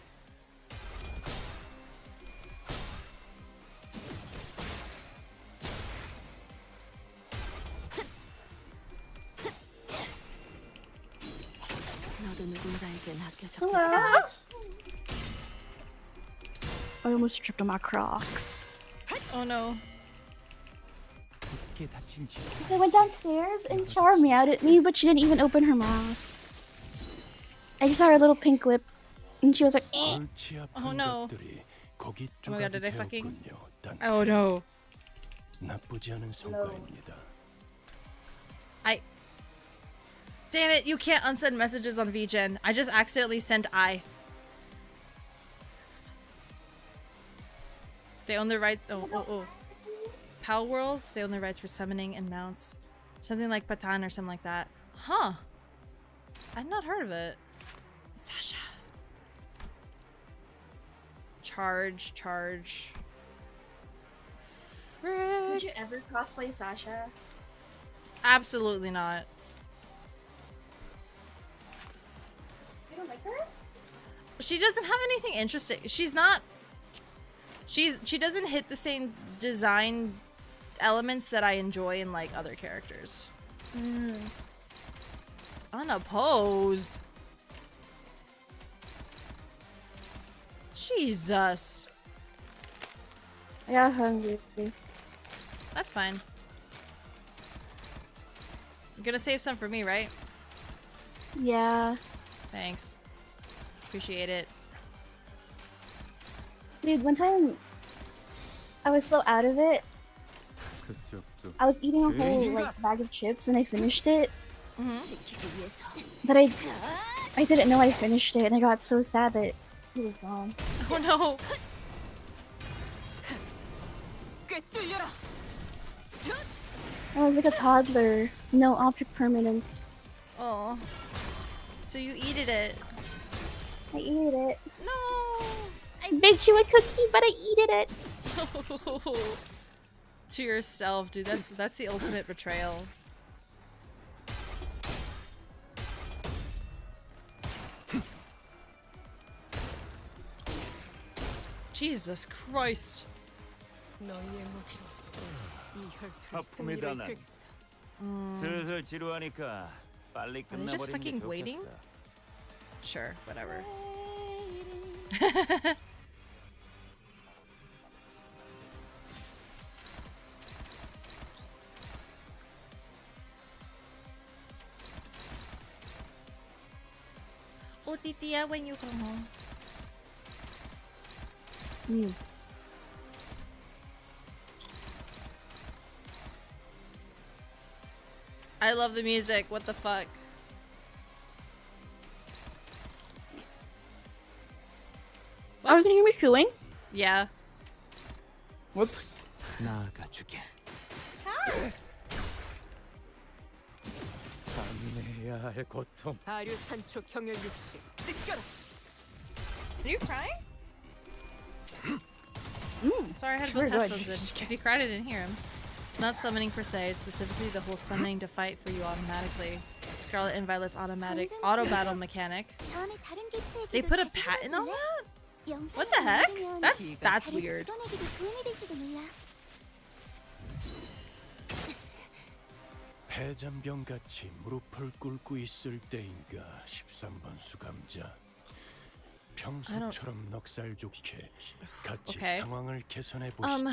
Speaker 2: 너도 누군가에겐 아껴줬겠지.
Speaker 3: Hello. I almost tripped on my Crocs.
Speaker 1: Oh no.
Speaker 4: 깊게 다친 지수.
Speaker 3: I went downstairs and Char meowed at me, but she didn't even open her mouth. I just saw her little pink lip, and she was like, eh.
Speaker 10: 골치 아픈
Speaker 1: Oh, no.
Speaker 10: 것들이 거기
Speaker 1: Oh my god, did I
Speaker 10: 조각이
Speaker 1: fucking-
Speaker 10: 되었군요. 단
Speaker 1: Oh no.
Speaker 10: 나쁘지 않은 성과입니다.
Speaker 1: Damn it, you can't unsend messages on VGen. I just accidentally sent I. They own the rights. Oh. Pal Worlds, they own the rights for summoning and mounts. Something like Patan or something like that. Huh. I've not heard of it. Sasha. Charge. Frick.
Speaker 3: Would you ever cosplay Sasha?
Speaker 1: Absolutely not.
Speaker 3: You don't like her?
Speaker 1: She doesn't have anything interesting. She doesn't hit the same design elements that I enjoy in like other characters. Unopposed. Jesus.
Speaker 3: I got hungry.
Speaker 1: That's fine. You're gonna save some for me, right?
Speaker 3: Yeah.
Speaker 1: Thanks. Appreciate it.
Speaker 3: Dude, one time I was so out of it. I was eating a whole like bag of chips and I finished it. But I didn't know I finished it, and I got so sad that he was gone.
Speaker 1: Oh no.
Speaker 3: I was like a toddler. No object permanence.
Speaker 1: Oh. So you eated it.
Speaker 3: I ate it.
Speaker 1: No.
Speaker 3: I baked you a cookie, but I eated it.
Speaker 1: To yourself, dude. That's the ultimate betrayal. Jesus Christ.
Speaker 6: 바쁩니다 난. 슬슬 지루하니까 빨리
Speaker 1: Are they just fucking
Speaker 6: 끝나버리는 게
Speaker 1: waiting?
Speaker 6: 좋겠어.
Speaker 1: Sure, whatever. Oh, Titia, when you come home. I love the music. What the fuck?
Speaker 3: I was gonna hear me chewing.
Speaker 1: Yeah.
Speaker 3: Whoops.
Speaker 10: 나아가주게.
Speaker 4: 감내해야 할 고통.
Speaker 8: 아류 산초 경혈 육식 찢겨라.
Speaker 1: Are you crying? Sorry, I had to
Speaker 3: Sure,
Speaker 1: put headphones in. If you cried, I didn't hear him. It's not summoning per se, it's specifically the whole summoning to fight for you automatically. Scarlet and Violet's automatic auto battle mechanic. They put a patent on that? What the heck? That's weird.
Speaker 10: 폐잔병같이 무릎을 꿇고 있을 때인가 13번 수감자. 평소처럼 넉살 좋게 같이
Speaker 1: Okay.
Speaker 10: 상황을 개선해 보시지.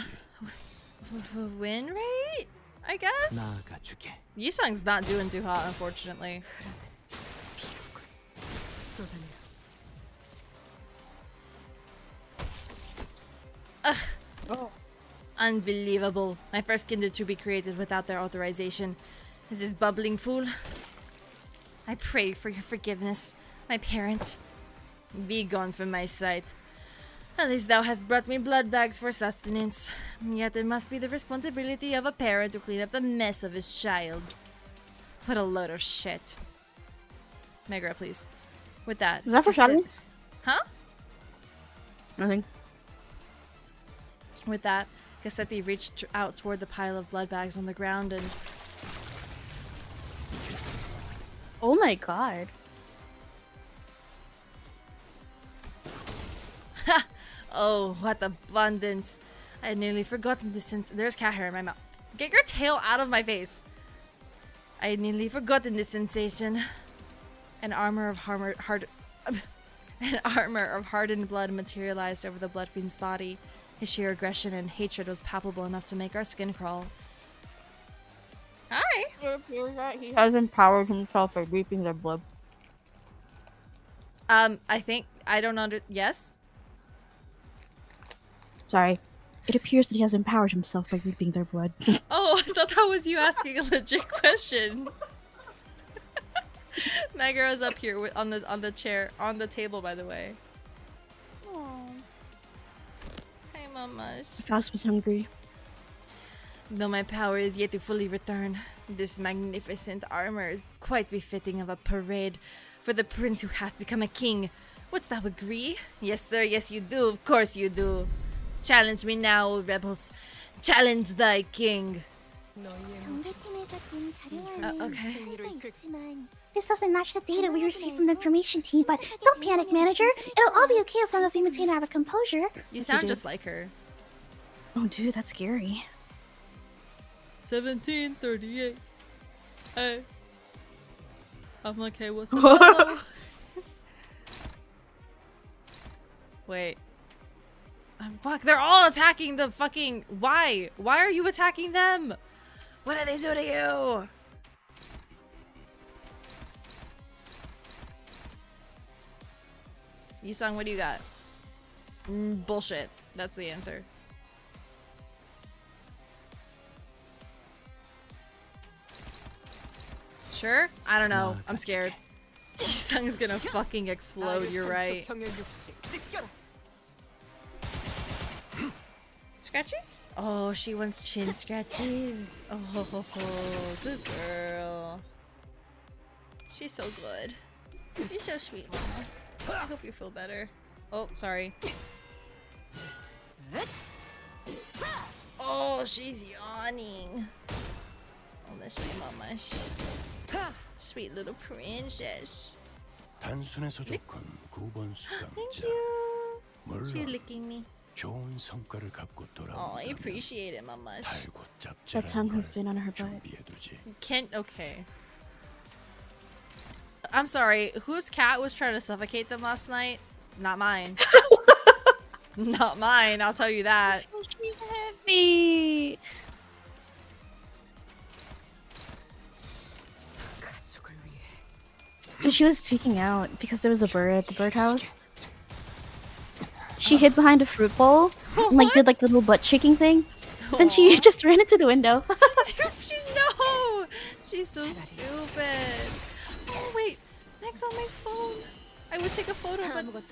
Speaker 1: Win rate? I guess?
Speaker 10: 나아가주게.
Speaker 1: Yisung's not doing too hot, unfortunately. Ugh. Unbelievable. My first kindred to be created without their authorization. Is this bubbling fool? I pray for your forgiveness, my parent. Be gone from my sight. At least thou hast brought me blood bags for sustenance. Yet it must be the responsibility of a parent to clean up the mess of his child. What a load of shit. Megra, please. With that.
Speaker 3: Was that for
Speaker 1: Cassette-
Speaker 3: Shadley?
Speaker 1: Huh?
Speaker 3: Nothing.
Speaker 1: With that, Cassetti reached out toward the pile of blood bags on the ground and...
Speaker 3: Oh my god.
Speaker 1: Ha! Oh, what abundance. I had nearly forgotten this There's cat hair in my mouth. Get your tail out of my face. I had nearly forgotten this sensation. An armor of hardened blood materialized over the blood fiend's body. His sheer aggression and hatred was palpable enough to make our skin crawl. Hi!
Speaker 3: It appears that he has empowered himself by reaping their blood.
Speaker 1: Yes?
Speaker 3: Sorry. It appears that he has empowered himself by reaping their blood.
Speaker 1: Oh, I thought that was you asking a legit question. Megara's up here on the chair, on the table, by the way. Aww. Hi, mamas.
Speaker 3: Faust was hungry.
Speaker 1: Though my power is yet to fully return, this magnificent armor is quite befitting of a parade for the prince who hath become a king. Wouldst thou agree? Yes, sir, yes you do, of course you do. Challenge me now, O rebels. Challenge thy king. Okay.
Speaker 3: This doesn't match the data we received from the information team, but don't panic, manager. It'll all be okay as long as we maintain our composure.
Speaker 1: You sound just like her.
Speaker 3: Oh, dude, that's scary.
Speaker 1: 1738. Hey. I'm like, hey, what's up? Wait. Fuck, they're all attacking the fucking... Why? Why are you attacking them? What did they do to you? Yisung, what do you got? Bullshit. That's the answer. Sure? I don't know. I'm scared. Kisang's gonna fucking explode, you're right. Scratches? Oh, she wants chin scratches. Oh, good girl. She's so good. You're so sweet, Mama. I hope you feel better. Oh, sorry. Oh, she's yawning. Oh, that's my mama. Sweet little princess.
Speaker 10: 단순해서 좋군 9번 수감자.
Speaker 1: Thank you. She's
Speaker 10: 물론
Speaker 1: licking me.
Speaker 10: 좋은 성과를 갖고
Speaker 1: Oh, I
Speaker 10: 돌아온다면
Speaker 1: appreciate it, mama.
Speaker 10: 달고
Speaker 3: That tongue
Speaker 10: 짭짤한
Speaker 3: has
Speaker 10: 걸
Speaker 3: been on her butt.
Speaker 10: 준비해두지.
Speaker 1: Okay. I'm sorry. Whose cat was trying to suffocate them last night? Not mine. Not mine, I'll tell you that.
Speaker 3: She's heavy. Dude, she was tweaking out because there was a bird at the birdhouse. She hid behind a fruit bowl and like did like the little butt shaking thing. Then she just ran into the window.
Speaker 1: No! She's so stupid. Oh wait, Meg's on my phone. I would take a photo, but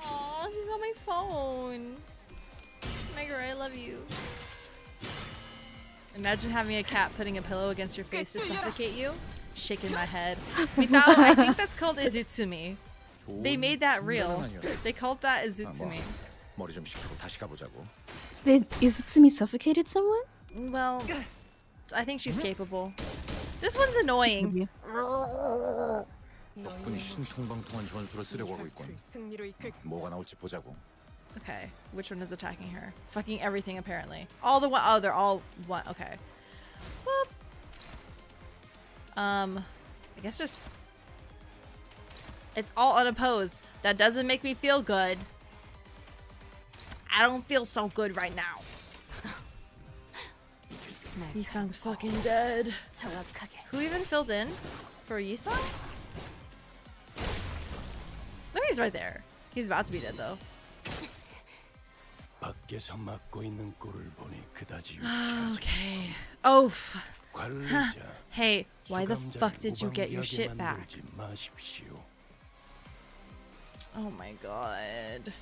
Speaker 1: aw, she's on my phone. Megger, I love you. Imagine having a cat putting a pillow against your face to suffocate you. Shaking my head. I think that's called Izutsumi. They made that real. They called that Izutsumi.
Speaker 5: 머리 좀 식히고 다시 가보자고.
Speaker 3: Did Izutsumi suffocated someone?
Speaker 1: Well, I think she's capable. This one's annoying.
Speaker 5: 덕분에 신통방통한 전술을 쓰려고 하고 있군. 뭐가 나올지 보자고.
Speaker 1: Okay, which one is attacking her? Fucking everything apparently. All the one. Oh, they're all one. Okay. Whoop. I guess just. It's all unopposed. That doesn't make me feel good. I don't feel so good right now. Yisung's fucking dead. Who even filled in for Yisung? No, he's right there. He's about to be dead though.
Speaker 10: 밖에서 막고 있는 꼴을 보니 그다지
Speaker 1: Okay. Oh.
Speaker 10: 관리자.
Speaker 1: Hey, why the fuck did you get your shit back?
Speaker 10: 마십시오.
Speaker 1: Oh my god.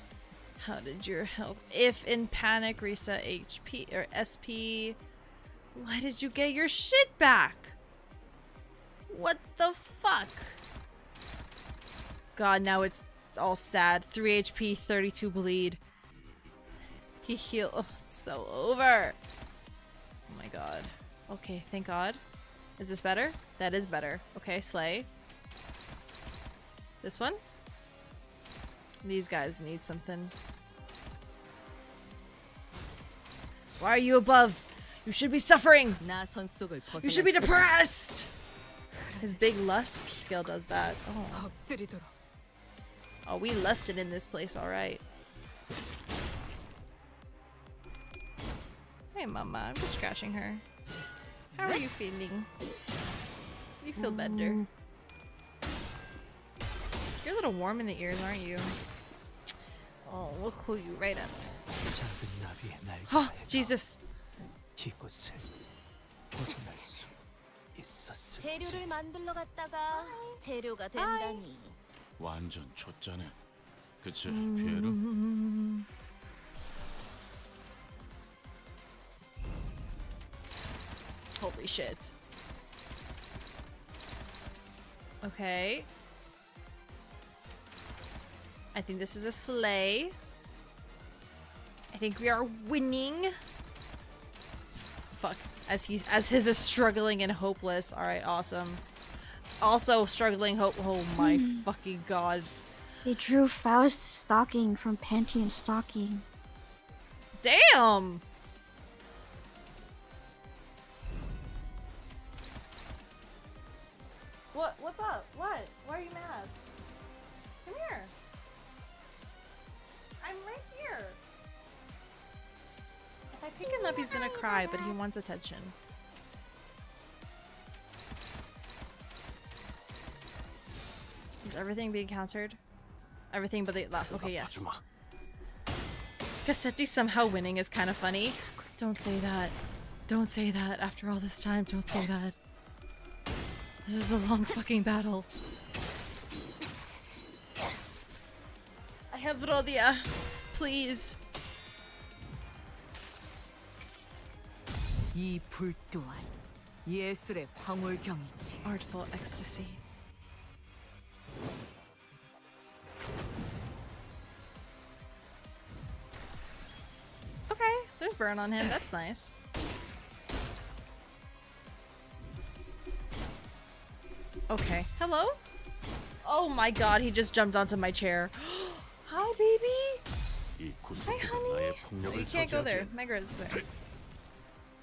Speaker 1: How did your health? If in panic, reset HP or SP. Why did you get your shit back? What the fuck? God, now it's all sad. 3 HP, 32 bleed. He healed. Oh, it's so over. Oh my god. Okay, thank god. Is this better? That is better. Okay, slay. This one? These guys need something. Why are you above? You should be suffering! You should be depressed! His big lust skill does that. Oh. Oh, we lusted in this place, alright. Hey, Mama, I'm just scratching her. How are you feeling? You feel better. You're a little warm in the ears, aren't you? Oh, we'll cool you right up. Oh, Jesus.
Speaker 9: 재료를 만들러 갔다가 재료가 된다니.
Speaker 7: 완전 좆자네. 그치, 피에르?
Speaker 1: Holy shit. Okay. I think this is a slay. I think we are winning. Fuck. As his is struggling and hopeless. Alright, awesome. Also struggling hope. Oh my fucking god.
Speaker 3: They drew Faust stocking from Panty and Stocking.
Speaker 1: Damn! What's up? What? Why are you mad? Come here. I'm right here. If I pick him up, he's gonna cry, but he wants attention. Is everything being countered? Everything but the last. Okay, yes. Cassetti somehow winning is kind of funny. Don't say that. Don't say that after all this time. Don't say that. This is a long fucking battle. I have Rodia. Please.
Speaker 8: 이 불 또한 예술의 황홀경이지.
Speaker 1: Artful ecstasy. Okay, there's burn on him. That's nice. Okay. Hello? Oh my god, he just jumped onto my chair. Hi, baby. Hi, honey. You can't go there. Megra's there.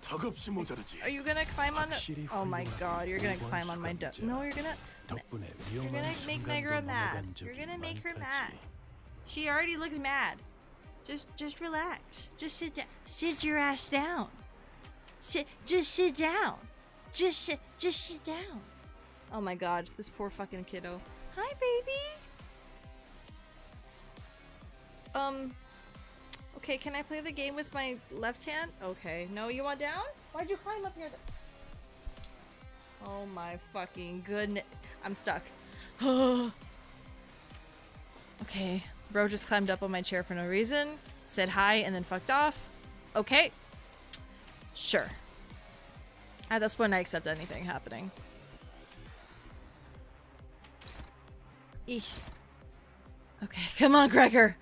Speaker 10: 턱없이 모자르지.
Speaker 1: Are you gonna climb on it? Oh my god, you're gonna climb on my duck. No, you're gonna make Megra mad. You're gonna make her mad. She already looks mad. Just relax. Just sit down. Sit your ass down. Just sit down. Just sit down. Oh my god, this poor fucking kiddo. Hi, baby. Okay, can I play the game with my left hand? Okay. No, you want down? Why'd you climb up here? Oh my fucking goodness. I'm stuck. Okay. Bro just climbed up on my chair for no reason. Said hi and then fucked off. Okay. Sure. At this point, I accept anything happening. Eek. Okay, come on, Gregor.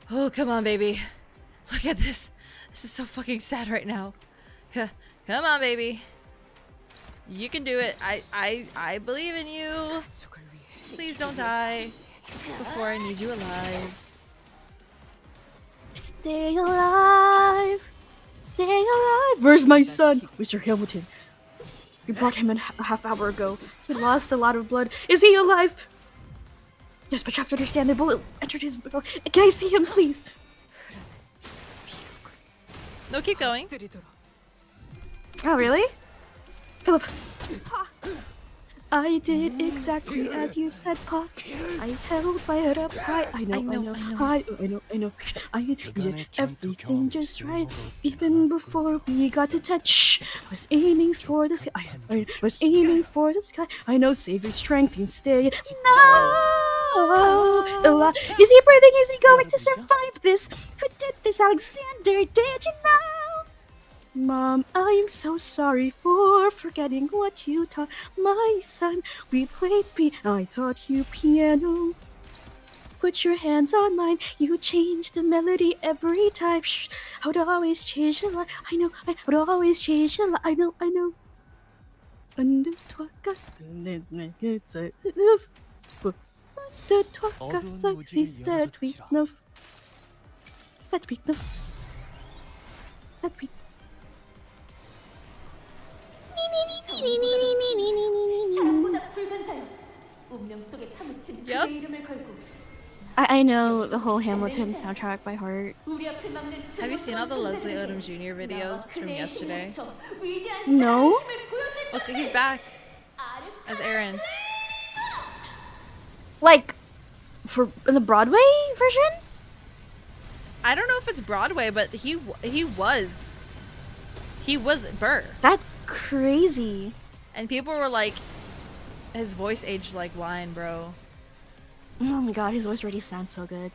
Speaker 1: Oh, come on, baby. Look at this. This is so fucking sad right now. Come on, baby. You can do it. I believe in you. Please don't die before I need you alive.
Speaker 3: Stay alive. Stay alive. Where's my son? Mr. Hamilton. We brought him in a half hour ago. He lost a lot of blood. Is he alive? Yes, but you have to understand the bullet entered his... Can I see him, please?
Speaker 1: No, keep going.
Speaker 3: Oh, really? Philip. I did exactly as you said, Pa. I held my head up high. I know. I did everything just right. Even before we got to touch. I was aiming for the sky. I was aiming for the sky. I know, save your strength and stay. No! Is he breathing? Is he going to survive this? Who did this, Alexander? Did you know? Mom, I am so sorry for forgetting what you taught my son. We played I taught you piano. Put your hands on mine. You change the melody every time. Shh, I would always change a lot. I know. I would always change a lot. I know. Under toi,
Speaker 1: Yep.
Speaker 3: I know the whole Hamilton soundtrack by heart.
Speaker 1: Have you seen all the Leslie Odom Jr. videos from yesterday?
Speaker 3: No?
Speaker 1: Look, he's back as Aaron.
Speaker 3: Like, for the Broadway version?
Speaker 1: I don't know if it's Broadway, but he was Burr.
Speaker 3: That's crazy.
Speaker 1: And people were like, his voice aged like wine, bro.
Speaker 3: Oh my god, his voice already sounds so good.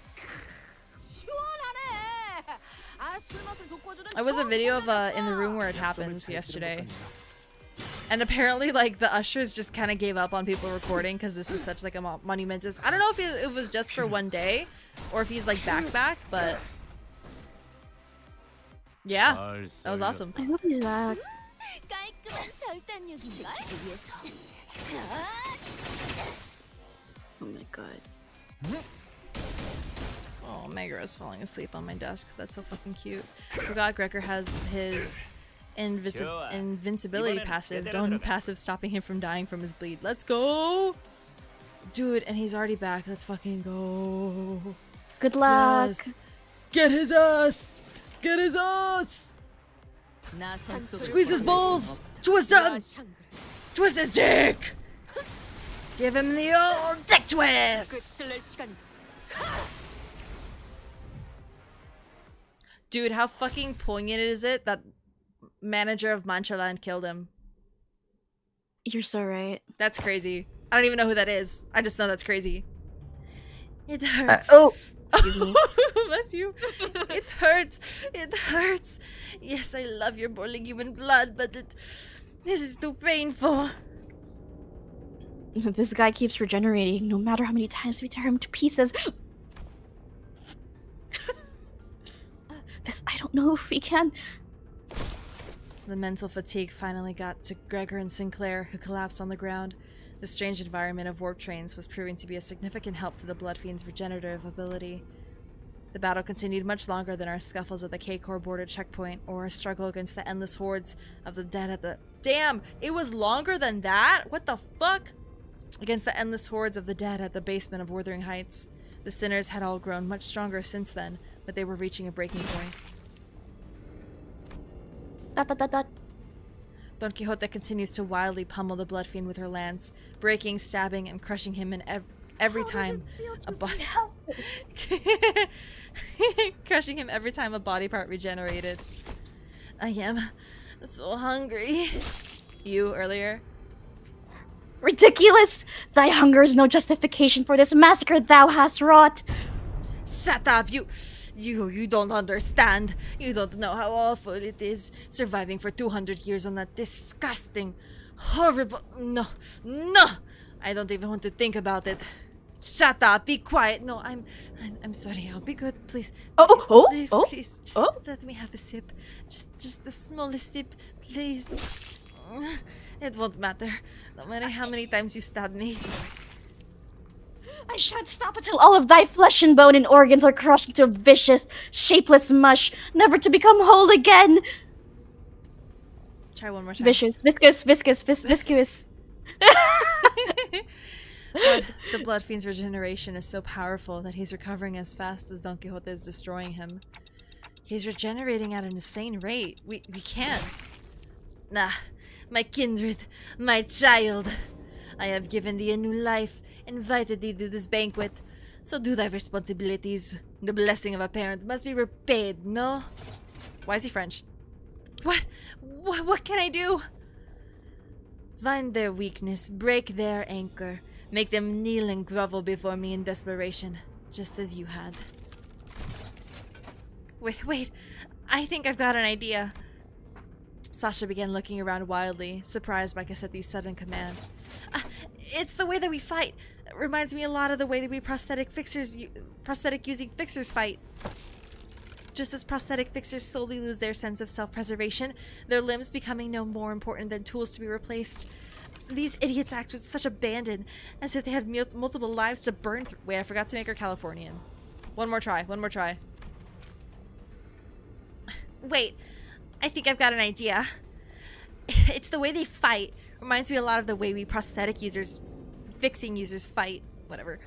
Speaker 1: It was a video of In the Room Where It Happens yesterday. And apparently, like, the ushers just kind of gave up on people recording because this was such, like, a monumentous... I don't know if it was just for one day or if he's, like, back, but... Yeah, that was awesome.
Speaker 3: I love that. Oh my god.
Speaker 1: Oh, Megra is falling asleep on my desk. That's so fucking cute. Forgot Gregor has his invincibility passive. Don't passive stopping him from dying from his bleed. Let's go! Dude, and he's already back. Let's fucking go.
Speaker 3: Good luck.
Speaker 1: Yes. Get his ass! Get his ass! Squeeze his balls! Twist him! Twist his dick! Give him the old dick twist! Dude, how fucking poignant is it that manager of Manchaland killed him?
Speaker 3: You're so right.
Speaker 1: That's crazy. I don't even know who that is. I just know that's crazy. It hurts.
Speaker 3: Excuse me.
Speaker 1: Bless you. It hurts. It hurts. Yes, I love your boiling human blood, but this is too painful.
Speaker 3: This guy keeps regenerating no matter how many times we tear him to pieces. I don't know if we can.
Speaker 1: The mental fatigue finally got to Gregor and Sinclair, who collapsed on the ground. The strange environment of warp trains was proving to be a significant help to the Bloodfiend's regenerative ability. The battle continued much longer than our scuffles at the K-Corps border checkpoint, or our struggle against the endless hordes of the dead at the— Damn! It was longer than that? What the fuck? Against the endless hordes of the dead at the basement of Wuthering Heights. The sinners had all grown much stronger since then, but they were reaching a breaking point. Don Quixote continues to wildly pummel the Bloodfiend with her lance, breaking, stabbing, and crushing him in every time a body crushing him every time a body part regenerated. I am so hungry. You earlier?
Speaker 3: Ridiculous! Thy hunger is no justification for this massacre thou hast wrought.
Speaker 1: Shut up, you don't understand. You don't know how awful it is surviving for 200 years on that disgusting, horrible— No. I don't even want to think about it. Shut up, be quiet. No, I'm sorry, I'll be good. Please. Please, just let me have a sip. Just the smallest sip, please. It won't matter, no matter how many times you stab me.
Speaker 3: I shan't stop until all of thy flesh and bone and organs are crushed into vicious, shapeless mush, never to become whole again.
Speaker 1: Try one more time.
Speaker 3: Vicious, viscous.
Speaker 1: But the Bloodfiend's regeneration is so powerful that he's recovering as fast as Don Quixote is destroying him. He's regenerating at an insane rate. We can't. Nah, my kindred, my child. I have given thee a new life, invited thee to this banquet. So do thy responsibilities. The blessing of a parent must be repaid, no? Why is he French? What can I do? Find their weakness, break their anchor, make them kneel and grovel before me in desperation, just as you had. Wait, I think I've got an idea. Sasha began looking around wildly, surprised by Cassetti's sudden command. It's the way that we fight. It reminds me a lot of the way that we prosthetic using fixers fight. Just as prosthetic fixers slowly lose their sense of self-preservation, their limbs becoming no more important than tools to be replaced. These idiots act with such abandon, as if they had multiple lives to burn through. Wait, I forgot to make her Californian. One more try. Wait, I think I've got an idea. It's the way they fight. Reminds me a lot of the way we fixing users fight. Whatever.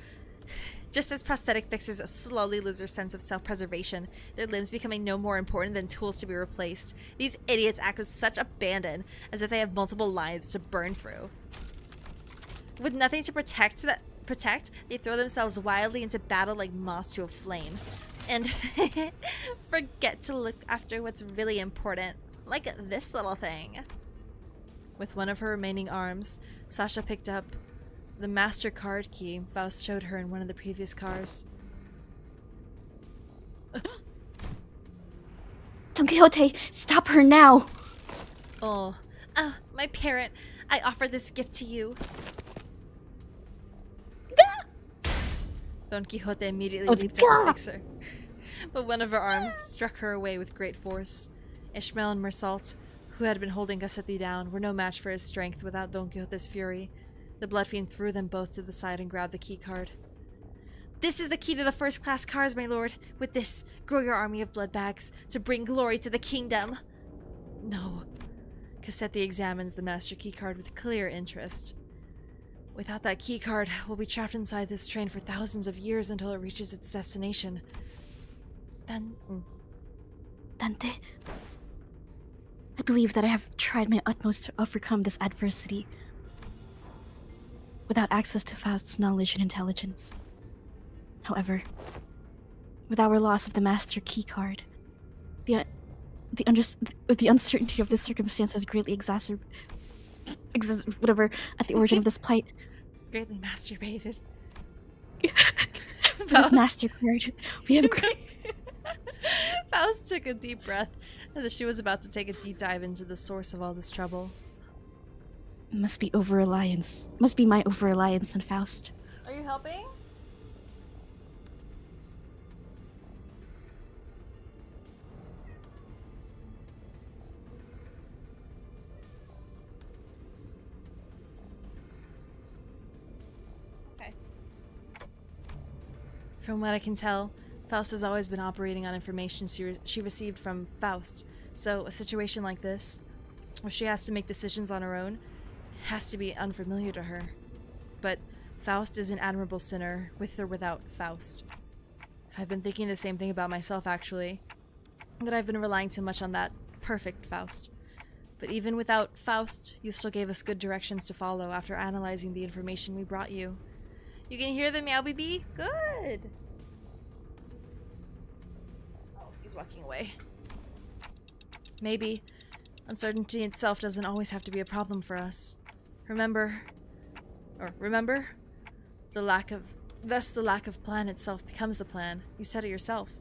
Speaker 1: Just as prosthetic fixers slowly lose their sense of self-preservation, their limbs becoming no more important than tools to be replaced. These idiots act with such abandon, as if they have multiple lives to burn through. With nothing to protect, they throw themselves wildly into battle like moths to a flame. And forget to look after what's really important, like this little thing. With one of her remaining arms, Sasha picked up the master card key Faust showed her in one of the previous cars.
Speaker 3: Don Quixote, stop her now!
Speaker 1: Oh, my parent, I offer this gift to you. Don Quixote immediately leaped at the fixer, but one of her arms struck her away with great force. Ishmael and Mersault, who had been holding Cassetti down, were no match for his strength without Don Quixote's fury. The Bloodfiend threw them both to the side and grabbed the key card. This is the key to the first-class cars, my lord. With this, grow your army of blood bags to bring glory to the kingdom. No. Cassetti examines the master key card with clear interest. Without that key card, we'll be trapped inside this train for thousands of years until it reaches its destination.
Speaker 3: Dante, I believe that I have tried my utmost to overcome this adversity without access to Faust's knowledge and intelligence. However, with our loss of the master key card, the uncertainty of this circumstance has greatly whatever at the origin of this plight.
Speaker 1: Greatly masturbated.
Speaker 3: This MasterCard. We have great.
Speaker 1: Faust took a deep breath as if she was about to take a deep dive into the source of all this trouble.
Speaker 3: Must be over-reliance. Must be my over-reliance on Faust.
Speaker 1: Are you helping? Okay. From what I can tell, Faust has always been operating on information she received from Faust. So a situation like this, where she has to make decisions on her own, has to be unfamiliar to her. But Faust is an admirable sinner, with or without Faust. I've been thinking the same thing about myself, actually. That I've been relying too much on that perfect Faust. But even without Faust, you still gave us good directions to follow after analyzing the information we brought you. You can hear the meow baby? Good! Oh, he's walking away. Maybe uncertainty itself doesn't always have to be a problem for us. Remember? The lack of plan itself becomes the plan. You said it yourself.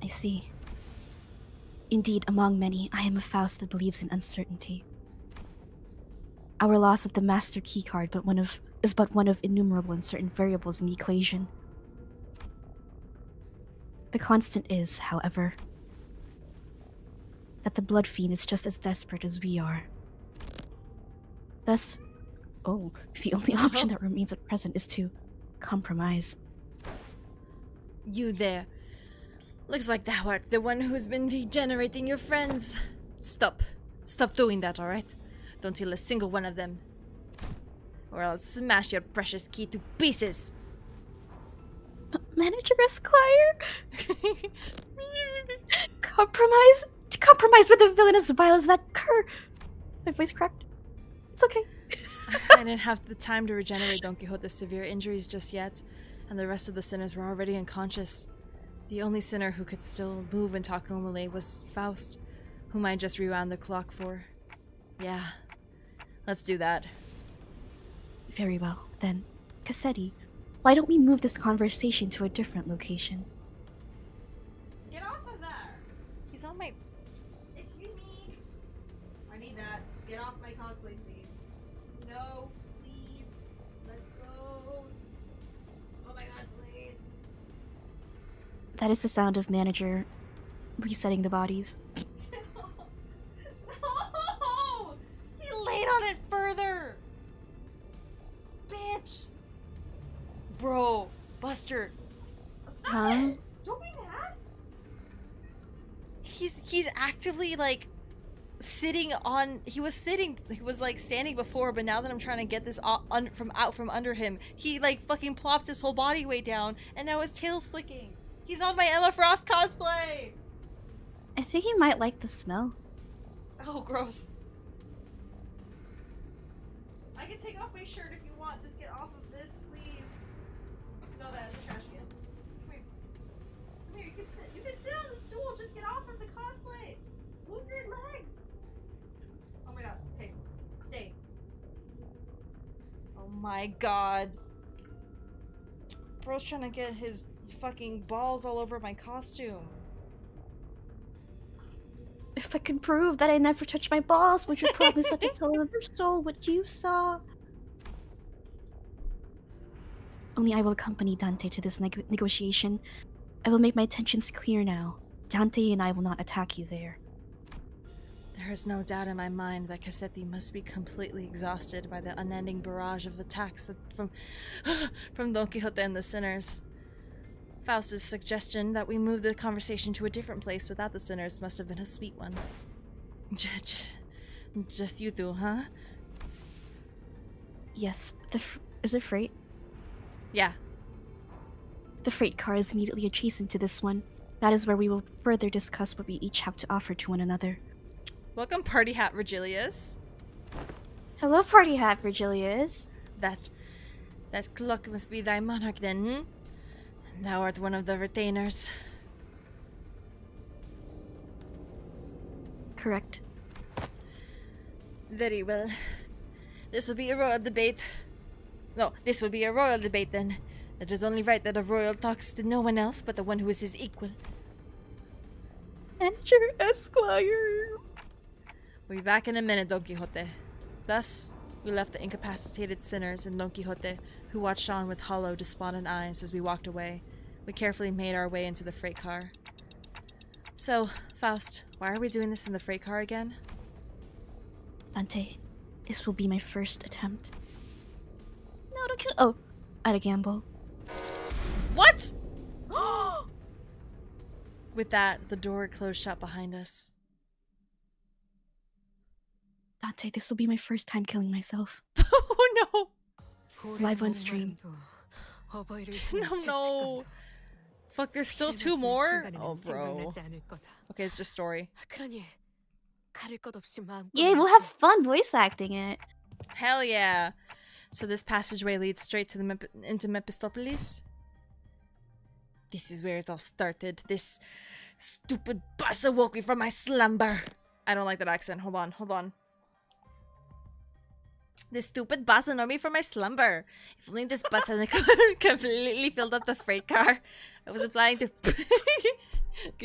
Speaker 3: I see. Indeed, among many, I am a Faust that believes in uncertainty. Our loss of the master keycard is but one of innumerable uncertain variables in the equation. The constant is, however, that the blood fiend is just as desperate as we are. Thus, the only option that remains at present is to compromise.
Speaker 1: You there. Looks like thou art the one who's been regenerating your friends. Stop. Stop doing that, alright? Don't kill a single one of them. Or I'll smash your precious key to pieces.
Speaker 3: Manager Esquire? Compromise? To compromise with a villain as vile as that cur. My voice cracked. It's okay.
Speaker 1: I didn't have the time to regenerate Don Quixote's severe injuries just yet, and the rest of the sinners were already unconscious. The only sinner who could still move and talk normally was Faust, whom I just rewound the clock for. Yeah, let's do that.
Speaker 3: Very well, then. Cassetti, why don't we move this conversation to a different location?
Speaker 1: Get off of there! He's on my... Excuse me! I need that. Get off my cosplay, please. No, please. Let's go. Oh my god, please.
Speaker 3: That is the sound of manager resetting the bodies.
Speaker 1: No! He laid on it further! Bitch! Bro, Buster. Stop
Speaker 3: Huh?
Speaker 1: it! Don't be mad! He's actively like sitting on. He was like standing before, but now that I'm trying to get this out from under him, he like fucking plopped his whole body weight down, and now his tail's flicking. He's on my Emma Frost cosplay.
Speaker 3: I think he might like the smell.
Speaker 1: Oh, gross. I can take off my shirt if you want. Just get off of this, please. Smell that. It's a trash can. Come here. Come here. You can sit on the stool. Just get off of the cosplay. Move your legs. Oh my god. Okay. Stay. Oh my god. Bro's trying to get his fucking balls all over my costume.
Speaker 3: If I could prove that I never touched my balls, would you promise not to tell another soul what you saw? Only I will accompany Dante to this negotiation. I will make my intentions clear now. Dante and I will not attack you there.
Speaker 1: There is no doubt in my mind that Cassetti must be completely exhausted by the unending barrage of attacks from Don Quixote and the sinners. Faust's suggestion that we move the conversation to a different place without the sinners must have been a sweet one. Just you two, huh?
Speaker 3: Yes, is it freight?
Speaker 1: Yeah.
Speaker 3: The freight car is immediately adjacent to this one. That is where we will further discuss what we each have to offer to one another.
Speaker 1: Welcome, Party Hat Virgilius.
Speaker 3: Hello, Party Hat Virgilius.
Speaker 1: That clock must be thy monarch then, hmm? Thou art one of the retainers.
Speaker 3: Correct.
Speaker 1: Very well. This will be a royal debate. No, this will be a royal debate then. It is only right that a royal talks to no one else but the one who is his equal.
Speaker 3: Enter Esquire.
Speaker 1: We'll be back in a minute, Don Quixote. Thus, we left the incapacitated sinners and Don Quixote, who watched on with hollow, despondent eyes as we walked away. We carefully made our way into the freight car. So, Faust, why are we doing this in the freight car again?
Speaker 3: Dante, this will be my first attempt. No, don't kill. Oh, at a gamble.
Speaker 1: What? With that, the door closed shut behind us.
Speaker 3: Dante, this will be my first time killing myself.
Speaker 1: Oh no!
Speaker 3: Live on stream.
Speaker 1: No. Fuck, there's still 2 more? Oh, bro. Okay, it's just story.
Speaker 3: Yeah, we'll have fun voice acting it.
Speaker 1: Hell yeah. So this passageway leads straight to into Mephistopolis? This is where it all started. This stupid bus awoke me from my slumber. I don't like that accent. Hold on. This stupid bus annoyed me from my slumber. If only this bus hadn't completely filled up the freight car. I wasn't planning to...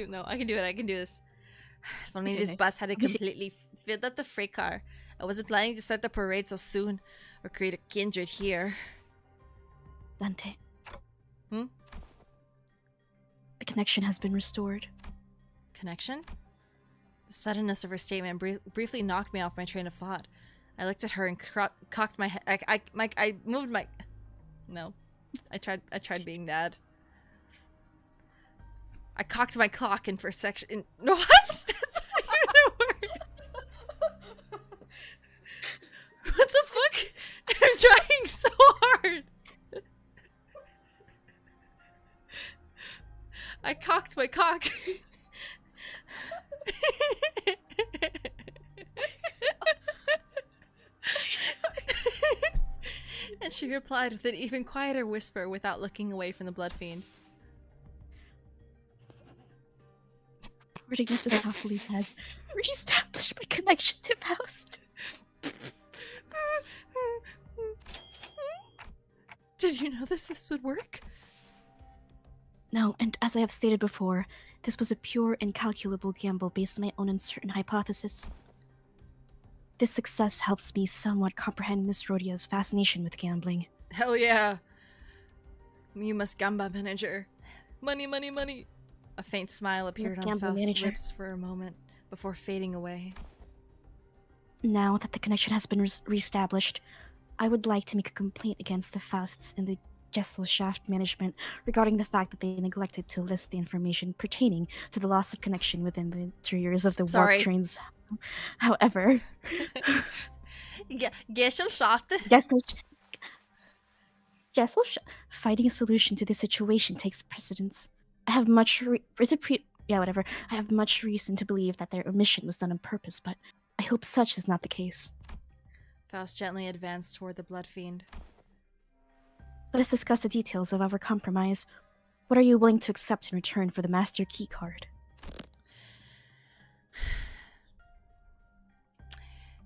Speaker 1: No, I can do it. I can do this. If only this bus hadn't completely filled up the freight car. I wasn't planning to start the parade so soon. Or create a kindred here.
Speaker 3: Dante.
Speaker 1: Hmm?
Speaker 3: The connection has been restored.
Speaker 1: Connection? The suddenness of her statement briefly knocked me off my train of thought. I looked at her and cocked my head. I moved my... No. I tried being dad. I cocked my clock in for a section... No, what? That's not even a word. What the fuck? I'm trying so hard. I cocked my cock. And she replied with an even quieter whisper without looking away from the blood fiend.
Speaker 3: Reading Mephistopheles has re-established my connection to Faust.
Speaker 1: Did you know this would work?
Speaker 3: No, and as I have stated before, this was a pure, incalculable gamble based on my own uncertain hypothesis. This success helps me somewhat comprehend Miss Rhodia's fascination with gambling.
Speaker 1: Hell yeah! You must gamba manager. Money, money, money! A faint smile appeared on Faust's lips for a moment, before fading away.
Speaker 3: Now that the connection has been re-established, I would like to make a complaint against the Fausts and the Gesellschaft management regarding the fact that they neglected to list the information pertaining to the loss of connection within the interiors of the warp trains. However...
Speaker 1: Gesellschaft?
Speaker 3: Finding a solution to this situation takes precedence. I have much I have much reason to believe that their omission was done on purpose, but I hope such is not the case.
Speaker 1: Faust gently advanced toward the blood fiend.
Speaker 3: Let us discuss the details of our compromise. What are you willing to accept in return for the master key card?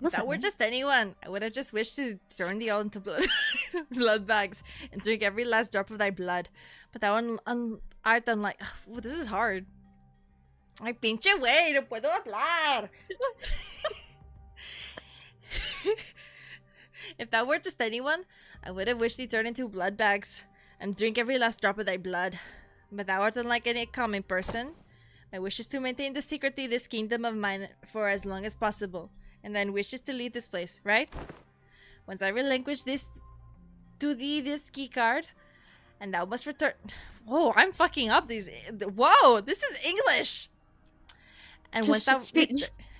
Speaker 1: If that were just anyone, I would have just wished to turn thee all into blood bags and drink every last drop of thy blood. But that one art unlike... Oh, this is hard. Ay, pinche wey, no puedo hablar. If that were just anyone, I would have wished thee turn into blood bags and drink every last drop of thy blood. But thou art unlike any common person. My wish is to maintain the secrecy of this kingdom of mine for as long as possible. And then wishes to leave this place, right? Once I relinquish this to thee, this key card, and thou must return. Whoa, I'm fucking up these. Whoa, this is English. And once thou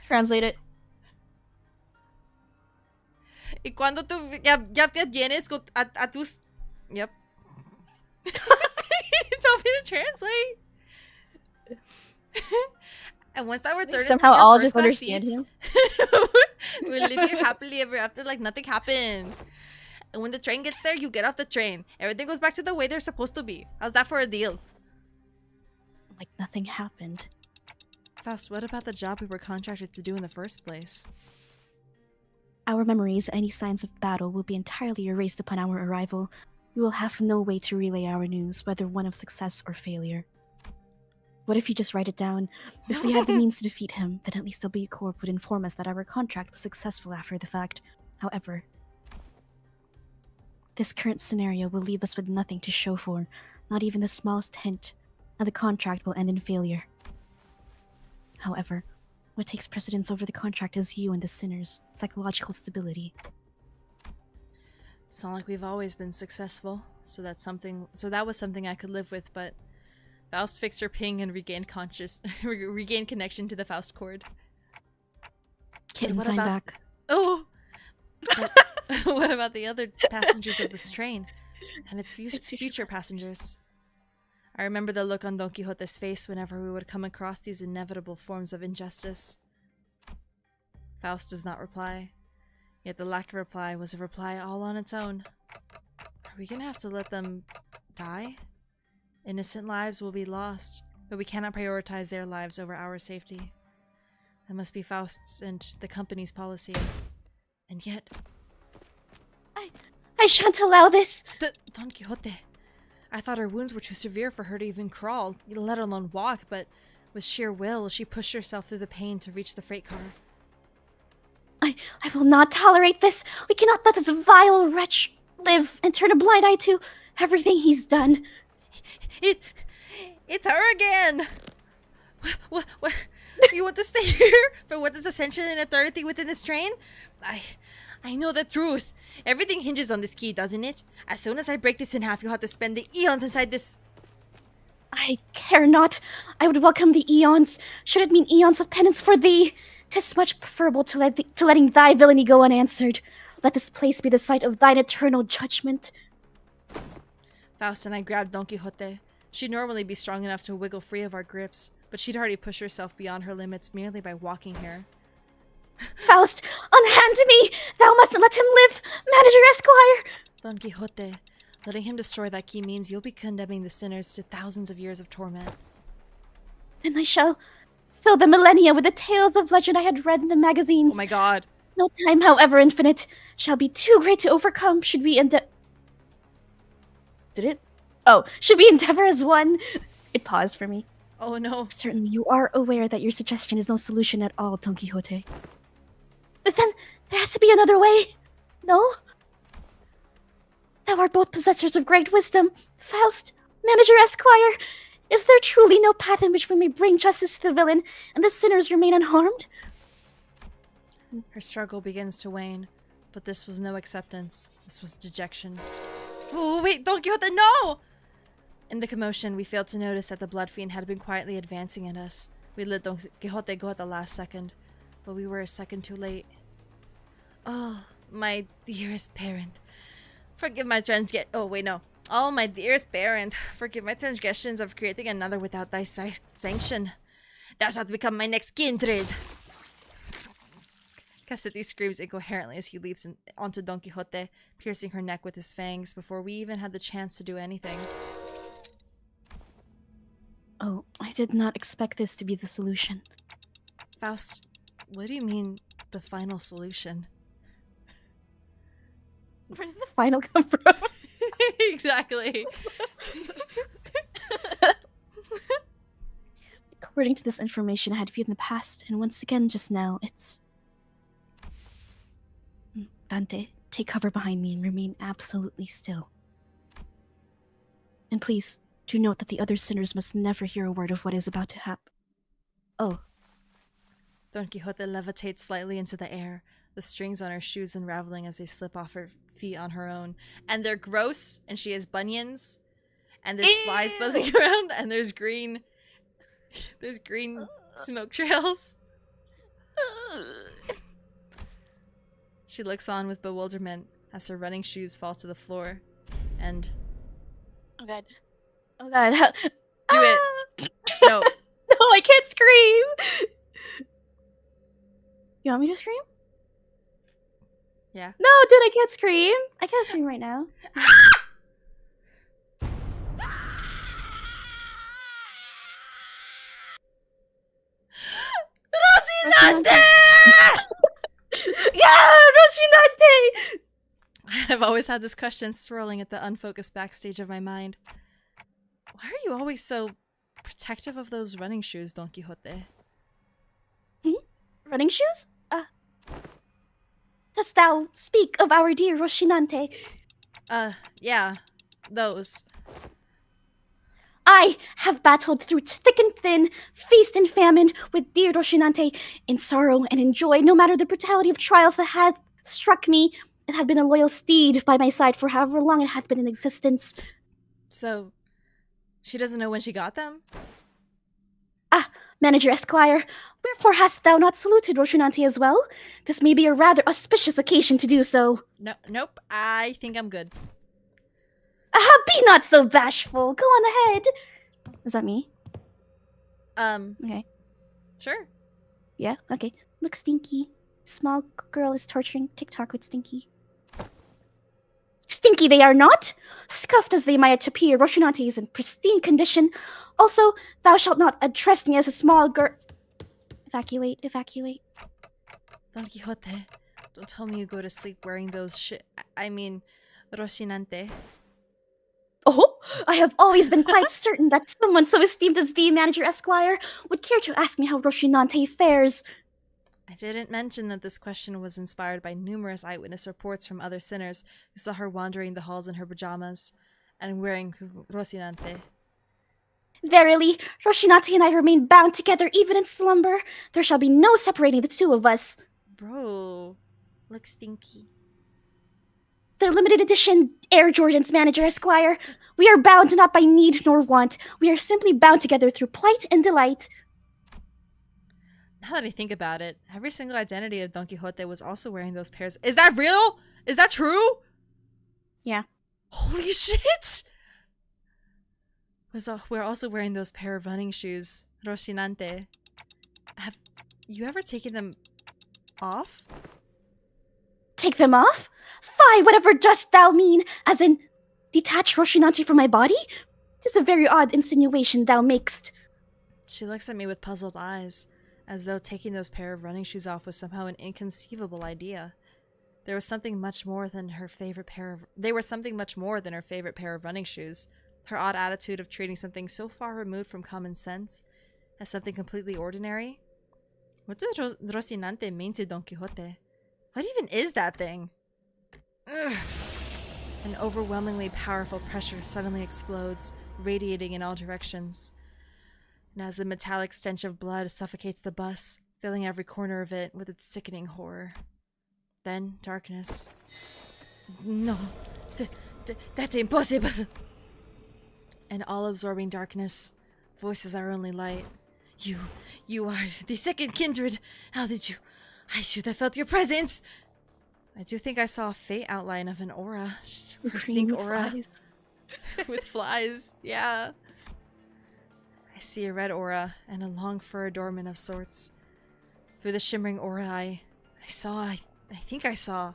Speaker 3: translate it.
Speaker 1: Y cuando tú ya te vienes a tus. Yep. Tell me to translate. And once that we're third,
Speaker 3: somehow I'll just understand him.
Speaker 1: We'll live here happily ever after, like nothing happened. And when the train gets there, you get off the train. Everything goes back to the way they're supposed to be. How's that for a deal?
Speaker 3: Like nothing happened.
Speaker 1: Faust, what about the job we were contracted to do in the first place?
Speaker 3: Our memories and any signs of battle will be entirely erased upon our arrival. We will have no way to relay our news, whether one of success or failure. What if you just write it down? If we had the means to defeat him, then at least W Corp would inform us that our contract was successful after the fact. However, this current scenario will leave us with nothing to show for, not even the smallest hint, and the contract will end in failure. However, what takes precedence over the contract is you and the sinner's psychological stability.
Speaker 1: It's not like we've always been successful, so that was something I could live with, but Faust fixed her ping and regained regained connection to the Faust cord.
Speaker 3: Kitten, sign back.
Speaker 1: Oh! What about the other passengers of this train? And its future passengers? I remember the look on Don Quixote's face whenever we would come across these inevitable forms of injustice. Faust does not reply. Yet the lack of reply was a reply all on its own. Are we gonna have to let them die? Innocent lives will be lost, but we cannot prioritize their lives over our safety. That must be Faust's and the company's policy. And yet...
Speaker 3: I shan't allow this!
Speaker 1: Don Quixote. I thought her wounds were too severe for her to even crawl, let alone walk, but with sheer will, she pushed herself through the pain to reach the freight car.
Speaker 3: I will not tolerate this! We cannot let this vile wretch live and turn a blind eye to everything he's done.
Speaker 1: It's her again! What? You want to stay here for what is essentially an eternity within this train? I know the truth. Everything hinges on this key, doesn't it? As soon as I break this in half, you'll have to spend the eons inside this...
Speaker 3: I care not. I would welcome the eons. Should it mean eons of penance for thee? 'Tis much preferable to letting thy villainy go unanswered. Let this place be the site of thine eternal judgment.
Speaker 1: Faust and I grabbed Don Quixote. She'd normally be strong enough to wiggle free of our grips, but she'd already pushed herself beyond her limits merely by walking here.
Speaker 3: Faust, unhand me! Thou mustn't let him live! Manager Esquire!
Speaker 1: Don Quixote, letting him destroy that key means you'll be condemning the sinners to thousands of years of torment.
Speaker 3: Then I shall fill the millennia with the tales of legend I had read in the magazines.
Speaker 1: Oh my god.
Speaker 3: No time, however infinite, shall be too great to overcome should we Did it? Oh, should we endeavor as one? It paused for me.
Speaker 1: Oh no.
Speaker 3: Certainly you are aware that your suggestion is no solution at all, Don Quixote. But then, there has to be another way. No? Thou art both possessors of great wisdom. Faust, Manager Esquire, is there truly no path in which we may bring justice to the villain and the sinners remain unharmed?
Speaker 1: Her struggle begins to wane, but this was no acceptance. This was dejection. Oh, wait, Don Quixote, no! In the commotion, we failed to notice that the blood fiend had been quietly advancing at us. We let Don Quixote go at the last second, but we were a second too late. Oh, my dearest parent. Forgive my Oh, wait, no. Oh, my dearest parent. Forgive my transgressions of creating another without thy sanction. Thou shalt become my next kindred. Cassidy screams incoherently as he leaps onto Don Quixote, piercing her neck with his fangs before we even had the chance to do anything.
Speaker 3: Oh, I did not expect this to be the solution.
Speaker 1: Faust, what do you mean, the final solution?
Speaker 3: Where did the final come from?
Speaker 1: Exactly.
Speaker 3: According to this information I had viewed in the past, and once again just now, it's... Dante, take cover behind me and remain absolutely still. And please, do note that the other sinners must never hear a word of what is about to happen. Oh.
Speaker 1: Don Quixote levitates slightly into the air, the strings on her shoes unraveling as they slip off her feet on her own. And they're gross, and she has bunions, and there's flies buzzing around, and there's green smoke trails. She looks on with bewilderment as her running shoes fall to the floor, and...
Speaker 3: Oh god. Oh god.
Speaker 1: Do it. No.
Speaker 3: No, I can't scream! You want me to scream?
Speaker 1: Yeah.
Speaker 3: No, dude, I can't scream. I can't scream right now.
Speaker 1: Rocinante!
Speaker 3: Yeah, Roshinante!
Speaker 1: I've always had this question swirling at the unfocused backstage of my mind. Why are you always so protective of those running shoes, Don Quixote?
Speaker 3: Running shoes? Dost thou speak of our dear Roshinante?
Speaker 1: Yeah, those.
Speaker 3: I have battled through thick and thin, feast and famine, with dear Roshinante, in sorrow and in joy, no matter the brutality of trials that had struck me. It had been a loyal steed by my side for however long it hath been in existence.
Speaker 1: So, she doesn't know when she got them?
Speaker 3: Manager Esquire, wherefore hast thou not saluted Roshinante as well? This may be a rather auspicious occasion to do so.
Speaker 1: No, nope, I think I'm good.
Speaker 3: Be not so bashful. Go on ahead. Is that me? Okay.
Speaker 1: Sure.
Speaker 3: Yeah, okay. Look, Stinky. Small girl is torturing TikTok with Stinky. Stinky they are not! Scuffed as they might appear, Roshinante is in pristine condition. Also, thou shalt not address me as a small girl. Evacuate, evacuate.
Speaker 1: Don Quixote, don't tell me you go to sleep wearing those I mean, Roshinante.
Speaker 3: Oh, I have always been quite certain that someone so esteemed as thee, Manager Esquire, would care to ask me how Roshinante fares.
Speaker 1: I didn't mention that this question was inspired by numerous eyewitness reports from other sinners who saw her wandering the halls in her pajamas and wearing Roshinante.
Speaker 3: Verily, Roshinante and I remain bound together even in slumber. There shall be no separating the two of us.
Speaker 1: Bro, look Stinky.
Speaker 3: They're limited edition Air Jordans, Manager Esquire. We are bound not by need nor want. We are simply bound together through plight and delight.
Speaker 1: Now that I think about it, every single identity of Don Quixote was also wearing those pairs. Is that real? Is that true?
Speaker 3: Yeah.
Speaker 1: Holy shit! We're also wearing those pair of running shoes, Roshinante. Have you ever taken them off?
Speaker 3: Take them off? Fie, whatever dost thou mean? As in, detach Roshinante from my body? 'Tis a very odd insinuation thou makest.
Speaker 1: She looks at me with puzzled eyes, as though taking those pair of running shoes off was somehow an inconceivable idea. They were something much more than her favorite pair of running shoes. Her odd attitude of treating something so far removed from common sense as something completely ordinary. What does Roshinante mean to Don Quixote? What even is that thing? Ugh. An overwhelmingly powerful pressure suddenly explodes, radiating in all directions. And as the metallic stench of blood suffocates the bus, filling every corner of it with its sickening horror. Then darkness. No, that's impossible! An all-absorbing darkness. Voices are only light. You are the second kindred. How did you? I should have felt your presence. I do think I saw a faint outline of an aura. Green aura.
Speaker 3: Flies.
Speaker 1: With flies, yeah. I see a red aura and a long fur adornment of sorts. Through the shimmering aura, I think I saw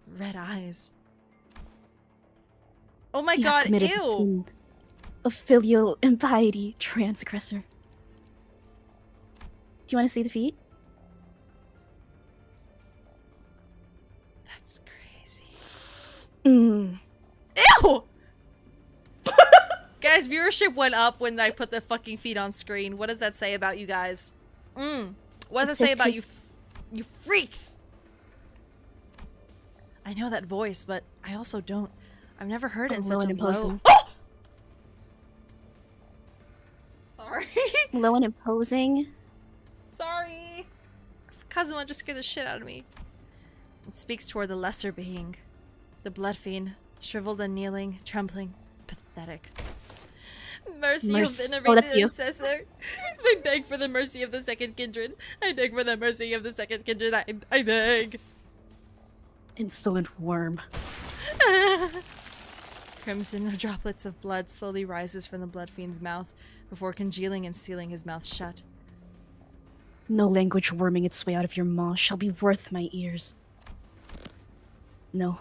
Speaker 1: red eyes. Oh my god,
Speaker 3: committed the
Speaker 1: ew!
Speaker 3: sin of filial impiety, transgressor. Do you want to see the feet?
Speaker 1: That's crazy.
Speaker 3: Mm.
Speaker 1: Ew! Guys, viewership went up when I put the fucking feet on screen. What does that say about you guys? What does it say about you freaks? I know that voice, but I also don't. I've never heard it in such a low... Oh! Sorry.
Speaker 3: Low and imposing.
Speaker 1: Sorry. Kazuma just scared the shit out of me. It speaks toward the lesser being. The blood fiend, shriveled and kneeling, trembling, pathetic. Mercy, O venerated ancestor. I beg for the mercy of the second kindred. I beg for the mercy of the second kindred. I beg.
Speaker 3: Insolent worm.
Speaker 1: Crimson droplets of blood slowly rises from the blood fiend's mouth before congealing and sealing his mouth shut.
Speaker 3: No language worming its way out of your maw shall be worth my ears. No.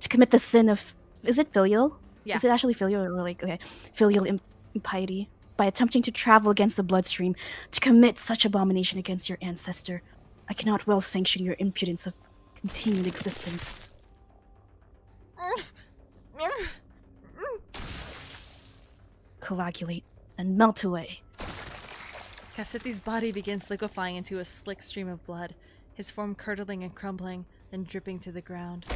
Speaker 3: To commit the sin of... Is it filial?
Speaker 1: Yeah.
Speaker 3: Is it actually filial or like... Okay. Filial impiety. By attempting to travel against the bloodstream, to commit such abomination against your ancestor. I cannot well sanction your impudence of continued existence. Coagulate and melt away.
Speaker 1: Cassetti's body begins liquefying into a slick stream of blood, his form curdling and crumbling, then dripping to the ground.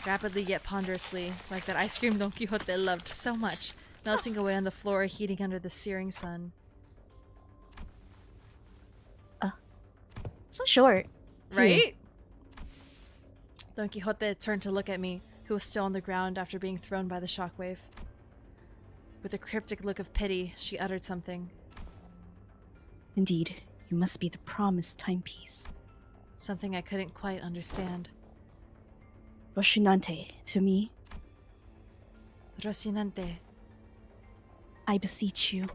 Speaker 1: Rapidly yet ponderously, like that ice cream Don Quixote loved so much, melting away on the floor, heating under the searing sun.
Speaker 3: So short.
Speaker 1: Right? Don Quixote turned to look at me, who was still on the ground after being thrown by the shockwave. With a cryptic look of pity, she uttered something.
Speaker 3: Indeed, you must be the promised timepiece.
Speaker 1: Something I couldn't quite understand.
Speaker 3: Roshinante, to me,
Speaker 1: Rocinante.
Speaker 3: I beseech you.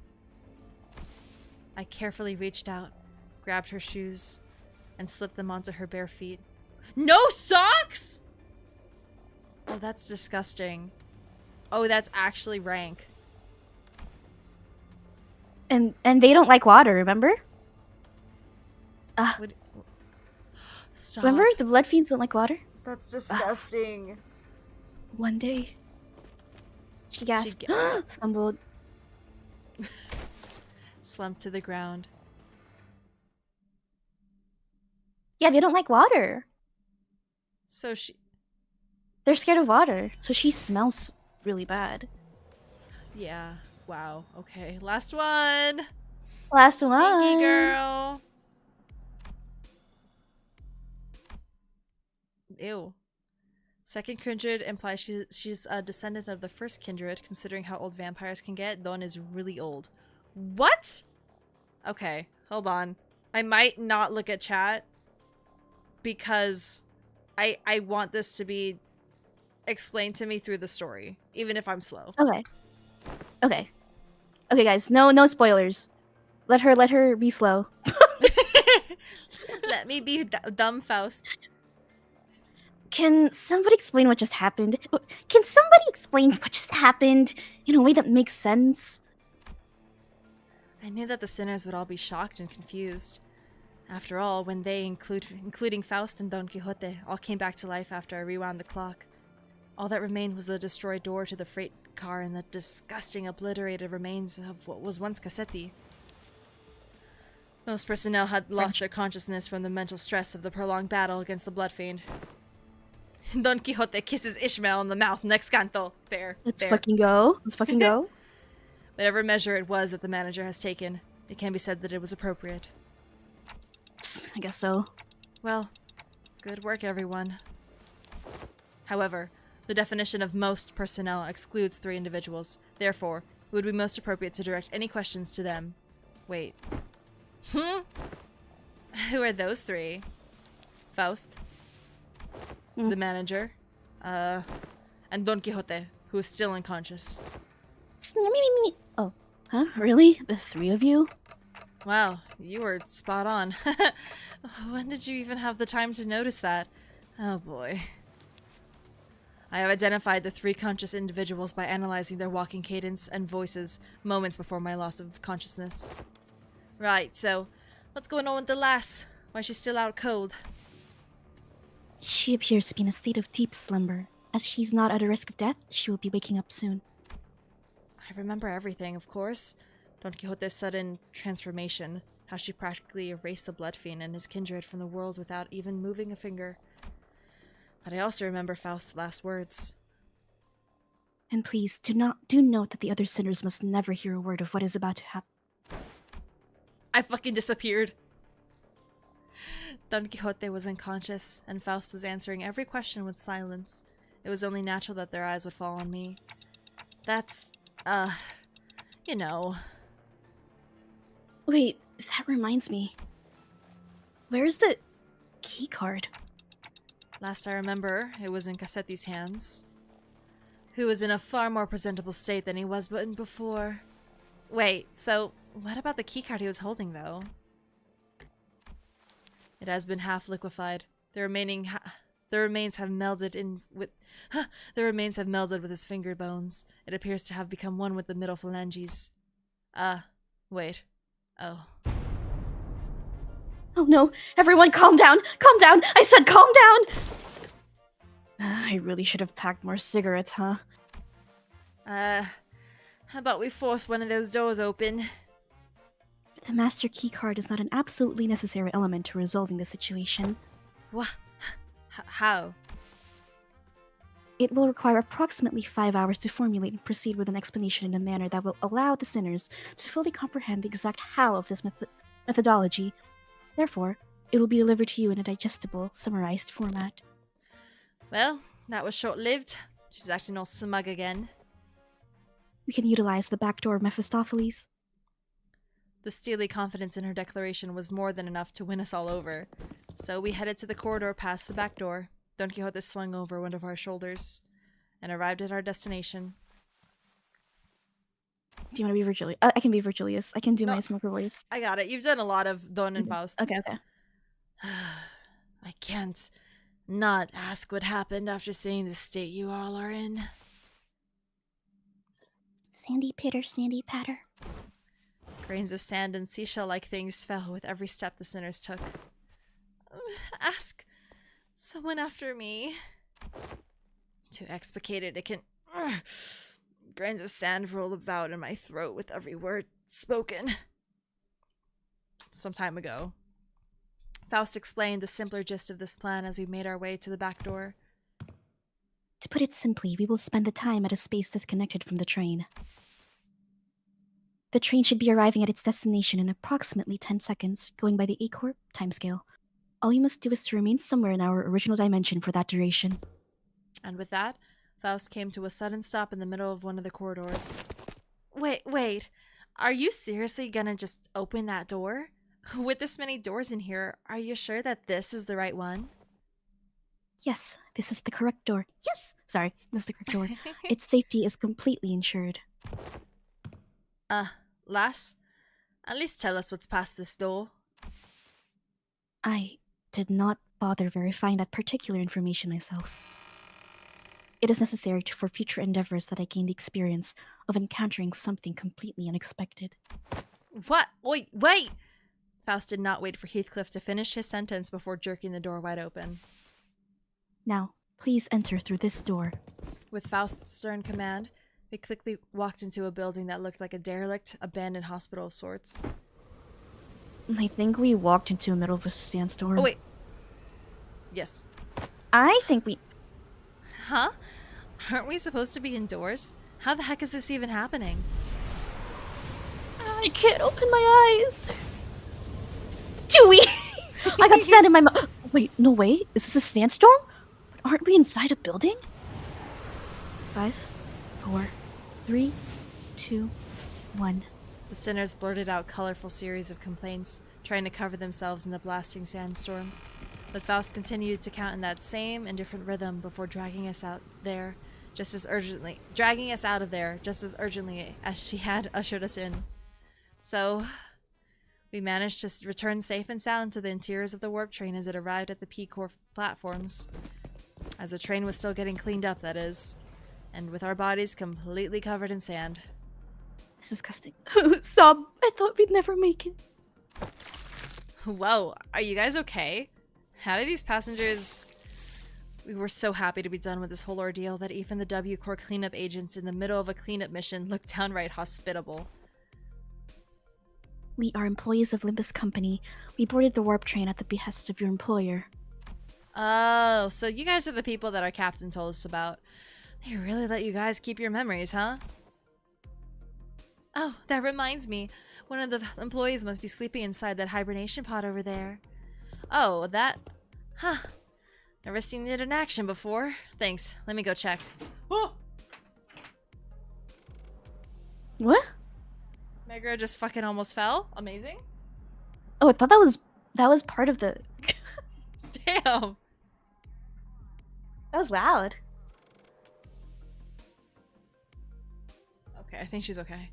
Speaker 1: I carefully reached out, grabbed her shoes, and slipped them onto her bare feet. No socks?! Oh, that's disgusting. Oh, that's actually rank.
Speaker 3: And they don't like water, remember?
Speaker 1: What? Stop.
Speaker 3: Remember the blood fiends don't like water?
Speaker 1: That's disgusting.
Speaker 3: One day, she gasped, stumbled,
Speaker 1: Slumped to the ground.
Speaker 3: Yeah, they don't like water.
Speaker 1: So
Speaker 3: they're scared of water. So she smells really bad.
Speaker 1: Yeah. Wow. Okay. Last one.
Speaker 3: Last
Speaker 1: Sneaky
Speaker 3: one.
Speaker 1: girl. Ew. Second kindred implies she's a descendant of the first kindred, considering how old vampires can get. Dawn is really old. What? Okay, hold on. I might not look at chat because I want this to be explained to me through the story, even if I'm slow.
Speaker 3: Okay. Okay. Okay, guys. No spoilers. Let her be slow.
Speaker 1: Let me be dumb Faust.
Speaker 3: Can somebody explain what just happened? Can somebody explain what just happened in a way that makes sense?
Speaker 1: I knew that the sinners would all be shocked and confused. After all, when they, including Faust and Don Quixote, all came back to life after I rewound the clock, all that remained was the destroyed door to the freight car and the disgusting obliterated remains of what was once Cassetti. Most personnel had lost their consciousness from the mental stress of the prolonged battle against the blood fiend. Don Quixote kisses Ishmael in the mouth. Next canto. Fair.
Speaker 3: Let's
Speaker 1: fair.
Speaker 3: fucking go. Let's fucking go.
Speaker 1: Whatever measure it was that the manager has taken, it can be said that it was appropriate.
Speaker 3: I guess so.
Speaker 1: Well, good work, everyone. However, the definition of most personnel excludes 3 individuals. Therefore, it would be most appropriate to direct any questions to them. Wait. Who are those 3? Faust, the manager, and Don Quixote, who is still unconscious.
Speaker 3: Oh, huh? Really? The 3 of you?
Speaker 1: Wow, you were spot on. When did you even have the time to notice that? Oh boy. I have identified the 3 conscious individuals by analyzing their walking cadence and voices moments before my loss of consciousness. Right, so what's going on with the lass? Why is she still out cold?
Speaker 3: She appears to be in a state of deep slumber. As she's not at a risk of death, she will be waking up soon.
Speaker 1: I remember everything, of course. Don Quixote's sudden transformation, how she practically erased the blood fiend and his kindred from the world without even moving a finger. But I also remember Faust's last words.
Speaker 3: And please, do note that the other sinners must never hear a word of what is about to happen.
Speaker 1: I fucking disappeared. Don Quixote was unconscious, and Faust was answering every question with silence. It was only natural that their eyes would fall on me. That's, you know.
Speaker 3: Wait, that reminds me. Where's the key card?
Speaker 1: Last I remember, it was in Cassetti's hands, who was in a far more presentable state than he was before. Wait, so what about the keycard he was holding, though? It has been half liquefied. The remains have melded in with the remains have melded with his finger bones. It appears to have become one with the middle phalanges. Wait. Oh.
Speaker 3: Oh no, everyone calm down! Calm down! I said calm down! I really should have packed more cigarettes, huh?
Speaker 1: How about we force one of those doors open?
Speaker 3: The master keycard is not an absolutely necessary element to resolving the situation.
Speaker 1: What? How?
Speaker 3: It will require approximately 5 hours to formulate and proceed with an explanation in a manner that will allow the sinners to fully comprehend the exact how of this methodology. Therefore, it will be delivered to you in a digestible, summarized format.
Speaker 1: Well, that was short-lived. She's acting all smug again.
Speaker 3: We can utilize the back door of Mephistopheles.
Speaker 1: The steely confidence in her declaration was more than enough to win us all over. So we headed to the corridor past the back door, Don Quixote slung over one of our shoulders, and arrived at our destination.
Speaker 3: Do you want to be Virgilius? I can be Virgilius. I can do my smoker voice.
Speaker 1: I got it. You've done a lot of Don and Faust.
Speaker 3: Okay.
Speaker 1: I can't not ask what happened after seeing the state you all are in.
Speaker 3: Sandy pitter, sandy patter.
Speaker 1: Grains of sand and seashell-like things fell with every step the sinners took. Ask someone after me. To explicate it, it can... Grains of sand roll about in my throat with every word spoken. Some time ago, Faust explained the simpler gist of this plan as we made our way to the back door.
Speaker 3: To put it simply, we will spend the time at a space disconnected from the train. The train should be arriving at its destination in approximately 10 seconds, going by the A-Corp timescale. All you must do is to remain somewhere in our original dimension for that duration.
Speaker 1: And with that, Faust came to a sudden stop in the middle of one of the corridors. Wait. Are you seriously gonna just open that door? With this many doors in here, are you sure that this is the right one?
Speaker 3: Yes, this is the correct door. Yes! Sorry, this is the correct door. Its safety is completely ensured.
Speaker 1: Lass? At least tell us what's past this door.
Speaker 3: I did not bother verifying that particular information myself. It is necessary for future endeavors that I gain the experience of encountering something completely unexpected.
Speaker 1: What? Wait! Faust did not wait for Heathcliff to finish his sentence before jerking the door wide open.
Speaker 3: Now, please enter through this door.
Speaker 1: With Faust's stern command, we quickly walked into a building that looked like a derelict, abandoned hospital of sorts.
Speaker 3: I think we walked into the middle of a sandstorm.
Speaker 1: Oh, wait. Yes.
Speaker 3: I think we...
Speaker 1: Huh? Aren't we supposed to be indoors? How the heck is this even happening?
Speaker 3: I can't open my eyes. Chewie! I got sand in my mouth. Wait, no way. Is this a sandstorm? But aren't we inside a building? 5, 4, 3, 2, 1.
Speaker 1: The sinners blurted out colorful series of complaints, trying to cover themselves in the blasting sandstorm. But Faust continued to count in that same indifferent rhythm before dragging us out of there just as urgently as she had ushered us in. So, we managed to return safe and sound to the interiors of the warp train as it arrived at the P-Corps platforms. As the train was still getting cleaned up, that is. And with our bodies completely covered in sand.
Speaker 3: This is disgusting. Sob, I thought we'd never make it.
Speaker 1: Whoa, are you guys okay? How did these passengers... We were so happy to be done with this whole ordeal that even the W Corps cleanup agents in the middle of a cleanup mission looked downright hospitable.
Speaker 3: We are employees of Limbus Company. We boarded the warp train at the behest of your employer.
Speaker 1: Oh, so you guys are the people that our captain told us about. They really let you guys keep your memories, huh? Oh, that reminds me. One of the employees must be sleeping inside that hibernation pod over there. Oh, that... Huh. Never seen it in action before. Thanks. Let me go check. Oh!
Speaker 3: What?
Speaker 1: Megra just fucking almost fell. Amazing.
Speaker 3: Oh, I thought that was part of the...
Speaker 1: Damn.
Speaker 3: That was loud.
Speaker 1: Okay, I think she's okay.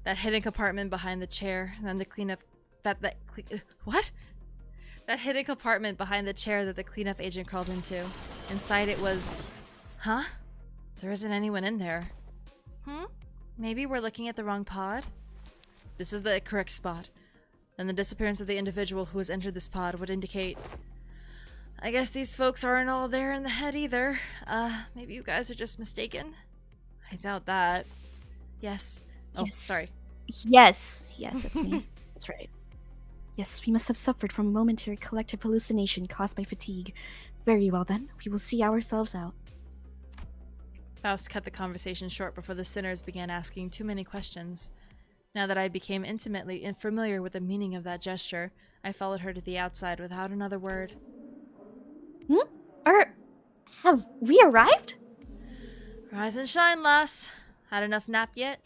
Speaker 1: That hidden compartment behind the chair, and then the cleanup... What? That hidden compartment behind the chair that the cleanup agent crawled into. Inside it was... Huh? There isn't anyone in there. Maybe we're looking at the wrong pod? This is the correct spot. and the disappearance of the individual who has entered this pod would indicate. I guess these folks aren't all there in the head either. Maybe you guys are just mistaken? I doubt that. Yes. Oh,
Speaker 3: Yes.
Speaker 1: sorry.
Speaker 3: Yes, that's me. That's right. Yes, we must have suffered from a momentary collective hallucination caused by fatigue. Very well then, we will see ourselves out.
Speaker 1: Faust cut the conversation short before the sinners began asking too many questions. Now that I became intimately familiar with the meaning of that gesture, I followed her to the outside without another word.
Speaker 3: Have we arrived?
Speaker 1: Rise and shine, lass. Had enough nap yet?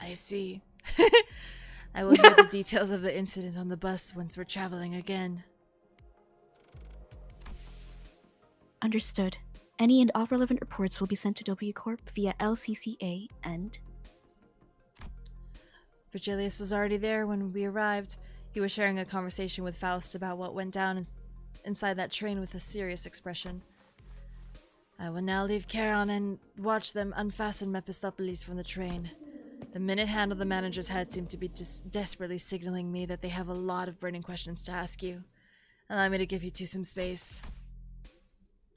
Speaker 1: I see. I will hear the details of the incident on the bus once we're traveling again.
Speaker 3: Understood. Any and all relevant reports will be sent to W Corp via LCCA and...
Speaker 1: Virgilius was already there when we arrived. He was sharing a conversation with Faust about what went down inside that train with a serious expression. I will now leave Charon and watch them unfasten Mephistopheles from the train. The minute hand on the manager's head seemed to be just desperately signaling me that they have a lot of burning questions to ask you. Allow me to give you two some space.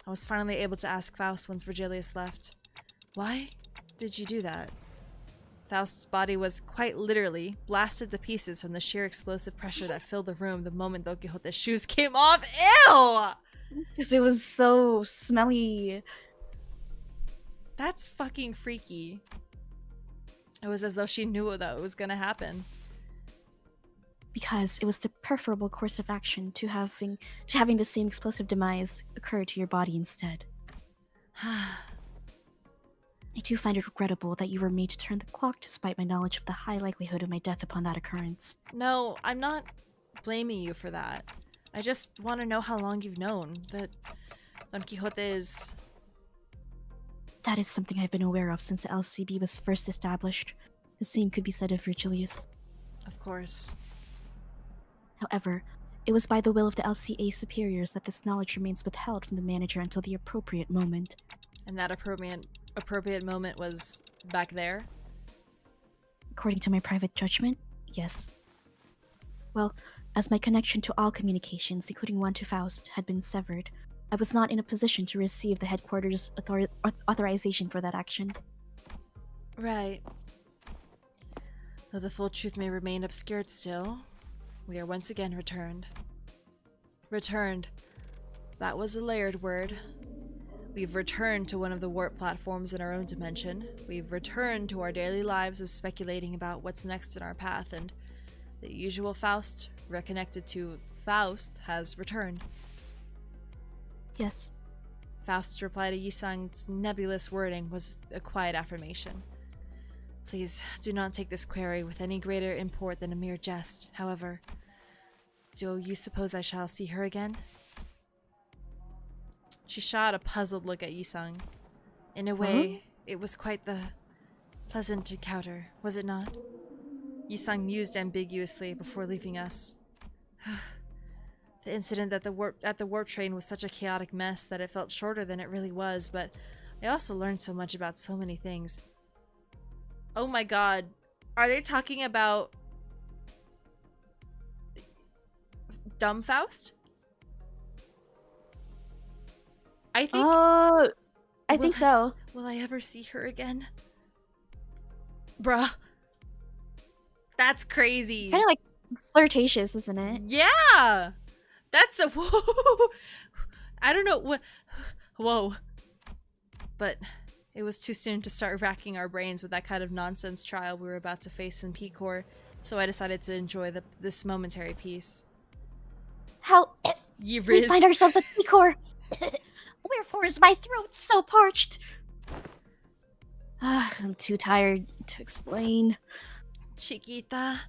Speaker 1: I was finally able to ask Faust once Virgilius left. Why did you do that? Faust's body was quite literally blasted to pieces from the sheer explosive pressure that filled the room the moment Don Quixote's shoes came off. Ew!
Speaker 3: Because it was so smelly.
Speaker 1: That's fucking freaky. It was as though she knew that it was gonna happen.
Speaker 3: Because it was the preferable course of action to having the same explosive demise occur to your body instead. I do find it regrettable that you were made to turn the clock despite my knowledge of the high likelihood of my death upon that occurrence.
Speaker 1: No, I'm not blaming you for that. I just want to know how long you've known that Don Quixote is...
Speaker 3: That is something I've been aware of since the LCB was first established. The same could be said of Virgilius.
Speaker 1: Of course.
Speaker 3: However, it was by the will of the LCA superiors that this knowledge remains withheld from the manager until the appropriate moment.
Speaker 1: And that appropriate moment was back there?
Speaker 3: According to my private judgment, yes. Well, as my connection to all communications, including one to Faust, had been severed, I was not in a position to receive the headquarters' authorization for that action.
Speaker 1: Right. Though the full truth may remain obscured still, we are once again returned. Returned. That was a layered word. We've returned to one of the warp platforms in our own dimension. We've returned to our daily lives of speculating about what's next in our path, and the usual Faust, reconnected to Faust, has returned.
Speaker 3: Yes.
Speaker 1: Faust's reply to Yisang's nebulous wording was a quiet affirmation. Please, do not take this query with any greater import than a mere jest. However, do you suppose I shall see her again? She shot a puzzled look at Yisang. In a way, it was quite the pleasant encounter, was it not? Yisang mused ambiguously before leaving us. The incident at the warp train was such a chaotic mess that it felt shorter than it really was, but I also learned so much about so many things. Oh my god. Are they talking about Dumb Faust? I
Speaker 3: think so.
Speaker 1: Will I ever see her again? Bruh. That's crazy.
Speaker 3: Kind of like flirtatious, isn't it?
Speaker 1: Yeah! That's a whoa. I don't know what. Whoa. But it was too soon to start racking our brains with that kind of nonsense trial we were about to face in P-Core, so I decided to enjoy this momentary peace.
Speaker 3: How
Speaker 1: we
Speaker 3: find ourselves at P-Core. Wherefore is my throat so parched? I'm too tired to explain.
Speaker 1: Chiquita,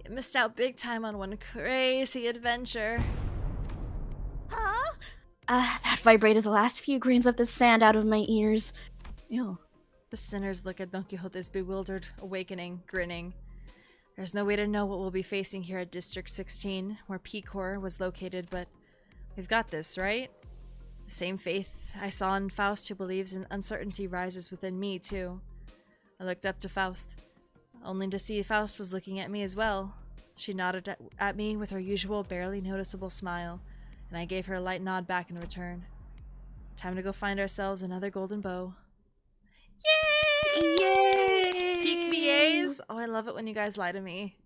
Speaker 1: you missed out big time on one crazy adventure.
Speaker 3: Huh? That vibrated the last few grains of the sand out of my ears. Ew.
Speaker 1: The sinners look at Don Quixote's bewildered awakening, grinning. There's no way to know what we'll be facing here at District 16, where P-Core was located, but we've got this, right? The same faith I saw in Faust, who believes in uncertainty, rises within me, too. I looked up to Faust, only to see Faust was looking at me as well. She nodded at me with her usual barely noticeable smile, and I gave her a light nod back in return. Time to go find ourselves another golden bow. Yay!
Speaker 3: Yay!
Speaker 1: Peak VAs! Oh, I love it when you guys lie to me.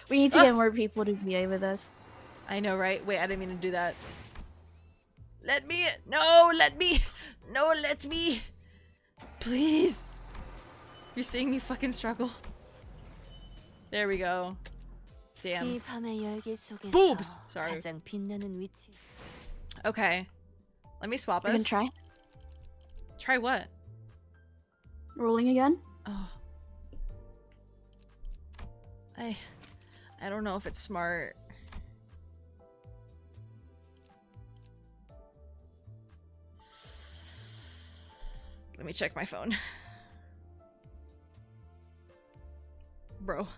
Speaker 3: We need to get more people to VA with us.
Speaker 1: I know, right? Wait, I didn't mean to do that. Let me! No, let me! No, let me! Please! You're seeing me fucking struggle. There we go. Damn.
Speaker 2: 이 밤의 열기 속에서
Speaker 1: Boobs! Sorry.
Speaker 2: 가장 빛나는 위치.
Speaker 1: Okay. Let me swap
Speaker 3: You can
Speaker 1: us.
Speaker 3: try
Speaker 1: Try what?
Speaker 3: rolling again.
Speaker 1: Oh. I don't know if it's smart. Let me check my phone. Bro.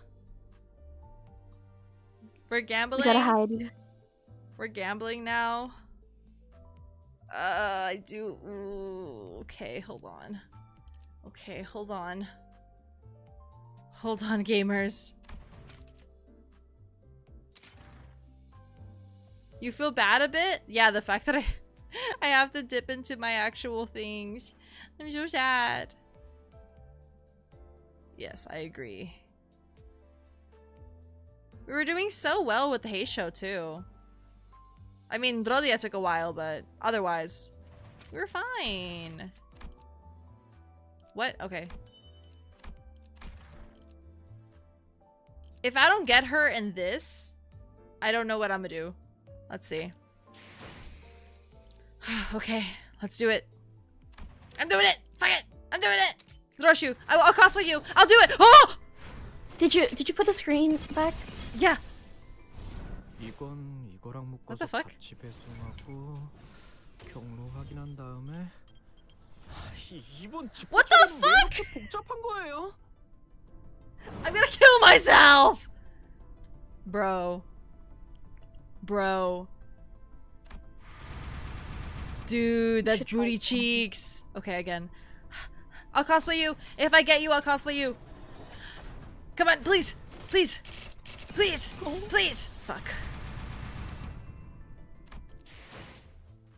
Speaker 1: We're gambling.
Speaker 3: You gotta hide.
Speaker 1: We're gambling now. I do. Ooh, okay, hold on. Okay, hold on. Hold on, gamers. You feel bad a bit? Yeah, the fact that I have to dip into my actual things. I'm so sad. Yes, I agree. We were doing so well with the Hay Show too. I mean, Rodia took a while, but otherwise, we were fine. What? Okay. If I don't get her in this, I don't know what I'm gonna do. Let's see. Okay, let's do it. I'm doing it! Fuck it! I'm doing it! Roshu, I'll cosplay you! I'll do it! Oh!
Speaker 3: Did you put the screen back?
Speaker 1: Yeah.
Speaker 10: 이건 이거랑
Speaker 1: What the
Speaker 10: 묶어서
Speaker 1: fuck?
Speaker 10: 같이 배송하고 경로 확인한 다음에 이번
Speaker 1: What the
Speaker 10: 집합은 왜
Speaker 1: fuck?
Speaker 10: 이렇게 복잡한 거예요?
Speaker 1: I'm gonna kill myself! Bro. Bro. Dude, that's booty cheeks. Okay, again. I'll cosplay you. If I get you, I'll cosplay you. Come on, please. Please. Please. Please. Fuck.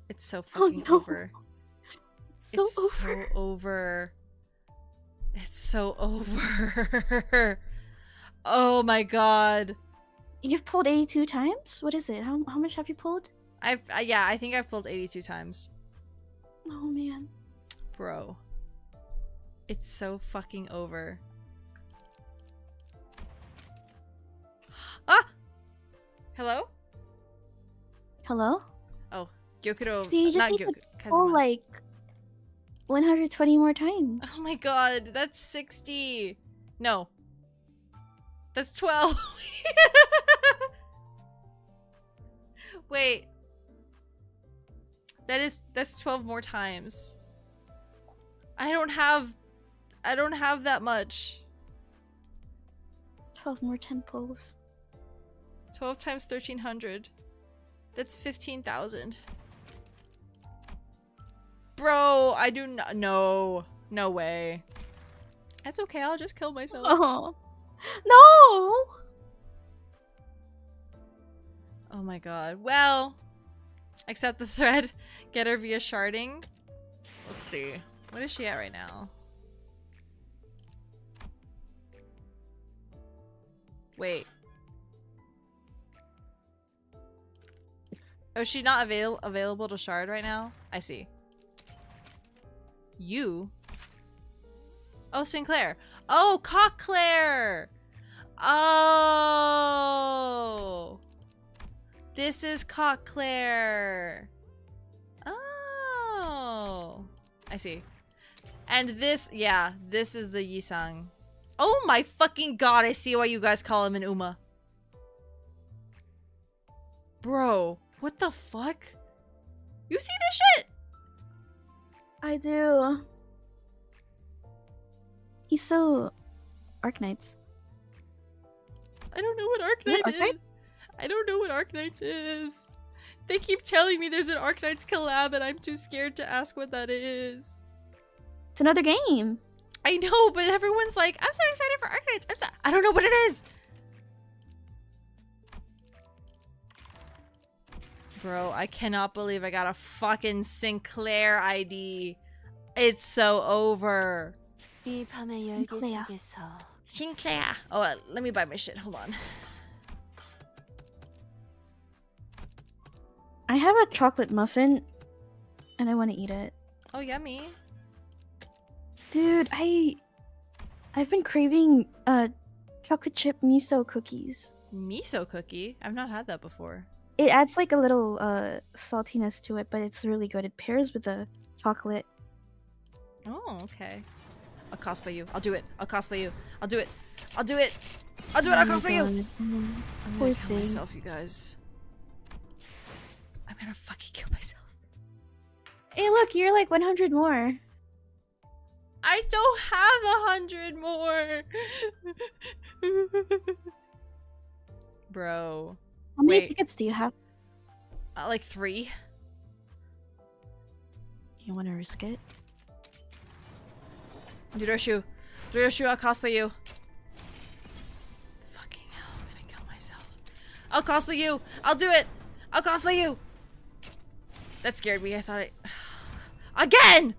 Speaker 1: It's so fucking over.
Speaker 3: So
Speaker 1: it's
Speaker 3: over.
Speaker 1: so over. It's so over. Oh my god.
Speaker 3: You've pulled 82 times? What is it? How much have you pulled?
Speaker 1: Yeah, I think I've pulled 82 times.
Speaker 3: Oh man.
Speaker 1: Bro. It's so fucking over. Ah! Hello?
Speaker 3: Hello?
Speaker 1: Oh, Gyokuro.
Speaker 3: See, you just
Speaker 1: not
Speaker 3: need to
Speaker 1: Gyokuro.
Speaker 3: pull
Speaker 1: Kazuma.
Speaker 3: like 120 more times.
Speaker 1: Oh my god, that's 60. No. That's 12. Wait. That's 12 more times. I don't have that much.
Speaker 3: 12 more 10 pulls.
Speaker 1: 12 times 1300. That's 15,000. Bro, I do not. No. No way. That's okay, I'll just kill myself.
Speaker 3: Oh. No!
Speaker 1: Oh my god. Well, accept the thread. Get her via sharding. Let's see. What is she at right now? Wait. Oh, is she not available to shard right now? I see. You? Oh, Sinclair. Oh, Cockclair! Oh! This is Cockclair. Oh. I see. And this, yeah, this is the Yisang. Oh my fucking god, I see why you guys call him an Uma. Bro, what the fuck? You see this shit?
Speaker 3: I do. He's so... Arknights.
Speaker 1: I don't know what Arknight is. I don't know what Arknights is. They keep telling me there's an Arknights collab and I'm too scared to ask what that is.
Speaker 3: It's another game.
Speaker 1: I know, but everyone's like, I'm so excited for Arknights. I don't know what it is. Bro, I cannot believe I got a fucking Sinclair ID. It's so over.
Speaker 2: 이 밤의 열기
Speaker 3: Sinclair.
Speaker 2: 속에서
Speaker 1: Sinclair. Oh, let me buy my shit. Hold on.
Speaker 3: I have a chocolate muffin, and I want to eat it.
Speaker 1: Oh, yummy.
Speaker 3: Dude, I've been craving chocolate chip miso cookies.
Speaker 1: Miso cookie? I've not had that before.
Speaker 3: It adds like a little saltiness to it, but it's really good. It pairs with the chocolate.
Speaker 1: Oh, okay. I'll cosplay you. I'll do it. I'll cosplay you. I'll do it. I'll do it. I'll do it. I'll cosplay you. I'm
Speaker 3: Poor
Speaker 1: gonna kill
Speaker 3: thing.
Speaker 1: myself, you guys. I'm gonna fucking kill myself.
Speaker 3: Hey, look, you're like 100 more.
Speaker 1: I don't have 100 more. Bro.
Speaker 3: How many
Speaker 1: Wait.
Speaker 3: tickets do you have?
Speaker 1: Like 3.
Speaker 3: You want to risk it?
Speaker 1: Duroshu. Duroshu, I'll cosplay you. Fucking hell, I'm gonna kill myself. I'll cosplay you. I'll do it. I'll cosplay you. That scared me. I thought I... Again!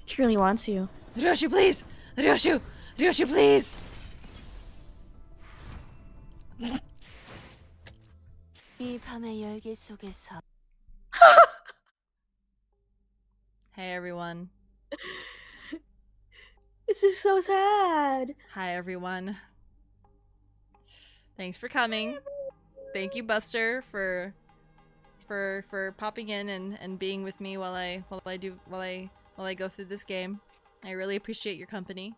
Speaker 3: She really wants you.
Speaker 1: Ryoshu, please! Ryoshu! Ryoshu, please!
Speaker 2: 이 밤의 열기 속에서
Speaker 1: Hey, everyone.
Speaker 3: This is so sad.
Speaker 1: Hi, everyone. Thanks for coming. Thank you, Buster, for popping in and being with me while I go through this game. I really appreciate your company.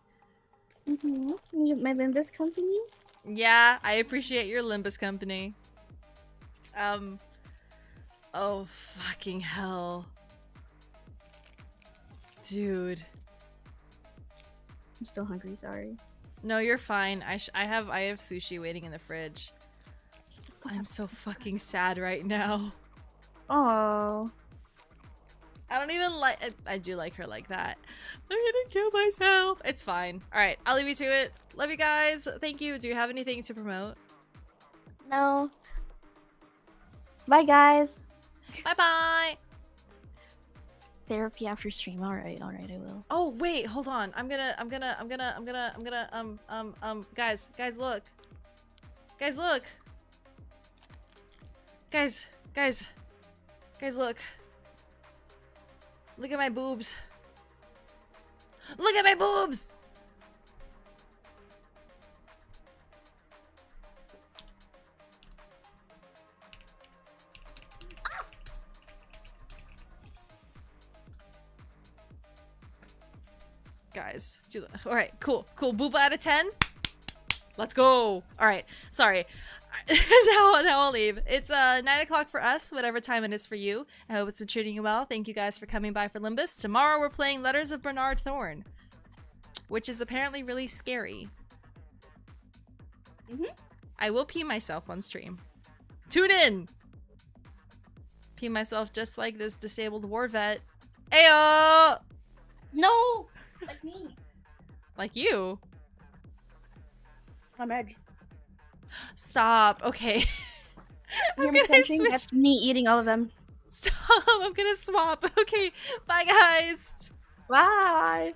Speaker 3: My Limbus company?
Speaker 1: Yeah, I appreciate your Limbus company. Oh, fucking hell. Dude.
Speaker 3: I'm still hungry, sorry.
Speaker 1: No, you're fine. I have sushi waiting in the fridge. I'm so fucking sad right now.
Speaker 3: Oh.
Speaker 1: I don't even like. I do like her like that. I'm gonna kill myself. It's fine. All right, I'll leave you to it. Love you guys. Thank you. Do you have anything to promote?
Speaker 3: No. Bye, guys.
Speaker 1: Bye bye.
Speaker 3: Therapy after stream. All right, I will.
Speaker 1: Oh wait, hold on. Guys, look. Guys, look. Guys, look. Look at my boobs. Look at my boobs! Guys, all right, cool. Booba out of 10. Let's go. All right, sorry. now I'll leave. It's 9 o'clock for us, whatever time it is for you. I hope it's been treating you well. Thank you guys for coming by for Limbus. Tomorrow we're playing Letters of Bernard Thorne, which is apparently really scary. I will pee myself on stream. Tune in. Pee myself just like this disabled war vet. Ayo!
Speaker 3: No! Like me.
Speaker 1: Like you?
Speaker 3: I'm edge.
Speaker 1: Stop. Okay.
Speaker 3: You're crunching? That's me eating all of them.
Speaker 1: Stop. I'm gonna swap. Okay. Bye, guys.
Speaker 3: Bye.